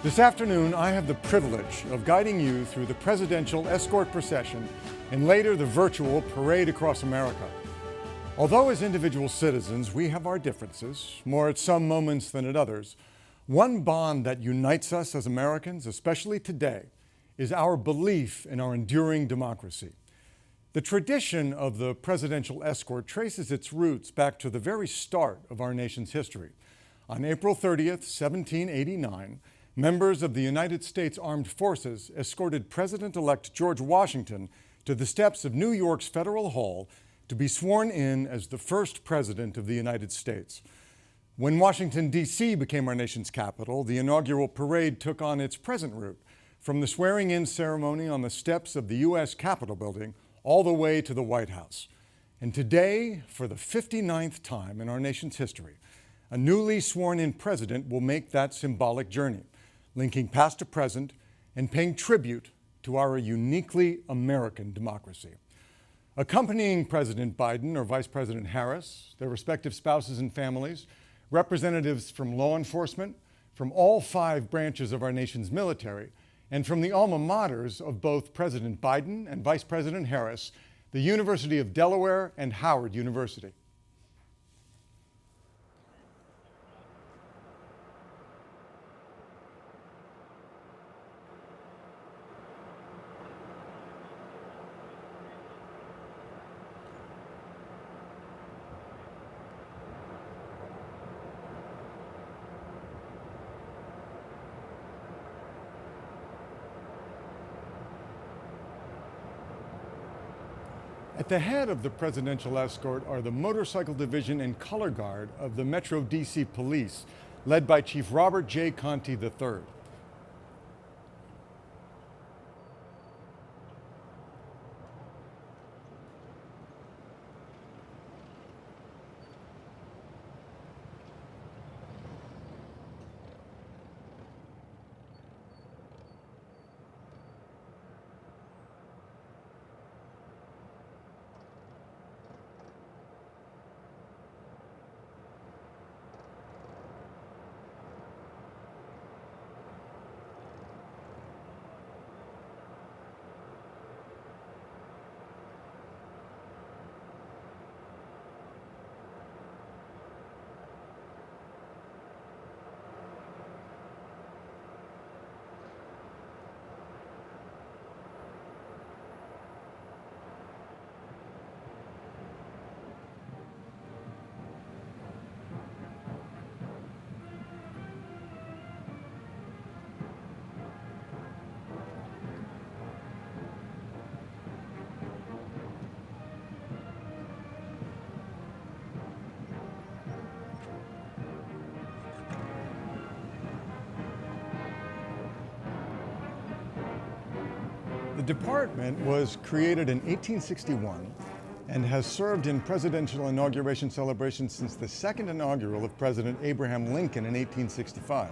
This afternoon, I have the privilege of guiding you through the presidential escort procession and later the virtual Parade Across America. Although as individual citizens we have our differences, more at some moments than at others, one bond that unites us as Americans, especially today, is our belief in our enduring democracy. The tradition of the presidential escort traces its roots back to the very start of our nation's history. On April 30th, 1789, members of the United States Armed Forces escorted President-elect George Washington to the steps of New York's Federal Hall to be sworn in as the first president of the United States. When Washington, D.C. became our nation's capital, the inaugural parade took on its present route, from the swearing-in ceremony on the steps of the U.S. Capitol building all the way to the White House. And today, for the 59th time in our nation's history, a newly sworn-in president will make that symbolic journey, linking past to present and paying tribute to our uniquely American democracy. Accompanying President Biden or Vice President Harris, their respective spouses and families, representatives from law enforcement, from all 5 branches of our nation's military, and from the alma maters of both President Biden and Vice President Harris, the University of Delaware and Howard University. At the head of the presidential escort are the Motorcycle Division and Color Guard of the Metro DC Police, led by Chief Robert J. Conte III. The department was created in 1861 and has served in presidential inauguration celebrations since the second inaugural of President Abraham Lincoln in 1865.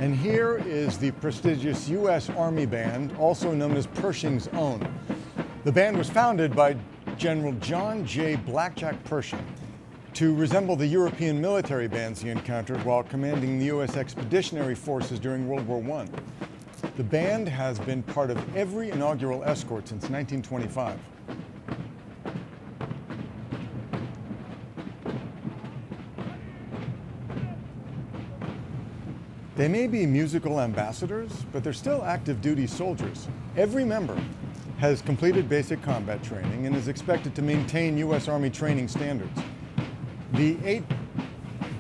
And here is the prestigious U.S. Army Band, also known as Pershing's Own. The band was founded by General John J. Blackjack Pershing. to resemble the European military bands he encountered while commanding the U.S. Expeditionary Forces during World War I. The band has been part of every inaugural escort since 1925. They may be musical ambassadors, but they're still active duty soldiers. Every member has completed basic combat training and is expected to maintain U.S. Army training standards. The 8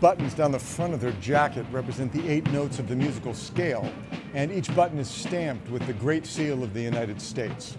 buttons down the front of their jacket represent the 8 notes of the musical scale, and each button is stamped with the Great Seal of the United States.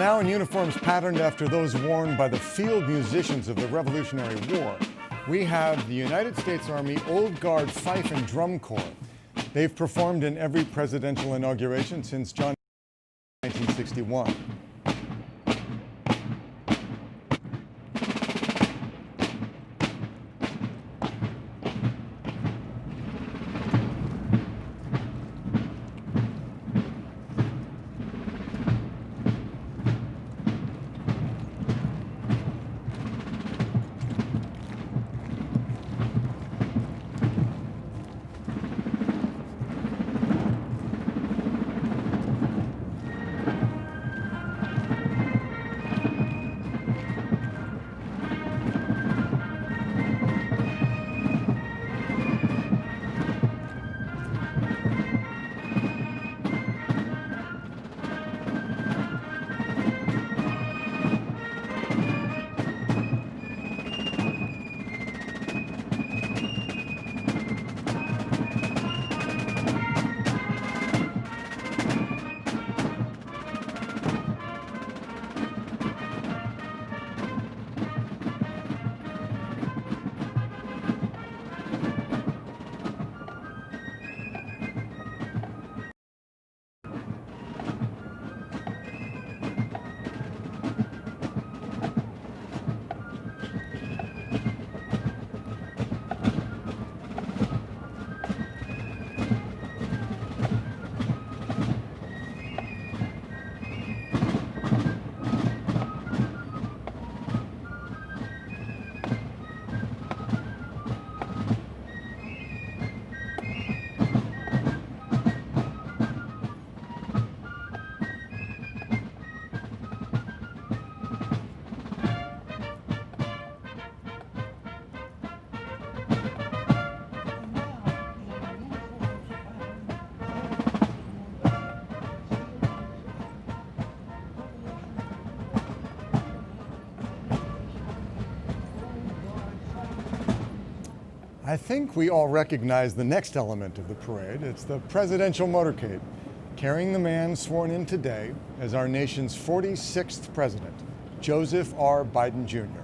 Now in uniforms patterned after those worn by the field musicians of the Revolutionary War, we have the United States Army Old Guard Fife and Drum Corps. They've performed in every presidential inauguration since John 1961. I think we all recognize the next element of the parade. It's the presidential motorcade, carrying the man sworn in today as our nation's 46th president, Joseph R. Biden Jr.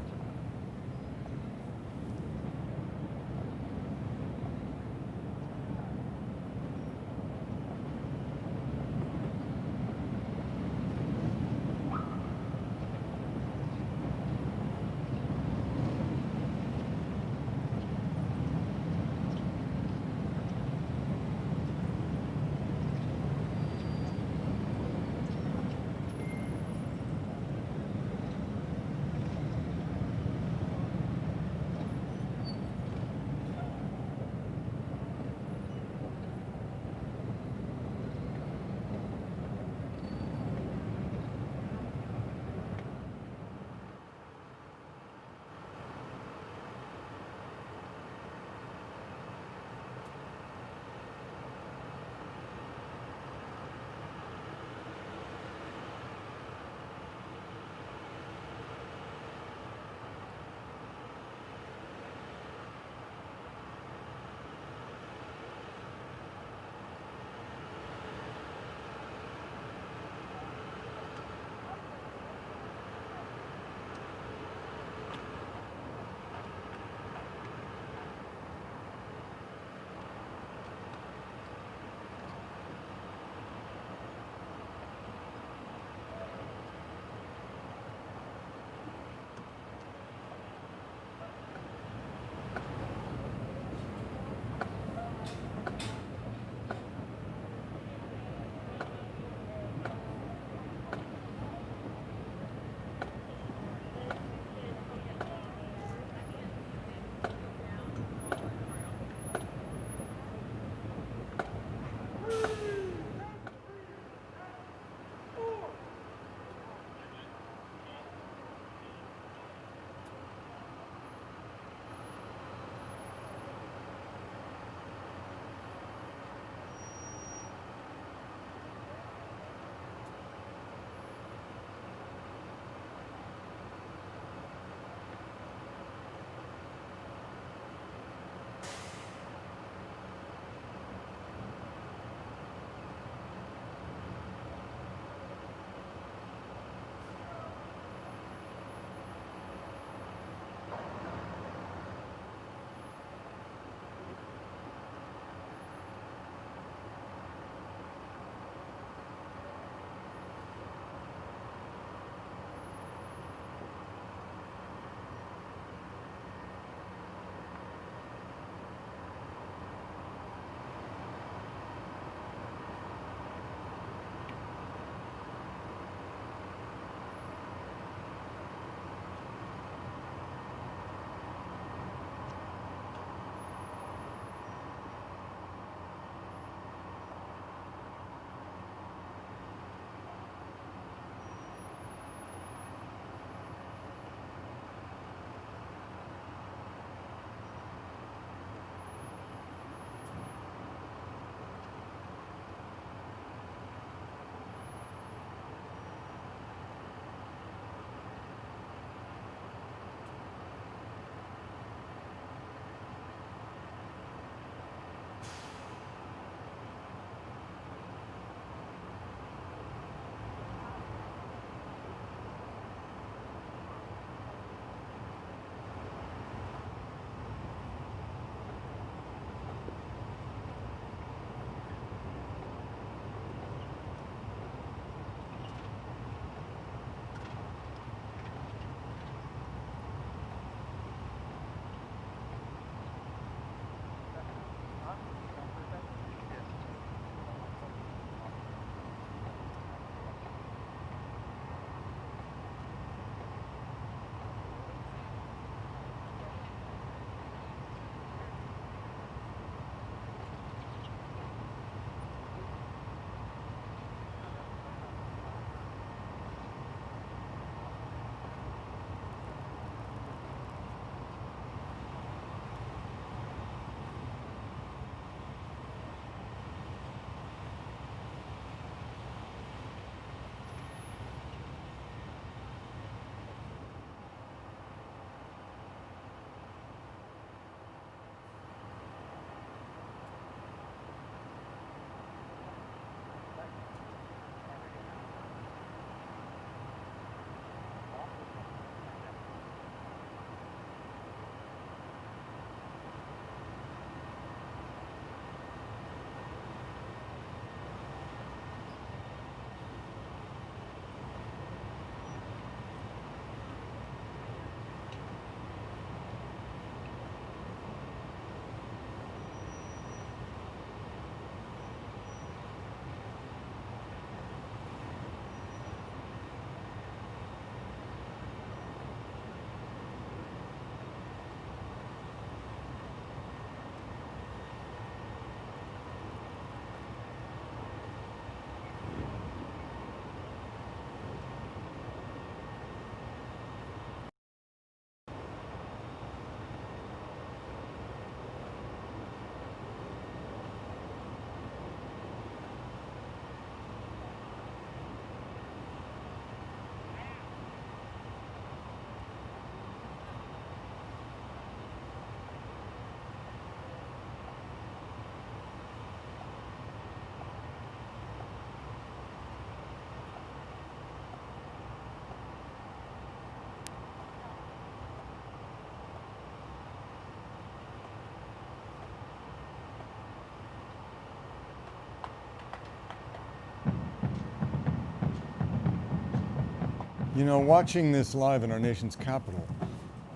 You know, watching this live in our nation's capital,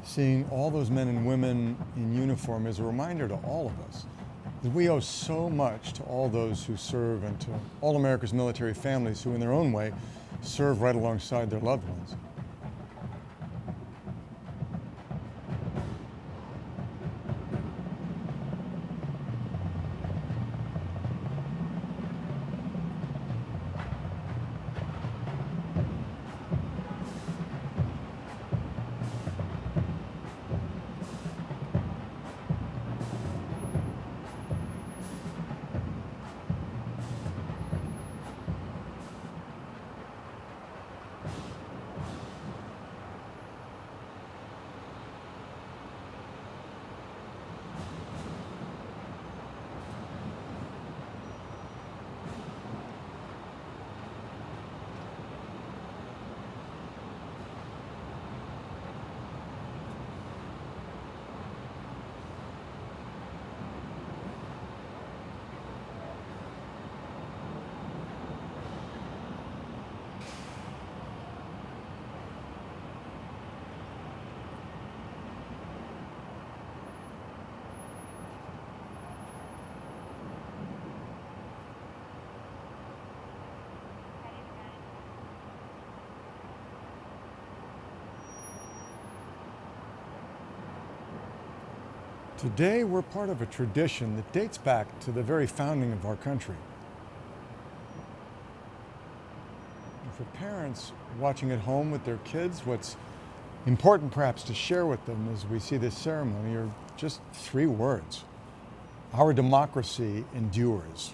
seeing all those men and women in uniform is a reminder to all of us that we owe so much to all those who serve and to all America's military families who, in their own way, serve right alongside their loved ones. Today, we're part of a tradition that dates back to the very founding of our country. And for parents watching at home with their kids, what's important perhaps to share with them as we see this ceremony are just 3 words. Our democracy endures.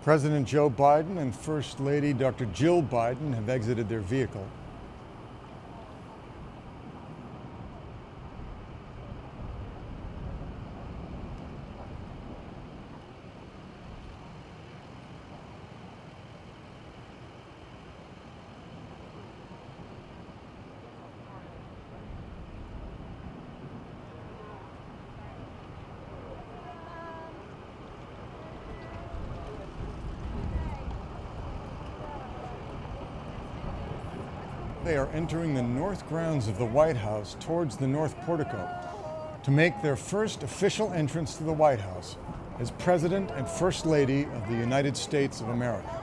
President Joe Biden and First Lady Dr. Jill Biden have exited their vehicle. They are entering the north grounds of the White House towards the North Portico to make their first official entrance to the White House as President and First Lady of the United States of America.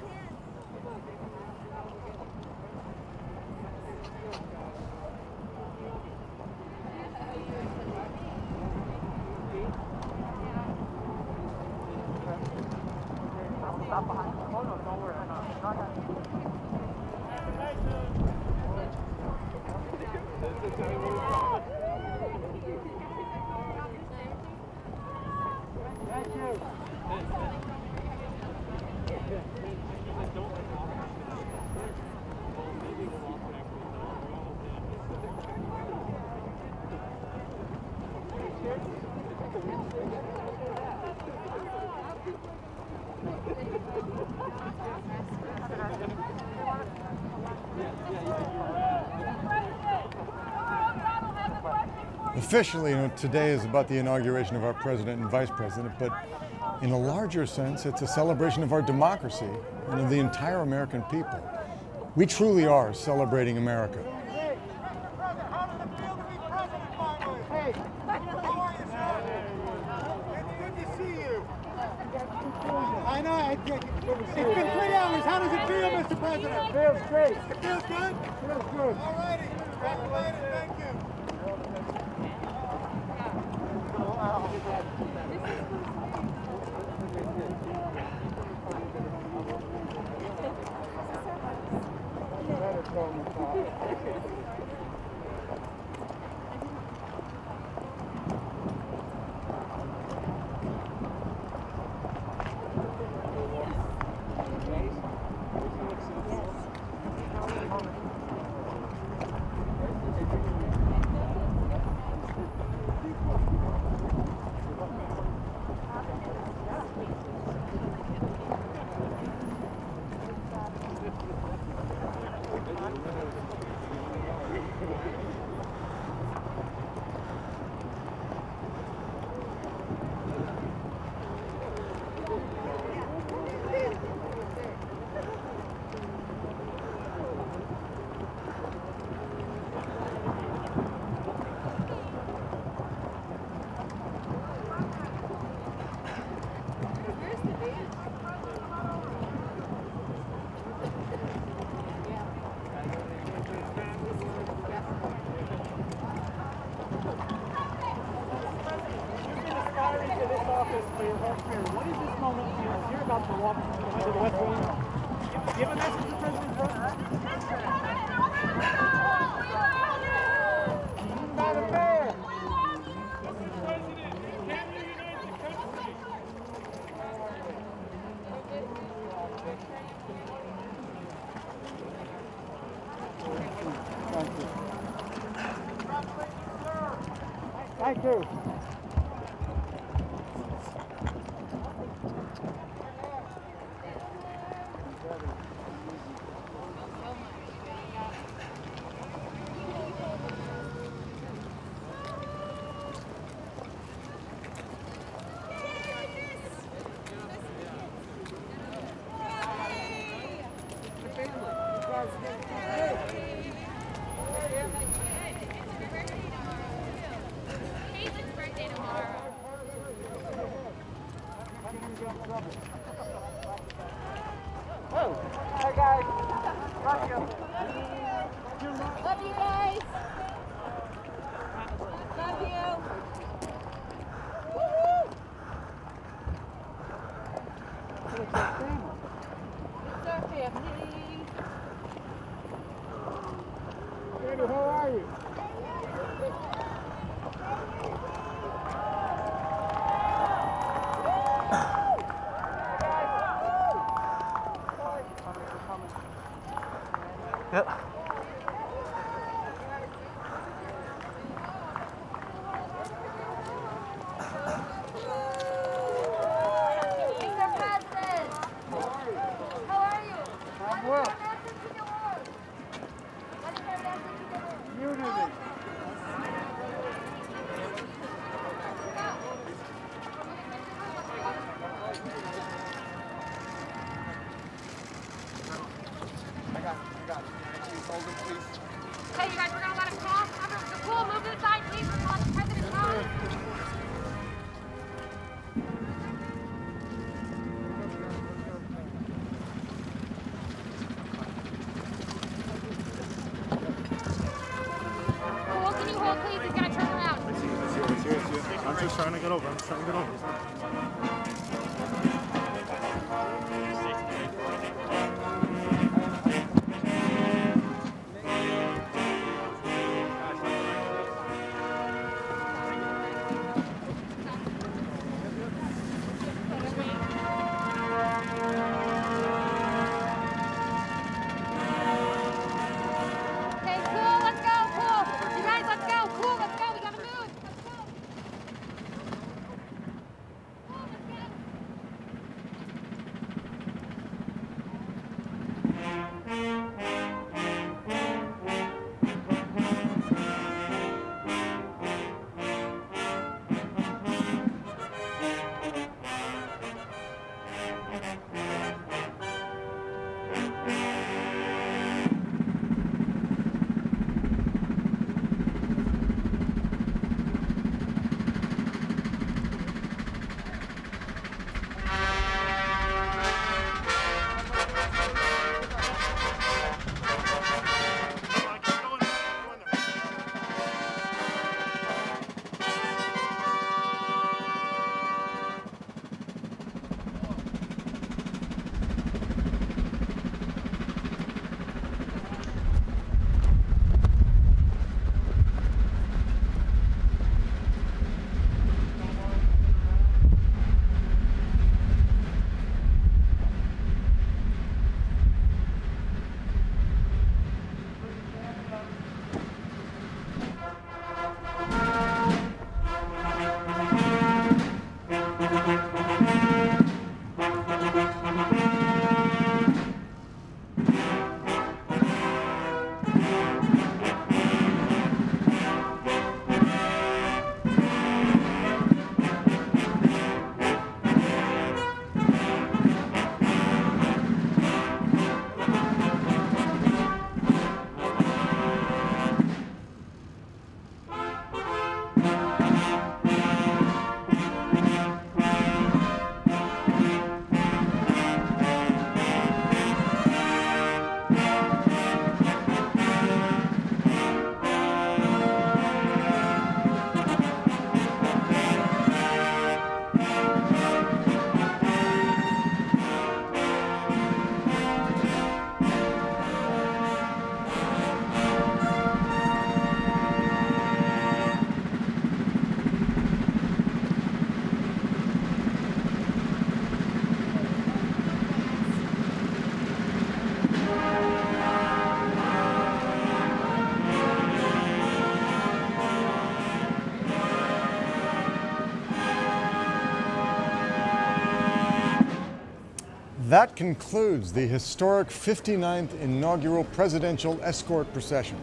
Officially, today is about the inauguration of our president and vice president, but in a larger sense, it's a celebration of our democracy and of the entire American people. We truly are celebrating America. I know. It's been 3 hours. How does it feel, Mr. President? It feels great. It feels good? It feels good. All righty. Congratulations. Thank you. For your home career, what is this moment for you as you're about to walk into the West Wing? Give a message to President Trump. Madam Mayor. Thank you. Hi guys. Love you. Love you guys. Love you. Woo-hoo. It's our family. It's our family. Daddy, how are you? Yep. Mr. President, how are you? I'm well. What is our message to the world? Unity. Hey, you guys, we're gonna let him cross. The pool, move to the side, please. We're gonna let the president cross. Pool, can you hold, please? He's gonna turn around. I'm just trying to get over. Okay, cool, let's go, cool. You guys, let's go, cool, let's go. We gotta move. Let's go. That concludes the historic 59th inaugural presidential escort procession.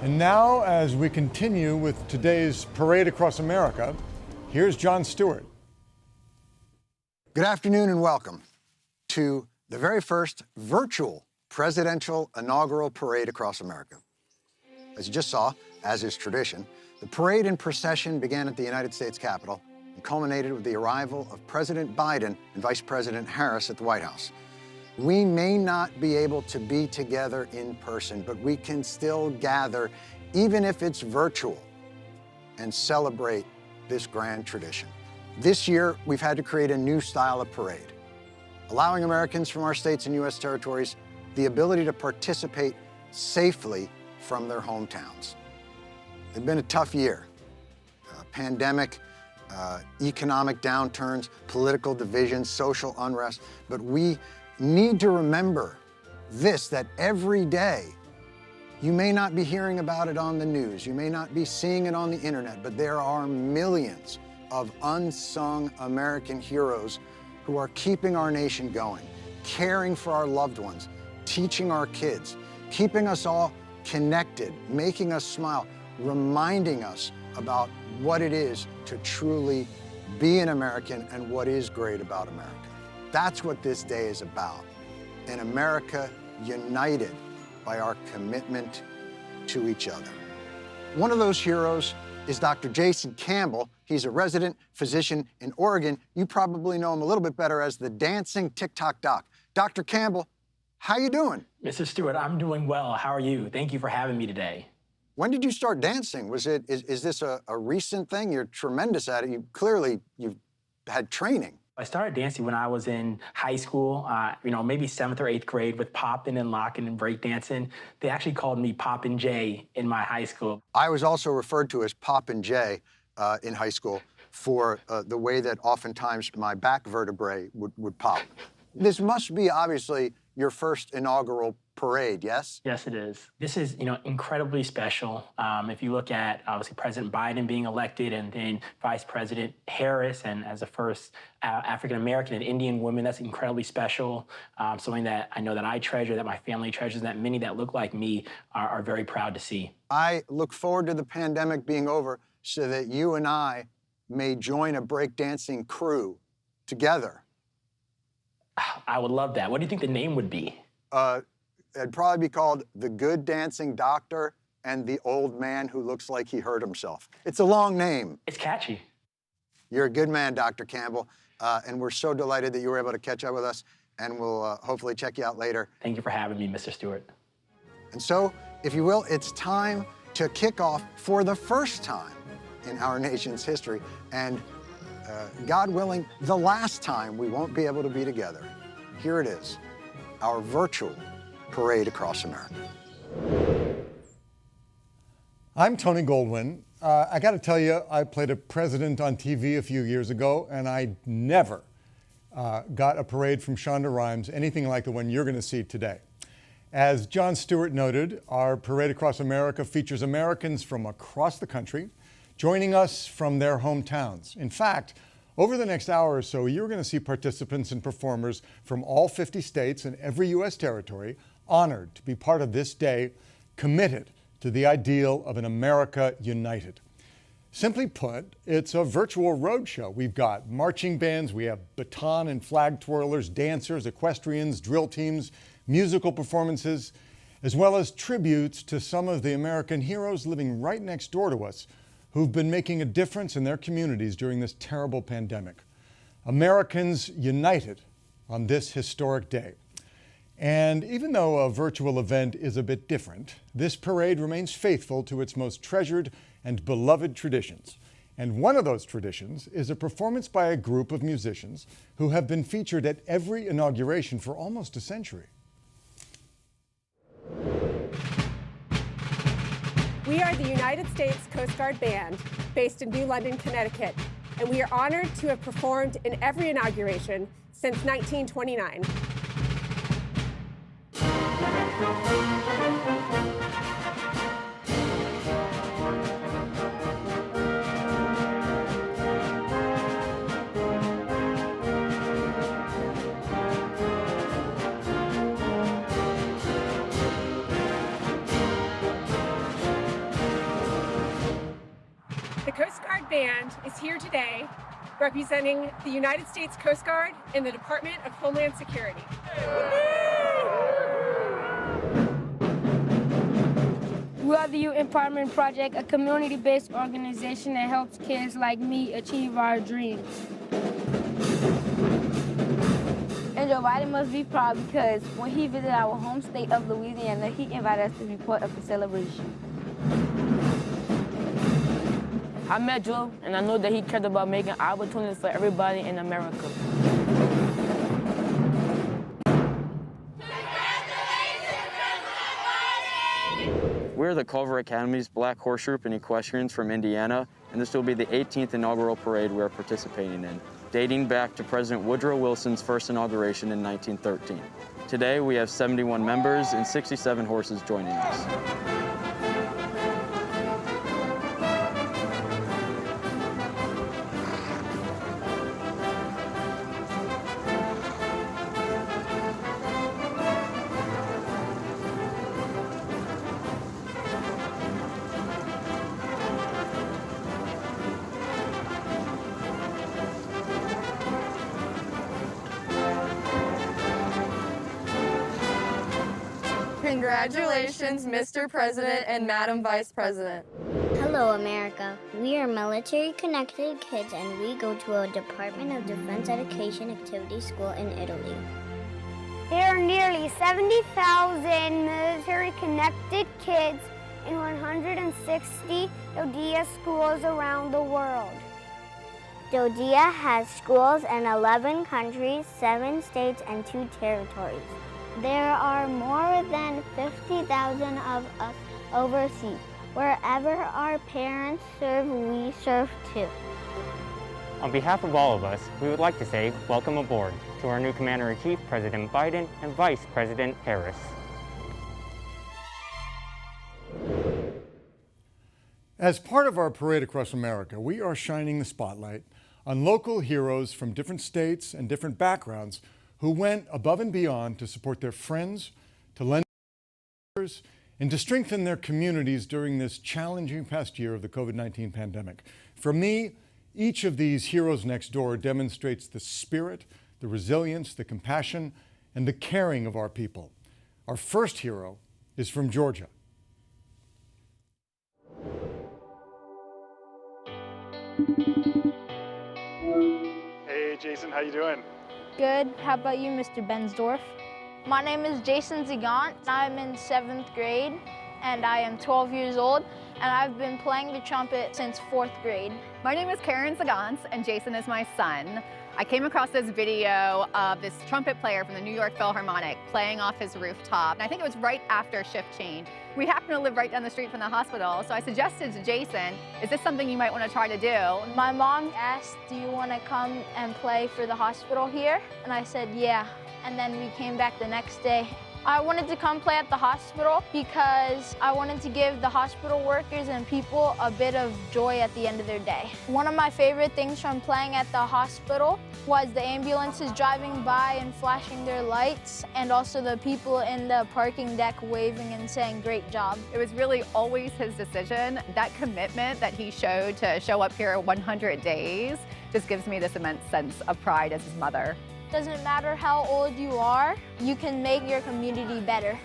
And now, as we continue with today's Parade Across America, here's Jon Stewart. Good afternoon and welcome to the very first virtual presidential inaugural parade across America. As you just saw, as is tradition, the parade and procession began at the United States Capitol and culminated with the arrival of President Biden and Vice President Harris at the White House. We may not be able to be together in person, but we can still gather, even if it's virtual, and celebrate this grand tradition. This year, we've had to create a new style of parade, allowing Americans from our states and U.S. territories the ability to participate safely from their hometowns. It's been a tough year. Pandemic, economic downturns, political divisions, social unrest, but we need to remember this, that every day, you may not be hearing about it on the news, you may not be seeing it on the internet, but there are millions of unsung American heroes who are keeping our nation going, caring for our loved ones, teaching our kids, keeping us all connected, making us smile, reminding us about what it is to truly be an American and what is great about America. That's what this day is about, an America united by our commitment to each other. One of those heroes is Dr. Jason Campbell. He's a resident physician in Oregon. You probably know him a little bit better as the dancing TikTok doc. Dr. Campbell, how you doing? Mr. Stewart, I'm doing well. How are you? Thank you for having me today. When did you start dancing? Is this a recent thing? You're tremendous at it. You've had training. I started dancing when I was in high school, maybe 7th or 8th grade with popping and locking and breakdancing. They actually called me Poppin' Jay in my high school. I was also referred to as Poppin' Jay in high school for the way that oftentimes my back vertebrae would pop. This must be obviously your first inaugural parade, yes? Yes, it is. This is, incredibly special. If you look at, obviously, President Biden being elected and then Vice President Harris, and as the first African-American and Indian woman, that's incredibly special. Something that I know that I treasure, that my family treasures, and that many that look like me are very proud to see. I look forward to the pandemic being over so that you and I may join a breakdancing crew together. I would love that. What do you think the name would be? It'd probably be called The Good Dancing Doctor and the Old Man Who Looks Like He Hurt Himself. It's a long name. It's catchy. You're a good man, Dr. Campbell, and we're so delighted that you were able to catch up with us, and we'll hopefully check you out later. Thank you for having me, Mr. Stewart. And so, if you will, it's time to kick off for the first time in our nation's history, and God willing, the last time we won't be able to be together. Here it is, our virtual parade across America. I'm Tony Goldwyn. I got to tell you, I played a president on TV a few years ago, and I never got a parade from Shonda Rhimes, anything like the one you're going to see today. As Jon Stewart noted, our Parade Across America features Americans from across the country joining us from their hometowns. In fact, over the next hour or so, you're going to see participants and performers from all 50 states and every U.S. territory honored to be part of this day, committed to the ideal of an America united. Simply put, it's a virtual roadshow. We've got marching bands, we have baton and flag twirlers, dancers, equestrians, drill teams, musical performances, as well as tributes to some of the American heroes living right next door to us who've been making a difference in their communities during this terrible pandemic. Americans united on this historic day. And even though a virtual event is a bit different, this parade remains faithful to its most treasured and beloved traditions. And one of those traditions is a performance by a group of musicians who have been featured at every inauguration for almost a century. We are the United States Coast Guard Band, based in New London, Connecticut, and we are honored to have performed in every inauguration since 1929. The Coast Guard Band is here today representing the United States Coast Guard and the Department of Homeland Security. We are the Youth Empowerment Project, a community-based organization that helps kids like me achieve our dreams. And Joe Biden must be proud because when he visited our home state of Louisiana, he invited us to be part of the celebration. I met Joe, and I know that he cared about making opportunities for everybody in America. We're the Culver Academy's Black Horse Troop and Equestrians from Indiana, and this will be the 18th inaugural parade we're participating in, dating back to President Woodrow Wilson's first inauguration in 1913. Today, we have 71 members and 67 horses joining us. Congratulations, Mr. President and Madam Vice President. Hello, America. We are military-connected kids, and we go to a Department of Defense Education activity school in Italy. There are nearly 70,000 military-connected kids in 160 DoDEA schools around the world. DoDEA has schools in 11 countries, 7 states, and 2 territories. There are more than 50,000 of us overseas. Wherever our parents serve, we serve too. On behalf of all of us, we would like to say welcome aboard to our new Commander-in-Chief, President Biden, and Vice President Harris. As part of our Parade Across America, we are shining the spotlight on local heroes from different states and different backgrounds who went above and beyond to support their friends, to lend others, and to strengthen their communities during this challenging past year of the COVID-19 pandemic. For me, each of these heroes next door demonstrates the spirit, the resilience, the compassion, and the caring of our people. Our first hero is from Georgia. Hey, Jason, how you doing? Good. How about you, Mr. Bensdorf? My name is Jason Zigant. I'm in 7th grade, and I am 12 years old, and I've been playing the trumpet since 4th grade. My name is Karen Zagant, and Jason is my son. I came across this video of this trumpet player from the New York Philharmonic playing off his rooftop. And I think it was right after shift change. We happen to live right down the street from the hospital, so I suggested to Jason, is this something you might want to try to do? My mom asked, do you want to come and play for the hospital here? And I said, yeah. And then we came back the next day. I wanted to come play at the hospital because I wanted to give the hospital workers and people a bit of joy at the end of their day. One of my favorite things from playing at the hospital was the ambulances driving by and flashing their lights, and also the people in the parking deck waving and saying, great job. It was really always his decision. That commitment that he showed to show up here 100 days just gives me this immense sense of pride as his mother. Doesn't matter how old you are, you can make your community better.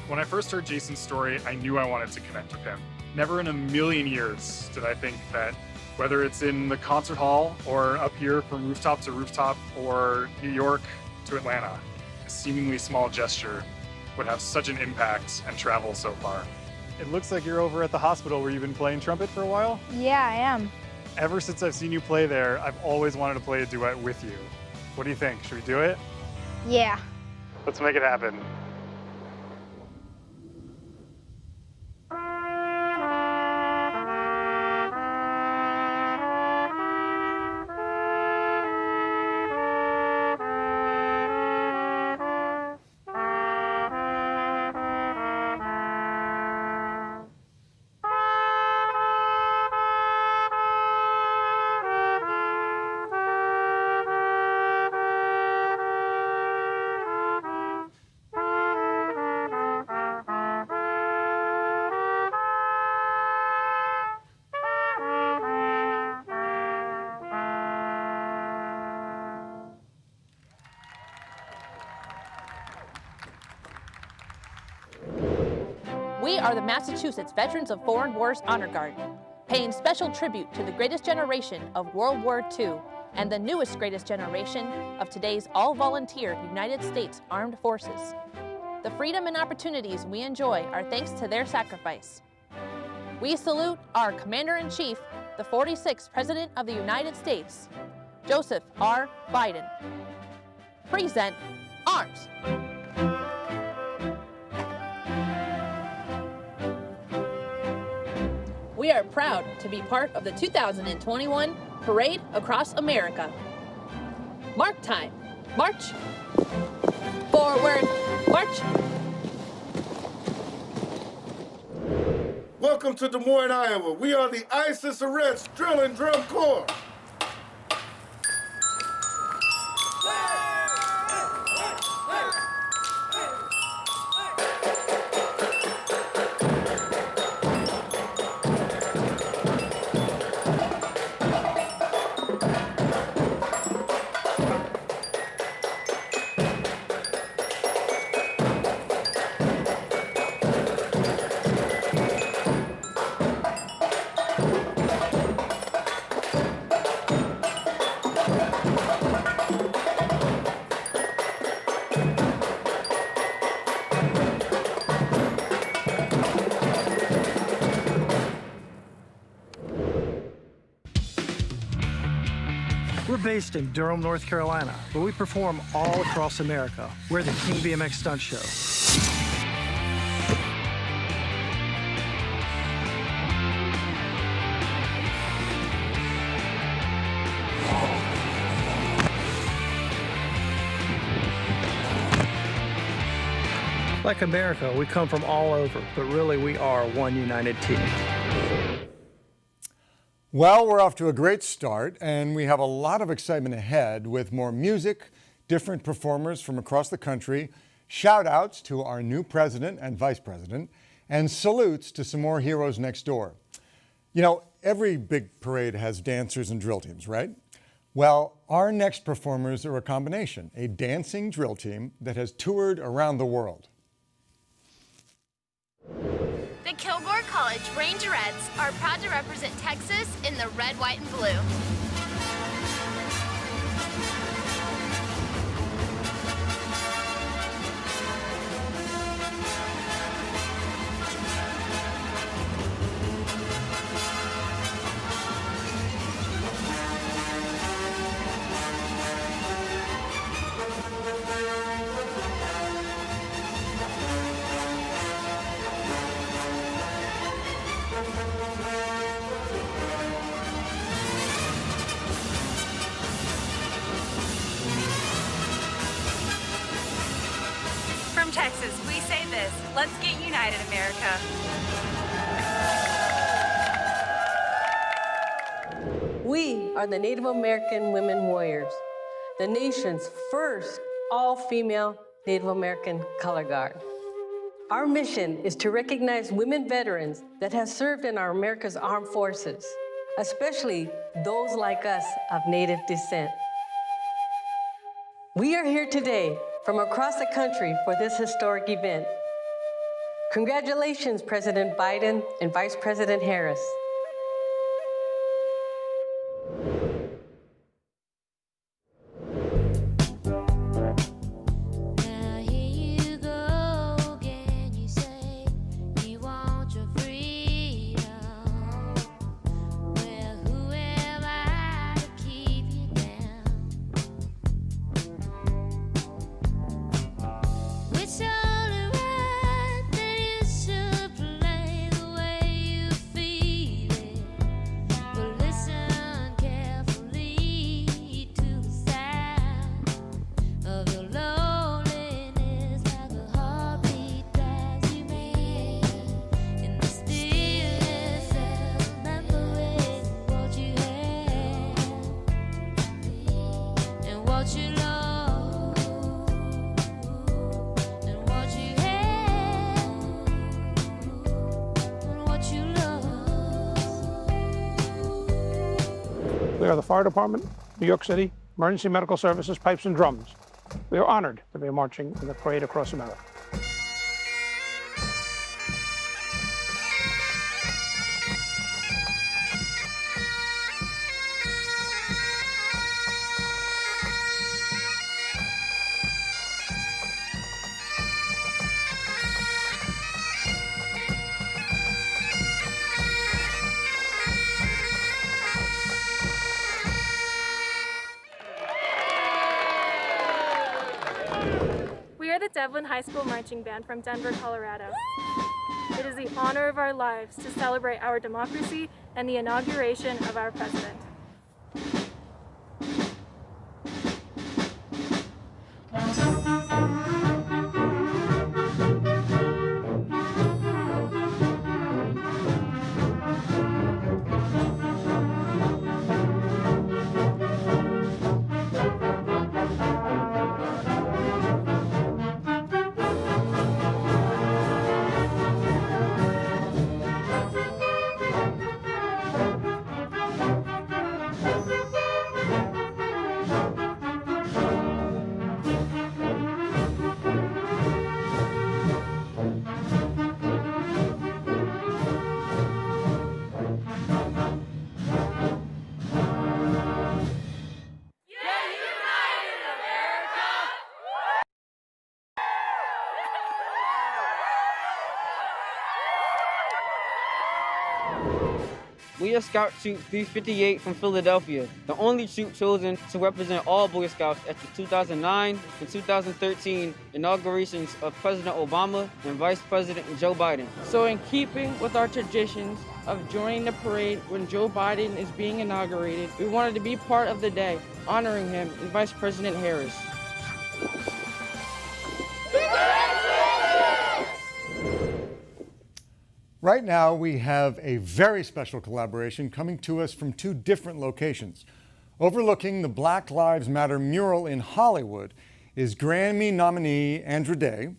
When I first heard Jason's story, I knew I wanted to connect with him. Never in a million years did I think that whether it's in the concert hall or up here from rooftop to rooftop or New York to Atlanta, a seemingly small gesture would have such an impact and travel so far. It looks like you're over at the hospital where you've been playing trumpet for a while. Yeah, I am. Ever since I've seen you play there, I've always wanted to play a duet with you. What do you think? Should we do it? Yeah. Let's make it happen. We are the Massachusetts Veterans of Foreign Wars Honor Guard, paying special tribute to the greatest generation of World War II and the newest greatest generation of today's all-volunteer United States Armed Forces. The freedom and opportunities we enjoy are thanks to their sacrifice. We salute our Commander-in-Chief, the 46th President of the United States, Joseph R. Biden. Present arms. We are proud to be part of the 2021 Parade Across America. Mark time. March. Forward. March. Welcome to Des Moines, Iowa. We are the ISIS Arrest Drill and Drum Corps. We're based in Durham, North Carolina, but we perform all across America. We're the King BMX Stunt Show. Like America, we come from all over, but really we are one united team. Well, we're off to a great start, and we have a lot of excitement ahead with more music, different performers from across the country, shout-outs to our new president and vice president, and salutes to some more heroes next door. You know, every big parade has dancers and drill teams, right? Well, our next performers are a combination, a dancing drill team that has toured around the world. The Kilgore College Rangerettes are proud to represent Texas in the red, white, and blue. From Texas, we say this: let's get united, America. We are the Native American Women Warriors, the nation's first all-female Native American color guard. Our mission is to recognize women veterans that have served in our America's armed forces, especially those like us of Native descent. We are here today from across the country for this historic event. Congratulations, President Biden and Vice President Harris. We are the Fire Department, New York City, Emergency Medical Services, Pipes and Drums. We are honored to be marching in the Parade Across America. Devlin High School Marching Band from Denver, Colorado. It is the honor of our lives to celebrate our democracy and the inauguration of our president. We are Scout Troop 358 from Philadelphia, the only troop chosen to represent all Boy Scouts at the 2009 and 2013 inaugurations of President Obama and Vice President Joe Biden. So in keeping with our traditions of joining the parade when Joe Biden is being inaugurated, we wanted to be part of the day, honoring him and Vice President Harris. Right now, we have a very special collaboration coming to us from two different locations. Overlooking the Black Lives Matter mural in Hollywood is Grammy nominee Andra Day,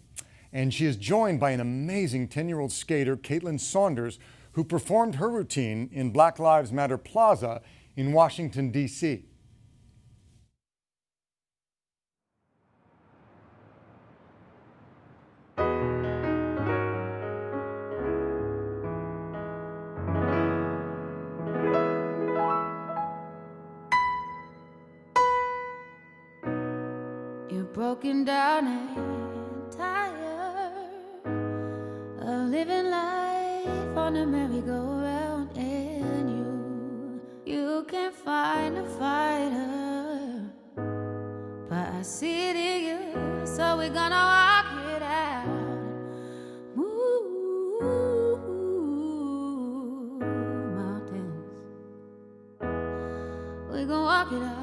and she is joined by an amazing 10-year-old skater, Caitlin Saunders, who performed her routine in Black Lives Matter Plaza in Washington, D.C. Broken down and tired of living life on a merry-go-round, and you can't find a fighter, but I see it in you, so we're gonna walk it out. Move mountains, we're gonna walk it out.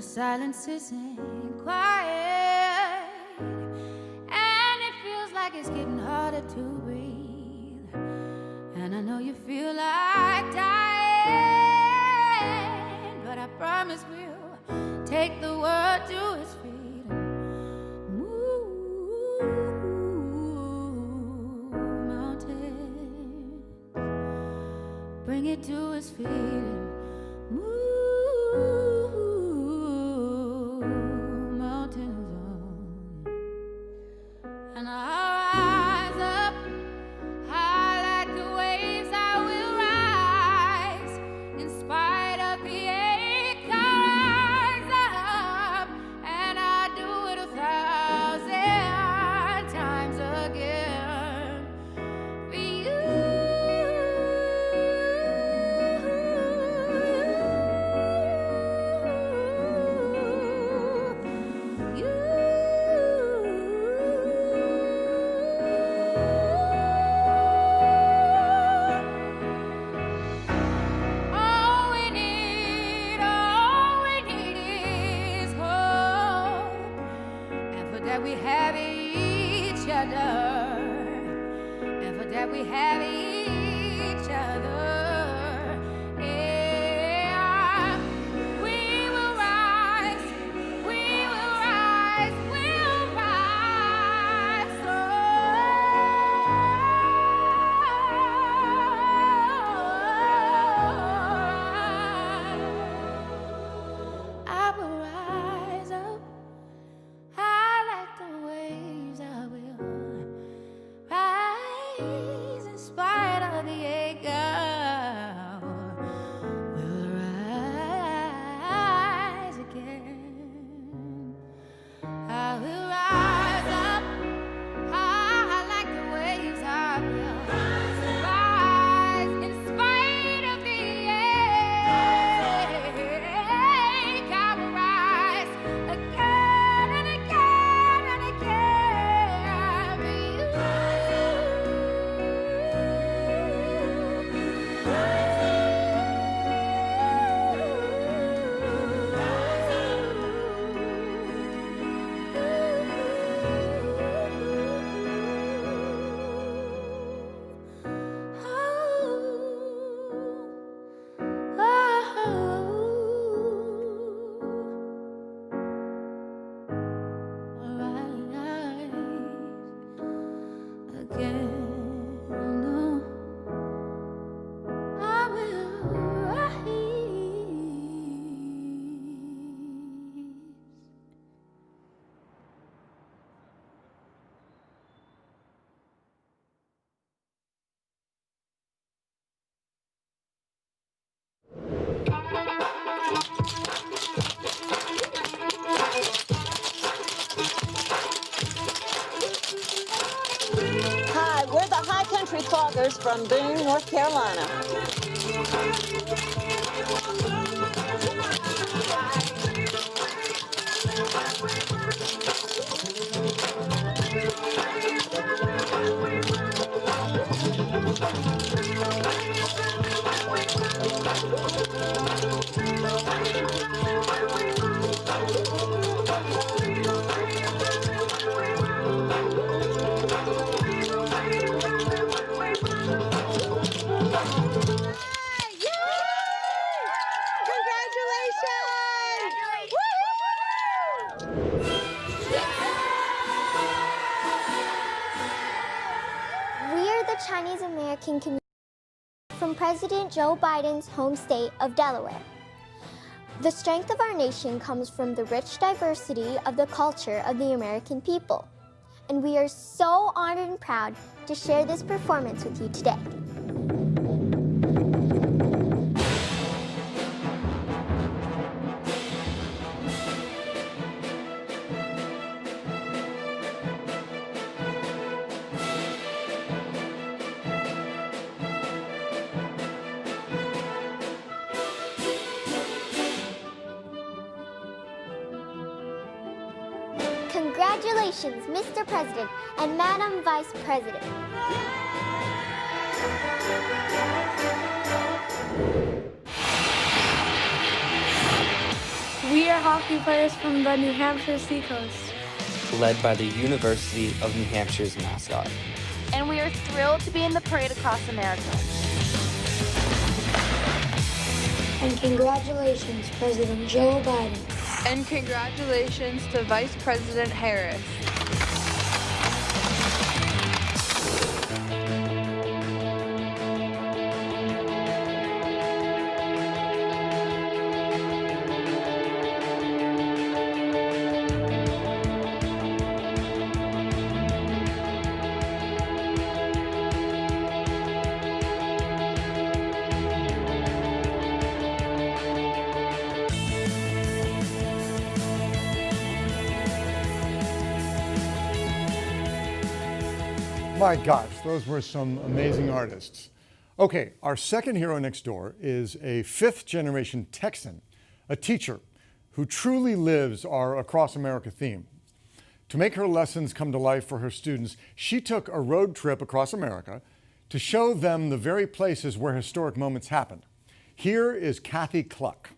Silence isn't quiet, and it feels like it's getting harder to breathe. And I know you feel like dying, but I promise we'll take the world to its feet. Move mountains, bring it to its feet. Move. Rise, we will rise, we'll rise. Country Cloggers from Boone, North Carolina. Chinese American community from President Joe Biden's home state of Delaware. The strength of our nation comes from the rich diversity of the culture of the American people. And we are so honored and proud to share this performance with you today. Congratulations, Mr. President and Madam Vice President. We are hockey players from the New Hampshire Seacoast, led by the University of New Hampshire's mascot. And we are thrilled to be in the parade across America. And congratulations, President Joe Biden. And congratulations to Vice President Harris. My gosh, those were some amazing artists. Okay, our second hero next door is a fifth-generation Texan, a teacher who truly lives our Across America theme. To make her lessons come to life for her students, she took a road trip across America to show them the very places where historic moments happened. Here is Kathy Cluck.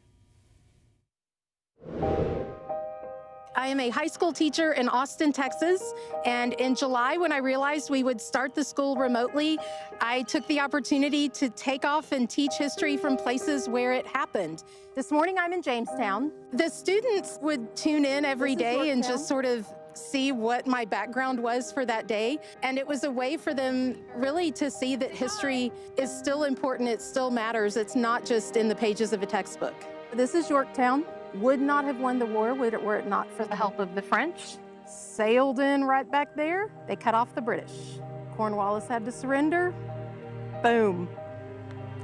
I am a high school teacher in Austin, Texas, and in July, when I realized we would start the school remotely, I took the opportunity to take off and teach history from places where it happened. This morning, I'm in Jamestown. The students would tune in every day and just sort of see what my background was for that day, and it was a way for them really to see that history is still important, it still matters, it's not just in the pages of a textbook. This is Yorktown. Would not have won the war were it not for the help of the French. Sailed in right back there. They cut off the British. Cornwallis had to surrender. Boom.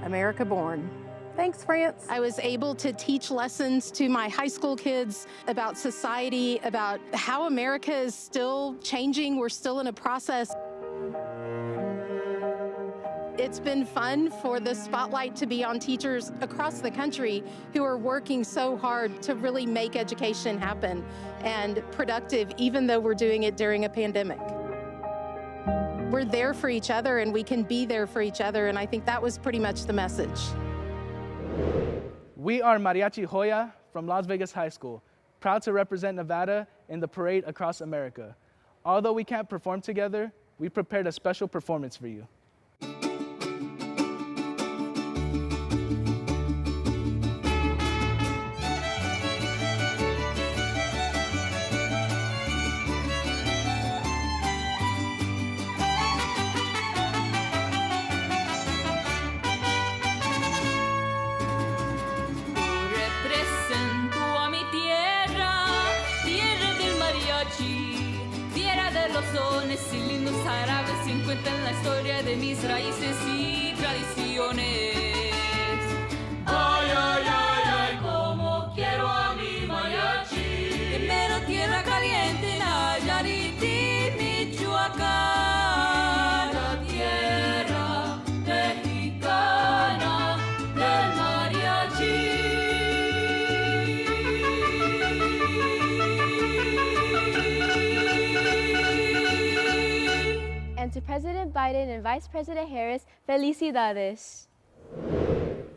America born. Thanks, France. I was able to teach lessons to my high school kids about society, about how America is still changing. We're still in a process. It's been fun for the spotlight to be on teachers across the country who are working so hard to really make education happen and productive, even though we're doing it during a pandemic. We're there for each other and we can be there for each other, and I think that was pretty much the message. We are Mariachi Hoya from Las Vegas High School, proud to represent Nevada in the parade across America. Although we can't perform together, we prepared a special performance for you. Y lindos árabes se encuentran la historia de mis raíces y tradiciones. Ay, ay, ay, ay, como quiero a mi mariachi. En mera tierra caliente, Nayarit y Michoacán. La tierra And to President Biden and Vice President Harris, felicidades. And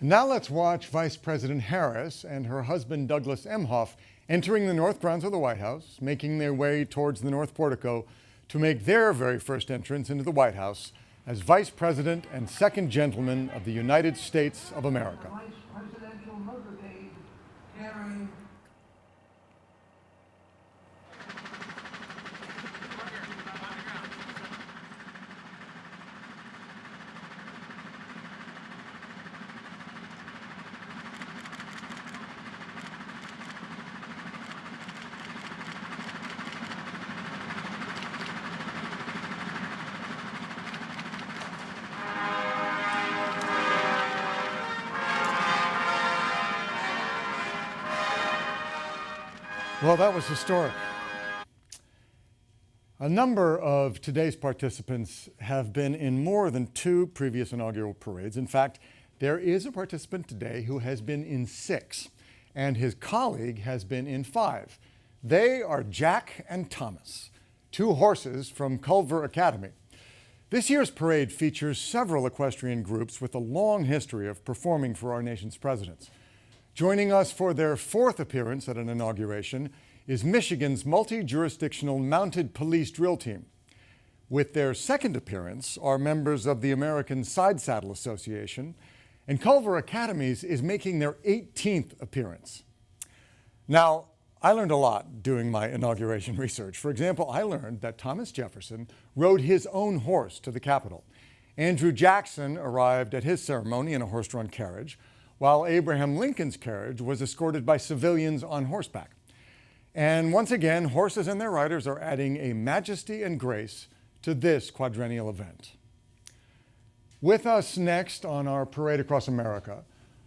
now let's watch Vice President Harris and her husband Douglas Emhoff entering the north grounds of the White House, making their way towards the north portico to make their very first entrance into the White House as Vice President and Second Gentleman of the United States of America. Presidential motorcade carrying Well, that was historic. A number of today's participants have been in more than 2 previous inaugural parades. In fact, there is a participant today who has been in 6, and his colleague has been in 5. They are Jack and Thomas, 2 horses from Culver Academy. This year's parade features several equestrian groups with a long history of performing for our nation's presidents. Joining us for their 4th appearance at an inauguration is Michigan's multi-jurisdictional mounted police drill team. With their 2nd appearance are members of the American Side Saddle Association, and Culver Academies is making their 18th appearance. Now, I learned a lot doing my inauguration research. For example, I learned that Thomas Jefferson rode his own horse to the Capitol. Andrew Jackson arrived at his ceremony in a horse-drawn carriage, while Abraham Lincoln's carriage was escorted by civilians on horseback. And once again, horses and their riders are adding a majesty and grace to this quadrennial event. With us next on our Parade Across America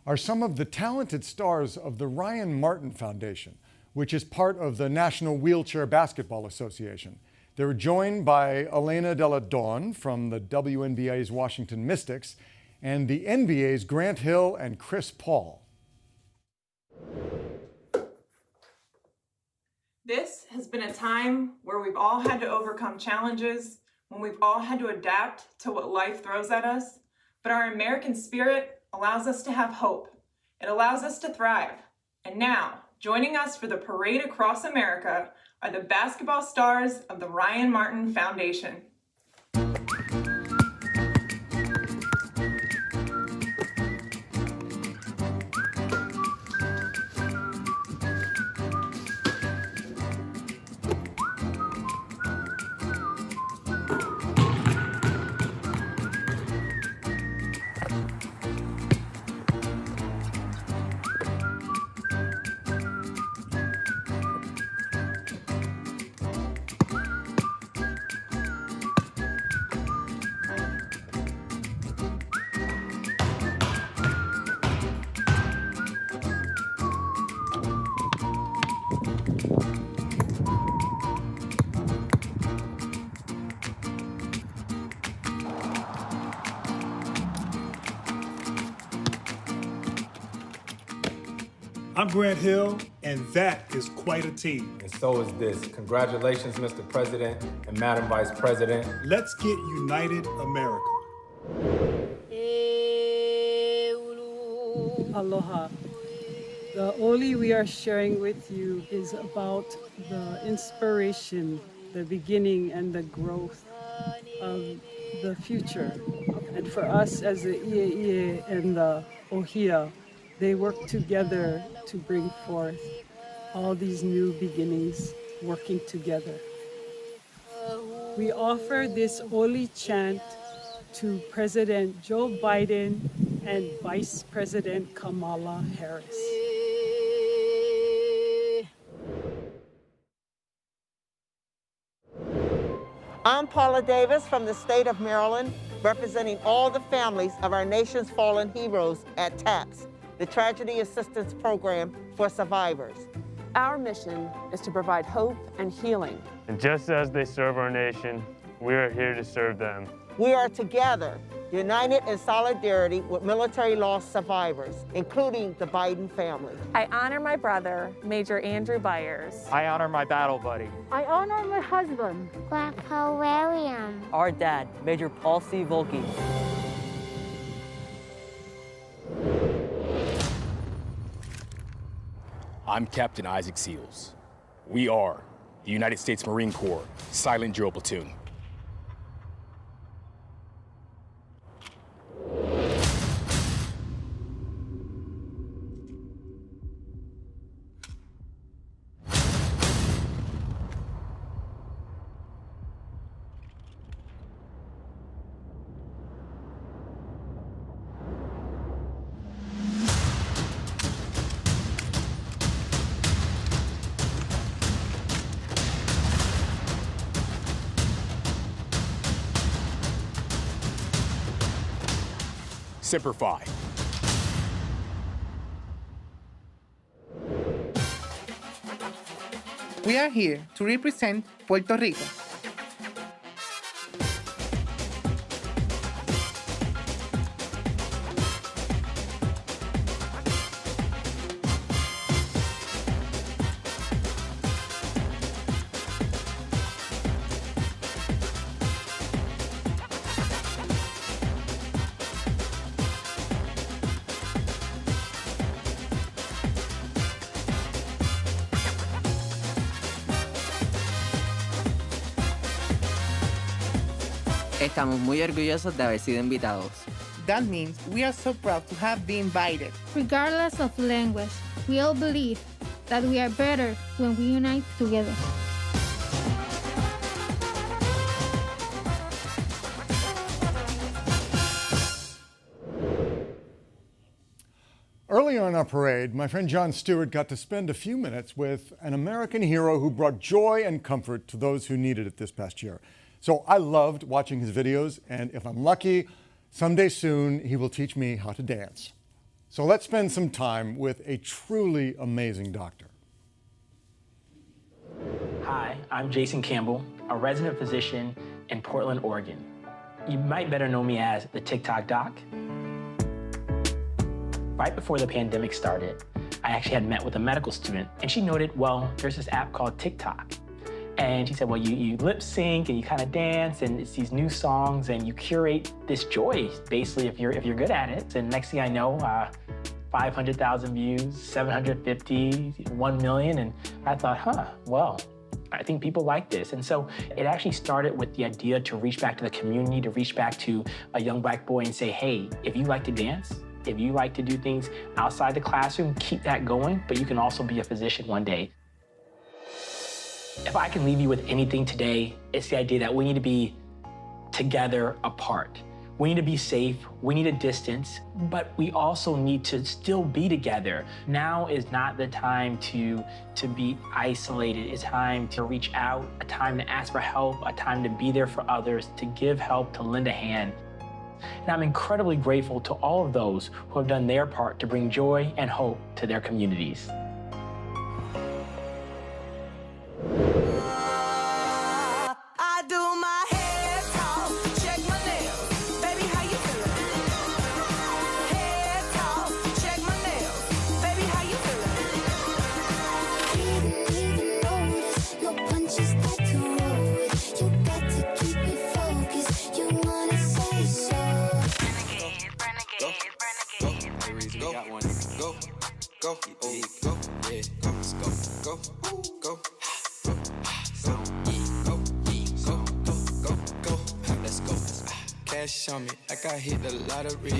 are some of the talented stars of the Ryan Martin Foundation, which is part of the National Wheelchair Basketball Association. They're joined by Elena Della Dawn from the WNBA's Washington Mystics and the NBA's Grant Hill and Chris Paul. This has been a time where we've all had to overcome challenges, when we've all had to adapt to what life throws at us, but our American spirit allows us to have hope. It allows us to thrive. And now, joining us for the Parade Across America are the basketball stars of the Ryan Martin Foundation. I'm Grant Hill, and that is quite a team. And so is this. Congratulations, Mr. President and Madam Vice President. Let's get United America. Aloha. The Oli we are sharing with you is about the inspiration, the beginning, and the growth of the future. And for us as the Ie and the Ohia, they work together to bring forth all these new beginnings working together. We offer this Oli chant to President Joe Biden and Vice President Kamala Harris. I'm Paula Davis from the state of Maryland, representing all the families of our nation's fallen heroes at TAPS, the Tragedy Assistance Program for Survivors. Our mission is to provide hope and healing. And just as they serve our nation, We are here to serve them. We are together, united in solidarity with military loss survivors, including the Biden family. I honor my brother, Major Andrew Byers. I honor my battle buddy. I honor my husband, Grandpa William. Our dad, Major Paul C. Volke. I'm Captain Isaac Seals. We are the United States Marine Corps Silent Drill Platoon. Semper Fi. We are here to represent Puerto Rico. Estamos muy orgullosos de haber sido invitados. That means we are so proud to have been invited. Regardless of language, we all believe that we are better when we unite together. Earlier in our parade, my friend Jon Stewart got to spend a few minutes with an American hero who brought joy and comfort to those who needed it this past year. So I loved watching his videos, and if I'm lucky, someday soon he will teach me how to dance. So let's spend some time with a truly amazing doctor. Hi, I'm Jason Campbell, a resident physician in Portland, Oregon. You might better know me as the TikTok Doc. Right before the pandemic started, I actually had met with a medical student, and she noted, well, there's this app called TikTok. And she said, well, you lip sync and you kind of dance, and it's these new songs, and you curate this joy, basically, if you're good at it. And next thing I know, 500,000 views, 750, 1 million, and I thought, well, I think people like this. And so it actually started with the idea to reach back to the community, to reach back to a young Black boy and say, hey, if you like to dance, if you like to do things outside the classroom, keep that going, but you can also be a physician one day. If I can leave you with anything today, it's the idea that we need to be together apart. We need to be safe, we need a distance, but we also need to still be together. Now is not the time to be isolated. It's time to reach out, a time to ask for help, a time to be there for others, to give help, to lend a hand. And I'm incredibly grateful to all of those who have done their part to bring joy and hope to their communities. I do my head talk, check my nails. Baby, how you feeling? Head talk, check my nails. Baby, how you feeling? Your punches got to roll with. You got to keep it focused. You wanna say so. Got one. Go, go, oh, go, yeah, go, let's go, go, go. Let's go. Cash on me, like I hit the lottery.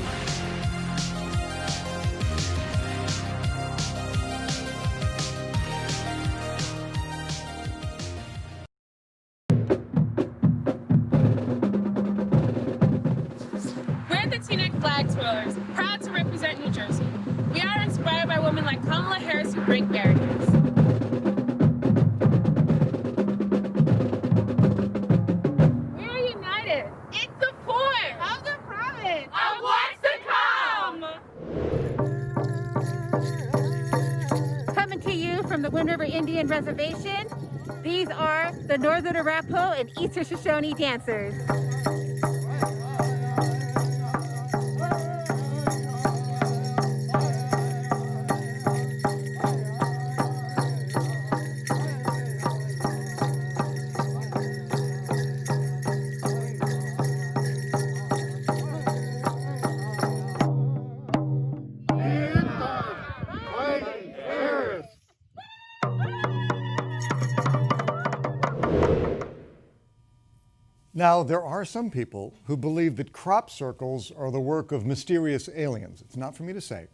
We're the Teenage Flag Twirlers, proud to represent New Jersey. We are inspired by women like Kamala Harris who break barriers. We are united in support of the promise of what's to come. Coming to you from the Wind River Indian Reservation, the These are the Northern Arapaho and Eastern Shoshone dancers. Now, there are some people who believe that crop circles are the work of mysterious aliens. It's not for me to say.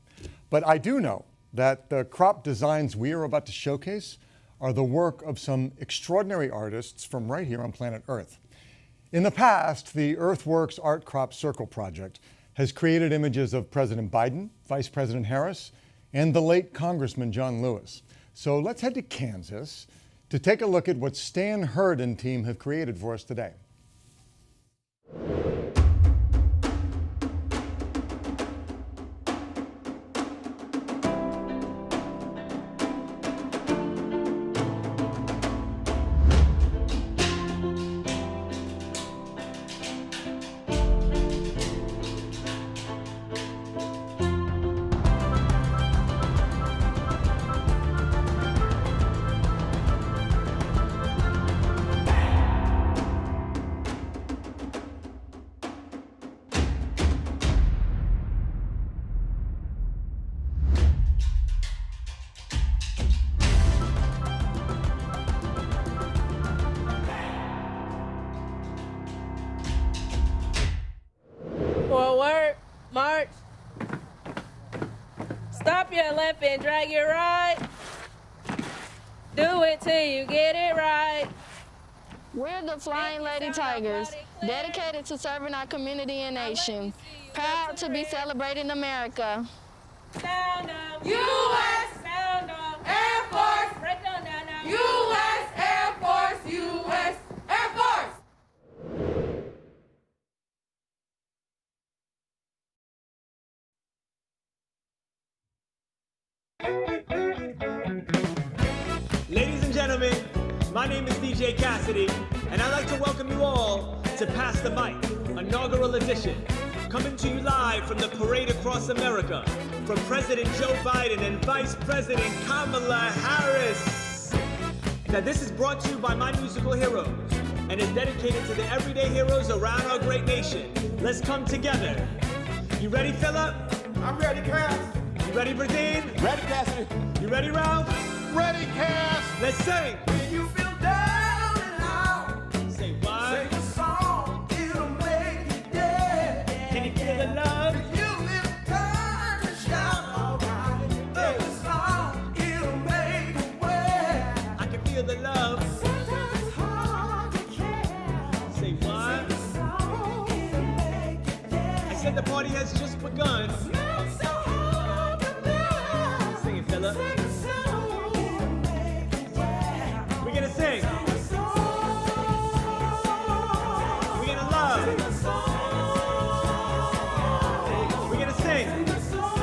But I do know that the crop designs we are about to showcase are the work of some extraordinary artists from right here on planet Earth. In the past, the Earthworks Art Crop Circle Project has created images of President Biden, Vice President Harris, and the late Congressman John Lewis. So let's head to Kansas to take a look at what Stan Hurd and team have created for us today. Forward, march. Stop your left and drag your right. Do it till you get it right. We're the Flying Lady Tigers, dedicated to serving our community and nation. Proud to be celebrating America. Sound of U.S. Sound of Air Force. Break on down now. U.S. Air Force. U.S. Air Force. Ladies and gentlemen, my name is DJ Cassidy, and I'd like to welcome you all to Pass the Mic, inaugural edition, coming to you live from the parade across America, from President Joe Biden and Vice President Kamala Harris. Now, this is brought to you by my musical heroes, and is dedicated to the everyday heroes around our great nation. Let's come together. You ready, Phillip? I'm ready, Cass. You ready, Bradine? Ready, Cassidy. You ready, Ralph? Ready, Cass. Let's sing. When you feel down and out, Say what? sing a song, it'll make you dance. Can you feel the love? You live time and shout, alright. Sing a song, it'll make you wet. I can feel the love. Sometimes it's hard to care. Say what? Sing a song, it'll make you dance. I said the party has just begun. It's not so hard to bear. Sing it, Phillip. Sing a song, it'll make you wet. We're gonna sing. Sing a song. We're gonna love. Sing a song. We're gonna sing. Sing a song.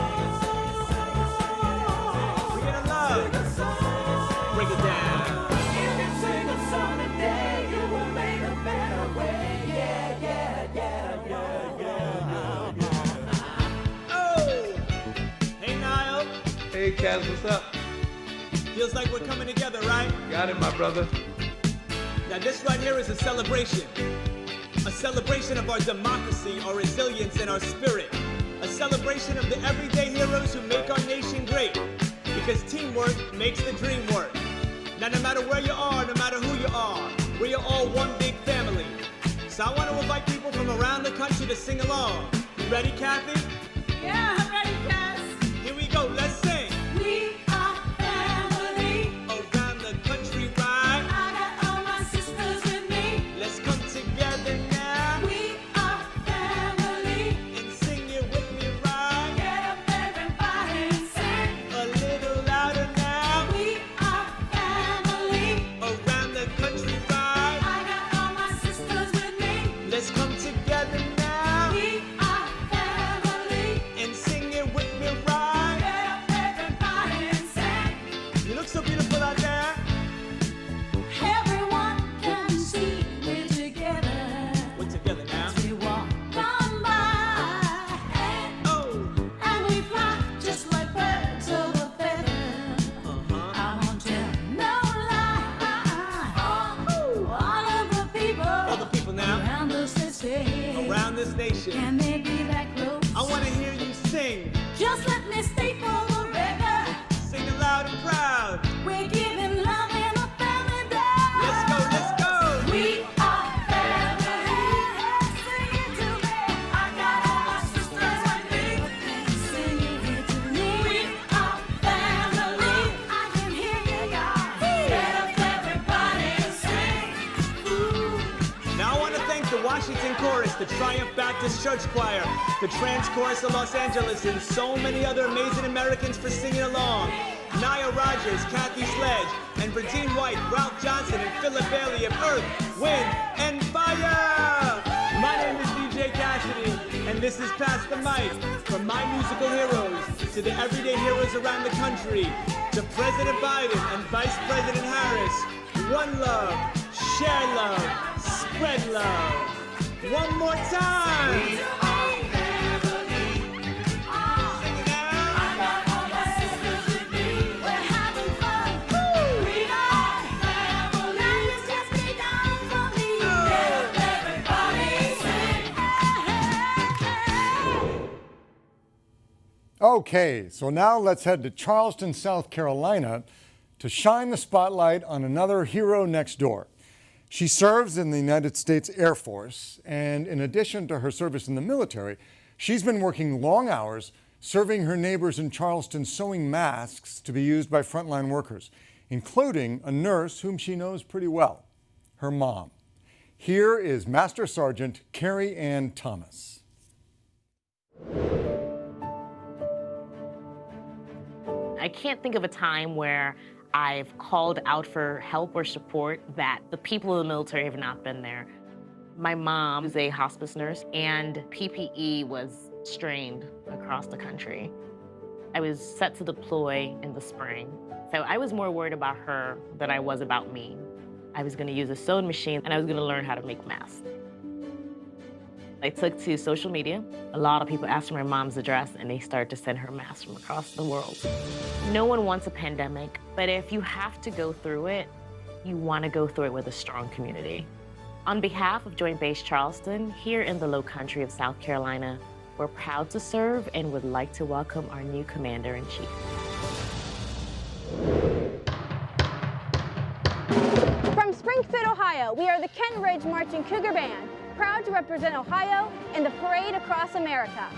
We're gonna love. Sing a song. Break it down. If you sing a song today, you will make a better way. Yeah, yeah, yeah, yeah, yeah, yeah. Oh! Hey, Niall. Hey, Kaz, what's up? Feels like we're coming together, right? Got it, my brother. Now, this right here is a celebration. A celebration of our democracy, our resilience, and our spirit. A celebration of the everyday heroes who make our nation great. Because teamwork makes the dream work. Now, no matter where you are, no matter who you are, we are all one big family. So I want to invite people from around the country to sing along. You ready, Kathy? Yeah, I'm ready, Cass. Here we go, let's sing. We are family. Around the country ride. I got all my sisters with me. Let's come together now We are family. and sing it with me, right? Get up, everybody, and sing. A little louder now. We are family. Around the country ride. I got all my sisters with me. Let's come together now We are family. and sing it with me, right? Get up, everybody, and sing. You look so beautiful out there. Everybody civilized nation. Can they be that close? I want to hear you sing. Just let me stay for the record. Sing it loud and proud. We're giving love in a family day. Let's go, let's go. We are family. Sing it to me. I got all my sisters with me. Sing it to me. We are family. I can hear you, y'all. Get up, everybody, sing. Ooh. Now I want to thank the Washington Chorus, the Triumph Baptist Church Choir, the Trans Chorus of Los Angeles, and so many other amazing Americans for singing along. Naya Rogers, Kathy Sledge, and Virgin White, Ralph Johnson, and Philip Bailey of Earth, Wind, and Fire! My name is DJ Cassidy, and this is Pass the Mic. From my musical heroes to the everyday heroes around the country, to President Biden and Vice President Harris, one love, share love, spread love. One more time! Okay, so now let's head to Charleston, South Carolina to shine the spotlight on another hero next door. She serves in the United States Air Force, and in addition to her service in the military, she's been working long hours serving her neighbors in Charleston sewing masks to be used by frontline workers, including a nurse whom she knows pretty well, her mom. Here is Master Sergeant Carrie Ann Thomas. I can't think of a time where I've called out for help or support that the people in the military have not been there. My mom is a hospice nurse, and PPE was strained across the country. I was set to deploy in the spring, so I was more worried about her than I was about me. I was going to use a sewing machine, and I was going to learn how to make masks. I took to social media. A lot of people asked for my mom's address, and they started to send her masks from across the world. No one wants a pandemic, but if you have to go through it, you want to go through it with a strong community. On behalf of Joint Base Charleston, here in the Low Country of South Carolina, we're proud to serve and would like to welcome our new Commander-in-Chief. From Springfield, Ohio, we are the Ken Ridge Marching Cougar Band, proud to represent Ohio in the parade across America.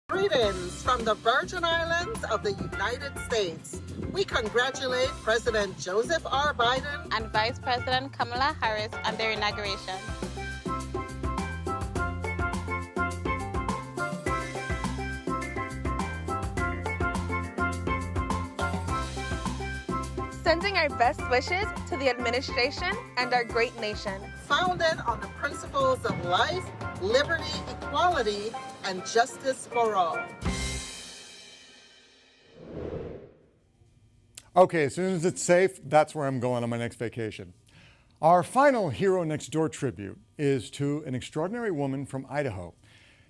Greetings from the Virgin Islands of the United States. We congratulate President Joseph R. Biden and Vice President Kamala Harris on their inauguration. Sending our best wishes to the administration and our great nation. Founded on the principles of life, liberty, equality, and justice for all. Okay, as soon as it's safe, that's where I'm going on my next vacation. Our final Hero Next Door tribute is to an extraordinary woman from Idaho.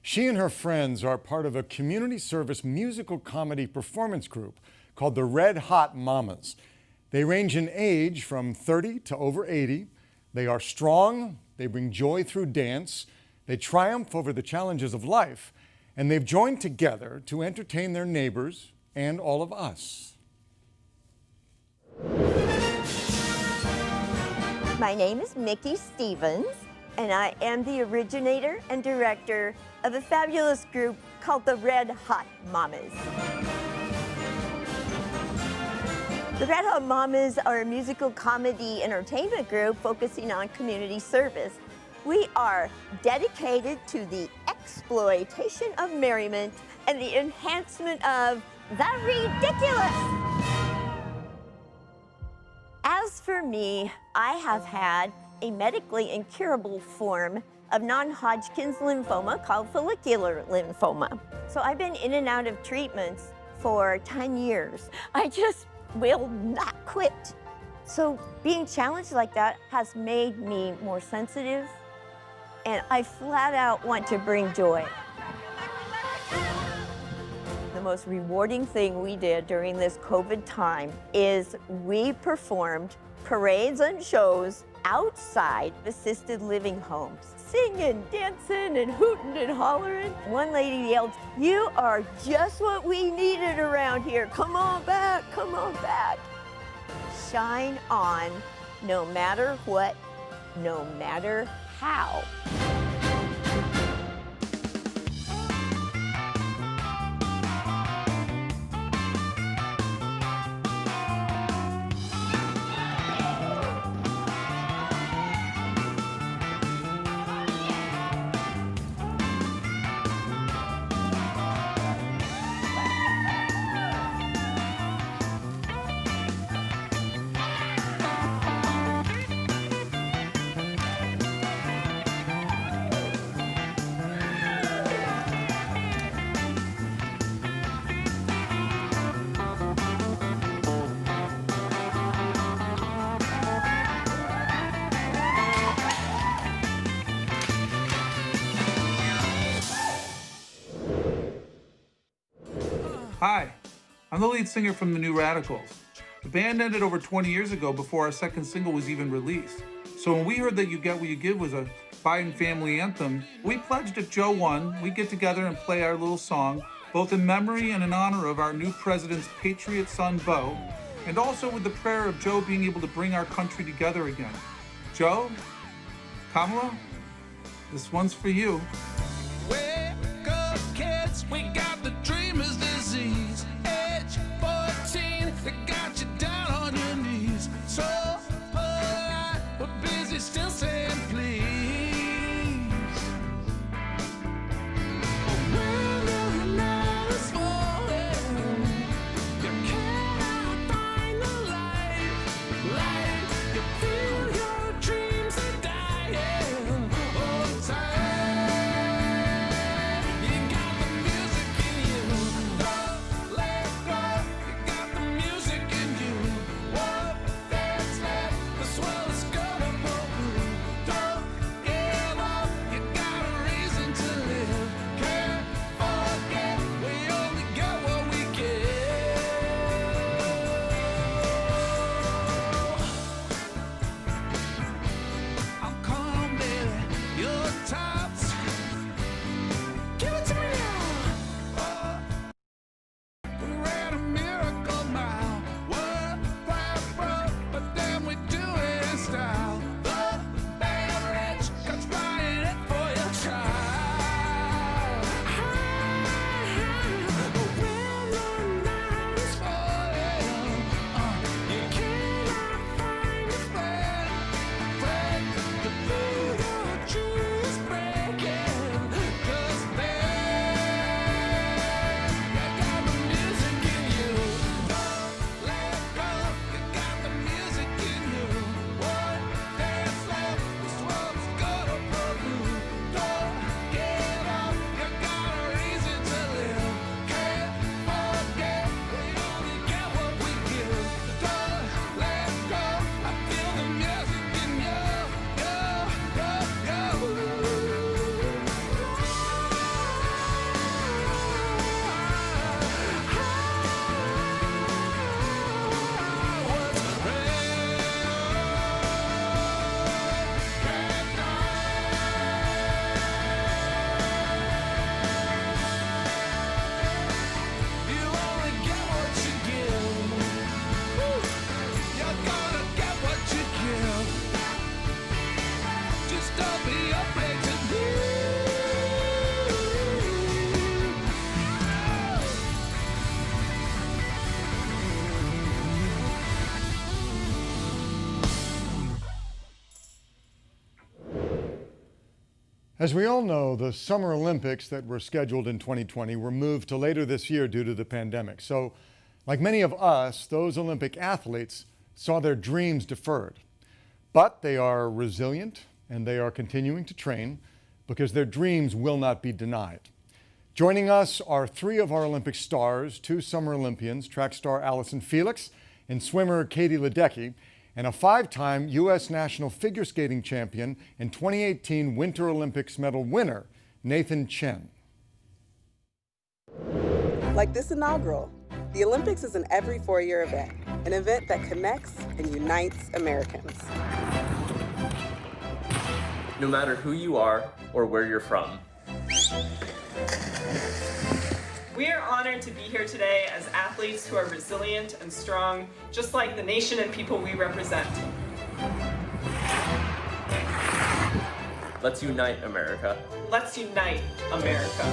She and her friends are part of a community service musical comedy performance group called the Red Hot Mamas. They range in age from 30 to over 80. They are strong, They bring joy through dance. They triumph over the challenges of life. And they've joined together to entertain their neighbors and all of us. My name is Mickey Stevens, and I am the originator and director of a fabulous group called the Red Hot Mamas. The Red Hot Mamas are a musical comedy entertainment group focusing on community service. We are dedicated to the exploitation of merriment and the enhancement of the ridiculous. As for me, I have had a medically incurable form of non-Hodgkin's lymphoma called follicular lymphoma. So I've been in and out of treatments for 10 years. I just will not quit. So being challenged like that has made me more sensitive, and I flat out want to bring joy. The most rewarding thing we did during this COVID time is we performed parades and shows outside assisted living homes, singing, dancing, and hooting and hollering. One lady yelled, "You are just what we needed around here. Come on back, come on back." Shine on, no matter what, no matter how. Hi, I'm the lead singer from the New Radicals. The band ended over 20 years ago before our second single was even released. So when we heard that You Get What You Give was a Biden family anthem, we pledged if Joe won, we'd get together and play our little song, both in memory and in honor of our new president's patriot son, Beau, and also with the prayer of Joe being able to bring our country together again. Joe, Kamala, this one's for you. Wake up, kids, we got the dreamer's disease. Age 14, they got you down on your knees. So polite, but busy still saying please. When the night is falling, you cannot find the light. You feel your dreams are dying all the time. As we all know, the Summer Olympics that were scheduled in 2020 were moved to later this year due to the pandemic. So, like many of us, those Olympic athletes saw their dreams deferred. But they are resilient and they are continuing to train because their dreams will not be denied. Joining us are three of our Olympic stars, two Summer Olympians, track star Allison Felix and swimmer Katie Ledecky, and a five-time U.S. national figure skating champion and 2018 Winter Olympics medal winner, Nathan Chen. Like this inaugural, the Olympics is an every 4-year event, an event that connects and unites Americans. No matter who you are or where you're from. We are honored to be here today as athletes who are resilient and strong, just like the nation and people we represent. Let's unite America. Let's unite America.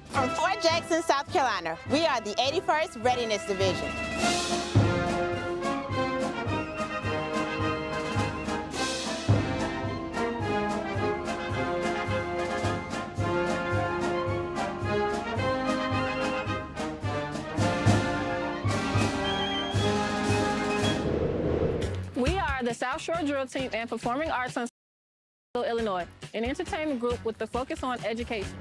From Fort Jackson, South Carolina, we are the 81st Readiness Division. The South Shore Drill Team and Performing Arts on Illinois, an entertainment group with the focus on education.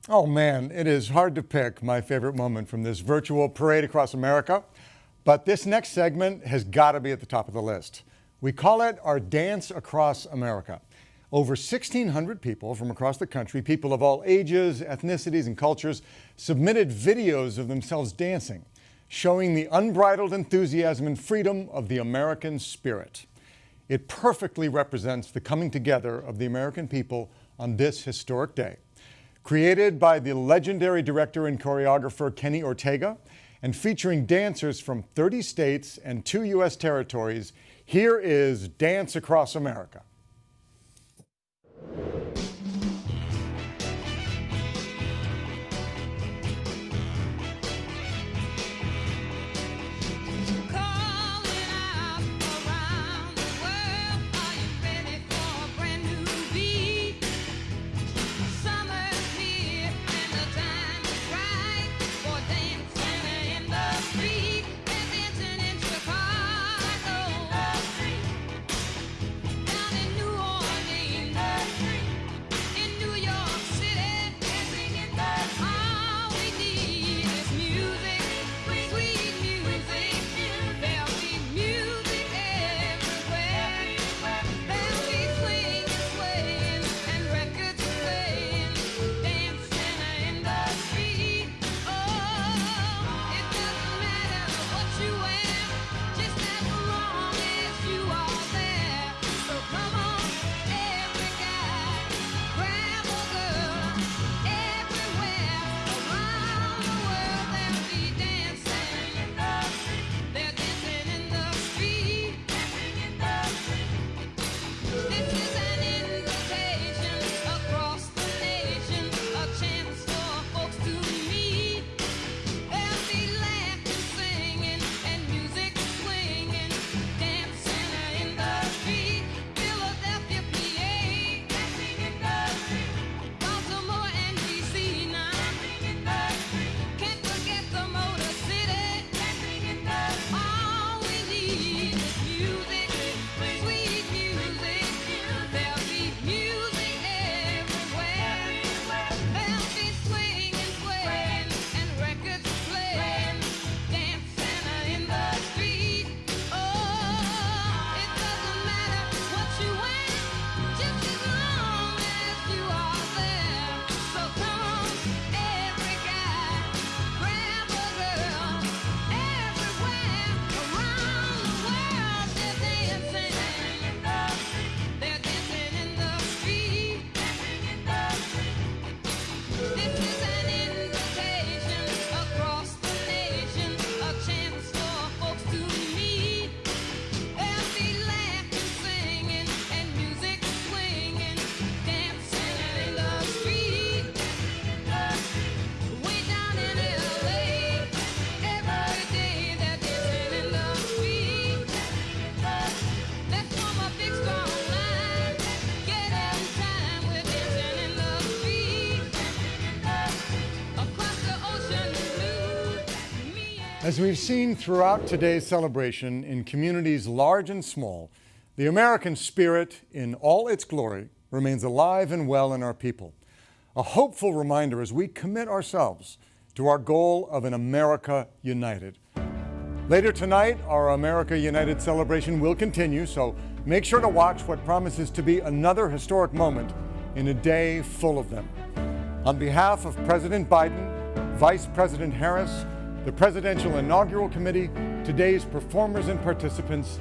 Oh man, it is hard to pick my favorite moment from this virtual parade across America, but this next segment has got to be at the top of the list. We call it our Dance Across America. Over 1,600 people from across the country, people of all ages, ethnicities, and cultures, submitted videos of themselves dancing, showing the unbridled enthusiasm and freedom of the American spirit. It perfectly represents the coming together of the American people on this historic day. Created by the legendary director and choreographer Kenny Ortega and featuring dancers from 30 states and 2 U.S. territories, here is Dance Across America. Down in As we've seen throughout today's celebration in communities large and small, the American spirit in all its glory remains alive and well in our people. A hopeful reminder as we commit ourselves to our goal of an America united. Later tonight, our America United celebration will continue, so make sure to watch what promises to be another historic moment in a day full of them. On behalf of President Biden, Vice President Harris, the Presidential Inaugural Committee, today's performers and participants,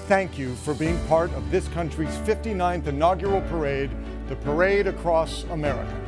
thank you for being part of this country's 59th inaugural parade, the Parade Across America.